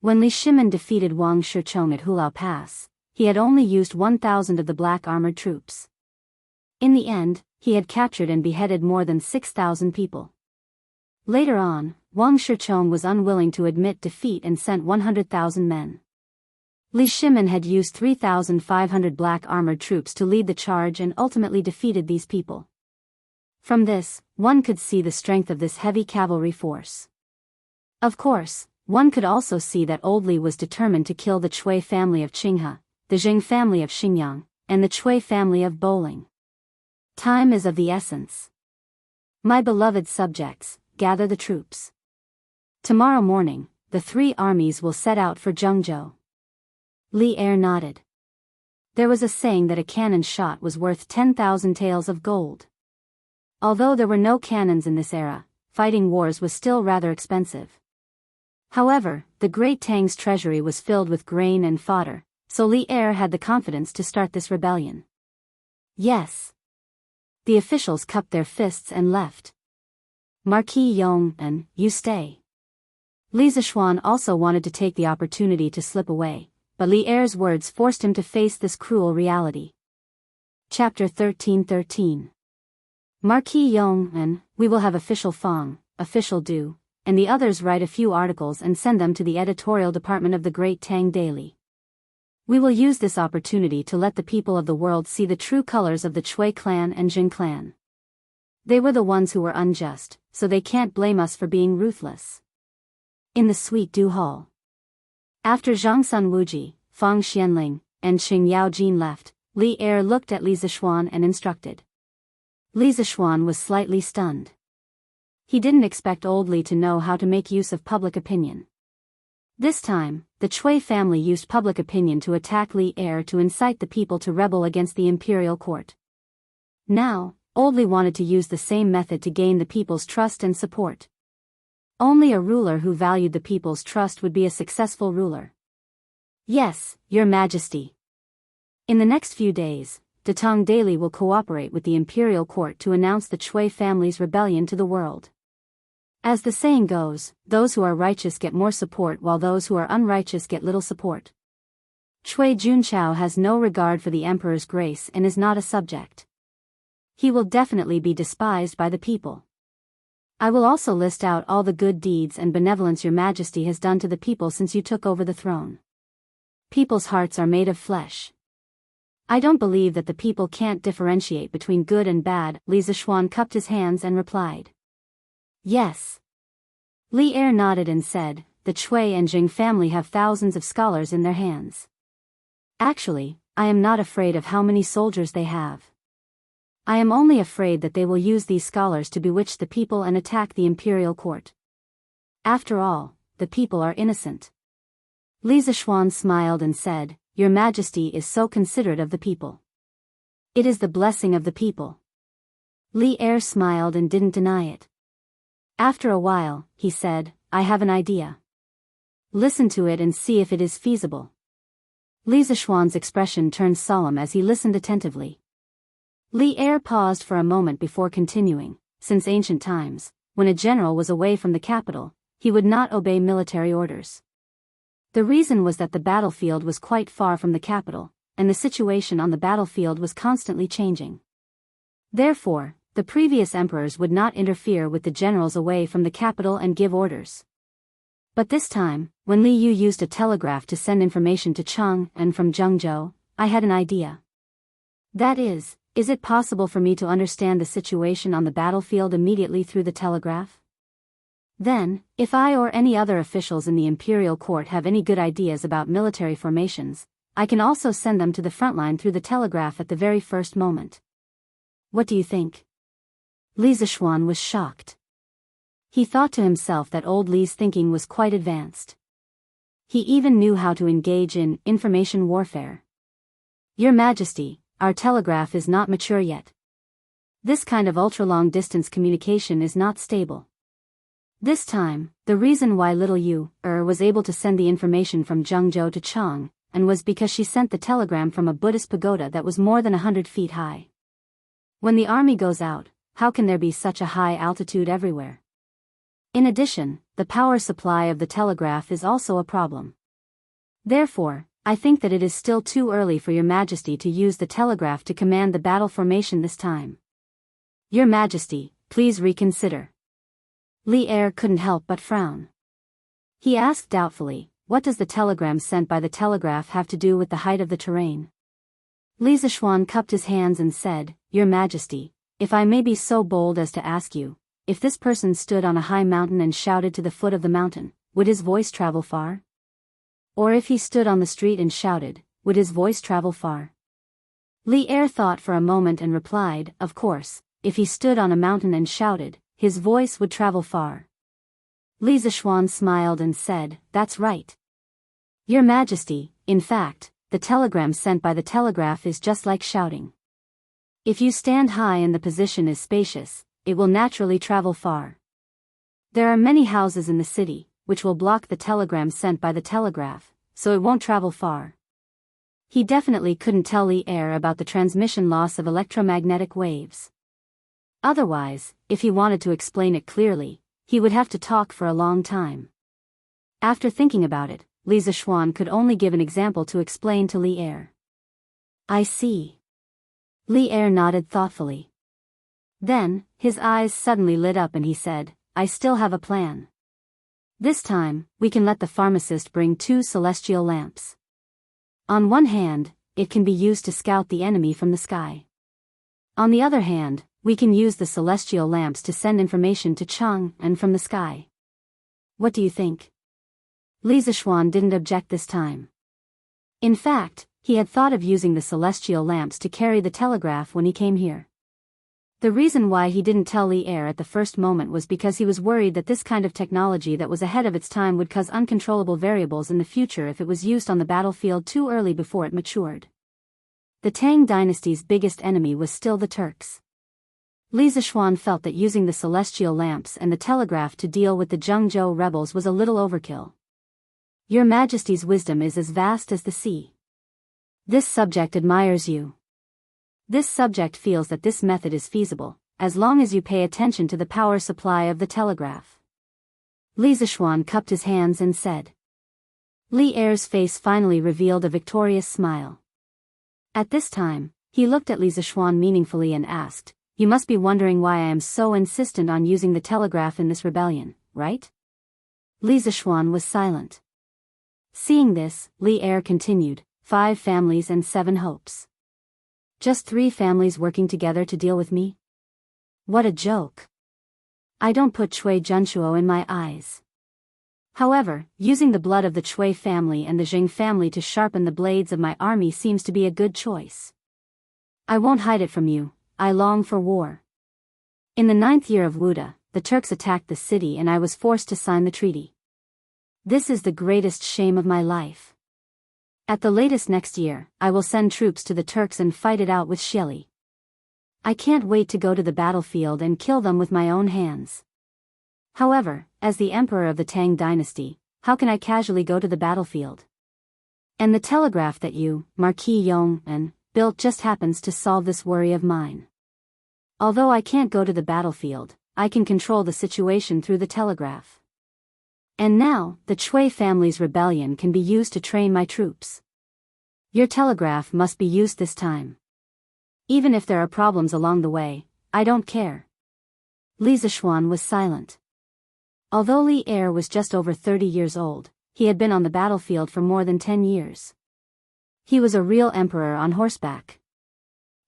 A: When Li Shimin defeated Wang Shichong at Hulao Pass, he had only used 1,000 of the black armored troops. In the end, he had captured and beheaded more than 6,000 people. Later on, Wang Shichong was unwilling to admit defeat and sent 100,000 men. Li Shimin had used 3,500 black armored troops to lead the charge and ultimately defeated these people. From this, one could see the strength of this heavy cavalry force. Of course, one could also see that old Li was determined to kill the Cui family of Qinghe, the Jing family of Xinjiang, and the Cui family of Bowling. Time is of the essence. My beloved subjects, gather the troops. Tomorrow morning, the 3 armies will set out for Jianghu. Li Er nodded. There was a saying that a cannon shot was worth 10,000 taels of gold. Although there were no cannons in this era, fighting wars was still rather expensive. However, the Great Tang's treasury was filled with grain and fodder, so Li Er had the confidence to start this rebellion. Yes. The officials cupped their fists and left. Marquis Yong and you stay. Li Zishuan also wanted to take the opportunity to slip away, but Li Er's words forced him to face this cruel reality. Chapter 13:13. Marquis Yong and we will have official Fang, official Du, and the others write a few articles and send them to the editorial department of the Great Tang Daily. We will use this opportunity to let the people of the world see the true colors of the Cui clan and Jing clan. They were the ones who were unjust, so they can't blame us for being ruthless. In the Sweet Du Hall. After Zhang Sun Wuji, Fang Xianling, and Qing Yaojin left, Li Er looked at Li Zishuan and instructed. Li Zishuan was slightly stunned. He didn't expect old Li to know how to make use of public opinion. This time, the Chui family used public opinion to attack Li Er to incite the people to rebel against the imperial court. Now, Old Li wanted to use the same method to gain the people's trust and support. Only a ruler who valued the people's trust would be a successful ruler. Yes, Your Majesty. In the next few days, Datong Daily will cooperate with the imperial court to announce the Chui family's rebellion to the world. As the saying goes, those who are righteous get more support while those who are unrighteous get little support. Chui Junqiao has no regard for the emperor's grace and is not a subject. He will definitely be despised by the people. I will also list out all the good deeds and benevolence Your Majesty has done to the people since you took over the throne. People's hearts are made of flesh. I don't believe that the people can't differentiate between good and bad. Li Zishuan cupped his hands and replied. Yes. Li Er nodded and said, the Chui and Jing family have thousands of scholars in their hands. Actually, I am not afraid of how many soldiers they have. I am only afraid that they will use these scholars to bewitch the people and attack the imperial court. After all, the people are innocent. Li Zishuan smiled and said, Your Majesty is so considerate of the people. It is the blessing of the people. Li Er smiled and didn't deny it. After a while, he said, I have an idea. Listen to it and see if it is feasible. Li Zishuan's expression turned solemn as he listened attentively. Li Er paused for a moment before continuing. Since ancient times, when a general was away from the capital, he would not obey military orders. The reason was that the battlefield was quite far from the capital, and the situation on the battlefield was constantly changing. Therefore, the previous emperors would not interfere with the generals away from the capital and give orders. But this time, when Li Yu used a telegraph to send information to Cheng and from Zhengzhou, I had an idea. That is it possible for me to understand the situation on the battlefield immediately through the telegraph? Then, if I or any other officials in the imperial court have any good ideas about military formations, I can also send them to the front line through the telegraph at the very first moment. What do you think? Li Zishuan was shocked. He thought to himself that old Li's thinking was quite advanced. He even knew how to engage in information warfare. Your Majesty, our telegraph is not mature yet. This kind of ultra-long distance communication is not stable. This time, the reason why little Yu was able to send the information from Zhengzhou to Cheng, and was because she sent the telegram from a Buddhist pagoda that was more than 100 feet high. When the army goes out, how can there be such a high altitude everywhere? In addition, the power supply of the telegraph is also a problem. Therefore, I think that it is still too early for Your Majesty to use the telegraph to command the battle formation this time. Your Majesty, please reconsider. Li Er couldn't help but frown. He asked doubtfully, what does the telegram sent by the telegraph have to do with the height of the terrain? Li Zishuan cupped his hands and said, Your Majesty, if I may be so bold as to ask you, if this person stood on a high mountain and shouted to the foot of the mountain, would his voice travel far? Or if he stood on the street and shouted, would his voice travel far? Li Er thought for a moment and replied, of course, if he stood on a mountain and shouted, his voice would travel far. Li Zishuan smiled and said, that's right. Your Majesty, in fact, the telegram sent by the telegraph is just like shouting. If you stand high and the position is spacious, it will naturally travel far. There are many houses in the city, which will block the telegram sent by the telegraph, so it won't travel far. He definitely couldn't tell Li Er about the transmission loss of electromagnetic waves. Otherwise, if he wanted to explain it clearly, he would have to talk for a long time. After thinking about it, Li Zishuan could only give an example to explain to Li Er. I see. Li Er nodded thoughtfully. Then, his eyes suddenly lit up and he said, I still have a plan. This time, we can let the pharmacist bring 2 celestial lamps. On one hand, it can be used to scout the enemy from the sky. On the other hand, we can use the celestial lamps to send information to Cheng and from the sky. What do you think? Li Zishuan didn't object this time. In fact, he had thought of using the celestial lamps to carry the telegraph when he came here. The reason why he didn't tell Li Er at the first moment was because he was worried that this kind of technology that was ahead of its time would cause uncontrollable variables in the future if it was used on the battlefield too early before it matured. The Tang dynasty's biggest enemy was still the Turks. Li Zishuan felt that using the celestial lamps and the telegraph to deal with the Jianghu rebels was a little overkill. Your Majesty's wisdom is as vast as the sea. This subject admires you. This subject feels that this method is feasible, as long as you pay attention to the power supply of the telegraph. Li Zishuan cupped his hands and said. Li Er's face finally revealed a victorious smile. At this time, he looked at Li Zishuan meaningfully and asked, "You must be wondering why I am so insistent on using the telegraph in this rebellion, right?" Li Zishuan was silent. Seeing this, Li Er continued, 5 families and 7 hopes. Just 3 families working together to deal with me? What a joke. I don't put Chui Junshuo in my eyes. However, using the blood of the Chui family and the Jing family to sharpen the blades of my army seems to be a good choice. I won't hide it from you, I long for war. In the 9th year of Wuda, the Turks attacked the city and I was forced to sign the treaty. This is the greatest shame of my life. At the latest next year, I will send troops to the Turks and fight it out with Shili. I can't wait to go to the battlefield and kill them with my own hands. However, as the emperor of the Tang dynasty, how can I casually go to the battlefield? And the telegraph that you, Marquis Yong, built just happens to solve this worry of mine. Although I can't go to the battlefield, I can control the situation through the telegraph. And now, the Chui family's rebellion can be used to train my troops. Your telegraph must be used this time. Even if there are problems along the way, I don't care. Li Zishuan was silent. Although Li Er was just over 30 years old, he had been on the battlefield for more than 10 years. He was a real emperor on horseback.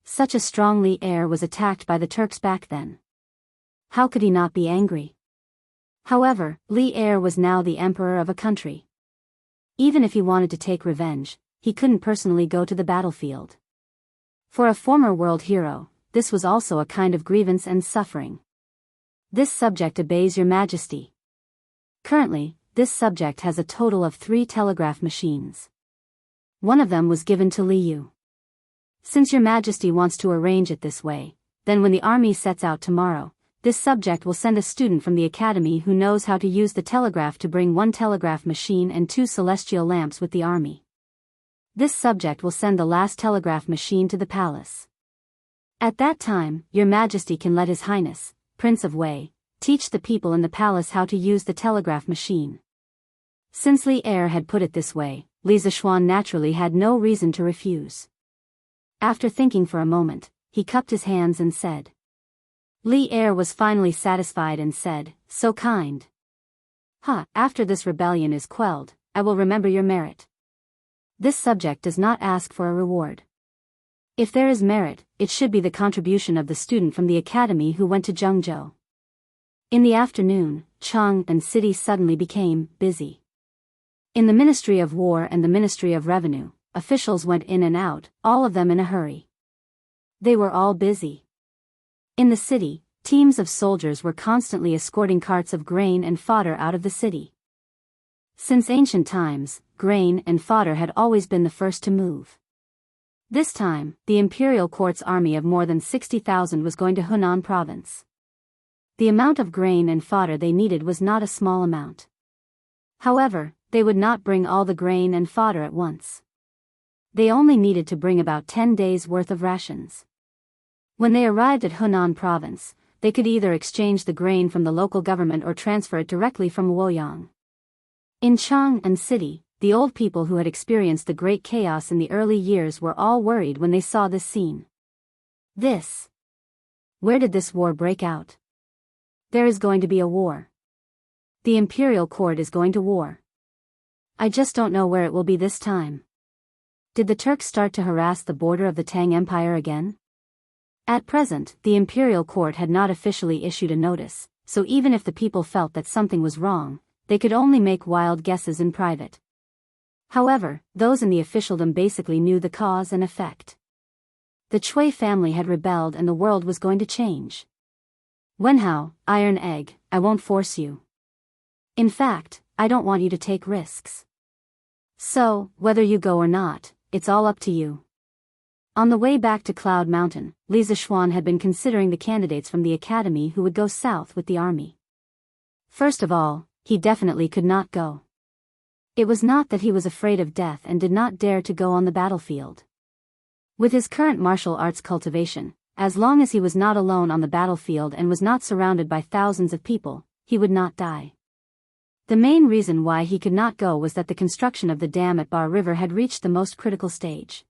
A: Such a strong Li Er was attacked by the Turks back then. How could he not be angry? However, Li Er was now the emperor of a country. Even if he wanted to take revenge, he couldn't personally go to the battlefield. For a former world hero, this was also a kind of grievance and suffering. This subject obeys your majesty. Currently, this subject has a total of 3 telegraph machines. One of them was given to Li Yu. Since your majesty wants to arrange it this way, then when the army sets out tomorrow, this subject will send a student from the academy who knows how to use the telegraph to bring 1 telegraph machine and 2 celestial lamps with the army. This subject will send the last telegraph machine to the palace. At that time, your majesty can let His Highness, Prince of Wei, teach the people in the palace how to use the telegraph machine. Since Li Er had put it this way, Li Zishuan naturally had no reason to refuse. After thinking for a moment, he cupped his hands and said. Li Er was finally satisfied and said, "So kind. After this rebellion is quelled, I will remember your merit." This subject does not ask for a reward. If there is merit, it should be the contribution of the student from the academy who went to Jianghu. In the afternoon, Chang'an city suddenly became busy. In the Ministry of War and the Ministry of Revenue, officials went in and out, all of them in a hurry. They were all busy. In the city, teams of soldiers were constantly escorting carts of grain and fodder out of the city. Since ancient times, grain and fodder had always been the first to move. This time, the imperial court's army of more than 60,000 was going to Hunan province. The amount of grain and fodder they needed was not a small amount. However, they would not bring all the grain and fodder at once. They only needed to bring about 10 days' worth of rations. When they arrived at Hunan province, they could either exchange the grain from the local government or transfer it directly from Luoyang. In Chang'an city, the old people who had experienced the great chaos in the early years were all worried when they saw this scene. Where did this war break out? There is going to be a war. The imperial court is going to war. I just don't know where it will be this time. Did the Turks start to harass the border of the Tang Empire again? At present, the imperial court had not officially issued a notice, so even if the people felt that something was wrong, they could only make wild guesses in private. However, those in the officialdom basically knew the cause and effect. The Chui family had rebelled and the world was going to change. Wenhao, Iron Egg, I won't force you. In fact, I don't want you to take risks. So, whether you go or not, it's all up to you. On the way back to Cloud Mountain, Li Zixuan had been considering the candidates from the academy who would go south with the army. First of all, he definitely could not go. It was not that he was afraid of death and did not dare to go on the battlefield. With his current martial arts cultivation, as long as he was not alone on the battlefield and was not surrounded by thousands of people, he would not die. The main reason why he could not go was that the construction of the dam at Bar River had reached the most critical stage.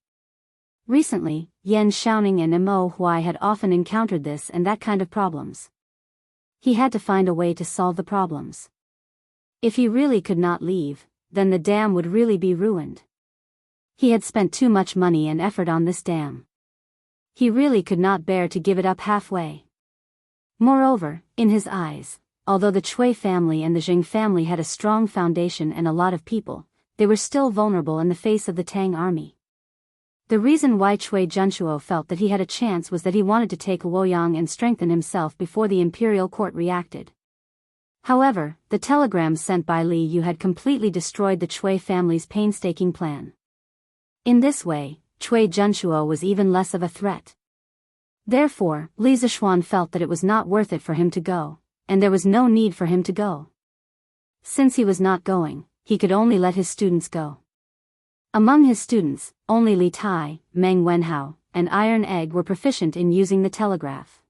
A: Recently, Yan Xiaoning and Mo Huai had often encountered this and that kind of problems. He had to find a way to solve the problems. If he really could not leave, then the dam would really be ruined. He had spent too much money and effort on this dam. He really could not bear to give it up halfway. Moreover, in his eyes, although the Chui family and the Jing family had a strong foundation and a lot of people, they were still vulnerable in the face of the Tang army. The reason why Chui Junchuo felt that he had a chance was that he wanted to take Luoyang and strengthen himself before the imperial court reacted. However, the telegrams sent by Li Yu had completely destroyed the Chui family's painstaking plan. In this way, Chui Junchuo was even less of a threat. Therefore, Li Zixuan felt that it was not worth it for him to go, and there was no need for him to go. Since he was not going, he could only let his students go. Among his students, only Li Tai, Meng Wenhao, and Iron Egg were proficient in using the telegraph.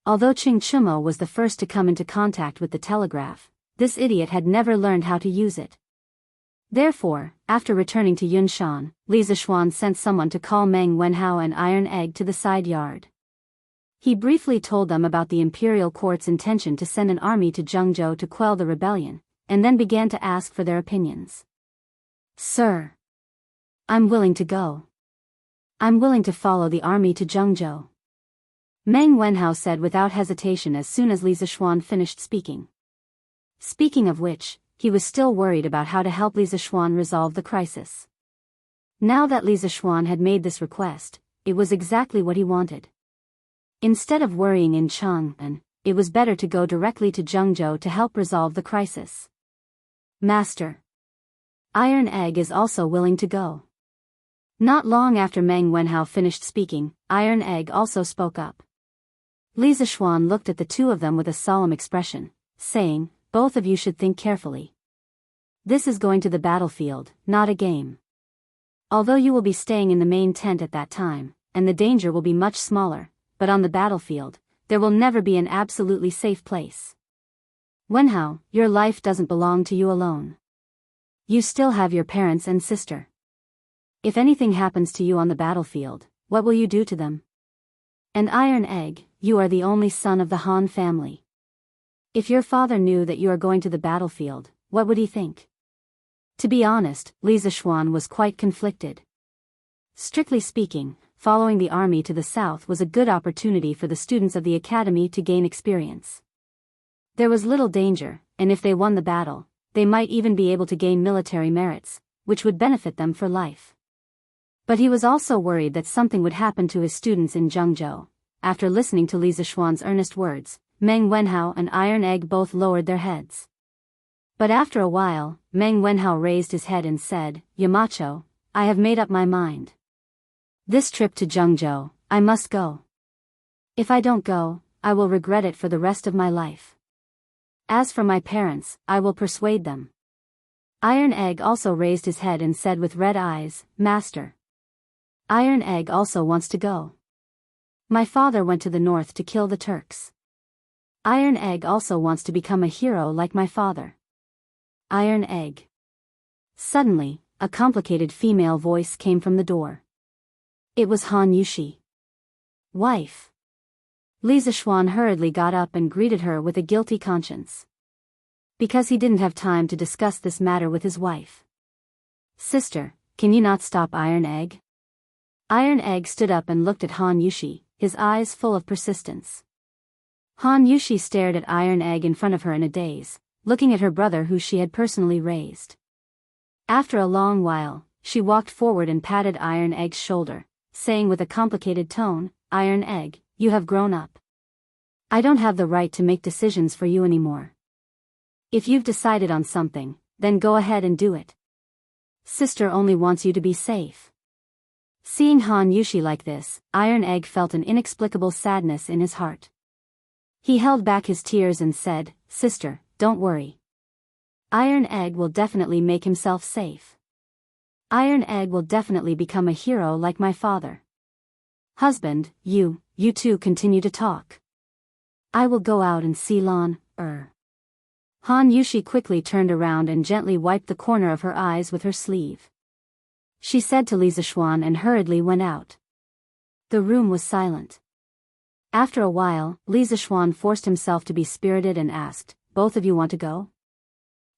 A: Although Qing Chumo was the first to come into contact with the telegraph, this idiot had never learned how to use it. Therefore, after returning to Yunshan, Li Zixuan sent someone to call Meng Wenhao and Iron Egg to the side yard. He briefly told them about the imperial court's intention to send an army to Jianghu to quell the rebellion, and then began to ask for their opinions. Sir, I'm willing to go. I'm willing to follow the army to Jianghu. Meng Wenhao said without hesitation as soon as Li Zixuan finished speaking. Speaking of which, he was still worried about how to help Li Zixuan resolve the crisis. Now that Li Zixuan had made this request, it was exactly what he wanted. Instead of worrying in Chang'an, it was better to go directly to Jianghu to help resolve the crisis. Master, Iron Egg is also willing to go. Not long after Meng Wenhao finished speaking, Iron Egg also spoke up. Li Zixuan looked at the two of them with a solemn expression, saying, both of you should think carefully. This is going to the battlefield, not a game. Although you will be staying in the main tent at that time, and the danger will be much smaller, but on the battlefield, there will never be an absolutely safe place. Wenhao, your life doesn't belong to you alone. You still have your parents and sister. If anything happens to you on the battlefield, what will you do to them? And Iron Egg, you are the only son of the Han family. If your father knew that you are going to the battlefield, what would he think? To be honest, Li Zixuan was quite conflicted. Strictly speaking, following the army to the south was a good opportunity for the students of the academy to gain experience. There was little danger, and if they won the battle, they might even be able to gain military merits, which would benefit them for life. But he was also worried that something would happen to his students in Jianghu. After listening to Li Zixuan's earnest words, Meng Wenhao and Iron Egg both lowered their heads. But after a while, Meng Wenhao raised his head and said, Yamacho, I have made up my mind. This trip to Jianghu, I must go. If I don't go, I will regret it for the rest of my life. As for my parents, I will persuade them. Iron Egg also raised his head and said with red eyes, Master. Iron Egg also wants to go. My father went to the north to kill the Turks. Iron Egg also wants to become a hero like my father. Iron Egg. Suddenly, a complicated female voice came from the door. It was Han Yushi. Wife. Li Zixuan hurriedly got up and greeted her with a guilty conscience. Because he didn't have time to discuss this matter with his wife. Sister, can you not stop Iron Egg? Iron Egg stood up and looked at Han Yushi, his eyes full of persistence. Han Yushi stared at Iron Egg in front of her in a daze, looking at her brother who she had personally raised. After a long while, she walked forward and patted Iron Egg's shoulder, saying with a complicated tone, "Iron Egg, you have grown up. I don't have the right to make decisions for you anymore. If you've decided on something, then go ahead and do it. Sister only wants you to be safe." Seeing Han Yushi like this, Iron Egg felt an inexplicable sadness in his heart. He held back his tears and said, "Sister, don't worry. Iron Egg will definitely make himself safe. Iron Egg will definitely become a hero like my father. Husband, you two continue to talk. I will go out and see Han Yushi quickly turned around and gently wiped the corner of her eyes with her sleeve. She said to Li Zishuan and hurriedly went out. The room was silent. After a while, Li Zishuan forced himself to be spirited and asked, "Both of you want to go?"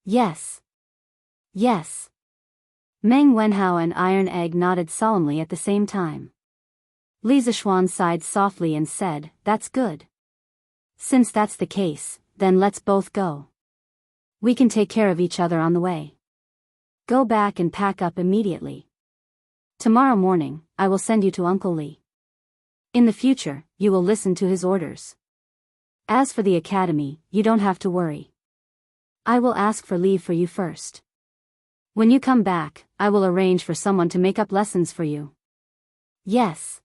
A: "Yes. Yes." Meng Wenhao and Iron Egg nodded solemnly at the same time. Li Zishuan sighed softly and said, "That's good. Since that's the case, then let's both go. We can take care of each other on the way. Go back and pack up immediately. Tomorrow morning, I will send you to Uncle Li. In the future, you will listen to his orders. As for the academy, you don't have to worry. I will ask for leave for you first. When you come back, I will arrange for someone to make up lessons for you." "Yes.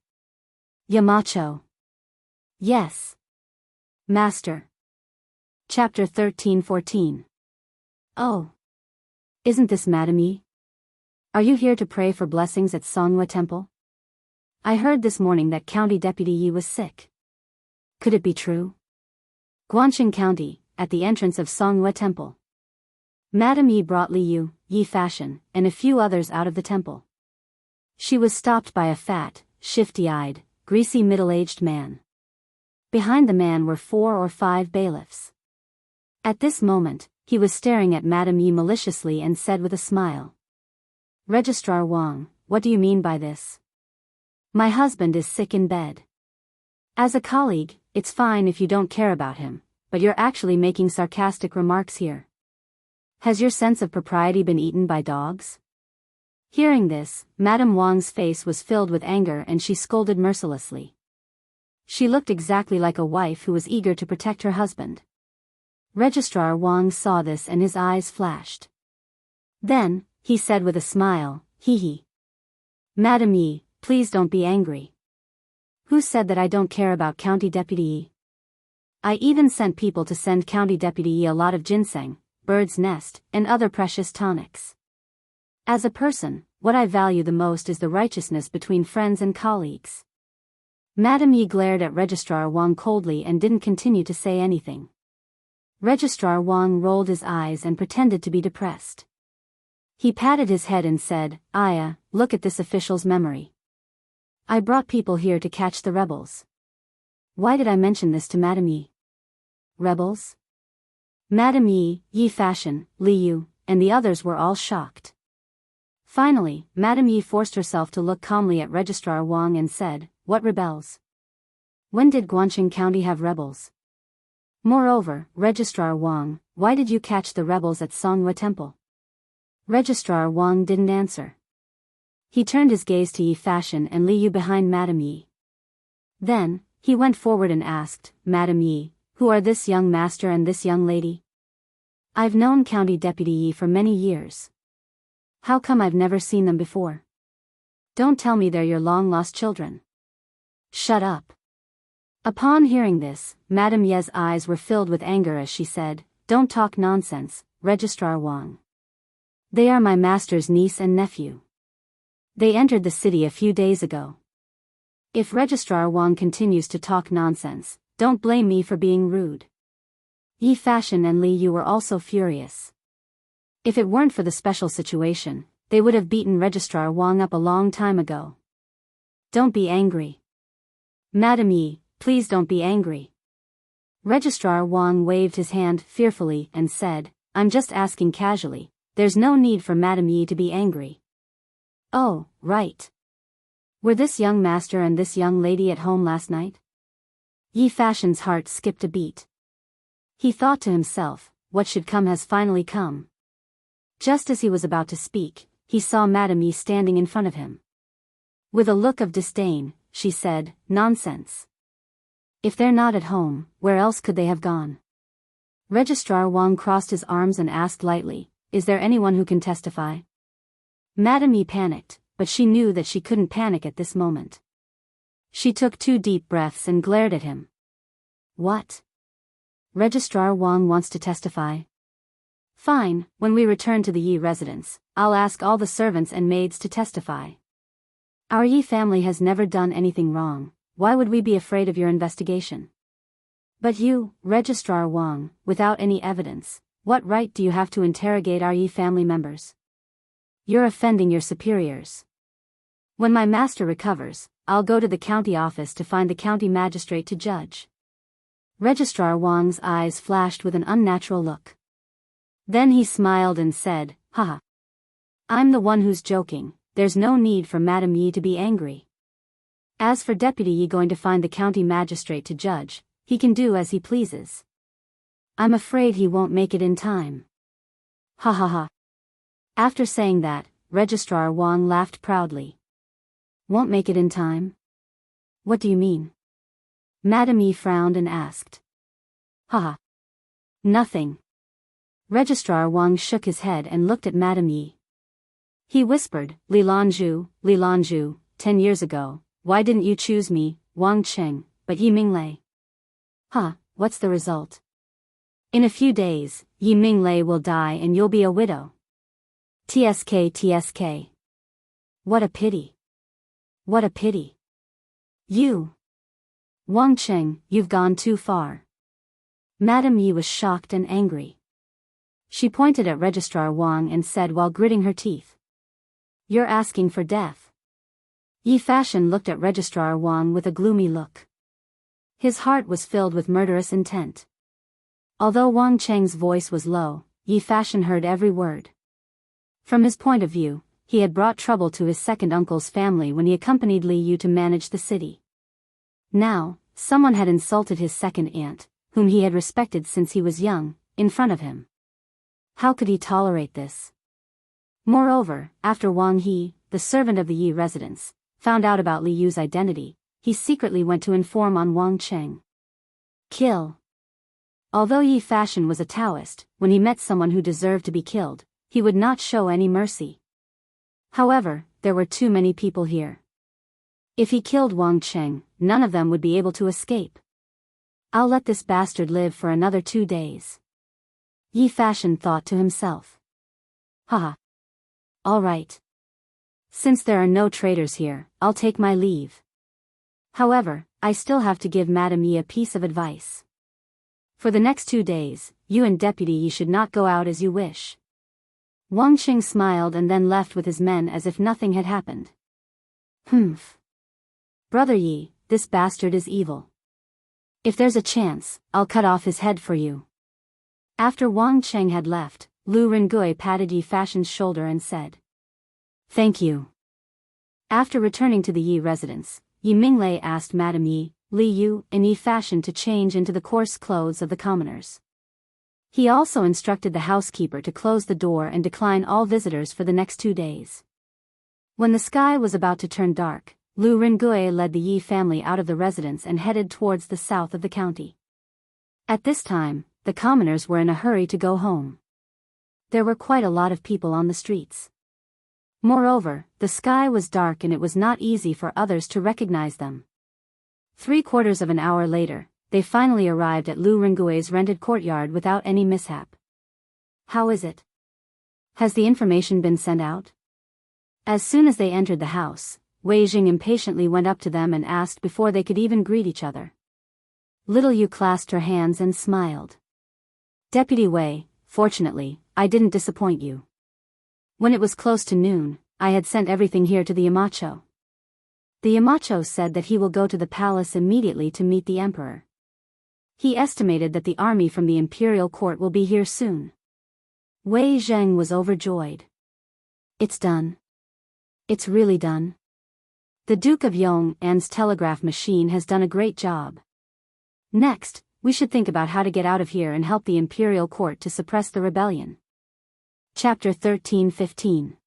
A: Yamacho." "Yes. Master." Chapter 13-14. "Oh. Isn't this Madame Yi? Are you here to pray for blessings at Songhua Temple? I heard this morning that County Deputy Yi was sick. Could it be true?" Guangxing County, at the entrance of Songhua Temple. Madame Yi brought Liu, Yi Fashion, and a few others out of the temple. She was stopped by a fat, shifty-eyed, greasy middle-aged man. Behind the man were 4 or 5 bailiffs. At this moment, he was staring at Madame Yi maliciously and said with a smile, "Registrar Wang, what do you mean by this? My husband is sick in bed. As a colleague, it's fine if you don't care about him, but you're actually making sarcastic remarks here. Has your sense of propriety been eaten by dogs?" Hearing this, Madame Wang's face was filled with anger and she scolded mercilessly. She looked exactly like a wife who was eager to protect her husband. Registrar Wang saw this and his eyes flashed. Then, he said with a smile, "Hee. Madame Yi, please don't be angry. Who said that I don't care about County Deputy Yi? I even sent people to send County Deputy Yi a lot of ginseng, bird's nest, and other precious tonics. As a person, what I value the most is the righteousness between friends and colleagues." Madame Yi glared at Registrar Wang coldly and didn't continue to say anything. Registrar Wang rolled his eyes and pretended to be depressed. He patted his head and said, "Aya, look at this official's memory. I brought people here to catch the rebels. Why did I mention this to Madame Yi? Rebels?" Madame Yi, Yi Fashion, Liu, and the others were all shocked. Finally, Madame Yi forced herself to look calmly at Registrar Wang and said, "What rebels? When did Guangxing County have rebels? Moreover, Registrar Wang, why did you catch the rebels at Songhua Temple?" Registrar Wang didn't answer. He turned his gaze to Yi Fashion and Liu behind Madame Yi. Then, he went forward and asked, "Madame Yi, who are this young master and this young lady? I've known County Deputy Yi for many years. How come I've never seen them before? Don't tell me they're your long-lost children." "Shut up." Upon hearing this, Madame Yi's eyes were filled with anger as she said, "Don't talk nonsense, Registrar Wang. They are my master's niece and nephew. They entered the city a few days ago. If Registrar Wang continues to talk nonsense, don't blame me for being rude." Yi Fashion and Liu were also furious. If it weren't for the special situation, they would have beaten Registrar Wang up a long time ago. "Don't be angry. Madame Yi, please don't be angry." Registrar Wang waved his hand fearfully and said, "I'm just asking casually, there's no need for Madame Yi to be angry." "Oh, right. Were this young master and this young lady at home last night?" Yi Fashion's heart skipped a beat. He thought to himself, what should come has finally come. Just as he was about to speak, he saw Madame Yi standing in front of him. With a look of disdain, she said, "Nonsense. If they're not at home, where else could they have gone?" Registrar Wang crossed his arms and asked lightly, "Is there anyone who can testify?" Madame Yi panicked, but she knew that she couldn't panic at this moment. She took 2 deep breaths and glared at him. "What? Registrar Wang wants to testify? Fine, when we return to the Yi residence, I'll ask all the servants and maids to testify. Our Yi family has never done anything wrong, why would we be afraid of your investigation? But you, Registrar Wang, without any evidence, what right do you have to interrogate our Yi family members? You're offending your superiors. When my master recovers, I'll go to the county office to find the county magistrate to judge." Registrar Wang's eyes flashed with an unnatural look. Then he smiled and said, "Haha. I'm the one who's joking, there's no need for Madame Yi to be angry. As for Deputy Yi going to find the county magistrate to judge, he can do as he pleases. I'm afraid he won't make it in time." Ha ha ha. After saying that, Registrar Wang laughed proudly. "Won't make it in time? What do you mean?" Madame Yi frowned and asked. "Haha. Nothing." Registrar Wang shook his head and looked at Madame Yi. He whispered, Li Lanzhu, 10 years ago, why didn't you choose me, Wang Cheng, but Yi Minglei? Huh, what's the result? In a few days, Yi Minglei will die and you'll be a widow. TSK. What a pity. What a pity. You. Wang Cheng, you've gone too far. Madame Yi was shocked and angry. She pointed at Registrar Wang and said while gritting her teeth, "You're asking for death." Yi Fashion looked at Registrar Wang with a gloomy look. His heart was filled with murderous intent. Although Wang Cheng's voice was low, Yi Fashion heard every word. From his point of view, he had brought trouble to his second uncle's family when he accompanied Li Yu to manage the city. Now, someone had insulted his second aunt, whom he had respected since he was young, in front of him. How could he tolerate this? Moreover, after Wang He, the servant of the Yi residence, found out about Li Yu's identity, he secretly went to inform on Wang Cheng. Kill. Although Yi Fashion was a Taoist, when he met someone who deserved to be killed, he would not show any mercy. However, there were too many people here. If he killed Wang Cheng, none of them would be able to escape. I'll let this bastard live for another 2 days. Yi Fashion thought to himself. Haha. All right. Since there are no traitors here, I'll take my leave. However, I still have to give Madame Yi a piece of advice. For the next 2 days, you and Deputy Yi should not go out as you wish. Wang Xing smiled and then left with his men as if nothing had happened. Humph. Brother Yi, this bastard is evil. If there's a chance, I'll cut off his head for you. After Wang Cheng had left, Lu Rengui patted Yi Fashion's shoulder and said, "Thank you." After returning to the Yi residence, Yi Minglei asked Madame Yi, Li Yu, and Yi Fashion to change into the coarse clothes of the commoners. He also instructed the housekeeper to close the door and decline all visitors for the next 2 days. When the sky was about to turn dark, Lu Rengui led the Yi family out of the residence and headed towards the south of the county. At this time, the commoners were in a hurry to go home. There were quite a lot of people on the streets. Moreover, the sky was dark and it was not easy for others to recognize them. 3/4 of an hour later, they finally arrived at Lu Rengui's rented courtyard without any mishap. How is it? Has the information been sent out? As soon as they entered the house, Wei Jing impatiently went up to them and asked before they could even greet each other. Little Yu clasped her hands and smiled. Deputy Wei, fortunately, I didn't disappoint you. When it was close to noon, I had sent everything here to the Yamacho. The Yamacho said that he will go to the palace immediately to meet the emperor. He estimated that the army from the imperial court will be here soon. Wei Zheng was overjoyed. It's done. It's really done. The Duke of Yong'an's telegraph machine has done a great job. Next, we should think about how to get out of here and help the imperial court to suppress the rebellion. Chapter 13-15.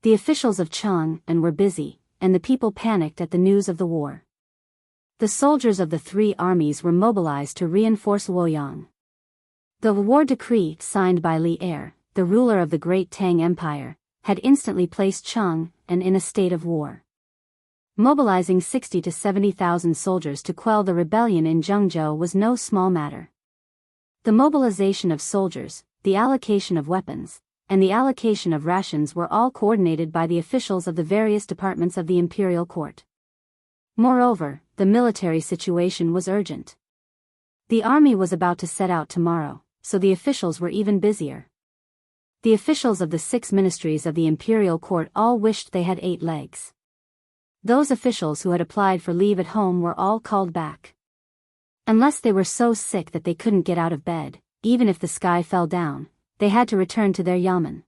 A: The officials of Chang'an were busy, and the people panicked at the news of the war. The soldiers of the three armies were mobilized to reinforce Luoyang. The war decree, signed by Li Er, the ruler of the Great Tang Empire, had instantly placed Cheng in a state of war. Mobilizing 60 to 70,000 soldiers to quell the rebellion in Jianghu was no small matter. The mobilization of soldiers, the allocation of weapons, and the allocation of rations were all coordinated by the officials of the various departments of the imperial court. Moreover, the military situation was urgent. The army was about to set out tomorrow, so the officials were even busier. The officials of the 6 ministries of the imperial court all wished they had 8 legs. Those officials who had applied for leave at home were all called back. Unless they were so sick that they couldn't get out of bed, even if the sky fell down, they had to return to their yamen.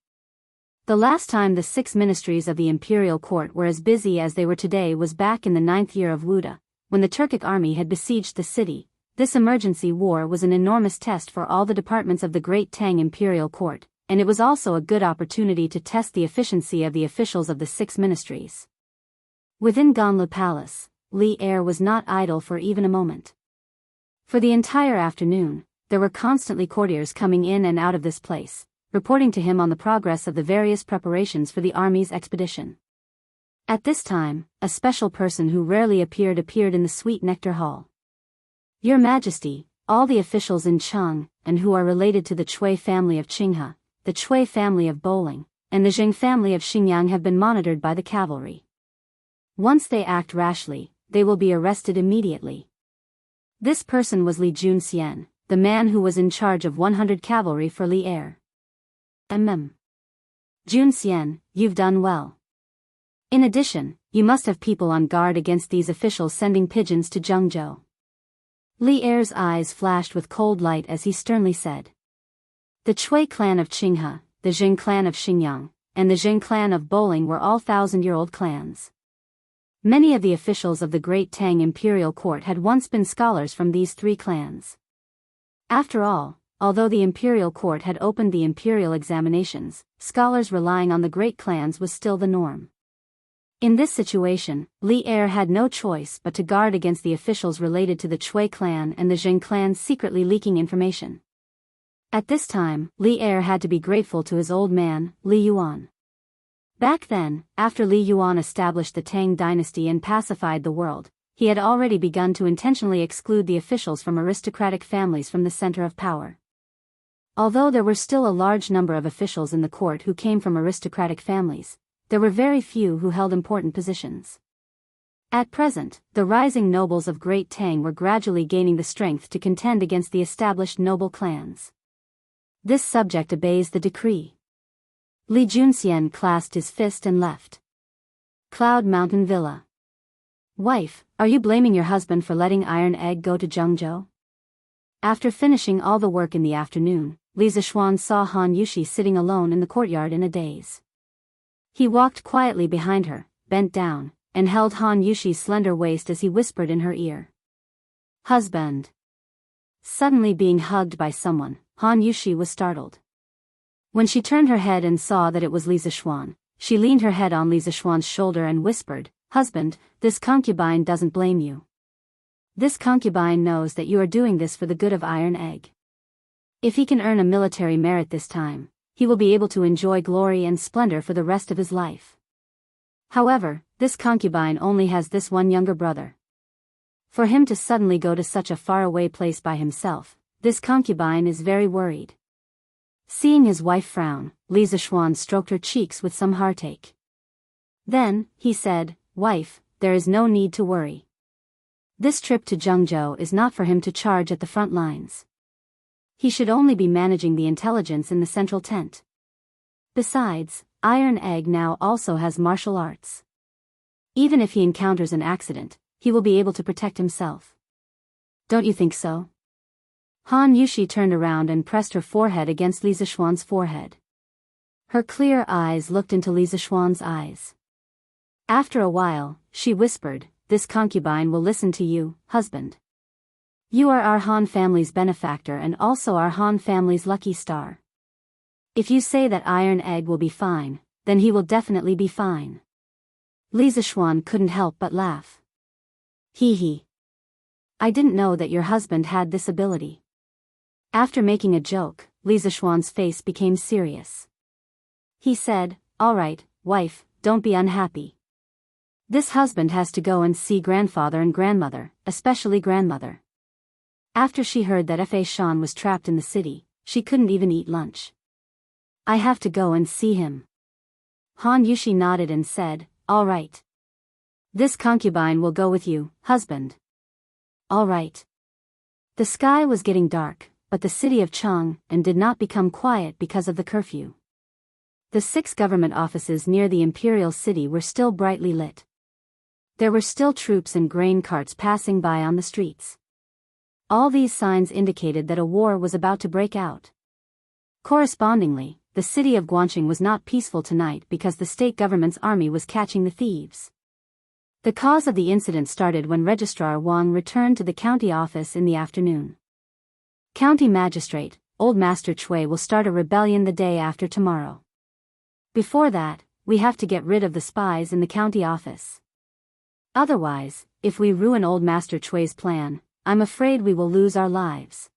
A: The last time the 6 ministries of the imperial court were as busy as they were today was back in the 9th year of Wuda, when the Turkic army had besieged the city. This emergency war was an enormous test for all the departments of the Great Tang imperial court, and it was also a good opportunity to test the efficiency of the officials of the 6 ministries. Within Ganlu Palace, Li Er was not idle for even a moment. For the entire afternoon, there were constantly courtiers coming in and out of this place, reporting to him on the progress of the various preparations for the army's expedition. At this time, a special person who rarely appeared in the sweet nectar hall. Your Majesty, all the officials in Cheng, and who are related to the Chui family of Qinghe, the Chui family of Bowling, and the Jing family of Xinjiang have been monitored by the cavalry. Once they act rashly, they will be arrested immediately. This person was Li Junxian, the man who was in charge of 100 cavalry for Li Er. Junxian, you've done well. In addition, you must have people on guard against these officials sending pigeons to Jianghu. Li Er's eyes flashed with cold light as he sternly said. The Chui clan of Qinghe, the Jing clan of Xinjiang, and the Jing clan of Bowling were all 1,000-year-old clans. Many of the officials of the Great Tang imperial court had once been scholars from these 3 clans. After all, although the imperial court had opened the imperial examinations, scholars relying on the great clans was still the norm. In this situation, Li Er had no choice but to guard against the officials related to the Chui clan and the Jing clan secretly leaking information. At this time, Li Er had to be grateful to his old man, Li Yuan. Back then, after Li Yuan established the Tang dynasty and pacified the world, he had already begun to intentionally exclude the officials from aristocratic families from the center of power. Although there were still a large number of officials in the court who came from aristocratic families, there were very few who held important positions. At present, the rising nobles of Great Tang were gradually gaining the strength to contend against the established noble clans. This subject obeys the decree. Li Junxian clasped his fist and left. Cloud Mountain Villa. Wife, are you blaming your husband for letting Iron Egg go to Jianghu? After finishing all the work in the afternoon, Li Zishuan saw Han Yushi sitting alone in the courtyard in a daze. He walked quietly behind her, bent down, and held Han Yushi's slender waist as he whispered in her ear. Husband. Suddenly being hugged by someone, Han Yushi was startled. When she turned her head and saw that it was Li Zishuan, she leaned her head on Li Zishuan's shoulder and whispered, Husband, this concubine doesn't blame you. This concubine knows that you are doing this for the good of Iron Egg. If he can earn a military merit this time, he will be able to enjoy glory and splendor for the rest of his life. However, this concubine only has this one younger brother. For him to suddenly go to such a faraway place by himself, this concubine is very worried. Seeing his wife frown, Li Zishuan stroked her cheeks with some heartache. Then, he said, Wife, there is no need to worry. This trip to Jianghu is not for him to charge at the front lines. He should only be managing the intelligence in the central tent. Besides, Iron Egg now also has martial arts. Even if he encounters an accident, he will be able to protect himself. Don't you think so? Han Yushi turned around and pressed her forehead against Li Zishuan's forehead. Her clear eyes looked into Li Zishuan's eyes. After a while, she whispered, This concubine will listen to you, husband. You are our Han family's benefactor and also our Han family's lucky star. If you say that Iron Egg will be fine, then he will definitely be fine. Li Zishuan couldn't help but laugh. Hee hee. I didn't know that your husband had this ability. After making a joke, Li Zishuan's face became serious. He said, all right, wife, don't be unhappy. This husband has to go and see grandfather and grandmother, especially grandmother. After she heard that Fa Shan was trapped in the city, she couldn't even eat lunch. I have to go and see him. Han Yushi nodded and said, all right. This concubine will go with you, husband. All right. The sky was getting dark, but the city of Chang'an did not become quiet because of the curfew. The 6 government offices near the imperial city were still brightly lit. There were still troops and grain carts passing by on the streets. All these signs indicated that a war was about to break out. Correspondingly, the city of Guangxing was not peaceful tonight because the state government's army was catching the thieves. The cause of the incident started when Registrar Wang returned to the county office in the afternoon. County Magistrate, Old Master Chui will start a rebellion the day after tomorrow. Before that, we have to get rid of the spies in the county office. Otherwise, if we ruin Old Master Chui's plan, I'm afraid we will lose our lives.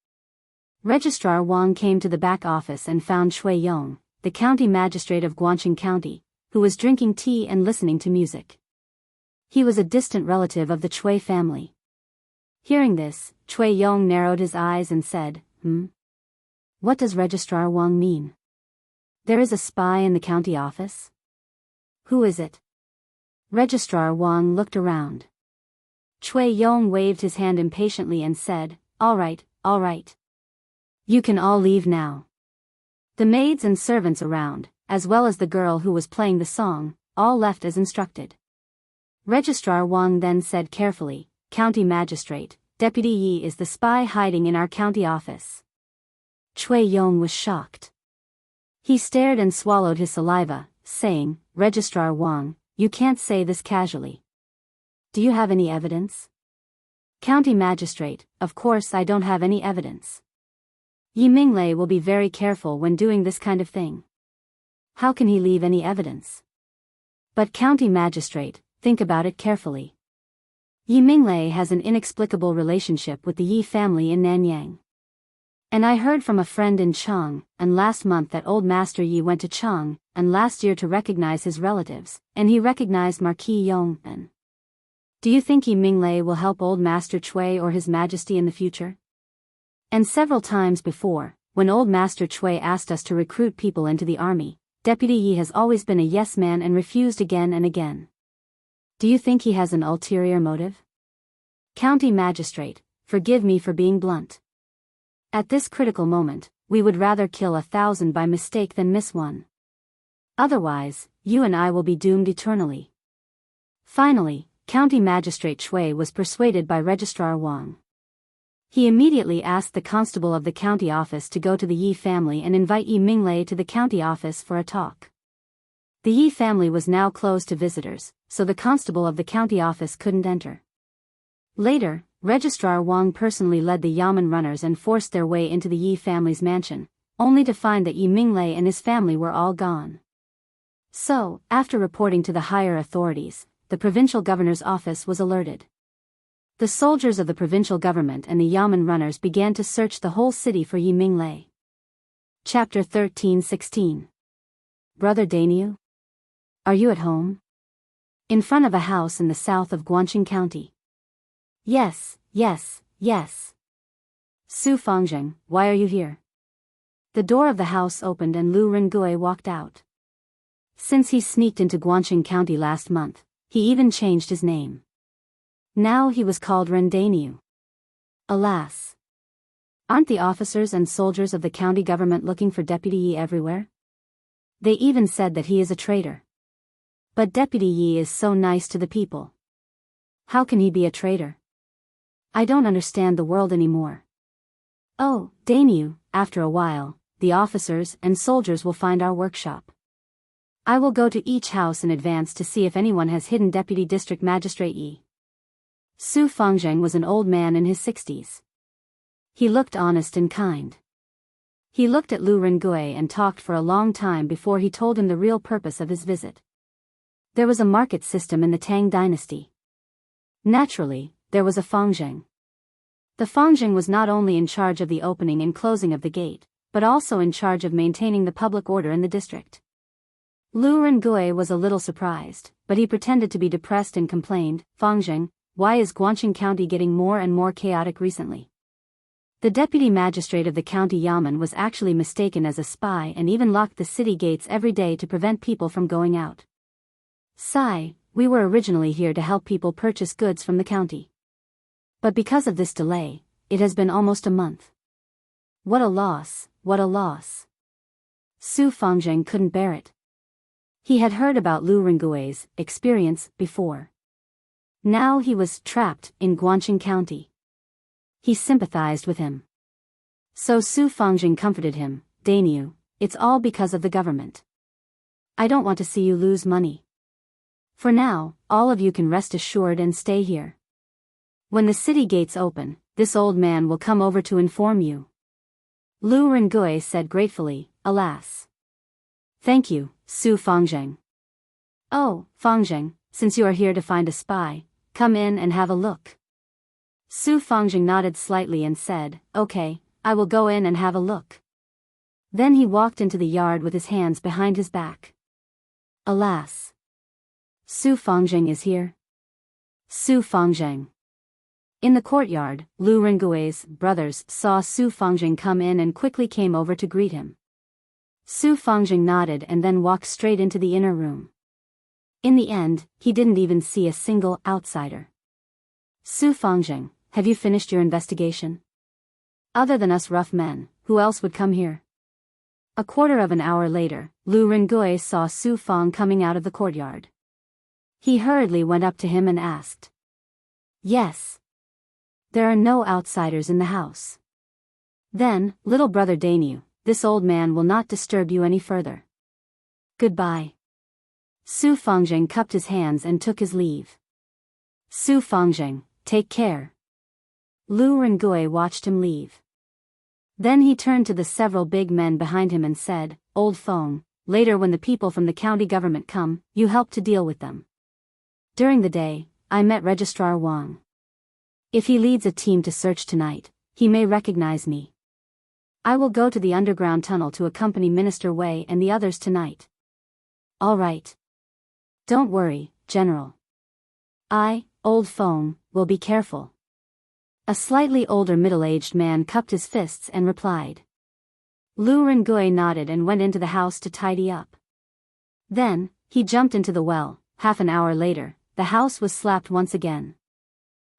A: Registrar Wang came to the back office and found Chui Yong, the county magistrate of Guangxing County, who was drinking tea and listening to music. He was a distant relative of the Chui family. Hearing this, Chui Yong narrowed his eyes and said, What does Registrar Wang mean? There is a spy in the county office? Who is it? Registrar Wang looked around. Chui Yong waved his hand impatiently and said, all right. You can all leave now. The maids and servants around, as well as the girl who was playing the song, all left as instructed. Registrar Wang then said carefully, County Magistrate, Deputy Yi is the spy hiding in our county office. Chui Yong was shocked. He stared and swallowed his saliva, saying, Registrar Wang, you can't say this casually. Do you have any evidence? County Magistrate, of course I don't have any evidence. Yi Minglei will be very careful when doing this kind of thing. How can he leave any evidence? But County Magistrate, think about it carefully. Yi Minglei has an inexplicable relationship with the Yi family in Nanyang. And I heard from a friend in Chang'an last month that Old Master Yi went to Chang'an last year to recognize his relatives, and he recognized Marquis Yong. Do you think Yi Minglei will help Old Master Chui or His Majesty in the future? And several times before, when Old Master Chui asked us to recruit people into the army, Deputy Yi has always been a yes man and refused again and again. Do you think he has an ulterior motive? County Magistrate, forgive me for being blunt. At this critical moment, we would rather kill 1,000 by mistake than miss one. Otherwise, you and I will be doomed eternally. Finally, County Magistrate Chui was persuaded by Registrar Wang. He immediately asked the constable of the county office to go to the Yi family and invite Yi Minglei to the county office for a talk. The Yi family was now closed to visitors, so the constable of the county office couldn't enter. Later, Registrar Wang personally led the Yamen runners and forced their way into the Yi family's mansion, only to find that Yi Minglei and his family were all gone. So, after reporting to the higher authorities, the provincial governor's office was alerted. The soldiers of the provincial government and the Yamen runners began to search the whole city for Yi Minglei. Chapter 13-16. Brother Dainu? Are you at home? In front of a house in the south of Guangxing County. Yes. Su Fangzheng, why are you here? The door of the house opened and Lu Rengui walked out. Since he sneaked into Guangxing County last month, he even changed his name. Now he was called Ren Dainu. Alas! Aren't the officers and soldiers of the county government looking for Deputy Yi everywhere? They even said that he is a traitor. But Deputy Yi is so nice to the people. How can he be a traitor? I don't understand the world anymore. Oh, Dainu, after a while, the officers and soldiers will find our workshop. I will go to each house in advance to see if anyone has hidden Deputy District Magistrate Yi. Su Fangzheng was an old man in his 60s. He looked honest and kind. He looked at Lu Rengui and talked for a long time before he told him the real purpose of his visit. There was a market system in the Tang dynasty. Naturally, there was a Fangjing. The Fangjing was not only in charge of the opening and closing of the gate, but also in charge of maintaining the public order in the district. Lu Rengui was a little surprised, but he pretended to be depressed and complained, "Fangjing, why is Guangxing County getting more and more chaotic recently?" The deputy magistrate of the county Yamen was actually mistaken as a spy and even locked the city gates every day to prevent people from going out. "Sigh, we were originally here to help people purchase goods from the county. But because of this delay, it has been almost a month. What a loss, what a loss." Su Fangjing couldn't bear it. He had heard about Lu Rengui's experience before. Now he was trapped in Guangxing County. He sympathized with him. So Su Fangjing comforted him, "Dainyu, it's all because of the government. I don't want to see you lose money. For now, all of you can rest assured and stay here. When the city gates open, this old man will come over to inform you." Lu Rengui said gratefully, "Alas. Thank you, Su Fangjing." "Oh, Fangjing, since you are here to find a spy, come in and have a look." Su Fangjing nodded slightly and said, "Okay, I will go in and have a look." Then he walked into the yard with his hands behind his back. Alas. Su Fangjing is here? Su Fangjing. In the courtyard, Lu Rengui's brothers saw Su Fangjing come in and quickly came over to greet him. Su Fangjing nodded and then walked straight into the inner room. In the end, he didn't even see a single outsider. "Su Fangjing, have you finished your investigation? Other than us rough men, who else would come here?" A quarter of an hour later, Lu Rengui saw Su Fang coming out of the courtyard. He hurriedly went up to him and asked, "Yes. There are no outsiders in the house. Then, little brother Dainyu, this old man will not disturb you any further. Goodbye." Su Fangjing cupped his hands and took his leave. "Su Fangjing, take care." Lu Rengui watched him leave. Then he turned to the several big men behind him and said, "Old Feng, later when the people from the county government come, you help to deal with them. During the day, I met Registrar Wang. If he leads a team to search tonight, he may recognize me. I will go to the underground tunnel to accompany Minister Wei and the others tonight." "All right. Don't worry, General. I, Old Feng, will be careful." A slightly older middle-aged man cupped his fists and replied. Lu Rengui nodded and went into the house to tidy up. Then, he jumped into the well. Half an hour later, the house was slapped once again.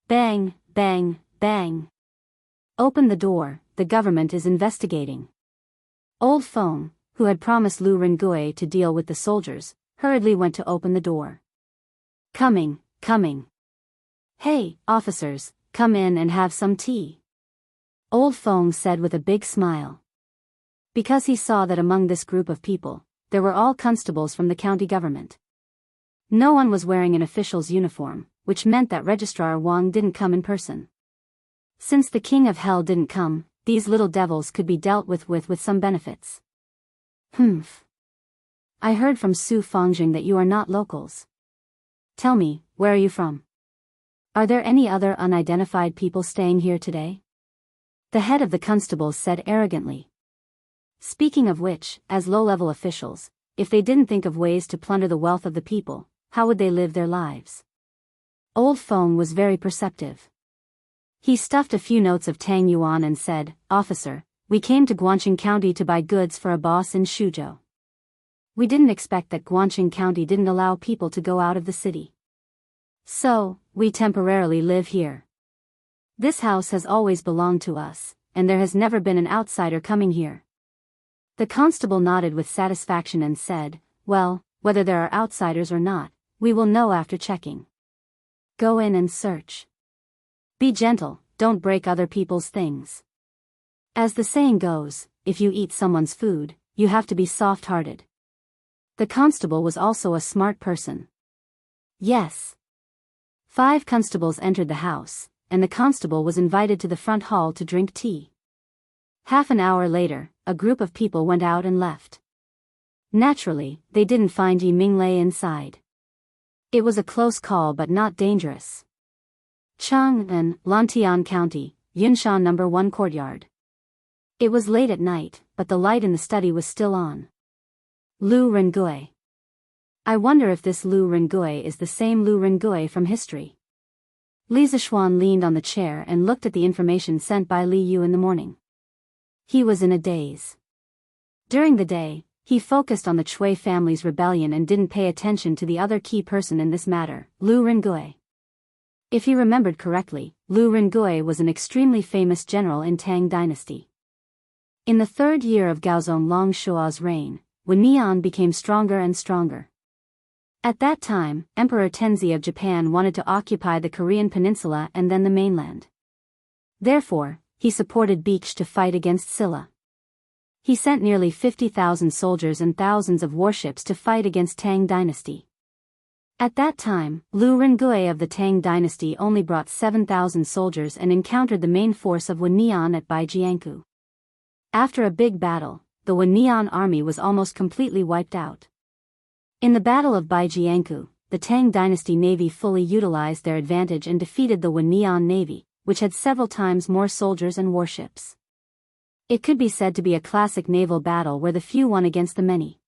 A: Bang, bang, bang. "Open the door, the government is investigating." Old Feng, who had promised Lu Rengui to deal with the soldiers, hurriedly went to open the door. Coming, coming. "Hey, officers, come in and have some tea," Old Feng said with a big smile. Because he saw that among this group of people, there were all constables from the county government. No one was wearing an official's uniform, which meant that Registrar Wang didn't come in person. Since the King of Hell didn't come, these little devils could be dealt with some benefits. "Humph. I heard from Su Fangjing that you are not locals. Tell me, where are you from? Are there any other unidentified people staying here today?" The head of the constables said arrogantly. Speaking of which, as low-level officials, if they didn't think of ways to plunder the wealth of the people, how would they live their lives? Old Feng was very perceptive. He stuffed a few notes of Tang Yuan and said, "Officer, we came to Guangxing County to buy goods for a boss in Shuzhou. We didn't expect that Guangxing County didn't allow people to go out of the city. So, we temporarily live here. This house has always belonged to us, and there has never been an outsider coming here." The constable nodded with satisfaction and said, "Well, whether there are outsiders or not, we will know after checking. Go in and search. Be gentle, don't break other people's things. As the saying goes, if you eat someone's food, you have to be soft-hearted." The constable was also a smart person. Yes. 5 constables entered the house, and the constable was invited to the front hall to drink tea. Half an hour later, a group of people went out and left. Naturally, they didn't find Yi Minglei inside. It was a close call but not dangerous. Chang'an, Lantian County, Yunshan No. 1 Courtyard. It was late at night, but the light in the study was still on. Lu Rengui. I wonder if this Lu Rengui is the same Lu Rengui from history. Li Zishuan leaned on the chair and looked at the information sent by Li Yu in the morning. He was in a daze. During the day, he focused on the Chui family's rebellion and didn't pay attention to the other key person in this matter, Lu Rengui. If he remembered correctly, Lu Rengui was an extremely famous general in Tang dynasty. In the third year of Gaozong Longshua's reign, Wen became stronger and stronger. At that time, Emperor Tenzi of Japan wanted to occupy the Korean peninsula and then the mainland. Therefore, he supported Beech to fight against Silla. He sent nearly 50,000 soldiers and thousands of warships to fight against Tang dynasty. At that time, Lu Rengui of the Tang dynasty only brought 7,000 soldiers and encountered the main force of Wen at Jianghu. After a big battle, the Wen army was almost completely wiped out. In the Battle of Jianghu, the Tang dynasty navy fully utilized their advantage and defeated the Wen navy, which had several times more soldiers and warships. It could be said to be a classic naval battle where the few won against the many.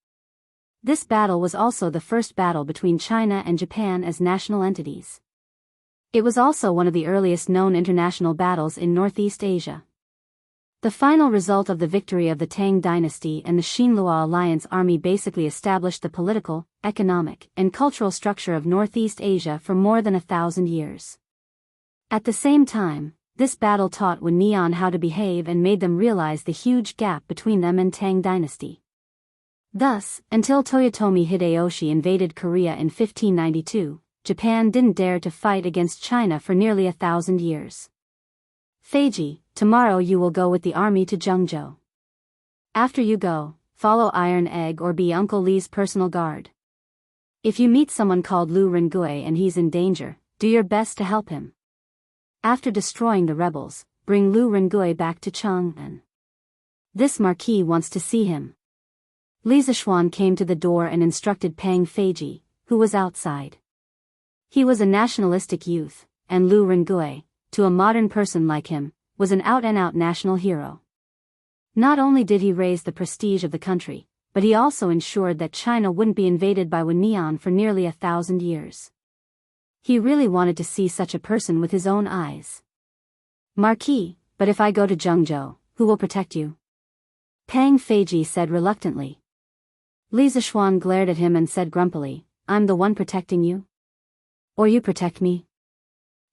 A: This battle was also the first battle between China and Japan as national entities. It was also one of the earliest known international battles in Northeast Asia. The final result of the victory of the Tang dynasty and the Xinhua alliance army basically established the political, economic, and cultural structure of Northeast Asia for more than 1,000 years. At the same time, this battle taught Wen how to behave and made them realize the huge gap between them and Tang dynasty. Thus, until Toyotomi Hideyoshi invaded Korea in 1592, Japan didn't dare to fight against China for nearly 1,000 years. Feiji, tomorrow you will go with the army to Zhengzhou. After you go, follow Iron Egg or be Uncle Li's personal guard. If you meet someone called Lu Rengui and he's in danger, do your best to help him. After destroying the rebels, bring Lu Rengui back to Chang'an. This marquis wants to see him. Li Zishuan came to the door and instructed Pang Feiji, who was outside. He was a nationalistic youth, and Lu Rengui, to a modern person like him, was an out-and-out national hero. Not only did he raise the prestige of the country, but he also ensured that China wouldn't be invaded by Wen for nearly 1,000 years. He really wanted to see such a person with his own eyes. Marquis, but if I go to Zhengzhou, who will protect you? Pang Feiji said reluctantly. Li Zishuan glared at him and said grumpily, I'm the one protecting you? Or you protect me?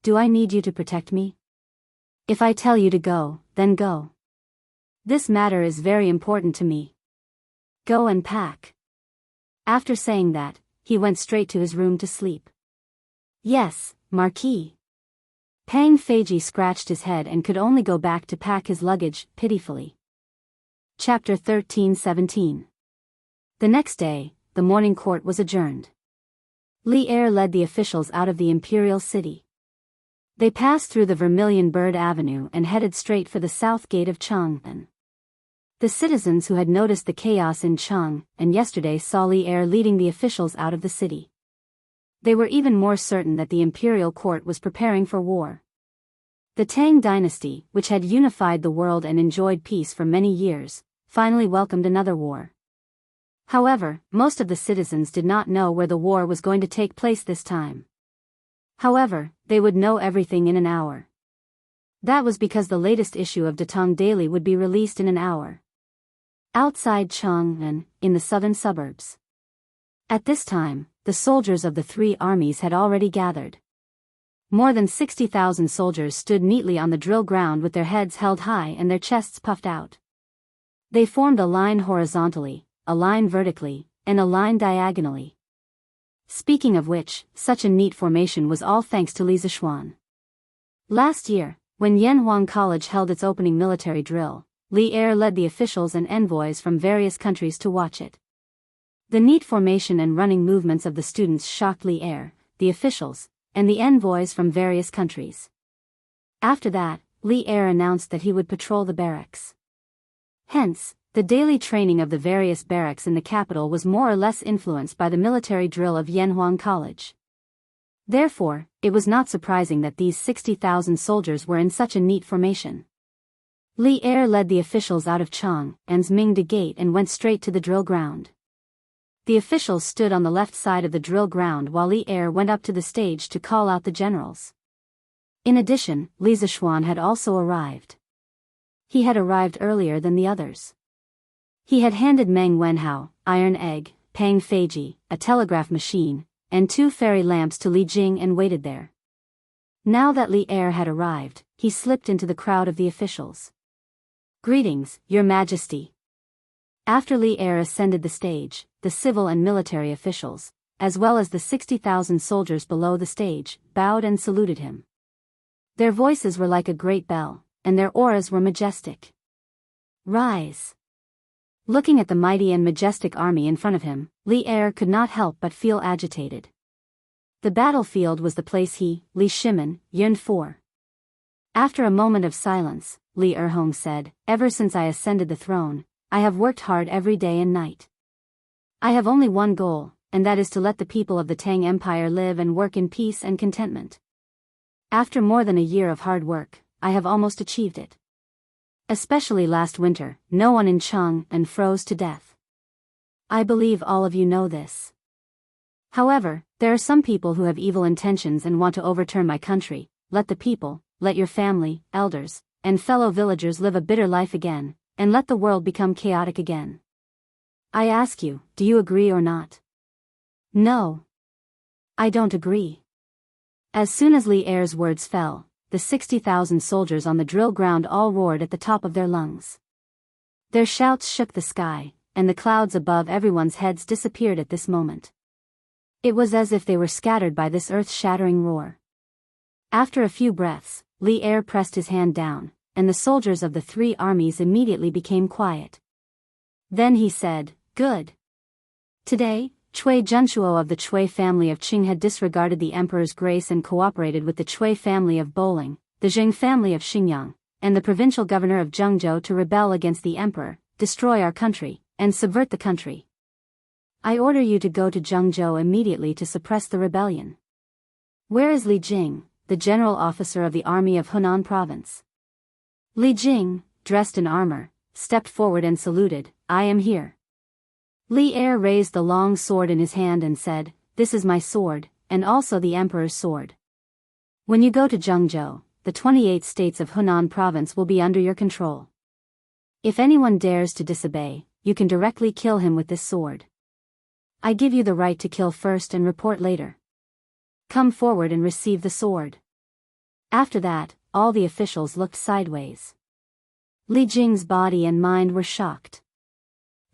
A: Do I need you to protect me? If I tell you to go, then go. This matter is very important to me. Go and pack. After saying that, he went straight to his room to sleep. Yes, Marquis. Pang Feiji scratched his head and could only go back to pack his luggage, pitifully. Chapter 13-17. The next day, the morning court was adjourned. Li Er led the officials out of the imperial city. They passed through the Vermilion Bird Avenue and headed straight for the south gate of Chang'an. The citizens who had noticed the chaos in Chang'an yesterday saw Li Er leading the officials out of the city. They were even more certain that the imperial court was preparing for war. The Tang dynasty, which had unified the world and enjoyed peace for many years, finally welcomed another war. However, most of the citizens did not know where the war was going to take place this time. However, they would know everything in an hour. That was because the latest issue of Datong Daily would be released in an hour. Outside Chang'an, in the southern suburbs. At this time, the soldiers of the three armies had already gathered. More than 60,000 soldiers stood neatly on the drill ground with their heads held high and their chests puffed out. They formed a line horizontally, a line vertically, and a line diagonally. Speaking of which, such a neat formation was all thanks to Li Zishuan. Last year, when Yanhuang College held its opening military drill, Li Er led the officials and envoys from various countries to watch it. The neat formation and running movements of the students shocked Li Er, the officials, and the envoys from various countries. After that, Li Er announced that he would patrol the barracks. Hence, the daily training of the various barracks in the capital was more or less influenced by the military drill of Yanhuang College. Therefore, it was not surprising that these 60,000 soldiers were in such a neat formation. Li Er led the officials out of Chang'an's Mingde gate and went straight to the drill ground. The officials stood on the left side of the drill ground while Li Er went up to the stage to call out the generals. In addition, Li Zishuan had also arrived. He had arrived earlier than the others. He had handed Meng Wenhao, iron egg, Pang Feiji, a telegraph machine, and 2 fairy lamps to Li Jing and waited there. Now that Li Er had arrived, he slipped into the crowd of the officials. "Greetings, Your Majesty." After Li Er ascended the stage, the civil and military officials, as well as the 60,000 soldiers below the stage, bowed and saluted him. Their voices were like a great bell, and their auras were majestic. "Rise." Looking at the mighty and majestic army in front of him, Li Er could not help but feel agitated. The battlefield was the place he, Li Shimin, yearned for. After a moment of silence, Li Erhong said, "Ever since I ascended the throne, I have worked hard every day and night. I have only one goal, and that is to let the people of the Tang Empire live and work in peace and contentment. After more than a year of hard work, I have almost achieved it. Especially last winter, no one in Chang'an froze to death. I believe all of you know this. However, there are some people who have evil intentions and want to overturn my country. Let the people, let your family, elders, and fellow villagers live a bitter life again, and let the world become chaotic again. I ask you, do you agree or not?" "No. I don't agree." As soon as Li Er's words fell, the 60,000 soldiers on the drill ground all roared at the top of their lungs. Their shouts shook the sky, and the clouds above everyone's heads disappeared at this moment. It was as if they were scattered by this earth-shattering roar. After a few breaths, Li Er pressed his hand down, and the soldiers of the 3 armies immediately became quiet. Then he said, "Good. Today, Cui Junshuo of the Cui family of Qing had disregarded the emperor's grace and cooperated with the Cui family of Boling, the Jing family of Xinjiang, and the provincial governor of Zhengzhou to rebel against the emperor, destroy our country, and subvert the country. I order you to go to Zhengzhou immediately to suppress the rebellion. Where is Li Jing, the general officer of the army of Hunan province?" Li Jing, dressed in armor, stepped forward and saluted, "I am here." Li Er raised the long sword in his hand and said, "This is my sword, and also the emperor's sword. When you go to Zhengzhou, the 28 states of Hunan province will be under your control. If anyone dares to disobey, you can directly kill him with this sword. I give you the right to kill first and report later. Come forward and receive the sword." After that, all the officials looked sideways. Li Jing's body and mind were shocked.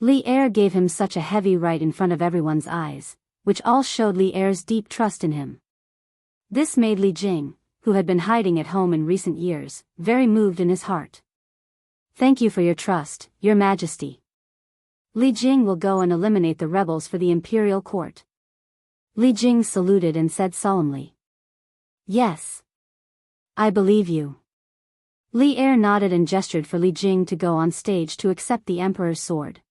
A: Li Er gave him such a heavy right in front of everyone's eyes, which all showed Li Er's deep trust in him. This made Li Jing, who had been hiding at home in recent years, very moved in his heart. "Thank you for your trust, Your Majesty. Li Jing will go and eliminate the rebels for the imperial court." Li Jing saluted and said solemnly, "Yes. I believe you." Li Er nodded and gestured for Li Jing to go on stage to accept the emperor's sword.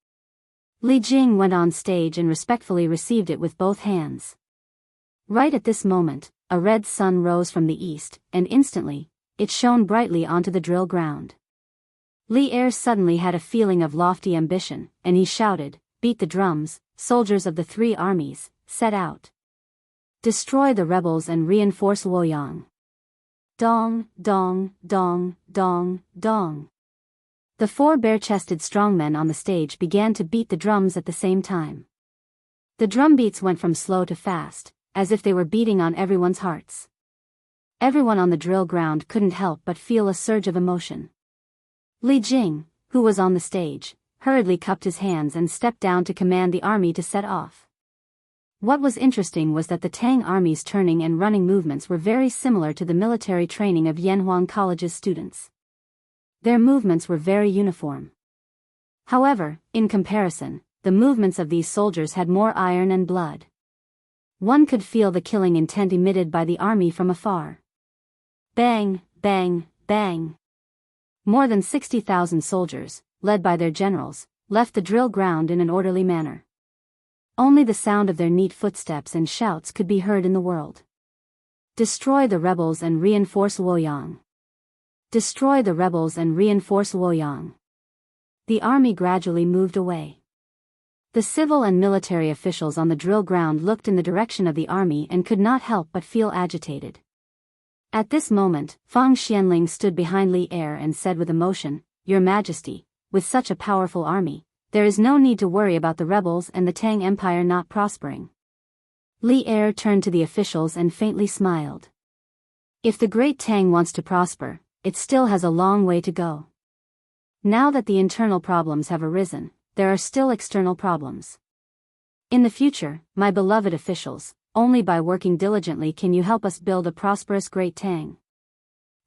A: Li Jing went on stage and respectfully received it with both hands. Right at this moment, a red sun rose from the east, and instantly, it shone brightly onto the drill ground. Li Er suddenly had a feeling of lofty ambition, and he shouted, "Beat the drums, soldiers of the 3 armies, set out. Destroy the rebels and reinforce Luoyang." Dong, dong, dong, dong, dong. The 4 bare-chested strongmen on the stage began to beat the drums at the same time. The drum beats went from slow to fast, as if they were beating on everyone's hearts. Everyone on the drill ground couldn't help but feel a surge of emotion. Li Jing, who was on the stage, hurriedly cupped his hands and stepped down to command the army to set off. What was interesting was that the Tang army's turning and running movements were very similar to the military training of Yanhuang College's students. Their movements were very uniform. However, in comparison, the movements of these soldiers had more iron and blood. One could feel the killing intent emitted by the army from afar. Bang, bang, bang. More than 60,000 soldiers, led by their generals, left the drill ground in an orderly manner. Only the sound of their neat footsteps and shouts could be heard in the world. Destroy the rebels and reinforce Luoyang. Destroy the rebels and reinforce Luoyang. The army gradually moved away. The civil and military officials on the drill ground looked in the direction of the army and could not help but feel agitated. At this moment, Fang Xianling stood behind Li Er and said with emotion, "Your Majesty, with such a powerful army, there is no need to worry about the rebels and the Tang Empire not prospering." Li Er turned to the officials and faintly smiled. If the Great Tang wants to prosper, it still has a long way to go. Now that the internal problems have arisen, there are still external problems. In the future, my beloved officials, only by working diligently can you help us build a prosperous Great Tang.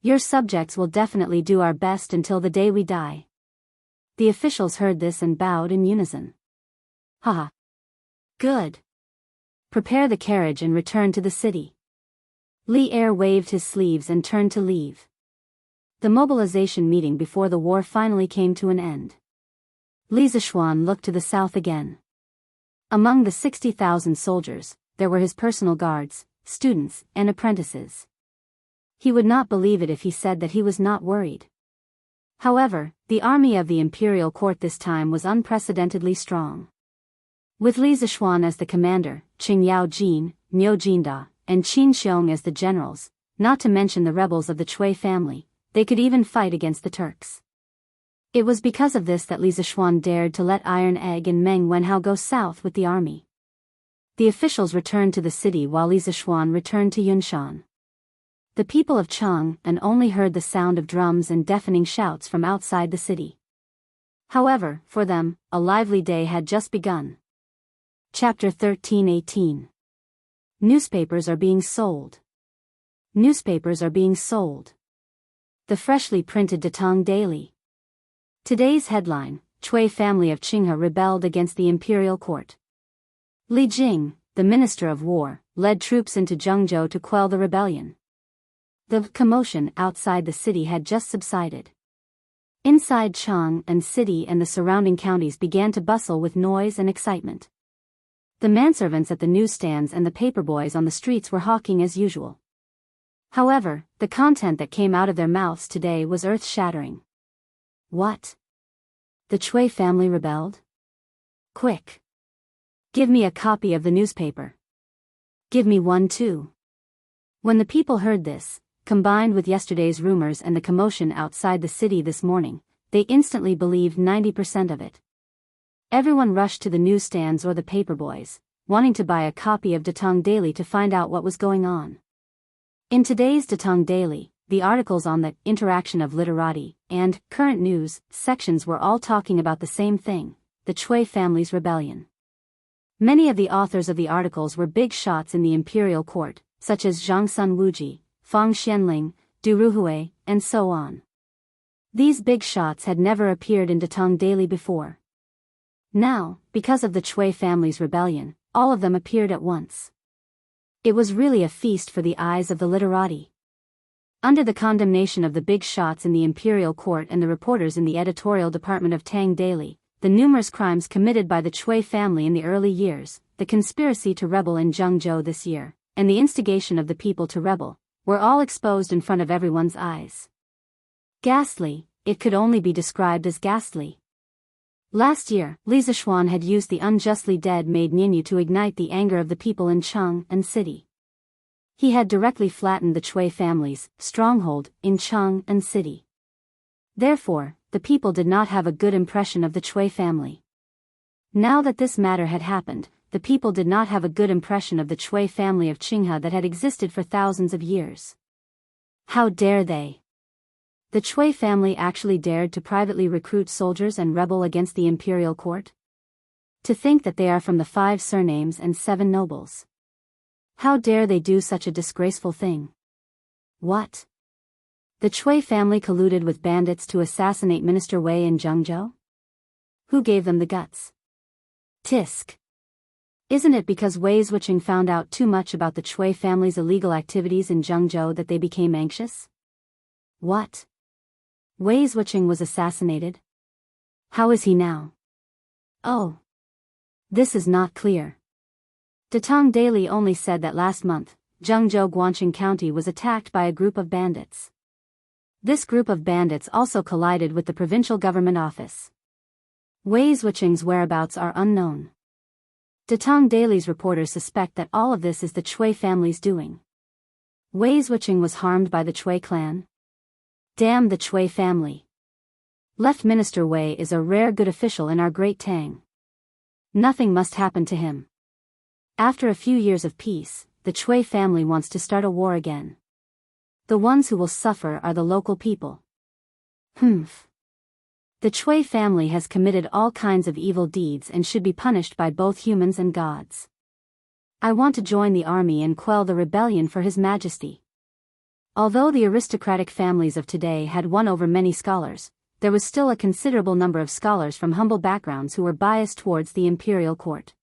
A: Your subjects will definitely do our best until the day we die. The officials heard this and bowed in unison. Haha. Good. Prepare the carriage and return to the city. Li Er waved his sleeves and turned to leave. The mobilization meeting before the war finally came to an end. Li Zishuan looked to the south again. Among the 60,000 soldiers, there were his personal guards, students, and apprentices. He would not believe it if he said that he was not worried. However, the army of the imperial court this time was unprecedentedly strong. With Li Zishuan as the commander, Qing Yaojin, Niu Jinda, and Qin Xiong as the generals, not to mention the rebels of the Chui family, they could even fight against the Turks. It was because of this that Li Zishuan dared to let Iron Egg and Meng Wenhao go south with the army. The officials returned to the city while Li Zishuan returned to Yunshan. The people of Chang'an only heard the sound of drums and deafening shouts from outside the city. However, for them, a lively day had just begun. Chapter 13:18. Newspapers are being sold. Newspapers are being sold. The freshly printed Datong Daily. Today's headline: Chui family of Qinghe rebelled against the imperial court. Li Jing, the Minister of War, led troops into Jianghu to quell the rebellion. The commotion outside the city had just subsided. Inside Chang'an city and the surrounding counties began to bustle with noise and excitement. The manservants at the newsstands and the paperboys on the streets were hawking as usual. However, the content that came out of their mouths today was earth-shattering. What? The Chui family rebelled? Quick! Give me a copy of the newspaper. Give me one too. When the people heard this, combined with yesterday's rumors and the commotion outside the city this morning, they instantly believed 90% of it. Everyone rushed to the newsstands or the paperboys, wanting to buy a copy of Datong Daily to find out what was going on. In today's Datong Daily, the articles on the interaction of literati and current news sections were all talking about the same thing, the Chui family's rebellion. Many of the authors of the articles were big shots in the imperial court, such as Zhang Sun Wuji, Fang Xianling, Du Ruhui, and so on. These big shots had never appeared in Datong Daily before. Now, because of the Chui family's rebellion, all of them appeared at once. It was really a feast for the eyes of the literati. Under the condemnation of the big shots in the imperial court and the reporters in the editorial department of Tang Daily, the numerous crimes committed by the Chui family in the early years, the conspiracy to rebel in Jianghu this year, and the instigation of the people to rebel, were all exposed in front of everyone's eyes. Ghastly, it could only be described as ghastly. Last year, Li Zishuan had used the unjustly dead maid Ninyu to ignite the anger of the people in Chang'an city. He had directly flattened the Chui family's stronghold in Chang'an city. Therefore, the people did not have a good impression of the Chui family. Now that this matter had happened, the people did not have a good impression of the Chui family of Qinghe that had existed for thousands of years. How dare they? The Chui family actually dared to privately recruit soldiers and rebel against the imperial court? To think that they are from the 5 surnames and 7 nobles. How dare they do such a disgraceful thing? What? The Chui family colluded with bandits to assassinate Minister Wei in Jianghu? Who gave them the guts? Tisk. Isn't it because Wei Zhuqing found out too much about the Chui family's illegal activities in Jianghu that they became anxious? What? Wei Zhuqing was assassinated? How is he now? Oh. This is not clear. Datong Daily only said that last month, Jianghu Guangqing County was attacked by a group of bandits. This group of bandits also collided with the provincial government office. Wei Zhuqing's whereabouts are unknown. Datong Daily's reporters suspect that all of this is the Chui family's doing. Wei Zhuqing was harmed by the Chui clan? Damn the Chui family. Left Minister Wei is a rare good official in our great Tang. Nothing must happen to him. After a few years of peace, the Chui family wants to start a war again. The ones who will suffer are the local people. Humph. The Chui family has committed all kinds of evil deeds and should be punished by both humans and gods. I want to join the army and quell the rebellion for His Majesty. Although the aristocratic families of today had won over many scholars, there was still a considerable number of scholars from humble backgrounds who were biased towards the imperial court.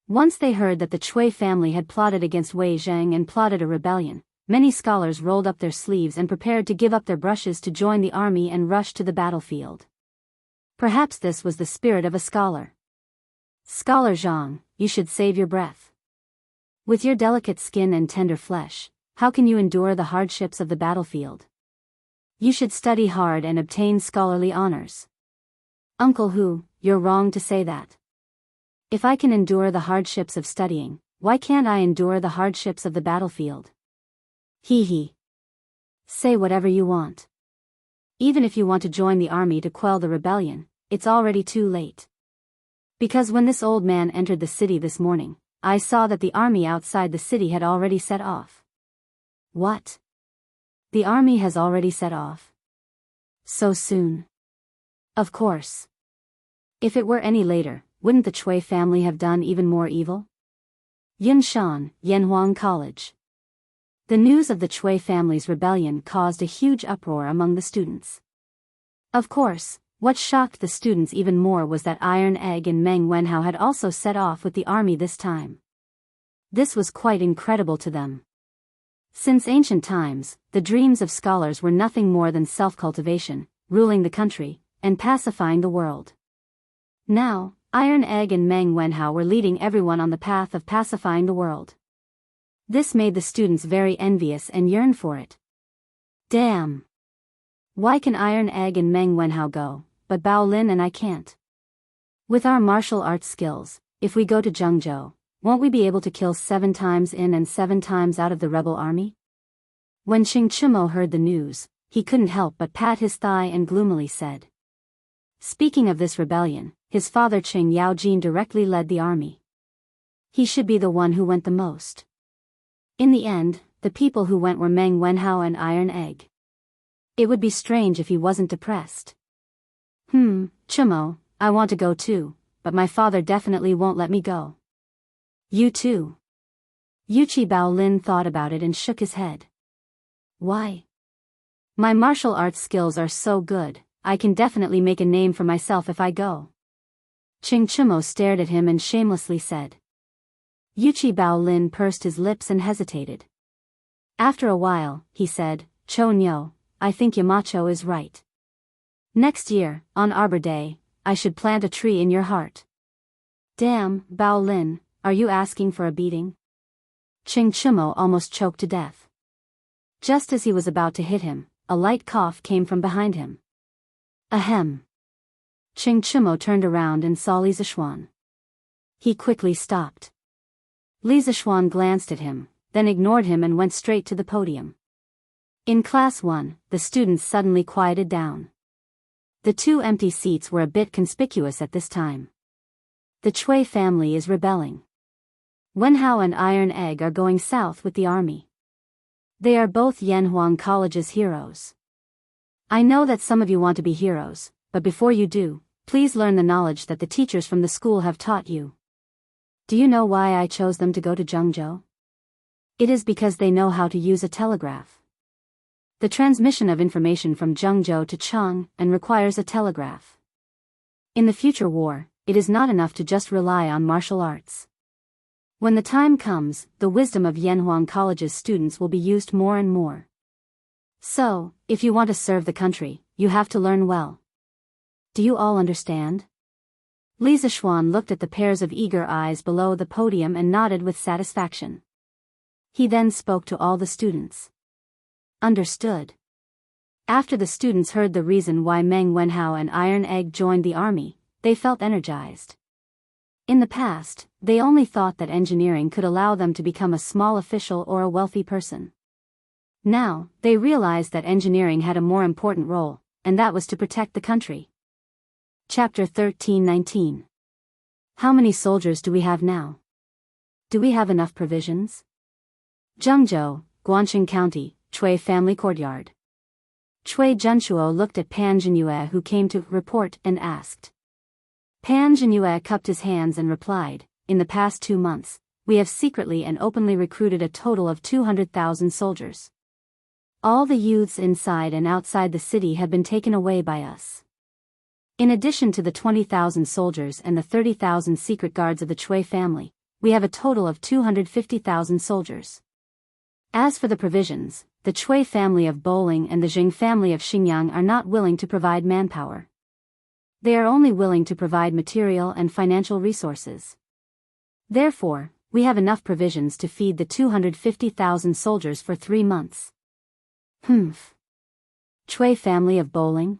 A: Once they heard that the Chui family had plotted against Wei Zhang and plotted a rebellion, many scholars rolled up their sleeves and prepared to give up their brushes to join the army and rush to the battlefield. Perhaps this was the spirit of a scholar. Scholar Zhang, you should save your breath. With your delicate skin and tender flesh, how can you endure the hardships of the battlefield? You should study hard and obtain scholarly honors. Uncle Hu, you're wrong to say that. If I can endure the hardships of studying, why can't I endure the hardships of the battlefield? Hee hee. Say whatever you want. Even if you want to join the army to quell the rebellion, it's already too late. Because when this old man entered the city this morning, I saw that the army outside the city had already set off. What? The army has already set off? So soon? Of course. If it were any later, wouldn't the Chui family have done even more evil? Yunshan, Yanhuang College. The news of the Chui family's rebellion caused a huge uproar among the students. Of course, what shocked the students even more was that Iron Egg and Meng Wenhao had also set off with the army this time. This was quite incredible to them. Since ancient times, the dreams of scholars were nothing more than self-cultivation, ruling the country, and pacifying the world. Now, Iron Egg and Meng Wenhao were leading everyone on the path of pacifying the world. This made the students very envious and yearn for it. Damn! Why can Iron Egg and Meng Wenhao go, but Bao Lin and I can't? With our martial arts skills, if we go to Jianghu, won't we be able to kill 7 times in and 7 times out of the rebel army? When Qing Chimo heard the news, he couldn't help but pat his thigh and gloomily said. Speaking of this rebellion, his father Qing Yaojin directly led the army. He should be the one who went the most. In the end, the people who went were Meng Wenhao and Iron Egg. It would be strange if he wasn't depressed. Chimo, I want to go too, but my father definitely won't let me go. You too. Yuchi Bao Lin thought about it and shook his head. Why? My martial arts skills are so good, I can definitely make a name for myself if I go. Qing Chimo stared at him and shamelessly said. Yuchi Bao Lin pursed his lips and hesitated. After a while, he said, Cho Nyo, I think Yamacho is right. Next year, on Arbor Day, I should plant a tree in your heart. Damn, Bao Lin, are you asking for a beating? Qing Chimo almost choked to death. Just as he was about to hit him, a light cough came from behind him. Ahem. Qing Chimo turned around and saw Li Zishuan. He quickly stopped. Li Zishuan glanced at him, then ignored him and went straight to the podium. In Class 1, the students suddenly quieted down. The 2 empty seats were a bit conspicuous at this time. The Chui family is rebelling. Wenhao and Iron Egg are going south with the army. They are both Yanhuang College's heroes. I know that some of you want to be heroes, but before you do, please learn the knowledge that the teachers from the school have taught you. Do you know why I chose them to go to Jianghu? It is because they know how to use a telegraph. The transmission of information from Jianghu to Chang'an requires a telegraph. In the future war, it is not enough to just rely on martial arts. When the time comes, the wisdom of Yanhuang College's students will be used more and more. So, if you want to serve the country, you have to learn well. Do you all understand? Li Zishuan looked at the pairs of eager eyes below the podium and nodded with satisfaction. He then spoke to all the students. Understood. After the students heard the reason why Meng Wenhao and Iron Egg joined the army, they felt energized. In the past, they only thought that engineering could allow them to become a small official or a wealthy person. Now, they realized that engineering had a more important role, and that was to protect the country. Chapter 13-19. How many soldiers do we have now? Do we have enough provisions? Jianghu, Guangxing County, Chui Family Courtyard. Chui Junchuo looked at Pan Jinyue, who came to report, and asked. Pan Jinyue cupped his hands and replied, in the past 2 months, we have secretly and openly recruited a total of 200,000 soldiers. All the youths inside and outside the city have been taken away by us. In addition to the 20,000 soldiers and the 30,000 secret guards of the Chui family, we have a total of 250,000 soldiers. As for the provisions, the Chui family of Bowling and the Jing family of Xinjiang are not willing to provide manpower. They are only willing to provide material and financial resources. Therefore, we have enough provisions to feed the 250,000 soldiers for 3 months. Chui family of Bowling?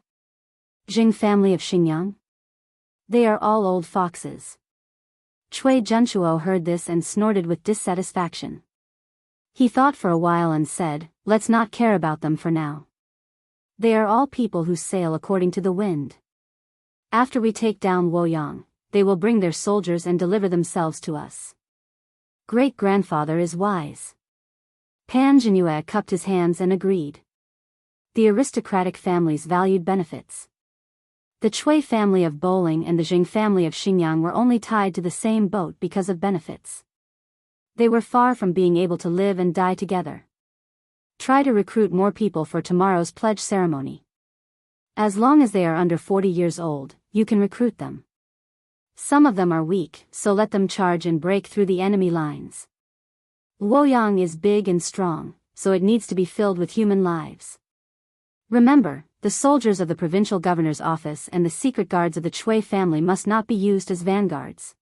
A: Jing family of Xinjiang? They are all old foxes. Chui Junchuo heard this and snorted with dissatisfaction. He thought for a while and said, let's not care about them for now. They are all people who sail according to the wind. After we take down Luoyang, they will bring their soldiers and deliver themselves to us. Great-grandfather is wise. Pan Jinyue cupped his hands and agreed. The aristocratic families valued benefits. The Chui family of Bowling and the Jing family of Xinjiang were only tied to the same boat because of benefits. They were far from being able to live and die together. Try to recruit more people for tomorrow's pledge ceremony. As long as they are under 40 years old, you can recruit them. Some of them are weak, so let them charge and break through the enemy lines. Luoyang is big and strong, so it needs to be filled with human lives. Remember, the soldiers of the provincial governor's office and the secret guards of the Chui family must not be used as vanguards.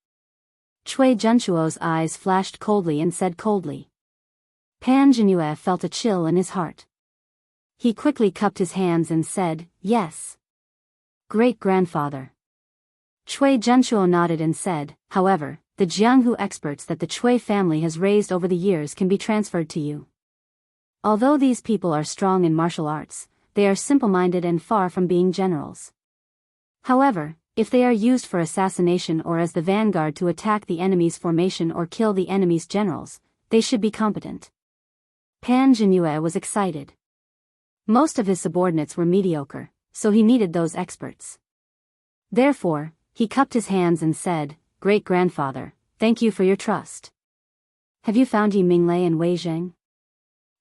A: Chui Junchuo's eyes flashed coldly and said coldly. Pan Jinyue felt a chill in his heart. He quickly cupped his hands and said, yes. Great-grandfather. Chui Junchuo nodded and said, however, the Jianghu experts that the Chui family has raised over the years can be transferred to you. Although these people are strong in martial arts, they are simple-minded and far from being generals. However, if they are used for assassination or as the vanguard to attack the enemy's formation or kill the enemy's generals, they should be competent. Pan Jinyue was excited. Most of his subordinates were mediocre, so he needed those experts. Therefore, he cupped his hands and said, Great-grandfather, thank you for your trust. Have you found Yi Minglei and Wei Zheng?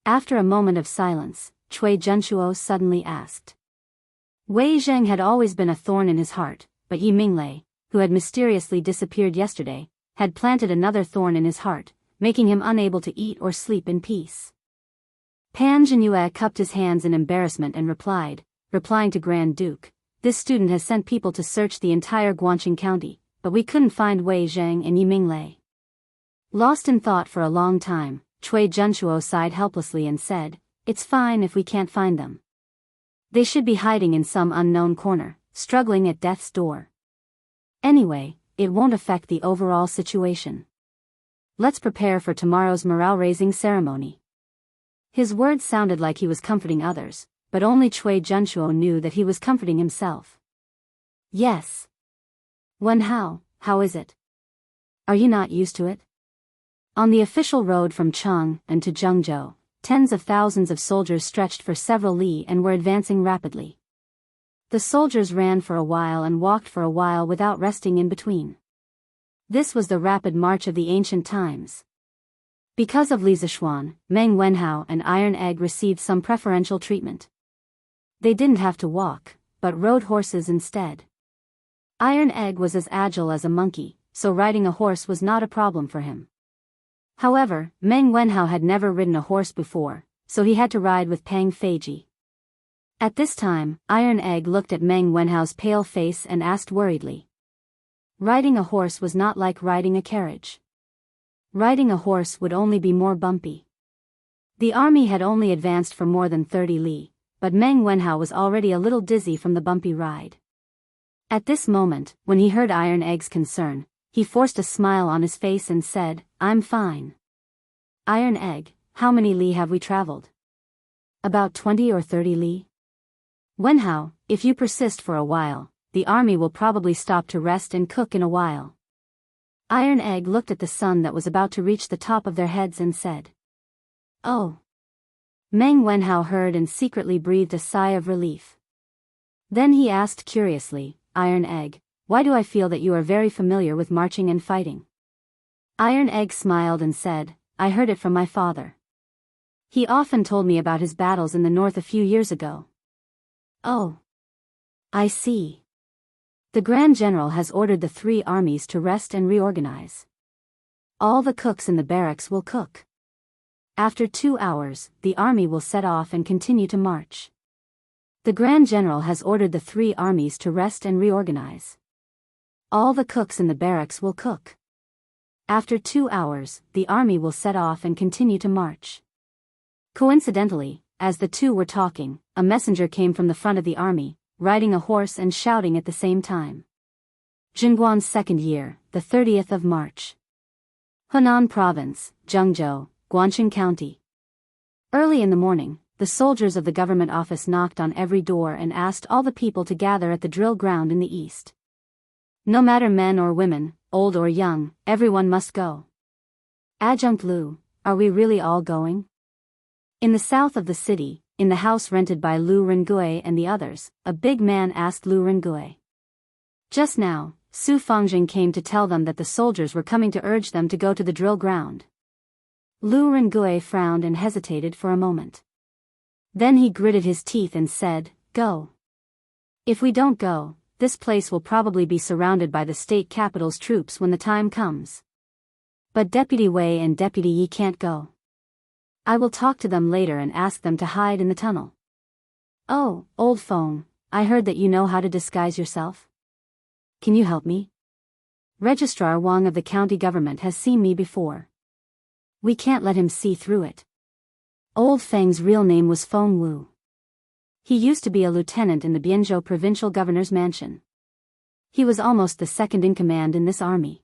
A: After a moment of silence, Chui Junchuo suddenly asked. Wei Zheng had always been a thorn in his heart, but Yi Minglei, who had mysteriously disappeared yesterday, had planted another thorn in his heart, making him unable to eat or sleep in peace. Pan Jinyue cupped his hands in embarrassment and replying to Grand Duke, this student has sent people to search the entire Guangxing County, but we couldn't find Wei Zheng and Yi Minglei. Lost in thought for a long time, Chui Junchuo sighed helplessly and said, it's fine if we can't find them. They should be hiding in some unknown corner, struggling at death's door. Anyway, it won't affect the overall situation. Let's prepare for tomorrow's morale-raising ceremony. His words sounded like he was comforting others, but only Chui Junchuo knew that he was comforting himself. Yes. Wenhao, how is it? Are you not used to it? On the official road from Chang'an to Jianghu, tens of thousands of soldiers stretched for several li and were advancing rapidly. The soldiers ran for a while and walked for a while without resting in between. This was the rapid march of the ancient times. Because of Li Zishuan, Meng Wenhao and Iron Egg received some preferential treatment. They didn't have to walk, but rode horses instead. Iron Egg was as agile as a monkey, so riding a horse was not a problem for him. However, Meng Wenhao had never ridden a horse before, so he had to ride with Pang Feiji. At this time, Iron Egg looked at Meng Wenhao's pale face and asked worriedly. Riding a horse was not like riding a carriage. Riding a horse would only be more bumpy. The army had only advanced for more than 30 li, but Meng Wenhao was already a little dizzy from the bumpy ride. At this moment, when he heard Iron Egg's concern, he forced a smile on his face and said, "I'm fine." "Iron Egg, how many li have we traveled?" "About 20 or 30 li. Wenhao, if you persist for a while, the army will probably stop to rest and cook in a while." Iron Egg looked at the sun that was about to reach the top of their heads and said, "Oh." Meng Wenhao heard and secretly breathed a sigh of relief. Then he asked curiously, "Iron Egg, why do I feel that you are very familiar with marching and fighting?" Iron Egg smiled and said, "I heard it from my father. He often told me about his battles in the north a few years ago." "Oh. I see. The Grand General has ordered the 3 armies to rest and reorganize. All the cooks in the barracks will cook. After 2 hours, the army will set off and continue to march. The Grand General has ordered the 3 armies to rest and reorganize. All the cooks in the barracks will cook. After 2 hours, the army will set off and continue to march." Coincidentally, as the two were talking, a messenger came from the front of the army, riding a horse and shouting at the same time. Jingguan's second year, the 30th of March. Henan Province, Jianghu, Guangxing County. Early in the morning, the soldiers of the government office knocked on every door and asked all the people to gather at the drill ground in the east. No matter men or women, old or young, everyone must go. "Adjunct Lu, are we really all going?" In the south of the city, in the house rented by Lu Rengui and the others, a big man asked Lu Rengui. Just now, Su Fengjing came to tell them that the soldiers were coming to urge them to go to the drill ground. Lu Rengui frowned and hesitated for a moment. Then he gritted his teeth and said, "Go. If we don't go, this place will probably be surrounded by the state capital's troops when the time comes. But Deputy Wei and Deputy Yi can't go. I will talk to them later and ask them to hide in the tunnel." "Oh, old Feng, I heard that you know how to disguise yourself. Can you help me? Registrar Wang of the county government has seen me before. We can't let him see through it." Old Feng's real name was Feng Wu. He used to be a lieutenant in the Bianzhou provincial governor's mansion. He was almost the second in command in this army.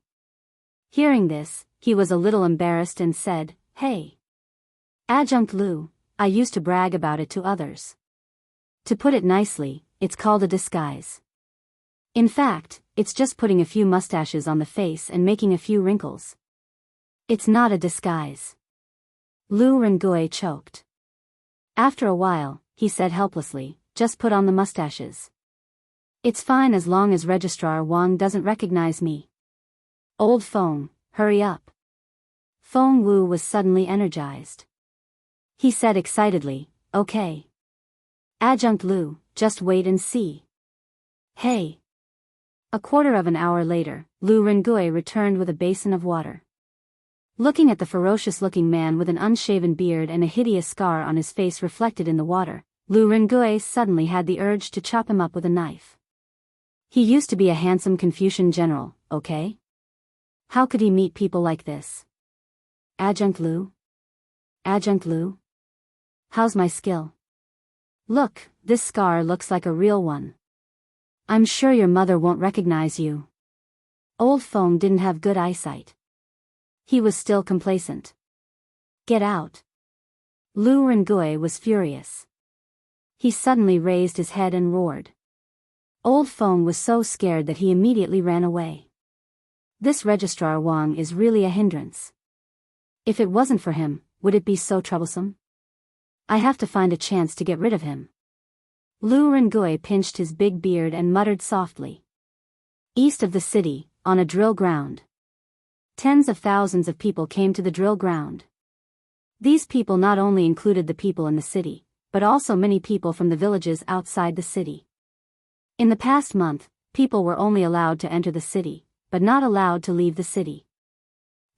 A: Hearing this, he was a little embarrassed and said, "Hey. Adjunct Lu, I used to brag about it to others. To put it nicely, it's called a disguise. In fact, it's just putting a few mustaches on the face and making a few wrinkles. It's not a disguise." Lu Rengui choked. After a while, he said helplessly, "Just put on the mustaches. It's fine as long as Registrar Wang doesn't recognize me." "Old Feng, hurry up." Feng Wu was suddenly energized. He said excitedly, "Okay. Adjunct Lu, just wait and see." "Hey." A quarter of an hour later, Lu Rengui returned with a basin of water. Looking at the ferocious-looking man with an unshaven beard and a hideous scar on his face reflected in the water, Lu Rengui suddenly had the urge to chop him up with a knife. He used to be a handsome Confucian general, okay? How could he meet people like this? "Adjunct Lu? Adjunct Lu? How's my skill? Look, this scar looks like a real one. I'm sure your mother won't recognize you." Old Feng didn't have good eyesight. He was still complacent. "Get out." Lu Rengui was furious. He suddenly raised his head and roared. Old Feng was so scared that he immediately ran away. This Registrar Wang is really a hindrance. If it wasn't for him, would it be so troublesome? I have to find a chance to get rid of him. Lu Rengui pinched his big beard and muttered softly. East of the city, on a drill ground. Tens of thousands of people came to the drill ground. These people not only included the people in the city, but also many people from the villages outside the city. In the past month, people were only allowed to enter the city, but not allowed to leave the city.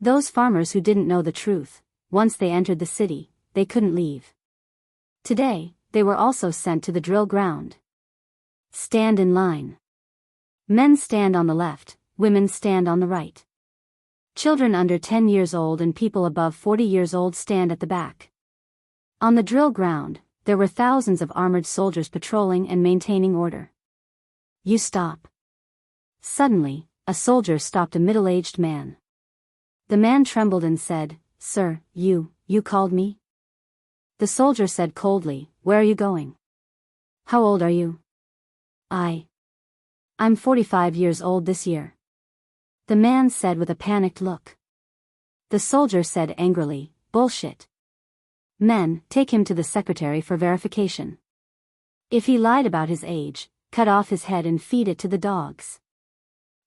A: Those farmers who didn't know the truth, once they entered the city, they couldn't leave. Today, they were also sent to the drill ground. Stand in line. Men stand on the left, women stand on the right. Children under 10 years old and people above 40 years old stand at the back. On the drill ground, there were thousands of armored soldiers patrolling and maintaining order. You stop. Suddenly, a soldier stopped a middle-aged man. The man trembled and said, "Sir, you called me?" The soldier said coldly, "Where are you going? How old are you?" I'm 45 years old this year," the man said with a panicked look. The soldier said angrily, "Bullshit. Men, take him to the secretary for verification. If he lied about his age, cut off his head and feed it to the dogs."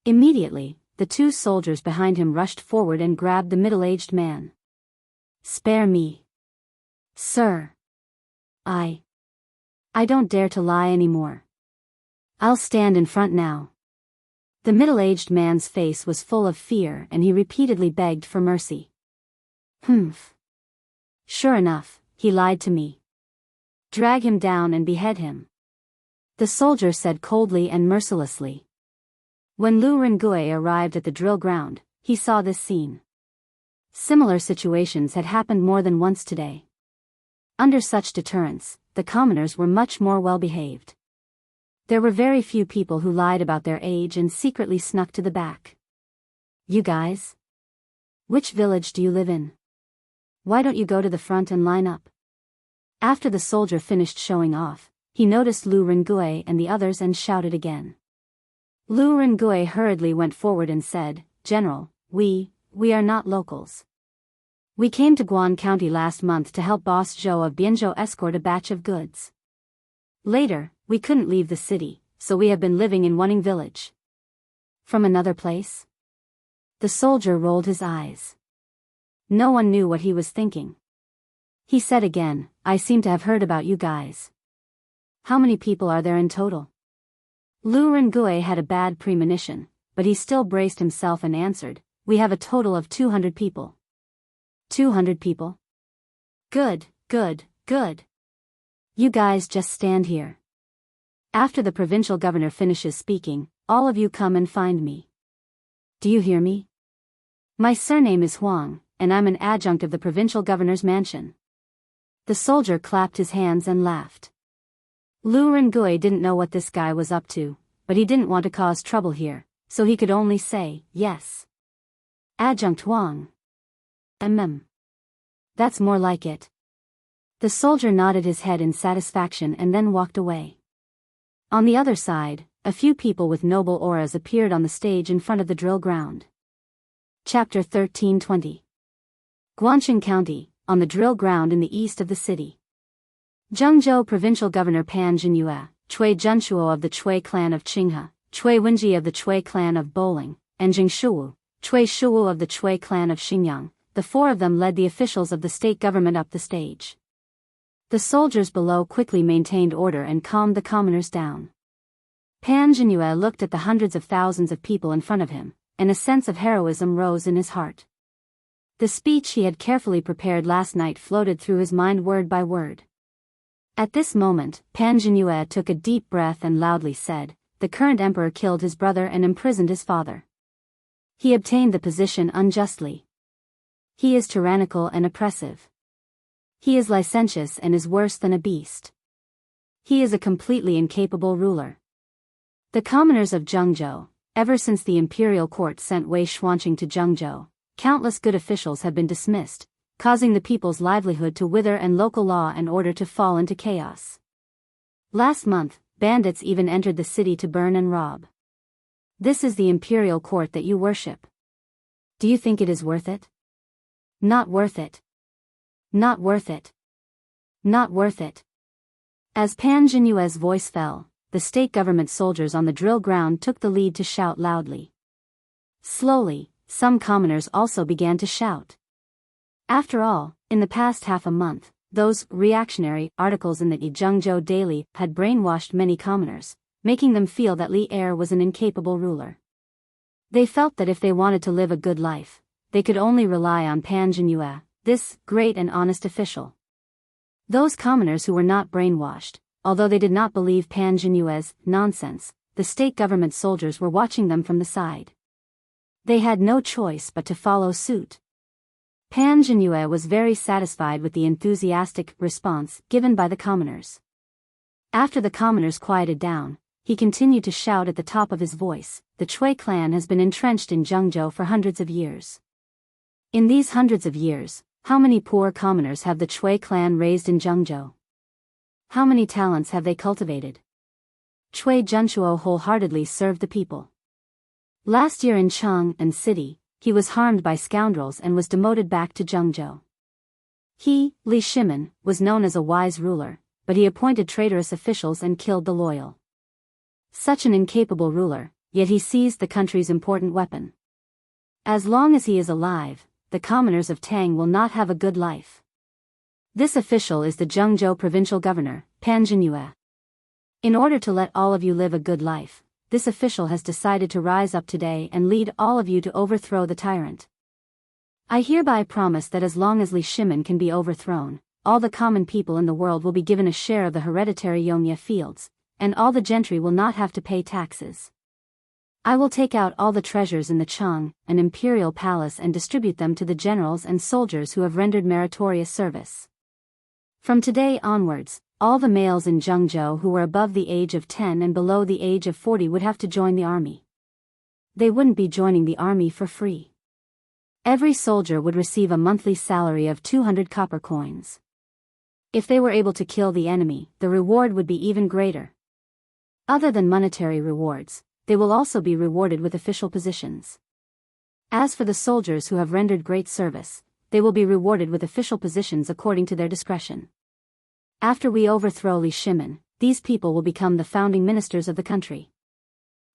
A: Immediately, the two soldiers behind him rushed forward and grabbed the middle-aged man. "Spare me. Sir. I don't dare to lie anymore. I'll stand in front now." The middle-aged man's face was full of fear and he repeatedly begged for mercy. "Humph. Sure enough, he lied to me. Drag him down and behead him," the soldier said coldly and mercilessly. When Lu Rengui arrived at the drill ground, he saw this scene. Similar situations had happened more than once today. Under such deterrence, the commoners were much more well-behaved. There were very few people who lied about their age and secretly snuck to the back. "You guys? Which village do you live in? Why don't you go to the front and line up?" After the soldier finished showing off, he noticed Lu Rengui and the others and shouted again. Lu Rengui hurriedly went forward and said, "General, we are not locals. We came to Guan County last month to help Boss Zhou of Bianzhou escort a batch of goods. Later, we couldn't leave the city, so we have been living in Wuning village." "From another place?" The soldier rolled his eyes. No one knew what he was thinking. He said again, "I seem to have heard about you guys. How many people are there in total?" Lu Rengui had a bad premonition, but he still braced himself and answered, "We have a total of 200 people. 200 people? Good. You guys just stand here. After the provincial governor finishes speaking, all of you come and find me. Do you hear me? My surname is Huang, and I'm an adjunct of the provincial governor's mansion." The soldier clapped his hands and laughed. Lu Rengui didn't know what this guy was up to, but he didn't want to cause trouble here, so he could only say, "Yes. Adjunct Huang. That's more like it." The soldier nodded his head in satisfaction and then walked away. On the other side, a few people with noble auras appeared on the stage in front of the drill ground. Chapter 1320. Guangxing County, on the drill ground in the east of the city. Jianghu Provincial Governor Pan Jinyue, Chui Junshuo of the Chui clan of Qinghe, Chui Wenji of the Chui clan of Bowling, and Jing Shuwu, Chui Shuwu of the Chui clan of Xingyang, the four of them led the officials of the state government up the stage. The soldiers below quickly maintained order and calmed the commoners down. Pan Jinyue looked at the hundreds of thousands of people in front of him, and a sense of heroism rose in his heart. The speech he had carefully prepared last night floated through his mind word by word. At this moment, Pan Jinyue took a deep breath and loudly said, "The current emperor killed his brother and imprisoned his father. He obtained the position unjustly. He is tyrannical and oppressive. He is licentious and is worse than a beast. He is a completely incapable ruler." The commoners of Jiangzhou, ever since the imperial court sent Wei Xuanqing to Jiangzhou, countless good officials have been dismissed, causing the people's livelihood to wither and local law and order to fall into chaos. Last month, bandits even entered the city to burn and rob. This is the imperial court that you worship. Do you think it is worth it? Not worth it. Not worth it. Not worth it. As Pan Jinyue's voice fell, the state government soldiers on the drill ground took the lead to shout loudly. Slowly, some commoners also began to shout. After all, in the past half a month, those reactionary articles in the Jiangzhou Daily had brainwashed many commoners, making them feel that Li Er was an incapable ruler. They felt that if they wanted to live a good life, they could only rely on Pan Jinyue, this great and honest official. Those commoners who were not brainwashed, although they did not believe Pan Jinyue's nonsense, the state government soldiers were watching them from the side. They had no choice but to follow suit. Pan Zhinyue was very satisfied with the enthusiastic response given by the commoners. After the commoners quieted down, he continued to shout at the top of his voice, "The Chui clan has been entrenched in Jianghu for hundreds of years. In these hundreds of years, how many poor commoners have the Chui clan raised in Jianghu? How many talents have they cultivated? Chui Zhenshuo wholeheartedly served the people. Last year in Cheng and City, he was harmed by scoundrels and was demoted back to Jianghu. He, Li Shimin, was known as a wise ruler, but he appointed traitorous officials and killed the loyal. Such an incapable ruler, yet he seized the country's important weapon. As long as he is alive, the commoners of Tang will not have a good life. This official is the Jianghu provincial governor, Pan Zhinyue. In order to let all of you live a good life, this official has decided to rise up today and lead all of you to overthrow the tyrant. I hereby promise that as long as Li Shimin can be overthrown, all the common people in the world will be given a share of the hereditary Yongye fields, and all the gentry will not have to pay taxes. I will take out all the treasures in the Cheng, an imperial palace, and distribute them to the generals and soldiers who have rendered meritorious service. From today onwards, all the males in Jianghu who were above the age of 10 and below the age of 40 would have to join the army. They wouldn't be joining the army for free. Every soldier would receive a monthly salary of 200 copper coins. If they were able to kill the enemy, the reward would be even greater. Other than monetary rewards, they will also be rewarded with official positions. As for the soldiers who have rendered great service, they will be rewarded with official positions according to their discretion. After we overthrow Li Shimin, these people will become the founding ministers of the country.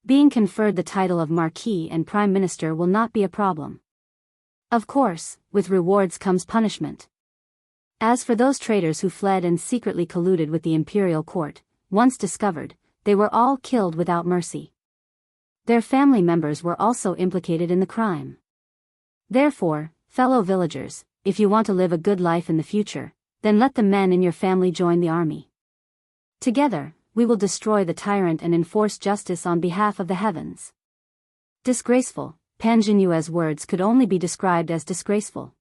A: Being conferred the title of Marquis and Prime Minister will not be a problem. Of course, with rewards comes punishment. As for those traitors who fled and secretly colluded with the imperial court, once discovered, they were all killed without mercy. Their family members were also implicated in the crime. Therefore, fellow villagers, if you want to live a good life in the future, then let the men in your family join the army. Together, we will destroy the tyrant and enforce justice on behalf of the heavens. Disgraceful, Pan Zhinyue's words could only be described as disgraceful.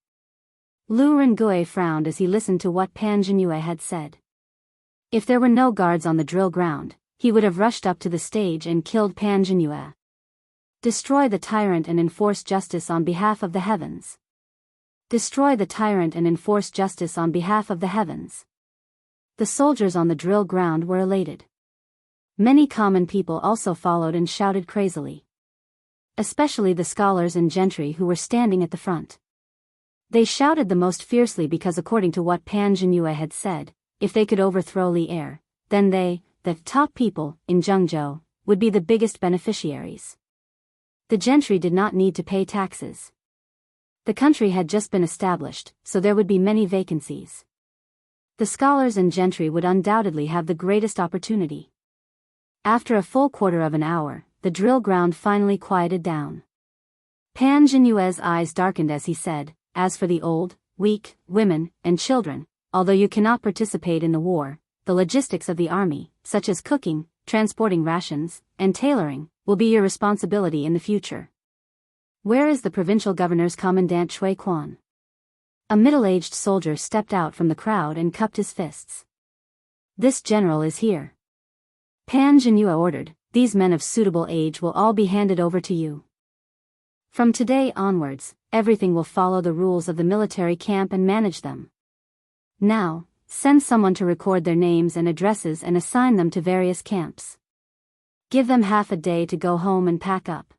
A: Lu Rengui frowned as he listened to what Pan Zhinyue had said. If there were no guards on the drill ground, he would have rushed up to the stage and killed Pan Zhinyue. Destroy the tyrant and enforce justice on behalf of the heavens. Destroy the tyrant and enforce justice on behalf of the heavens. The soldiers on the drill ground were elated. Many common people also followed and shouted crazily. Especially the scholars and gentry who were standing at the front. They shouted the most fiercely because according to what Pan Zhinyue had said, if they could overthrow Li Er, then they, the top people, in Jianghu, would be the biggest beneficiaries. The gentry did not need to pay taxes. The country had just been established, so there would be many vacancies. The scholars and gentry would undoubtedly have the greatest opportunity. After a full quarter of an hour, the drill ground finally quieted down. Pan Zhinyue's eyes darkened as he said, "As for the old, weak, women, and children, although you cannot participate in the war, the logistics of the army, such as cooking, transporting rations, and tailoring, will be your responsibility in the future. Where is the provincial governor's commandant Chui Quan?" A middle-aged soldier stepped out from the crowd and cupped his fists. "This general is here." Pan Zhinyue ordered, "These men of suitable age will all be handed over to you. From today onwards, everything will follow the rules of the military camp and manage them. Now, send someone to record their names and addresses and assign them to various camps. Give them half a day to go home and pack up.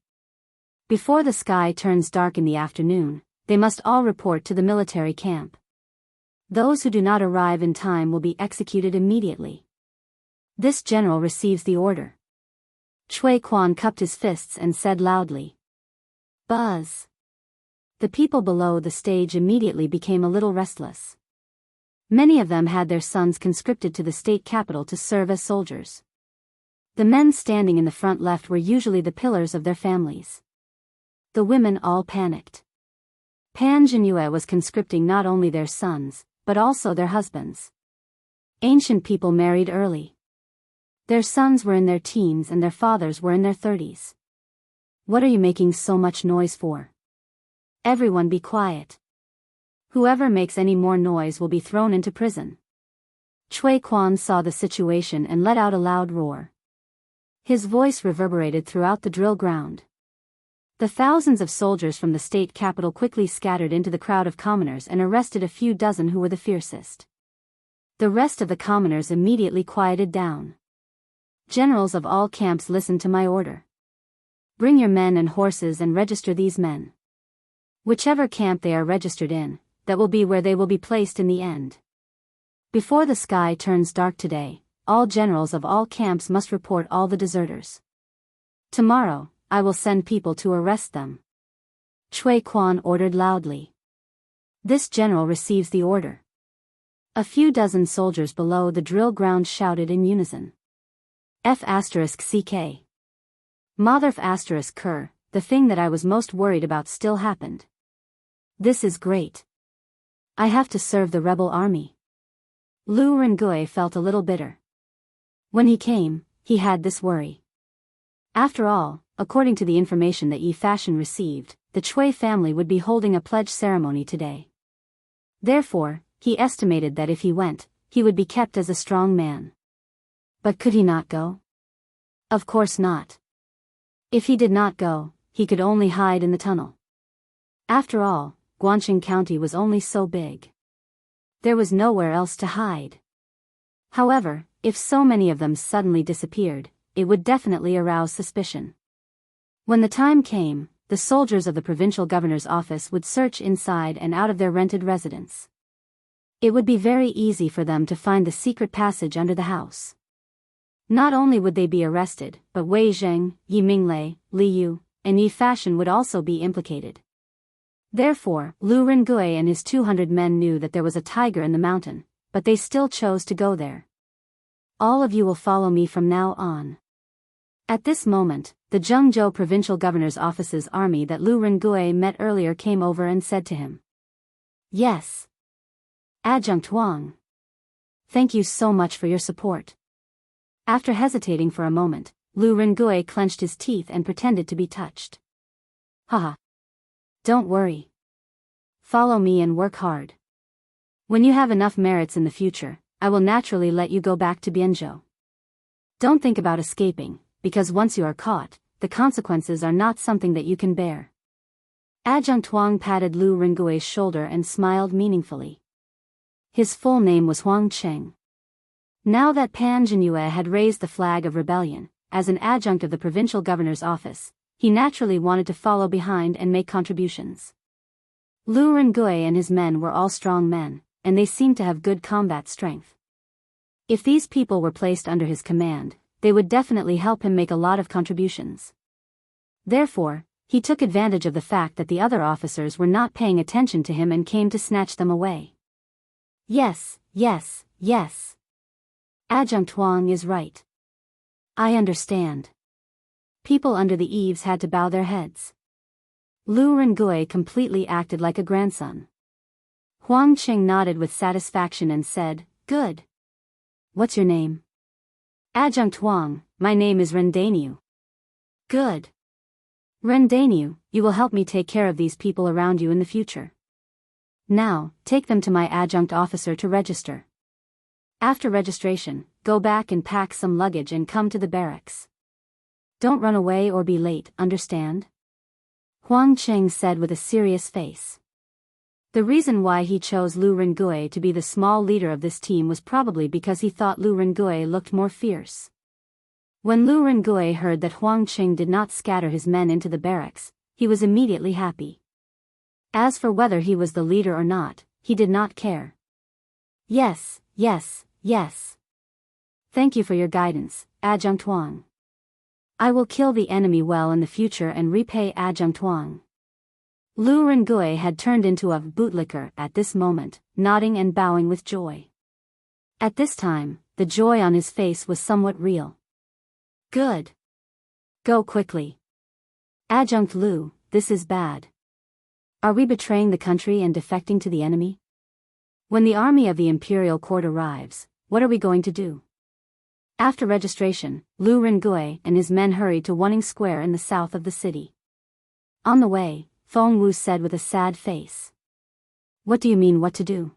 A: Before the sky turns dark in the afternoon, they must all report to the military camp. Those who do not arrive in time will be executed immediately." This general receives the order. Chui Quan cupped his fists and said loudly, "Buzz." The people below the stage immediately became a little restless. Many of them had their sons conscripted to the state capital to serve as soldiers. The men standing in the front left were usually the pillars of their families. The women all panicked. Pan Zhinyue was conscripting not only their sons, but also their husbands. Ancient people married early. Their sons were in their teens and their fathers were in their 30s. "What are you making so much noise for? Everyone be quiet." Whoever makes any more noise will be thrown into prison. Cui Quan saw the situation and let out a loud roar. His voice reverberated throughout the drill ground. The thousands of soldiers from the state capital quickly scattered into the crowd of commoners and arrested a few dozen who were the fiercest. The rest of the commoners immediately quieted down. Generals of all camps, listened to my order. Bring your men and horses and register these men. Whichever camp they are registered in, that will be where they will be placed in the end. Before the sky turns dark today, all generals of all camps must report all the deserters. Tomorrow, I will send people to arrest them. Cui Quan ordered loudly. This general receives the order. A few dozen soldiers below the drill ground shouted in unison. F***ck. Mother***ker, the thing that I was most worried about still happened. This is great. I have to serve the rebel army. Lu Rengui felt a little bitter. When he came, he had this worry. After all, according to the information that Yi Fashion received, the Cui family would be holding a pledge ceremony today. Therefore, he estimated that if he went, he would be kept as a strong man. But could he not go? Of course not. If he did not go, he could only hide in the tunnel. After all, Guangxing County was only so big. There was nowhere else to hide. However, if so many of them suddenly disappeared, it would definitely arouse suspicion. When the time came, the soldiers of the provincial governor's office would search inside and out of their rented residence. It would be very easy for them to find the secret passage under the house. Not only would they be arrested, but Wei Zheng, Yi Minglei, Li Yu, and Yi Fashion would also be implicated. Therefore, Lu Rengui and his 200 men knew that there was a tiger in the mountain, but they still chose to go there. All of you will follow me from now on. At this moment, the Zhengzhou provincial governor's office's army that Lu Rengui met earlier came over and said to him. Yes. Adjunct Wang. Thank you so much for your support. After hesitating for a moment, Lu Rengui clenched his teeth and pretended to be touched. Haha. Don't worry. Follow me and work hard. When you have enough merits in the future, I will naturally let you go back to Bianzhou. Don't think about escaping, because once you are caught, the consequences are not something that you can bear. Adjunct Wang patted Lu Rengui's shoulder and smiled meaningfully. His full name was Huang Cheng. Now that Pan Zhenyue had raised the flag of rebellion, as an adjunct of the provincial governor's office, he naturally wanted to follow behind and make contributions. Lu Rengui and his men were all strong men, and they seemed to have good combat strength. If these people were placed under his command, they would definitely help him make a lot of contributions. Therefore, he took advantage of the fact that the other officers were not paying attention to him and came to snatch them away. Yes, yes, yes. Adjunct Wang is right. I understand. People under the eaves had to bow their heads. Lu Rengui completely acted like a grandson. Huang Qing nodded with satisfaction and said, Good. What's your name? Adjunct Wang, my name is Rendaniu. Good. Rendaniu, you will help me take care of these people around you in the future. Now, take them to my adjunct officer to register. After registration, go back and pack some luggage and come to the barracks. Don't run away or be late, understand? Huang Qing said with a serious face. The reason why he chose Lu Rengui to be the small leader of this team was probably because he thought Lu Rengui looked more fierce. When Lu Rengui heard that Huang Qing did not scatter his men into the barracks, he was immediately happy. As for whether he was the leader or not, he did not care. Yes, yes, yes. Thank you for your guidance, Adjunct Wang. I will kill the enemy well in the future and repay Adjunct Wang. Lu Rengui had turned into a bootlicker at this moment, nodding and bowing with joy. At this time, the joy on his face was somewhat real. Good. Go quickly. Adjunct Lu, this is bad. Are we betraying the country and defecting to the enemy? When the army of the imperial court arrives, what are we going to do? After registration, Lu Rengui and his men hurried to Wuning Square in the south of the city. On the way, Feng Wu said with a sad face. What do you mean what to do?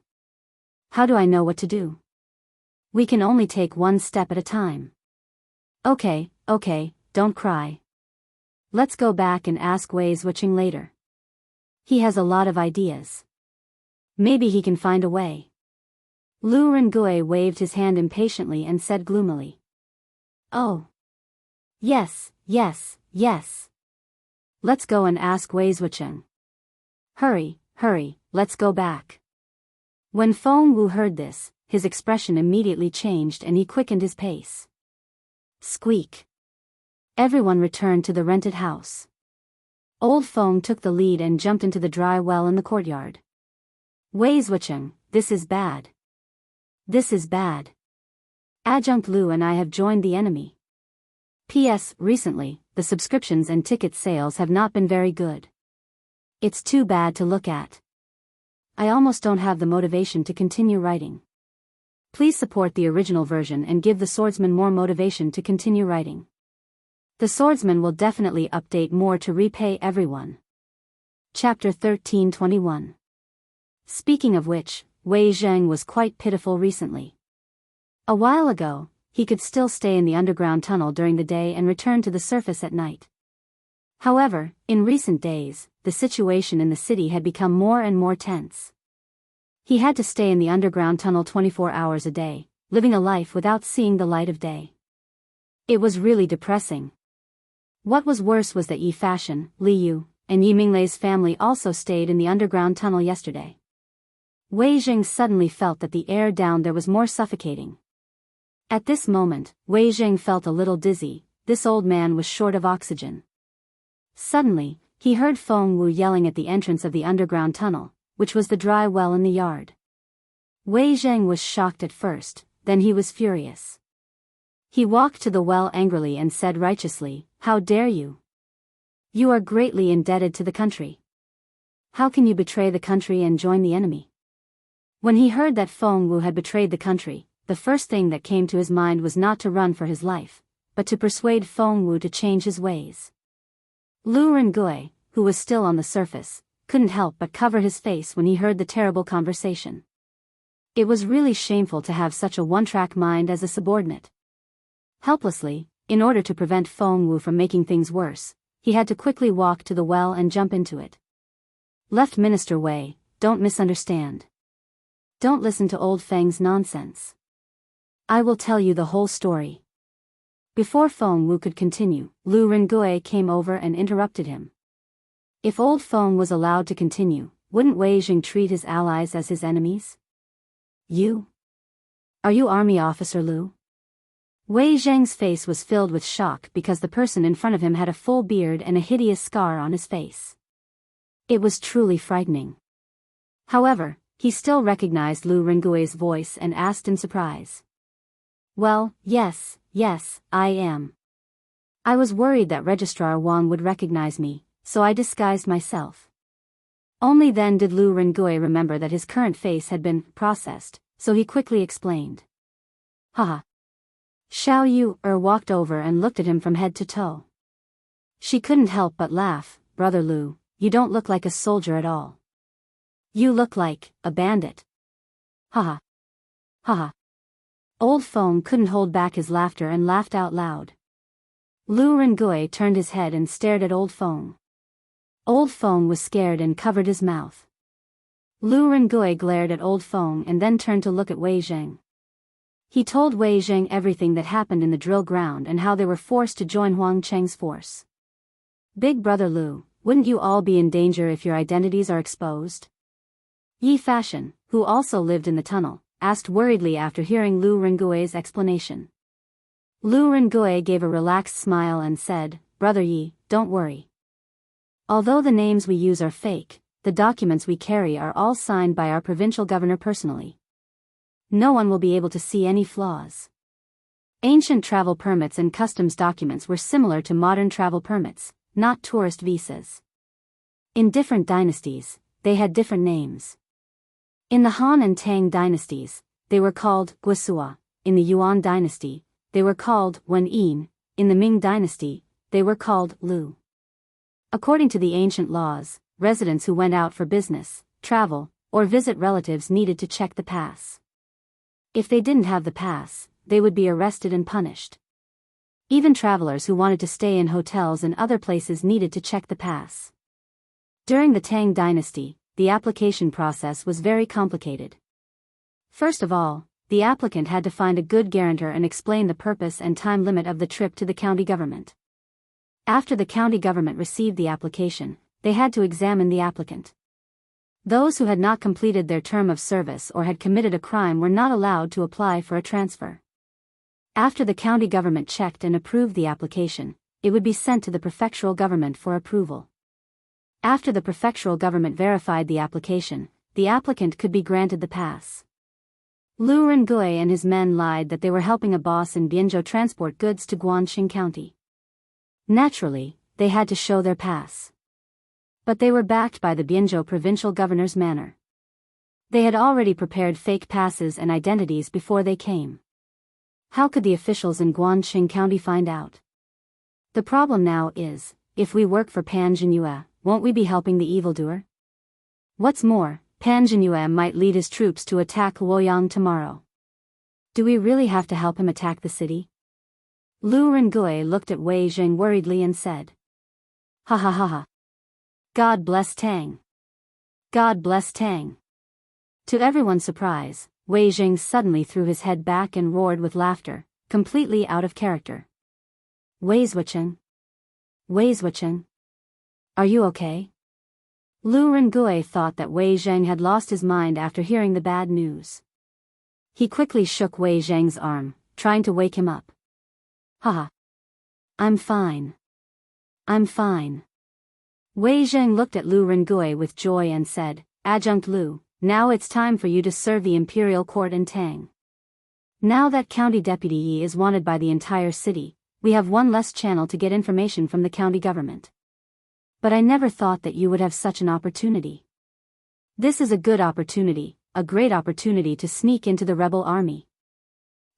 A: How do I know what to do? We can only take one step at a time. Okay, don't cry. Let's go back and ask Wei Zhuqing later. He has a lot of ideas. Maybe he can find a way. Lu Rengui waved his hand impatiently and said gloomily. Oh. Yes. Let's go and ask Wei Zhuqing. Hurry, let's go back. When Feng Wu heard this, his expression immediately changed and he quickened his pace. Squeak. Everyone returned to the rented house. Old Feng took the lead and jumped into the dry well in the courtyard. Wei Zhuqing, this is bad. This is bad. Adjunct Lu and I have joined the enemy. P.S. Recently, the subscriptions and ticket sales have not been very good. It's too bad to look at. I almost don't have the motivation to continue writing. Please support the original version and give the swordsman more motivation to continue writing. The swordsman will definitely update more to repay everyone. Chapter 1321. Speaking of which, Wei Zheng was quite pitiful recently. A while ago, he could still stay in the underground tunnel during the day and return to the surface at night. However, in recent days, the situation in the city had become more and more tense. He had to stay in the underground tunnel 24 hours a day, living a life without seeing the light of day. It was really depressing. What was worse was that Yi Fashion, Li Yu, and Yi Minglei's family also stayed in the underground tunnel yesterday. Wei Zheng suddenly felt that the air down there was more suffocating. At this moment, Wei Zheng felt a little dizzy. This old man was short of oxygen. Suddenly, he heard Feng Wu yelling at the entrance of the underground tunnel, which was the dry well in the yard. Wei Zheng was shocked at first, then he was furious. He walked to the well angrily and said righteously, "How dare you? You are greatly indebted to the country. How can you betray the country and join the enemy?" When he heard that Feng Wu had betrayed the country, the first thing that came to his mind was not to run for his life, but to persuade Feng Wu to change his ways. Lu Rengui, who was still on the surface, couldn't help but cover his face when he heard the terrible conversation. It was really shameful to have such a one-track mind as a subordinate. Helplessly, in order to prevent Feng Wu from making things worse, he had to quickly walk to the well and jump into it. Left Minister Wei, don't misunderstand. Don't listen to old Feng's nonsense. I will tell you the whole story. Before Feng Wu could continue, Lu Rengui came over and interrupted him. If old Feng was allowed to continue, wouldn't Wei Zheng treat his allies as his enemies? You? Are you army officer Lu? Wei Zheng's face was filled with shock because the person in front of him had a full beard and a hideous scar on his face. It was truly frightening. However, he still recognized Lu Rengui's voice and asked in surprise. Well, yes, I am. I was worried that Registrar Wang would recognize me, so I disguised myself. Only then did Lu Rengui remember that his current face had been processed, so he quickly explained. Haha. Xiao Yu walked over and looked at him from head to toe. She couldn't help but laugh. Brother Lu, you don't look like a soldier at all. You look like a bandit. Haha. Haha. Old Feng couldn't hold back his laughter and laughed out loud. Lu Rengui turned his head and stared at Old Feng. Old Feng was scared and covered his mouth. Lu Rengui glared at Old Feng and then turned to look at Wei Zheng. He told Wei Zheng everything that happened in the drill ground and how they were forced to join Huang Cheng's force. Big brother Lu, wouldn't you all be in danger if your identities are exposed? Yi Fashion, who also lived in the tunnel, asked worriedly after hearing Lu Rengui's explanation. Lu Rengui gave a relaxed smile and said, Brother Yi, don't worry. Although the names we use are fake, the documents we carry are all signed by our provincial governor personally. No one will be able to see any flaws. Ancient travel permits and customs documents were similar to modern travel permits, not tourist visas. In different dynasties, they had different names. In the Han and Tang dynasties, they were called Guosua. In the Yuan dynasty, they were called Wen Yin. In the Ming dynasty, they were called Lu. According to the ancient laws, residents who went out for business, travel, or visit relatives needed to check the pass. If they didn't have the pass, they would be arrested and punished. Even travelers who wanted to stay in hotels and other places needed to check the pass. During the Tang dynasty, the application process was very complicated. First of all, the applicant had to find a good guarantor and explain the purpose and time limit of the trip to the county government. After the county government received the application, they had to examine the applicant. Those who had not completed their term of service or had committed a crime were not allowed to apply for a transfer. After the county government checked and approved the application, it would be sent to the prefectural government for approval. After the prefectural government verified the application, the applicant could be granted the pass. Lu Rengui and his men lied that they were helping a boss in Bianzhou transport goods to Guangxing County. Naturally, they had to show their pass. But they were backed by the Bianzhou provincial governor's manor. They had already prepared fake passes and identities before they came. How could the officials in Guangxing County find out? The problem now is, if we work for Pan Jinyue, won't we be helping the evildoer? What's more, Pan Jinyue might lead his troops to attack Luoyang tomorrow. Do we really have to help him attack the city? Lu Rengui looked at Wei Zheng worriedly and said, "Ha ha ha ha. God bless Tang. God bless Tang." To everyone's surprise, Wei Zheng suddenly threw his head back and roared with laughter, completely out of character. Wei Zhucheng? Wei Zhucheng? Are you okay? Lu Rengui thought that Wei Zheng had lost his mind after hearing the bad news. He quickly shook Wei Zheng's arm, trying to wake him up. Haha. I'm fine. I'm fine. Wei Zheng looked at Lu Rengui with joy and said, "Adjunct Lu, now it's time for you to serve the imperial court in Tang. Now that county deputy Yi is wanted by the entire city, we have one less channel to get information from the county government. But I never thought that you would have such an opportunity. This is a good opportunity, a great opportunity to sneak into the rebel army.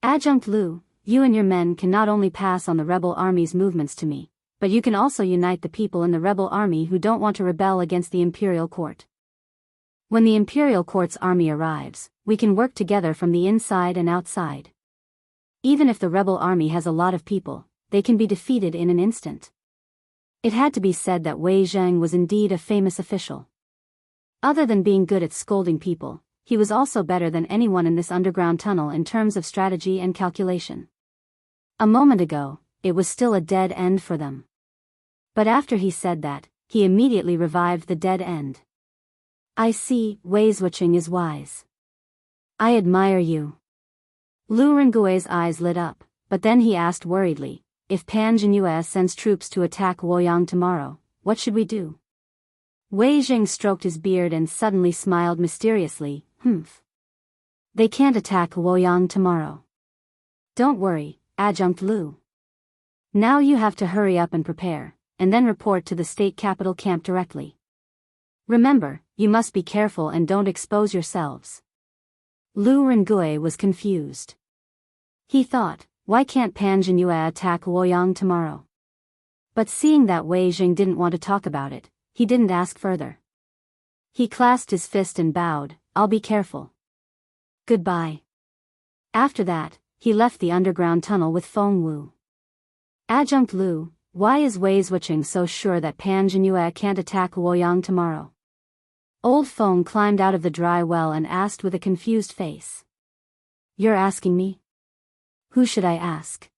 A: Adjunct Lu, you and your men can not only pass on the rebel army's movements to me, but you can also unite the people in the rebel army who don't want to rebel against the imperial court. When the imperial court's army arrives, we can work together from the inside and outside. Even if the rebel army has a lot of people, they can be defeated in an instant." It had to be said that Wei Zheng was indeed a famous official. Other than being good at scolding people, he was also better than anyone in this underground tunnel in terms of strategy and calculation. A moment ago, it was still a dead end for them. But after he said that, he immediately revived the dead end. "I see, Wei Zhucheng is wise. I admire you." Lu Rengui's eyes lit up, but then he asked worriedly, "If Pan Jinyue sends troops to attack Luoyang tomorrow, what should we do?" Wei Zheng stroked his beard and suddenly smiled mysteriously, "Humph. They can't attack Luoyang tomorrow. Don't worry, Adjunct Lu. Now you have to hurry up and prepare, and then report to the state capital camp directly. Remember, you must be careful and don't expose yourselves." Lu Rengui was confused. He thought, why can't Pan Jinyue attack Luoyang tomorrow? But seeing that Wei Zheng didn't want to talk about it, he didn't ask further. He clasped his fist and bowed, "I'll be careful. Goodbye." After that, he left the underground tunnel with Feng Wu. "Adjunct Lu, why is Wei Zhucheng so sure that Pan Jinyue can't attack Luoyang tomorrow?" Old Feng climbed out of the dry well and asked with a confused face. "You're asking me? Who should I ask?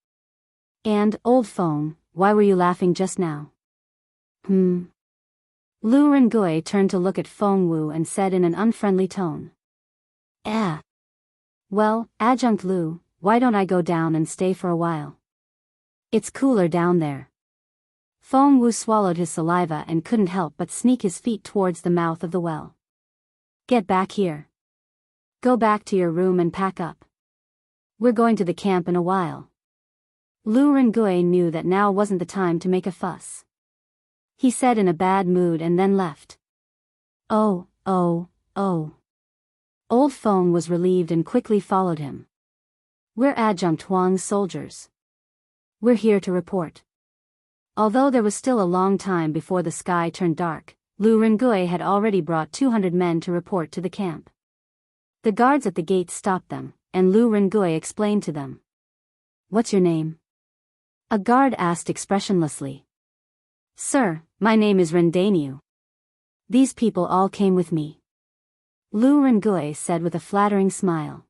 A: And, Old Feng, why were you laughing just now?" Lu Rengui turned to look at Feng Wu and said in an unfriendly tone. Well, Adjunct Lu, why don't I go down and stay for a while? It's cooler down there." Feng Wu swallowed his saliva and couldn't help but sneak his feet towards the mouth of the well. "Get back here. Go back to your room and pack up. We're going to the camp in a while." Lu Rengui knew that now wasn't the time to make a fuss. He said in a bad mood and then left. Oh. Old Feng was relieved and quickly followed him. "We're Adjunct Huang's soldiers. We're here to report." Although there was still a long time before the sky turned dark, Lu Rengui had already brought 200 men to report to the camp. The guards at the gate stopped them, and Lu Rengui explained to them. "What's your name?" A guard asked expressionlessly. "Sir, my name is Rendaniu. These people all came with me," Lu Rengui said with a flattering smile.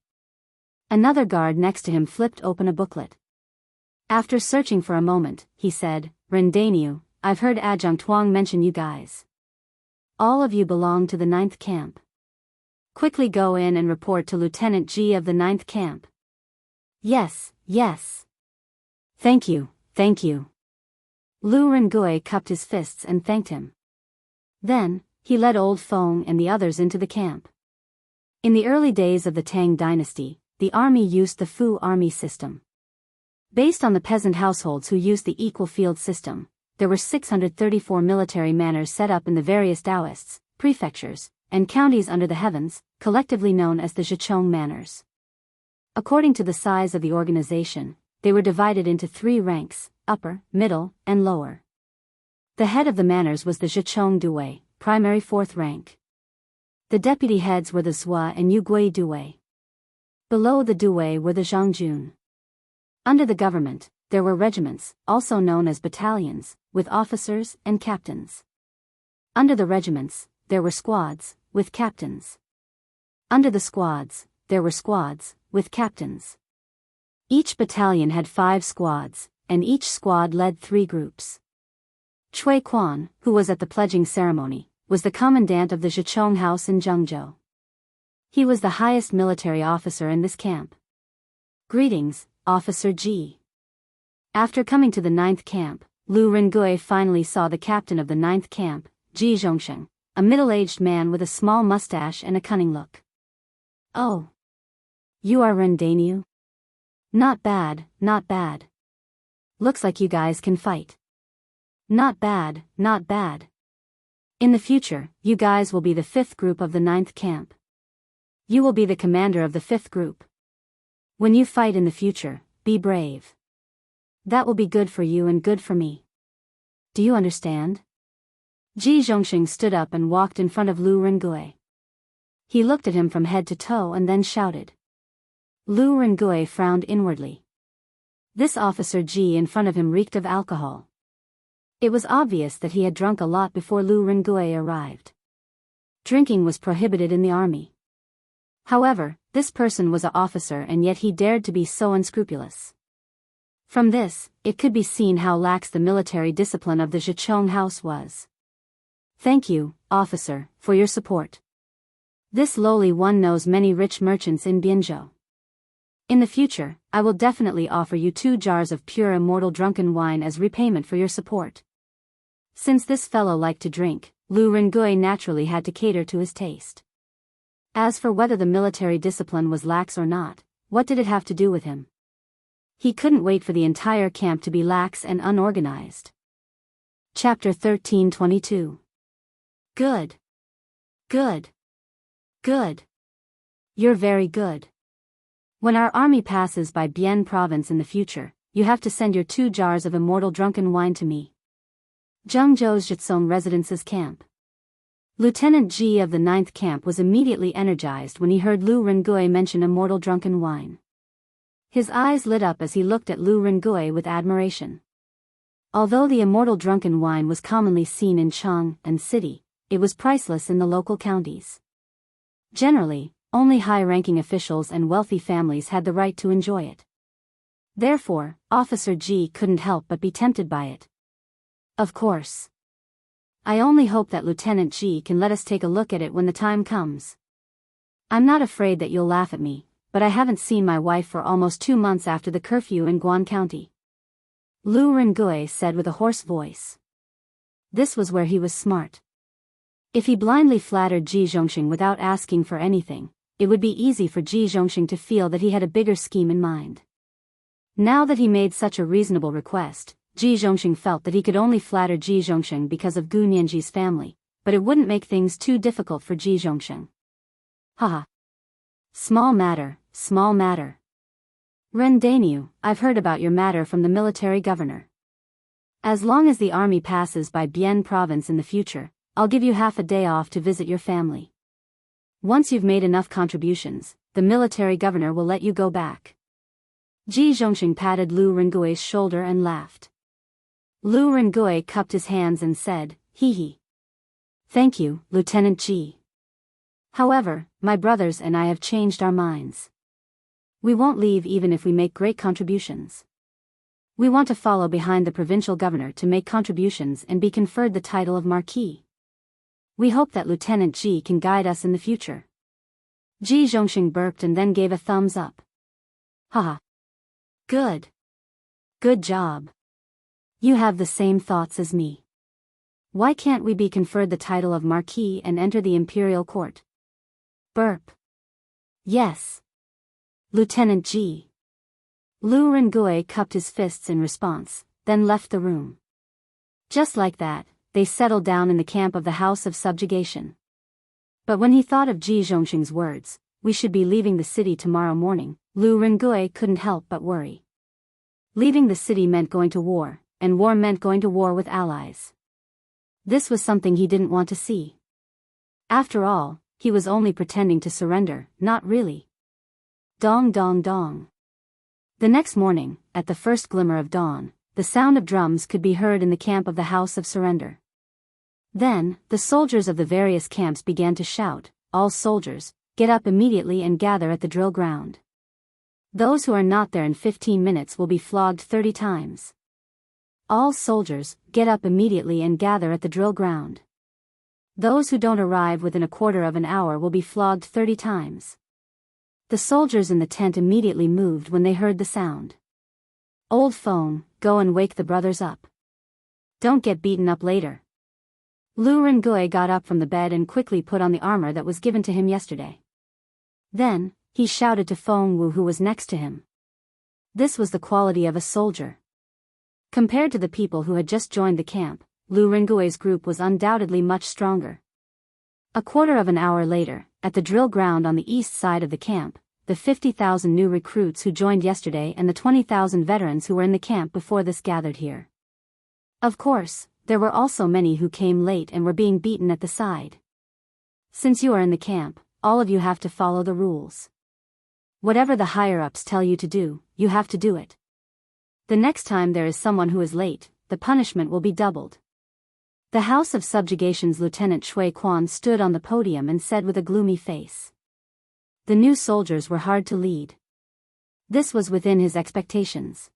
A: Another guard next to him flipped open a booklet. After searching for a moment, he said, "Rendaniu, I've heard Adjunct Huang mention you guys. All of you belong to the 9th camp. Quickly go in and report to Lieutenant Ji of the 9th camp." "Yes, yes. Thank you, thank you." Lu Rengui cupped his fists and thanked him. Then, he led Old Feng and the others into the camp. In the early days of the Tang dynasty, the army used the Fu army system. Based on the peasant households who used the equal field system, there were 634 military manors set up in the various Daoists, prefectures, and counties under the heavens, collectively known as the Zhichong manors. According to the size of the organization, they were divided into 3 ranks, upper, middle, and lower. The head of the manors was the Zhichong Dui, primary 4th rank. The deputy heads were the Zhua and Yugui Dui. Below the Dui were the Zhangjun. Under the government, there were regiments, also known as battalions, with officers and captains. Under the regiments, there were squads, with captains. Under the squads, there were squads, with captains. Each battalion had 5 squads, and each squad led 3 groups. Cui Quan, who was at the pledging ceremony, was the commandant of the Zhichong house in Jianghu. He was the highest military officer in this camp. "Greetings, Officer Ji." After coming to the 9th camp, Lu Rengui finally saw the captain of the 9th camp, Ji Zhongsheng, a middle-aged man with a small mustache and a cunning look. "Oh. You are Rendaniu? Not bad, not bad. Looks like you guys can fight." "Not bad, not bad. In the future, you guys will be the 5th group of the 9th camp. You will be the commander of the 5th group. When you fight in the future, be brave. That will be good for you and good for me. Do you understand?" Ji Zhongxing stood up and walked in front of Lu Rengui. He looked at him from head to toe and then shouted. Lu Rengui frowned inwardly. This officer Ji in front of him reeked of alcohol. It was obvious that he had drunk a lot before Lu Rengui arrived. Drinking was prohibited in the army. However, this person was an officer and yet he dared to be so unscrupulous. From this, it could be seen how lax the military discipline of the Zhichong house was. "Thank you, officer, for your support. This lowly one knows many rich merchants in Bianzhou. In the future, I will definitely offer you 2 jars of pure immortal drunken wine as repayment for your support." Since this fellow liked to drink, Lu Rengui naturally had to cater to his taste. As for whether the military discipline was lax or not, what did it have to do with him? He couldn't wait for the entire camp to be lax and unorganized. Chapter 13:22. Good. Good. Good. You're very good. When our army passes by Bian province in the future, you have to send your 2 jars of immortal drunken wine to me. Zhengzhou's Jitsong Residence's camp. Lieutenant Ji of the 9th camp was immediately energized when he heard Lu Rengui mention immortal drunken wine. His eyes lit up as he looked at Lu Rengui with admiration. Although the immortal drunken wine was commonly seen in Chang and city, it was priceless in the local counties. Generally, only high-ranking officials and wealthy families had the right to enjoy it. Therefore, Officer Ji couldn't help but be tempted by it. Of course. I only hope that Lieutenant Ji can let us take a look at it when the time comes. I'm not afraid that you'll laugh at me, but I haven't seen my wife for almost 2 months after the curfew in Guan County. Lu Rengui said with a hoarse voice. This was where he was smart. If he blindly flattered Ji Zhongxing without asking for anything, it would be easy for Ji Zhongxing to feel that he had a bigger scheme in mind. Now that he made such a reasonable request, Ji Zhongxing felt that he could only flatter Ji Zhongxing because of Gu Nianji's family, but it wouldn't make things too difficult for Ji Zhongxing. Haha. Small matter, small matter. Rendaniu, I've heard about your matter from the military governor. As long as the army passes by Bian province in the future, I'll give you half a day off to visit your family. Once you've made enough contributions, the military governor will let you go back. Ji Zhongxing patted Lu Rengui's shoulder and laughed. Lu Rengui cupped his hands and said, "Hee hee. Thank you, Lieutenant Ji. However, my brothers and I have changed our minds. We won't leave even if we make great contributions. We want to follow behind the provincial governor to make contributions and be conferred the title of Marquis. We hope that Lieutenant Ji can guide us in the future." Ji Zhongxing burped and then gave a thumbs up. Haha. Good. Good job. You have the same thoughts as me. Why can't we be conferred the title of Marquis and enter the imperial court? Burp. Yes. Lieutenant Ji. Lu Rengui cupped his fists in response, then left the room. Just like that, they settled down in the camp of the House of Subjugation. But when he thought of Ji Zhongxing's words, "We should be leaving the city tomorrow morning," Lu Rengui couldn't help but worry. Leaving the city meant going to war, and war meant going to war with allies. This was something he didn't want to see. After all, he was only pretending to surrender, not really. Dong dong dong. The next morning, at the first glimmer of dawn, the sound of drums could be heard in the camp of the House of Surrender. Then, the soldiers of the various camps began to shout, "All soldiers, get up immediately and gather at the drill ground. Those who are not there in 15 minutes will be flogged 30 times. All soldiers, get up immediately and gather at the drill ground. Those who don't arrive within a quarter of an hour will be flogged 30 times." The soldiers in the tent immediately moved when they heard the sound. "Old phone, go and wake the brothers up. Don't get beaten up later." Lu Rengui got up from the bed and quickly put on the armor that was given to him yesterday. Then, he shouted to Feng Wu, who was next to him. This was the quality of a soldier. Compared to the people who had just joined the camp, Lu Rengui's group was undoubtedly much stronger. A quarter of an hour later, at the drill ground on the east side of the camp, the 50,000 new recruits who joined yesterday and the 20,000 veterans who were in the camp before this gathered here. Of course, there were also many who came late and were being beaten at the side. Since you are in the camp, all of you have to follow the rules. Whatever the higher-ups tell you to do, you have to do it. The next time there is someone who is late, the punishment will be doubled. The House of Subjugation's Lieutenant Shui Quan stood on the podium and said with a gloomy face. The new soldiers were hard to lead. This was within his expectations.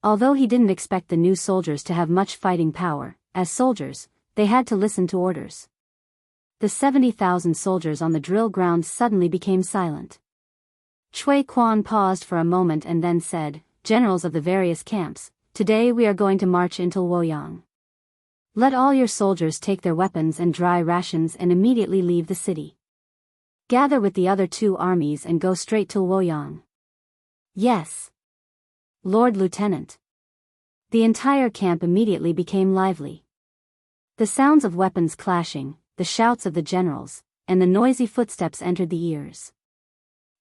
A: Although he didn't expect the new soldiers to have much fighting power, as soldiers, they had to listen to orders. The 70,000 soldiers on the drill ground suddenly became silent. Shui Quan paused for a moment and then said, "Generals of the various camps, today we are going to march into Luoyang. Let all your soldiers take their weapons and dry rations and immediately leave the city. Gather with the other two armies and go straight to Luoyang." "Yes, Lord Lieutenant." The entire camp immediately became lively. The sounds of weapons clashing, the shouts of the generals, and the noisy footsteps entered the ears.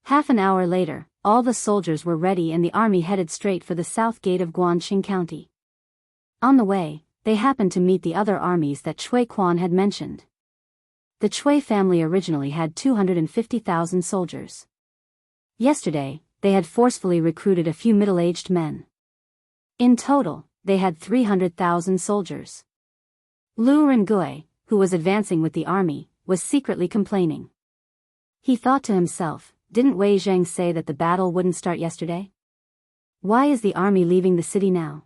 A: Half an hour later, all the soldiers were ready and the army headed straight for the south gate of Guanxing County. On the way, they happened to meet the other armies that Shui Quan had mentioned. The Chui family originally had 250,000 soldiers. Yesterday, they had forcefully recruited a few middle-aged men. In total, they had 300,000 soldiers. Lu Rengui, who was advancing with the army, was secretly complaining. He thought to himself, didn't Wei Zheng say that the battle wouldn't start yesterday? Why is the army leaving the city now?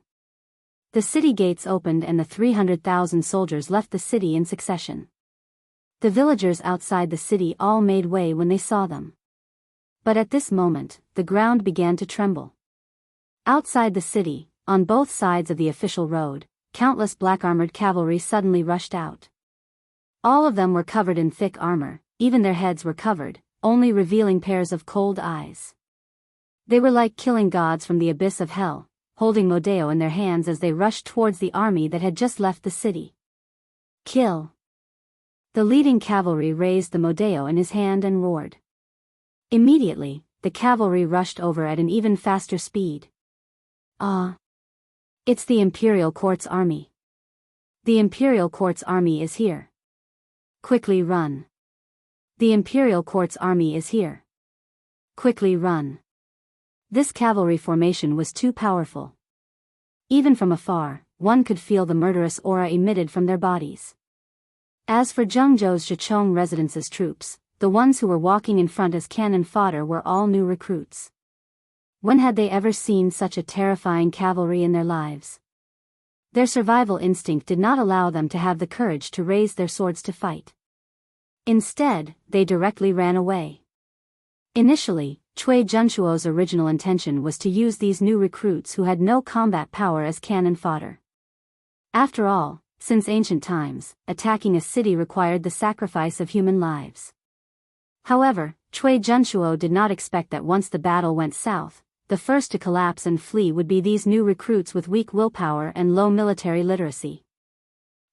A: The city gates opened and the 300,000 soldiers left the city in succession. The villagers outside the city all made way when they saw them. But at this moment, the ground began to tremble. Outside the city, on both sides of the official road, countless black-armored cavalry suddenly rushed out. All of them were covered in thick armor, even their heads were covered, only revealing pairs of cold eyes. They were like killing gods from the abyss of hell, holding Modeo in their hands as they rushed towards the army that had just left the city. "Kill!" The leading cavalry raised the Modeo in his hand and roared. Immediately, the cavalry rushed over at an even faster speed. "Ah! It's the Imperial Court's army. The Imperial Court's army is here," Quickly run. The imperial court's army is here. Quickly run. This cavalry formation was too powerful. Even from afar, one could feel the murderous aura emitted from their bodies. As for Jianghu's Zhicheng residence's troops, the ones who were walking in front as cannon fodder were all new recruits. When had they ever seen such a terrifying cavalry in their lives? Their survival instinct did not allow them to have the courage to raise their swords to fight. Instead, they directly ran away. Initially, Cui Junshuo's original intention was to use these new recruits who had no combat power as cannon fodder. After all, since ancient times, attacking a city required the sacrifice of human lives. However, Cui Junshuo did not expect that once the battle went south, the first to collapse and flee would be these new recruits with weak willpower and low military literacy.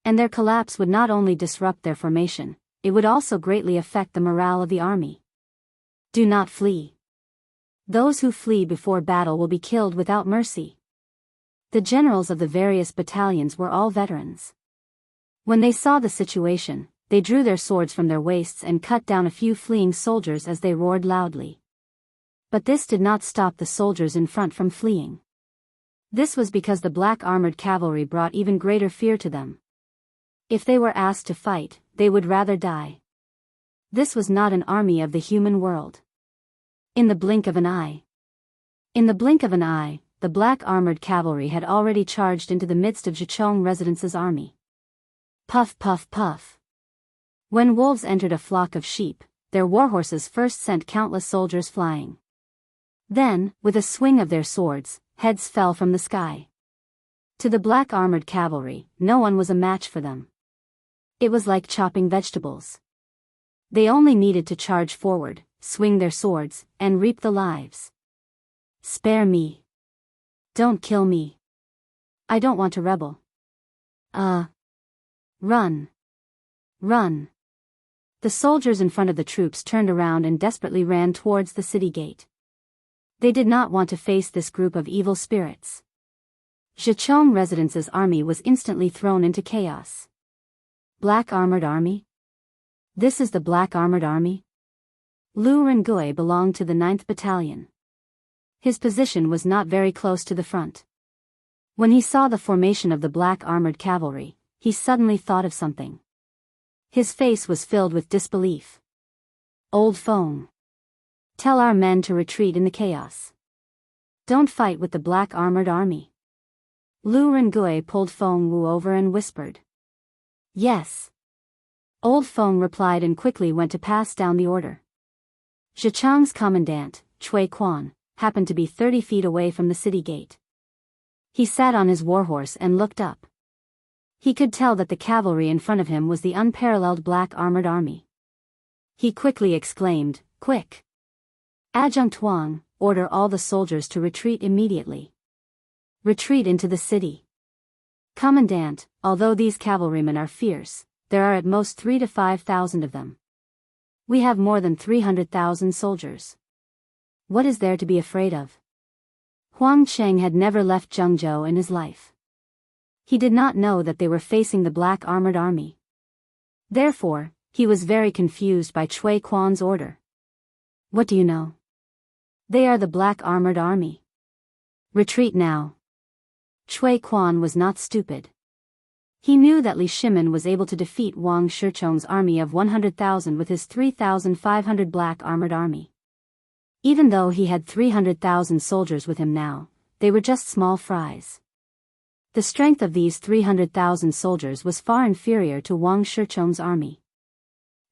A: And their collapse would not only disrupt their formation, it would also greatly affect the morale of the army. Do not flee. Those who flee before battle will be killed without mercy. The generals of the various battalions were all veterans. When they saw the situation, they drew their swords from their waists and cut down a few fleeing soldiers as they roared loudly. But this did not stop the soldiers in front from fleeing. This was because the black armored cavalry brought even greater fear to them. If they were asked to fight, they would rather die. This was not an army of the human world. In the blink of an eye. In the blink of an eye, the black armored cavalry had already charged into the midst of Zhicheng Residence's army. Puff puff puff. When wolves entered a flock of sheep, their warhorses first sent countless soldiers flying. Then, with a swing of their swords, heads fell from the sky. To the black armored cavalry, no one was a match for them. It was like chopping vegetables. They only needed to charge forward, swing their swords, and reap the lives. Spare me. Don't kill me. I don't want to rebel. Run. Run. The soldiers in front of the troops turned around and desperately ran towards the city gate. They did not want to face this group of evil spirits. Zhicheng Residence's army was instantly thrown into chaos. Black Armored Army? This is the Black Armored Army? Lu Rengui belonged to the 9th Battalion. His position was not very close to the front. When he saw the formation of the Black Armored Cavalry, he suddenly thought of something. His face was filled with disbelief. Old Feng. Tell our men to retreat in the chaos. Don't fight with the Black Armored Army. Lu Rengui pulled Feng Wu over and whispered. Yes. Old Feng replied and quickly went to pass down the order. Zhicheng's commandant, Cui Quan, happened to be 30 feet away from the city gate. He sat on his warhorse and looked up. He could tell that the cavalry in front of him was the unparalleled Black Armored Army. He quickly exclaimed, "Quick! Adjutant Wang, order all the soldiers to retreat immediately. Retreat into the city. Commandant, although these cavalrymen are fierce, there are at most 3,000 to 5,000 of them. We have more than 300,000 soldiers. What is there to be afraid of?" Huang Cheng had never left Jianghu in his life. He did not know that they were facing the Black Armored Army. Therefore, he was very confused by Cui Quan's order. What do you know? They are the Black Armored Army. Retreat now. Cui Quan was not stupid. He knew that Li Shimin was able to defeat Wang Shicheng's army of 100,000 with his 3,500 Black Armored Army. Even though he had 300,000 soldiers with him now, they were just small fries. The strength of these 300,000 soldiers was far inferior to Wang Shicheng's army.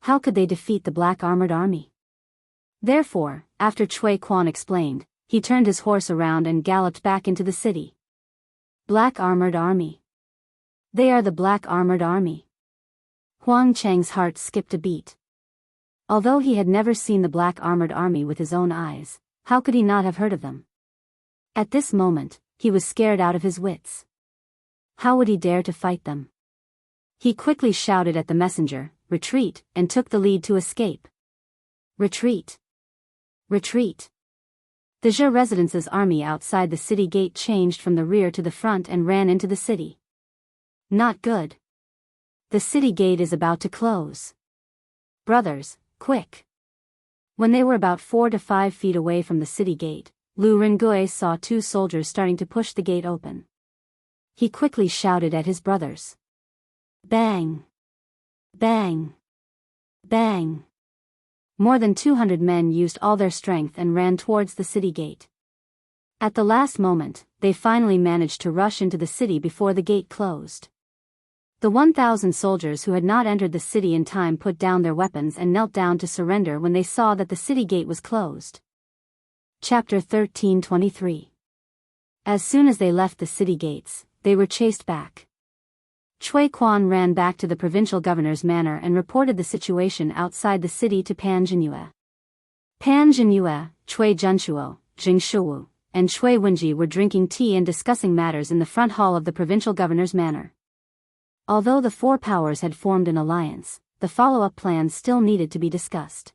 A: How could they defeat the Black Armored Army? Therefore, after Cui Quan explained, he turned his horse around and galloped back into the city. Black Armored Army. They are the Black Armored Army. Huang Cheng's heart skipped a beat. Although he had never seen the Black Armored Army with his own eyes, how could he not have heard of them? At this moment, he was scared out of his wits. How would he dare to fight them? He quickly shouted at the messenger, "Retreat," and took the lead to escape. Retreat. Retreat. The Zhe Residence's army outside the city gate changed from the rear to the front and ran into the city. Not good. The city gate is about to close. brothers, quick. When they were about 4 to 5 feet away from the city gate, Lu Rengui saw 2 soldiers starting to push the gate open. He quickly shouted at his brothers. Bang! Bang! Bang! More than 200 men used all their strength and ran towards the city gate. At the last moment, they finally managed to rush into the city before the gate closed. The 1,000 soldiers who had not entered the city in time put down their weapons and knelt down to surrender when they saw that the city gate was closed. Chapter 1323. As soon as they left the city gates, they were chased back. Cui Quan ran back to the provincial governor's manor and reported the situation outside the city to Pan Jinyue. Pan Jinyue, Cui Junchuo, Jing Shuwu, and Cui Wenji were drinking tea and discussing matters in the front hall of the provincial governor's manor. Although the 4 powers had formed an alliance, the follow-up plans still needed to be discussed.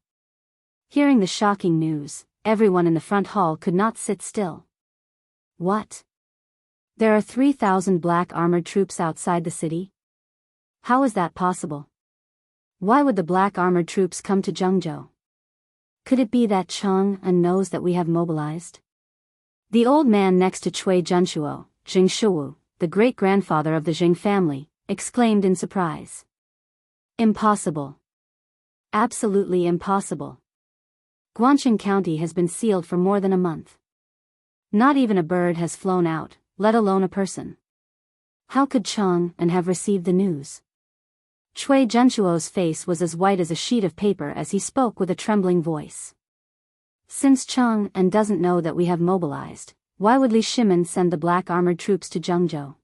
A: Hearing the shocking news, everyone in the front hall could not sit still. What? There are 3,000 black armored troops outside the city? How is that possible? Why would the black armored troops come to Jianghu? Could it be that Chang'an knows that we have mobilized? The old man next to Cui Junchuo, Jing Shuwu, the great-grandfather of the Jing family, exclaimed in surprise. Impossible. Absolutely impossible. Guangxing County has been sealed for more than a month. Not even a bird has flown out, let alone a person. How could Chang'an have received the news? Cui Junchuo's face was as white as a sheet of paper as he spoke with a trembling voice. Since Chang'an doesn't know that we have mobilized, why would Li Shimin send the black armored troops to Jianghu?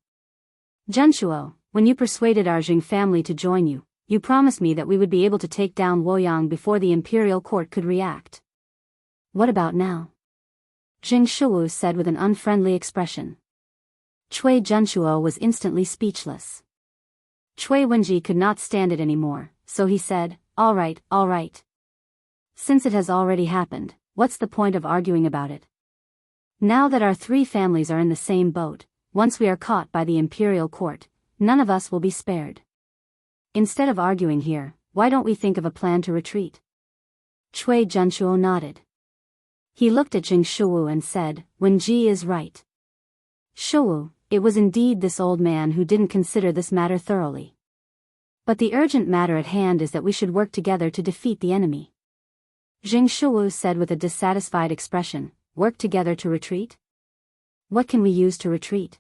A: Junchuo, when you persuaded our Jing family to join you, you promised me that we would be able to take down Luoyang before the imperial court could react. What about now? Jing Shuwu said with an unfriendly expression. Cui Junchuo was instantly speechless. Cui Wenji could not stand it anymore, so he said, all right. Since it has already happened, what's the point of arguing about it? Now that our 3 families are in the same boat, once we are caught by the imperial court, none of us will be spared. Instead of arguing here, why don't we think of a plan to retreat? Cui Junchuo nodded. He looked at Jing Shuwu and said, Wenji is right. Shuwu, it was indeed this old man who didn't consider this matter thoroughly. But the urgent matter at hand is that we should work together to defeat the enemy. Jing Shuwu said with a dissatisfied expression, work together to retreat? What can we use to retreat?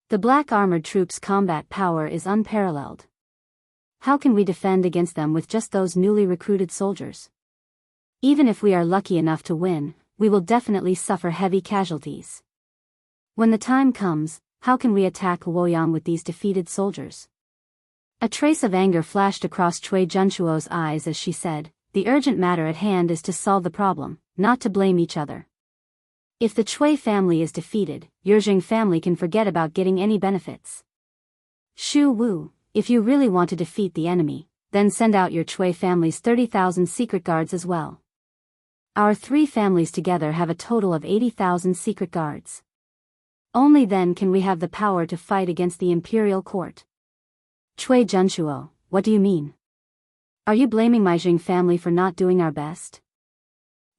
A: The black armored troops' combat power is unparalleled. How can we defend against them with just those newly recruited soldiers? Even if we are lucky enough to win, we will definitely suffer heavy casualties. When the time comes, how can we attack Luoyang with these defeated soldiers? A trace of anger flashed across Cui Junchuo's eyes as she said, the urgent matter at hand is to solve the problem, not to blame each other. If the Cui family is defeated, your Jing family can forget about getting any benefits. Shu Wu, if you really want to defeat the enemy, then send out your Cui family's 30,000 secret guards as well. Our 3 families together have a total of 80,000 secret guards. Only then can we have the power to fight against the imperial court. Cui Junchuo, what do you mean? Are you blaming my Jing family for not doing our best?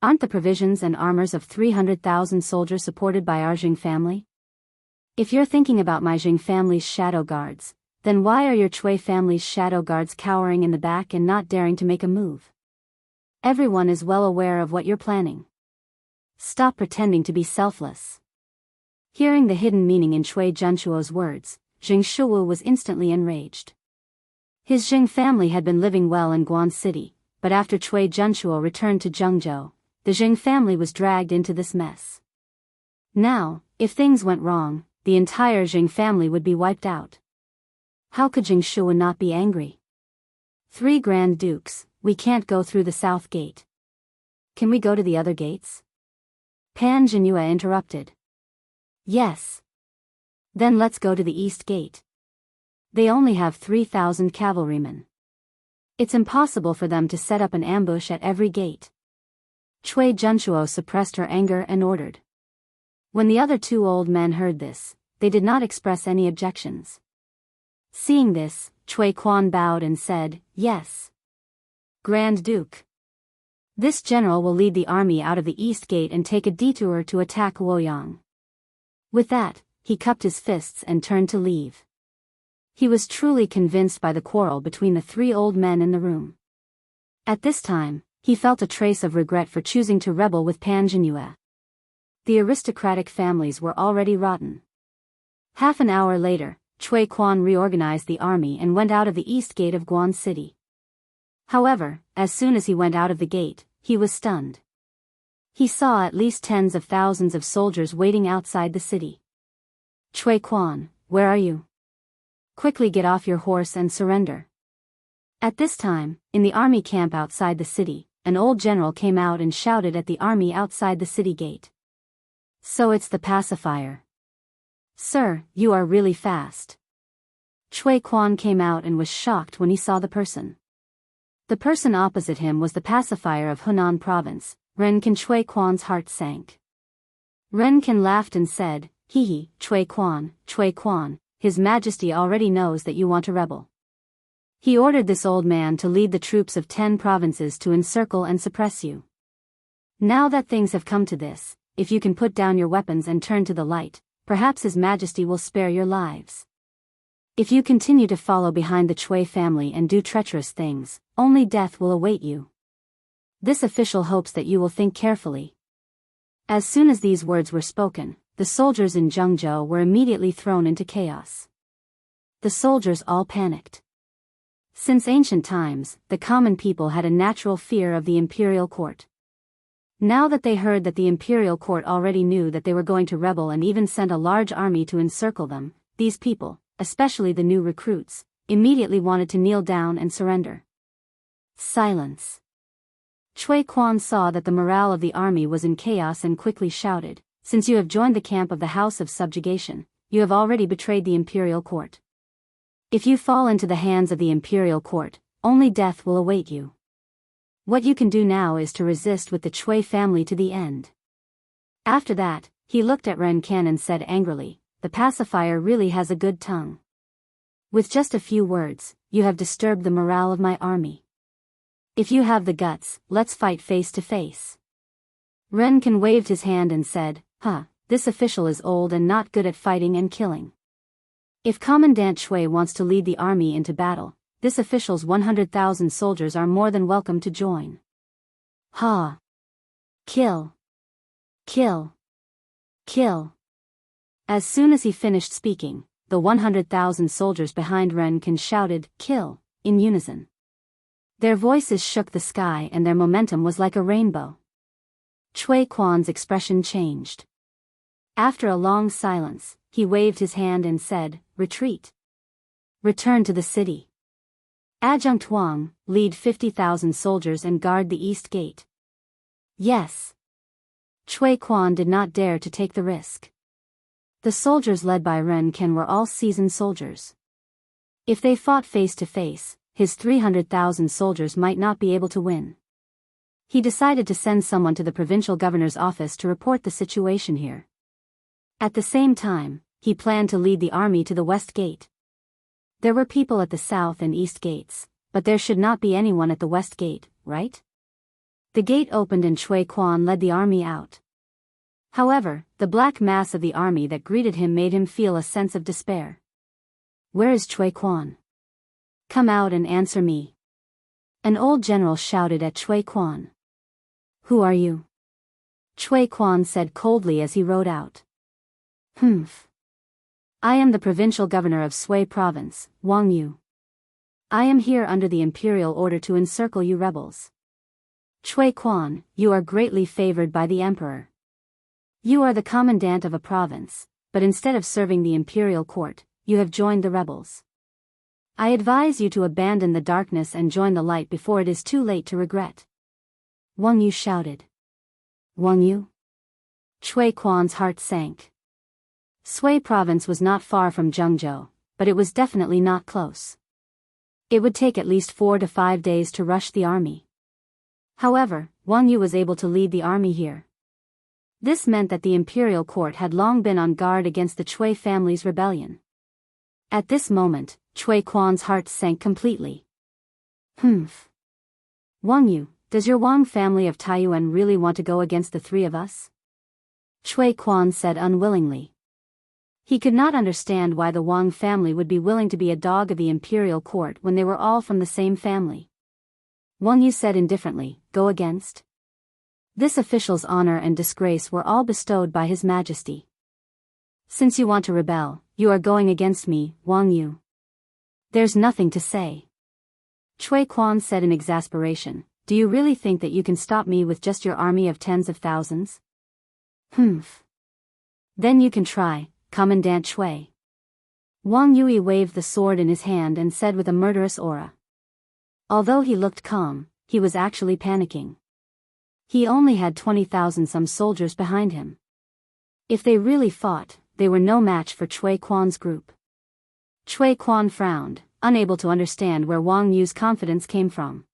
A: Aren't the provisions and armors of 300,000 soldiers supported by our Jing family? If you're thinking about my Jing family's shadow guards, then why are your Cui family's shadow guards cowering in the back and not daring to make a move? Everyone is well aware of what you're planning. Stop pretending to be selfless. Hearing the hidden meaning in Cui Junchuo's words, Jing Shuwu was instantly enraged. His Jing family had been living well in Guan City, but after Cui Junchuo returned to Jianghu, the Jing family was dragged into this mess. Now, if things went wrong, the entire Jing family would be wiped out. How could Jing Shuwu not be angry? 3 Grand Dukes, we can't go through the south gate. Can we go to the other gates? Pan Jinyue interrupted. Yes. Then let's go to the east gate. They only have 3,000 cavalrymen. It's impossible for them to set up an ambush at every gate. Cui Junchuo suppressed her anger and ordered. When the other 2 old men heard this, they did not express any objections. Seeing this, Cui Quan bowed and said, yes. Grand Duke. This general will lead the army out of the East Gate and take a detour to attack Luoyang. With that, he cupped his fists and turned to leave. He was truly convinced by the quarrel between the three old men in the room. At this time, he felt a trace of regret for choosing to rebel with Pan Jinhua. The aristocratic families were already rotten. Half an hour later, Cui Quan reorganized the army and went out of the east gate of Guan City. However, as soon as he went out of the gate, he was stunned. He saw at least tens of thousands of soldiers waiting outside the city. Cui Quan, where are you? Quickly get off your horse and surrender. At this time, in the army camp outside the city, an old general came out and shouted at the army outside the city gate. So it's the pacifier. Sir, you are really fast. Cui Quan came out and was shocked when he saw the person. The person opposite him was the pacifier of Hunan province. Renkin. Cui Quan's heart sank. Renkin laughed and said, Hee hee, Cui Quan, His Majesty already knows that you want to rebel. He ordered this old man to lead the troops of 10 provinces to encircle and suppress you. Now that things have come to this, if you can put down your weapons and turn to the light, perhaps His Majesty will spare your lives. If you continue to follow behind the Cui family and do treacherous things, only death will await you. This official hopes that you will think carefully. As soon as these words were spoken, the soldiers in Jianghu were immediately thrown into chaos. The soldiers all panicked. Since ancient times, the common people had a natural fear of the imperial court. Now that they heard that the imperial court already knew that they were going to rebel and even sent a large army to encircle them, these people, especially the new recruits, immediately wanted to kneel down and surrender. Silence. Cui Quan saw that the morale of the army was in chaos and quickly shouted, Since you have joined the camp of the House of Subjugation, you have already betrayed the imperial court. If you fall into the hands of the imperial court, only death will await you. What you can do now is to resist with the Cui family to the end. After that, he looked at Ren Kan and said angrily, The pacifier really has a good tongue. With just a few words, you have disturbed the morale of my army. If you have the guts, let's fight face to face. Ren Kan waved his hand and said, this official is old and not good at fighting and killing. If Commandant Cui wants to lead the army into battle, this official's 100,000 soldiers are more than welcome to join. Kill. Kill. Kill. As soon as he finished speaking, the 100,000 soldiers behind Ren Kan shouted, Kill, in unison. Their voices shook the sky and their momentum was like a rainbow. Cui Quan's expression changed. After a long silence, he waved his hand and said, Retreat. Return to the city. Adjunct Wang, lead 50,000 soldiers and guard the east gate. Yes. Cui Quan did not dare to take the risk. The soldiers led by Ren Kan were all seasoned soldiers. If they fought face to face, his 300,000 soldiers might not be able to win. He decided to send someone to the provincial governor's office to report the situation here. At the same time, he planned to lead the army to the west gate. There were people at the south and east gates, but there should not be anyone at the west gate, right? The gate opened and Cui Quan led the army out. However, the black mass of the army that greeted him made him feel a sense of despair. Where is Cui Quan? Come out and answer me. An old general shouted at Cui Quan. Who are you? Cui Quan said coldly as he rode out. I am the provincial governor of Sui province, Wang Yu. I am here under the imperial order to encircle you rebels. Cui Quan, you are greatly favored by the emperor. You are the commandant of a province, but instead of serving the imperial court, you have joined the rebels. I advise you to abandon the darkness and join the light before it is too late to regret. Wang Yu shouted. Wang Yu? Cui Quan's heart sank. Sui province was not far from Jianghu, but it was definitely not close. It would take at least 4 to 5 days to rush the army. However, Wang Yu was able to lead the army here. This meant that the imperial court had long been on guard against the Cui family's rebellion. At this moment, Cui Quan's heart sank completely. Wang Yu, does your Wang family of Taiyuan really want to go against the three of us? Cui Quan said unwillingly. He could not understand why the Wang family would be willing to be a dog of the imperial court when they were all from the same family. Wang Yu said indifferently, go against? This official's honor and disgrace were all bestowed by His Majesty. Since you want to rebel, you are going against me, Wang Yu. There's nothing to say. Cui Quan said in exasperation, do you really think that you can stop me with just your army of tens of thousands? Humph. Then you can try, Commandant Cui. Wang Yui waved the sword in his hand and said with a murderous aura. Although he looked calm, he was actually panicking. He only had 20,000 some soldiers behind him. If they really fought, they were no match for Cui Quan's group. Cui Quan frowned, unable to understand where Wang Yu's confidence came from.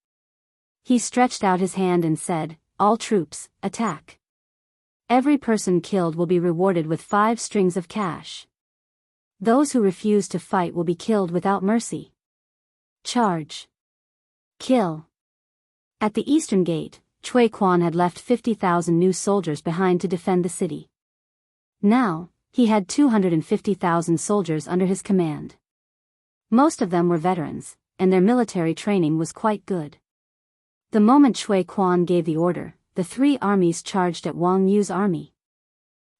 A: He stretched out his hand and said, all troops, attack. Every person killed will be rewarded with 5 strings of cash. Those who refuse to fight will be killed without mercy. Charge. Kill. At the eastern gate, Cui Quan had left 50,000 new soldiers behind to defend the city. Now, he had 250,000 soldiers under his command. Most of them were veterans, and their military training was quite good. The moment Cui Quan gave the order, the 3 armies charged at Wang Yu's army.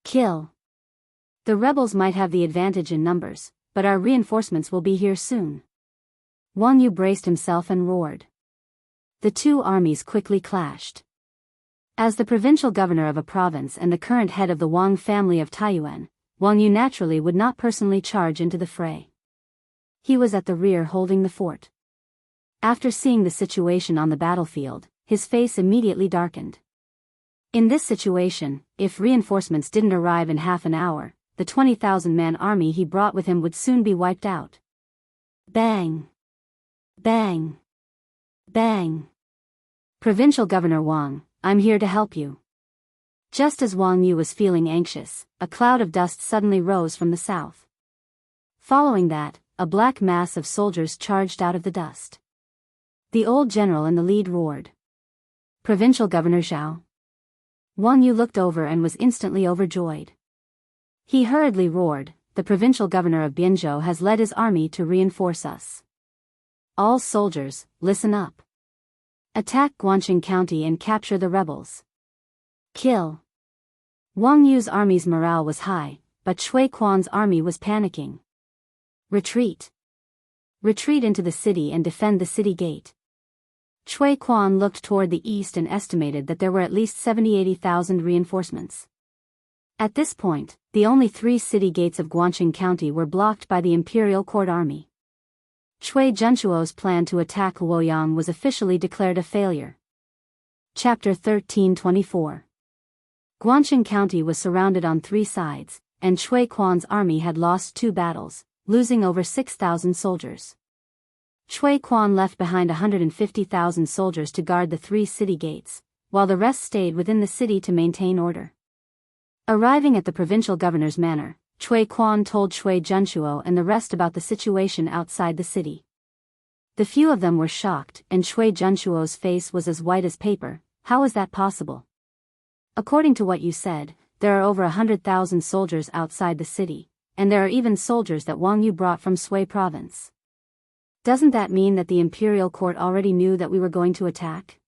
A: Kill. The rebels might have the advantage in numbers, but our reinforcements will be here soon. Wang Yu braced himself and roared. The 2 armies quickly clashed. As the provincial governor of a province and the current head of the Wang family of Taiyuan, Wang Yu naturally would not personally charge into the fray. He was at the rear holding the fort. After seeing the situation on the battlefield, his face immediately darkened. In this situation, if reinforcements didn't arrive in half an hour, the 20,000-man army he brought with him would soon be wiped out. Bang! Bang! Bang! Provincial Governor Wang, I'm here to help you. Just as Wang Yu was feeling anxious, a cloud of dust suddenly rose from the south. Following that, a black mass of soldiers charged out of the dust. The old general in the lead roared. Provincial Governor Zhao. Wang Yu looked over and was instantly overjoyed. He hurriedly roared, the provincial governor of Bianzhou has led his army to reinforce us. All soldiers, listen up. Attack Guangqing County and capture the rebels. Kill. Wang Yu's army's morale was high, but Cui Quan's army was panicking. Retreat. Retreat into the city and defend the city gate. Cui Quan looked toward the east and estimated that there were at least 70,000-80,000 reinforcements. At this point, the only 3 city gates of Guangqing County were blocked by the imperial court army. Cui Junchuo's plan to attack Luoyang was officially declared a failure. Chapter 1324. Guangqing County was surrounded on 3 sides, and Cui Quan's army had lost 2 battles, losing over 6,000 soldiers. Cui Quan left behind 150,000 soldiers to guard the 3 city gates, while the rest stayed within the city to maintain order. Arriving at the provincial governor's manor, Cui Quan told Cui Junchuo and the rest about the situation outside the city. The few of them were shocked, and Cui Junchuo's face was as white as paper. How is that possible? According to what you said, there are over 100,000 soldiers outside the city, and there are even soldiers that Wang Yu brought from Sui province. Doesn't that mean that the imperial court already knew that we were going to attack?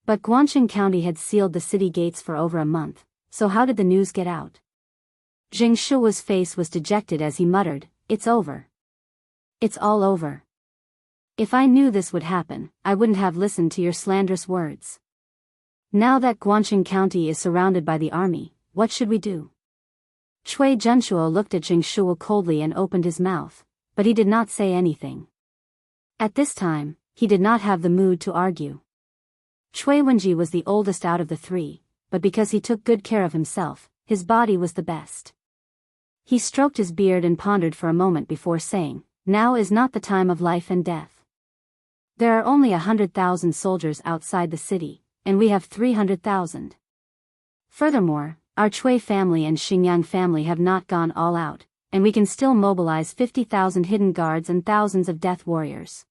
A: But Guangqing County had sealed the city gates for over a month, so how did the news get out? Jing Shuo's face was dejected as he muttered, it's over. It's all over. If I knew this would happen, I wouldn't have listened to your slanderous words. Now that Guangqing County is surrounded by the army, what should we do? Cui Junchuo looked at Jing Shuo coldly and opened his mouth, but he did not say anything. At this time, he did not have the mood to argue. Cui Wenji was the oldest out of the 3, but because he took good care of himself, his body was the best. He stroked his beard and pondered for a moment before saying, now is not the time of life and death. There are only 100,000 soldiers outside the city, and we have 300,000. Furthermore, our Cui family and Xingyang family have not gone all out, and we can still mobilize 50,000 hidden guards and thousands of death warriors.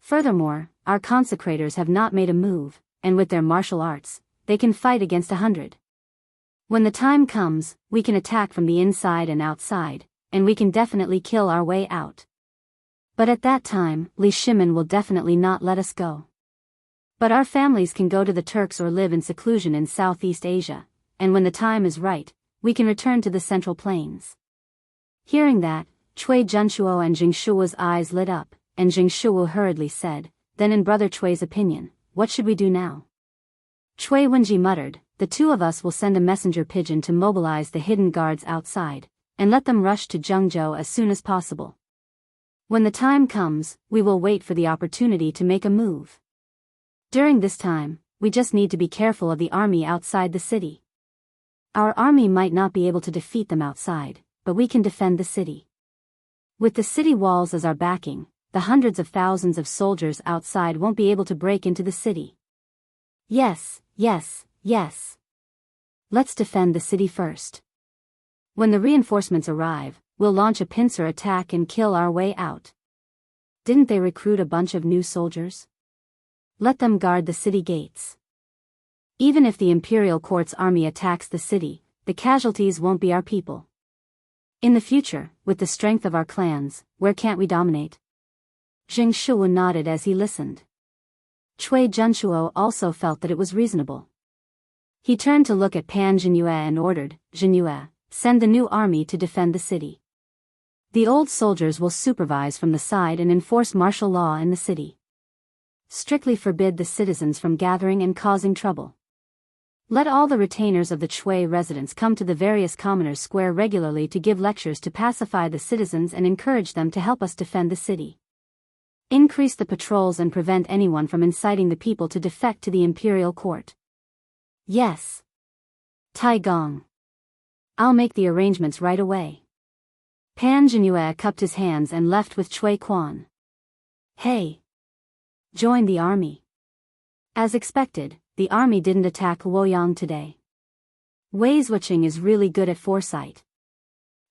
A: Furthermore, our consecrators have not made a move, and with their martial arts, they can fight against 100. When the time comes, we can attack from the inside and outside, and we can definitely kill our way out. But at that time, Li Shimin will definitely not let us go. But our families can go to the Turks or live in seclusion in Southeast Asia, and when the time is right, we can return to the Central Plains. Hearing that, Cui Junshuo and Jingshuo's eyes lit up, and Jingshuo hurriedly said, "Then in Brother Cui's opinion, what should we do now?" Cui Wenji muttered, "The two of us will send a messenger pigeon to mobilize the hidden guards outside, and let them rush to Jianghu as soon as possible. When the time comes, we will wait for the opportunity to make a move. During this time, we just need to be careful of the army outside the city. Our army might not be able to defeat them outside, but we can defend the city. With the city walls as our backing, the hundreds of thousands of soldiers outside won't be able to break into the city. Yes, yes, yes. Let's defend the city first. When the reinforcements arrive, we'll launch a pincer attack and kill our way out. Didn't they recruit a bunch of new soldiers? Let them guard the city gates. Even if the imperial court's army attacks the city, the casualties won't be our people. In the future, with the strength of our clans, where can't we dominate?" Zheng Shuo nodded as he listened. Cui Junshuo also felt that it was reasonable. He turned to look at Pan Jinyue and ordered, "Jinyue, send the new army to defend the city. The old soldiers will supervise from the side and enforce martial law in the city. Strictly forbid the citizens from gathering and causing trouble. Let all the retainers of the Chui residents come to the various commoners' square regularly to give lectures to pacify the citizens and encourage them to help us defend the city. Increase the patrols and prevent anyone from inciting the people to defect to the imperial court." "Yes. Tai Gong. I'll make the arrangements right away." Pan Jinyue cupped his hands and left with Cui Quan. "Hey! Join the army." As expected, the army didn't attack Luoyang today. Wei Zhuqing is really good at foresight.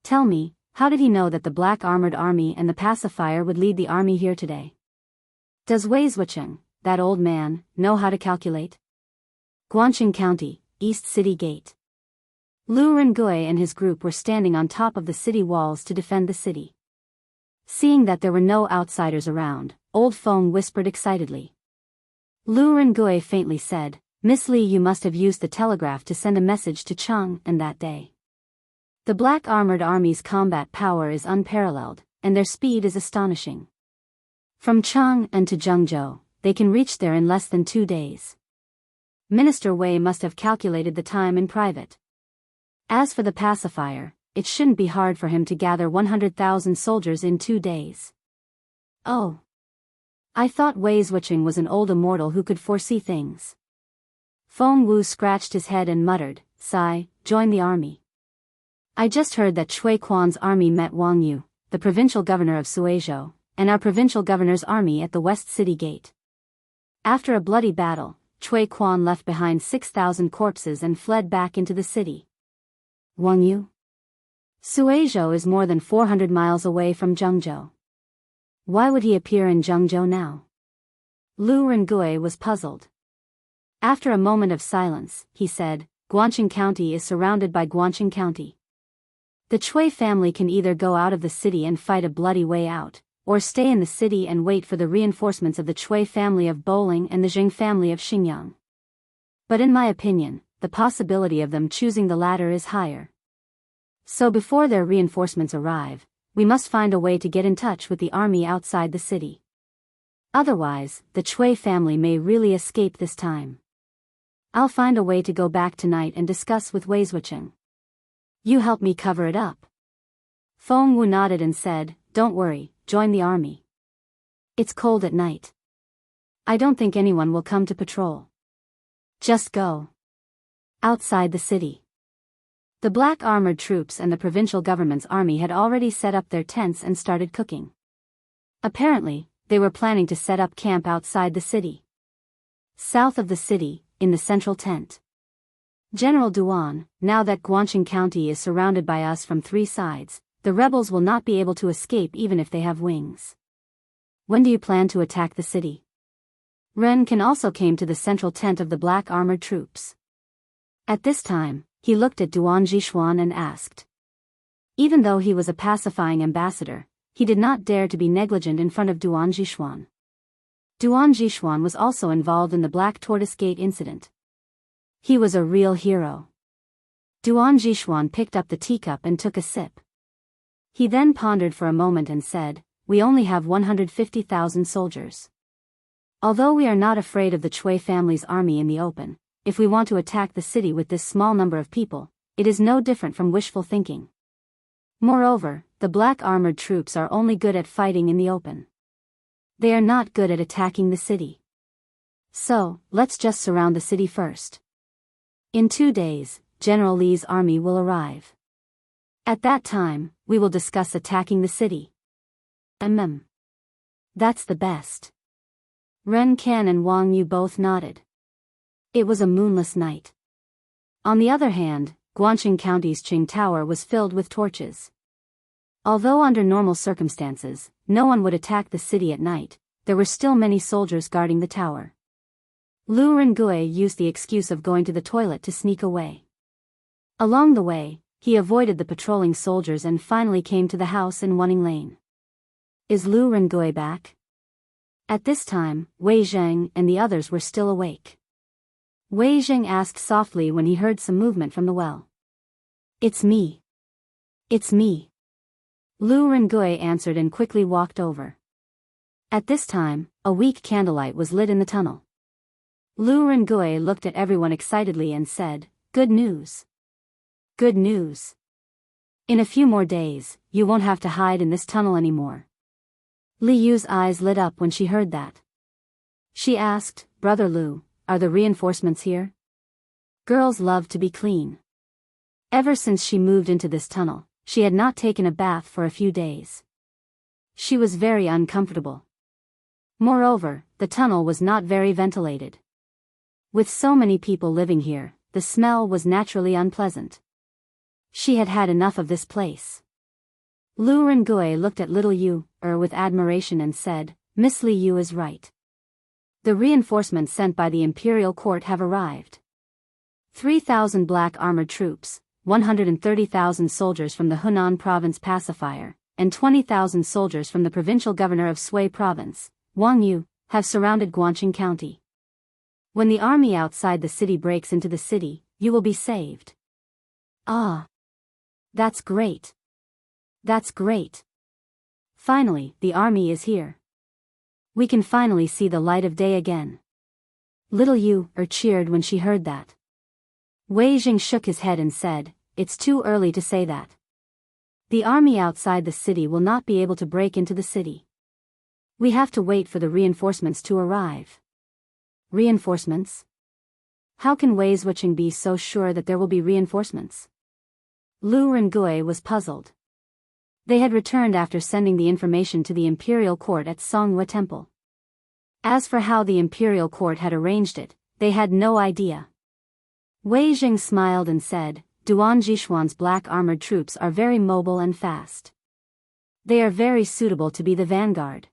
A: Tell me, how did he know that the black armored army and the pacifier would lead the army here today? Does Wei Zhuqing, that old man, know how to calculate? Guangxing County, East City Gate. Lu Rengui and his group were standing on top of the city walls to defend the city. Seeing that there were no outsiders around, Old Feng whispered excitedly. Lu Rengui faintly said, "Miss Li, you must have used the telegraph to send a message to Cheng and that day. The black armored army's combat power is unparalleled, and their speed is astonishing. From Cheng and to Jiangzhou, they can reach there in less than 2 days. Minister Wei must have calculated the time in private. As for the pacifier, it shouldn't be hard for him to gather 100,000 soldiers in 2 days. Oh. I thought Wei Zhuqing was an old immortal who could foresee things." Feng Wu scratched his head and muttered, "Sigh, join the army. I just heard that Cui Quan's army met Wang Yu, the provincial governor of Suizhou, and our provincial governor's army at the West City Gate. After a bloody battle, Cui Quan left behind 6,000 corpses and fled back into the city." Wang Yu? Suizhou is more than 400 miles away from Jiangzhou. Why would he appear in Jiangzhou now? Lu Rengui was puzzled. After a moment of silence, he said, "Guangxing County is surrounded by Guangxing County. The Cui family can either go out of the city and fight a bloody way out, or stay in the city and wait for the reinforcements of the Cui family of Bowling and the Jing family of Xingyang. But in my opinion, the possibility of them choosing the latter is higher. So before their reinforcements arrive, we must find a way to get in touch with the army outside the city. Otherwise, the Cui family may really escape this time. I'll find a way to go back tonight and discuss with Wei Zhuqing. You help me cover it up." Feng Wu nodded and said, "Don't worry, join the army. It's cold at night. I don't think anyone will come to patrol. Just go. Outside the city." The black armored troops and the provincial government's army had already set up their tents and started cooking. Apparently, they were planning to set up camp outside the city. South of the city, in the central tent. "General Duan, now that Guangxing County is surrounded by us from 3 sides, the rebels will not be able to escape even if they have wings. When do you plan to attack the city? Ren Kan also came to the central tent of the black armored troops. At this time, he looked at Duan Jishuan and asked. Even though he was a pacifying ambassador, he did not dare to be negligent in front of Duan Jishuan. Duan Jishuan was also involved in the Black Tortoise Gate incident. He was a real hero. Duan Jishuan picked up the teacup and took a sip. He then pondered for a moment and said, "We only have 150,000 soldiers. Although we are not afraid of the Chui family's army in the open, if we want to attack the city with this small number of people, it is no different from wishful thinking. Moreover, the black armored troops are only good at fighting in the open. They are not good at attacking the city. So, let's just surround the city first. In 2 days, General Li's army will arrive. At that time, we will discuss attacking the city." That's the best. Ren Kan and Wang Yu both nodded. It was a moonless night. On the other hand, Guangqing County's Qing Tower was filled with torches. Although under normal circumstances, no one would attack the city at night, there were still many soldiers guarding the tower. Lu Rengui used the excuse of going to the toilet to sneak away. Along the way, he avoided the patrolling soldiers and finally came to the house in Wuning Lane. Is Lu Rengui back? At this time, Wei Zheng and the others were still awake. Wei Zheng asked softly when he heard some movement from the well. "It's me. It's me." Lu Rengui answered and quickly walked over. At this time, a weak candlelight was lit in the tunnel. Lu Rengui looked at everyone excitedly and said, "Good news. Good news. In a few more days, you won't have to hide in this tunnel anymore." Li Yu's eyes lit up when she heard that. She asked, "Brother Lu, are the reinforcements here?" Girls love to be clean. Ever since she moved into this tunnel, she had not taken a bath for a few days. She was very uncomfortable. Moreover, the tunnel was not very ventilated. With so many people living here, the smell was naturally unpleasant. She had had enough of this place. Lu Rengui looked at little Yu with admiration and said, "Miss Li Yu is right. The reinforcements sent by the imperial court have arrived. 3,000 black armored troops, 130,000 soldiers from the Hunan province pacifier, and 20,000 soldiers from the provincial governor of Sui province, Wang Yu, have surrounded Guangqing County. When the army outside the city breaks into the city, you will be saved." "Ah. That's great. That's great. Finally, the army is here. We can finally see the light of day again." Little Yu cheered when she heard that. Wei Jing shook his head and said, "It's too early to say that. The army outside the city will not be able to break into the city. We have to wait for the reinforcements to arrive." "Reinforcements? How can Wei Zhuqing be so sure that there will be reinforcements?" Lu Rengui was puzzled. They had returned after sending the information to the imperial court at Songhua Temple. As for how the imperial court had arranged it, they had no idea. Wei Jing smiled and said, "Duan Jishuan's black armored troops are very mobile and fast. They are very suitable to be the vanguard.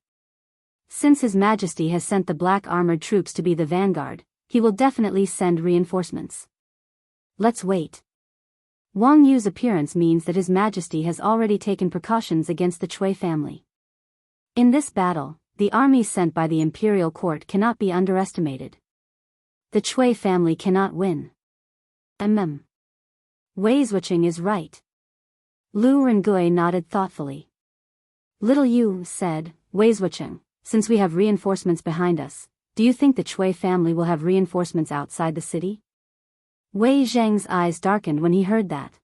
A: Since His Majesty has sent the black armored troops to be the vanguard, he will definitely send reinforcements. Let's wait." Wang Yu's appearance means that His Majesty has already taken precautions against the Chui family. In this battle, the armies sent by the imperial court cannot be underestimated. The Chui family cannot win. Wei Zhuqing is right. Lu Rengui nodded thoughtfully. Little Yu said, "Wei Zhuqing, since we have reinforcements behind us, do you think the Chui family will have reinforcements outside the city?" Wei Zheng's eyes darkened when he heard that.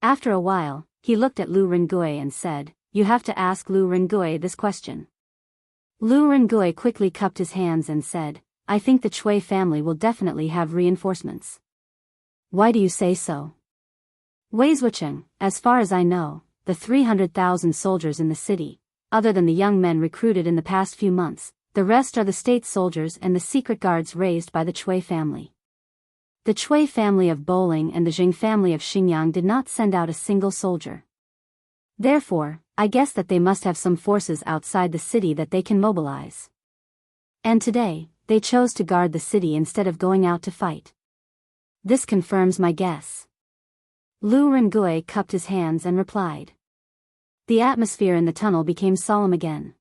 A: After a while, he looked at Lu Rengui and said, "You have to ask Lu Rengui this question." Lu Rengui quickly cupped his hands and said, "I think the Chui family will definitely have reinforcements." "Why do you say so?" "Wei Zhuqing, as far as I know, the 300,000 soldiers in the city, other than the young men recruited in the past few months, the rest are the state soldiers and the secret guards raised by the Chui family. The Chui family of Bowling and the Jing family of Xingyang did not send out a single soldier. Therefore, I guess that they must have some forces outside the city that they can mobilize. And today, they chose to guard the city instead of going out to fight. This confirms my guess. Lu Rengui cupped his hands and replied. The atmosphere in the tunnel became solemn again.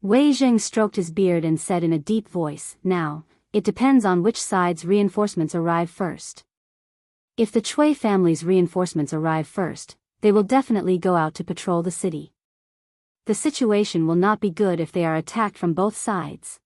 A: Wei Zheng stroked his beard and said in a deep voice, Now, it depends on which side's reinforcements arrive first. If the Chui family's reinforcements arrive first, they will definitely go out to patrol the city. The situation will not be good if they are attacked from both sides.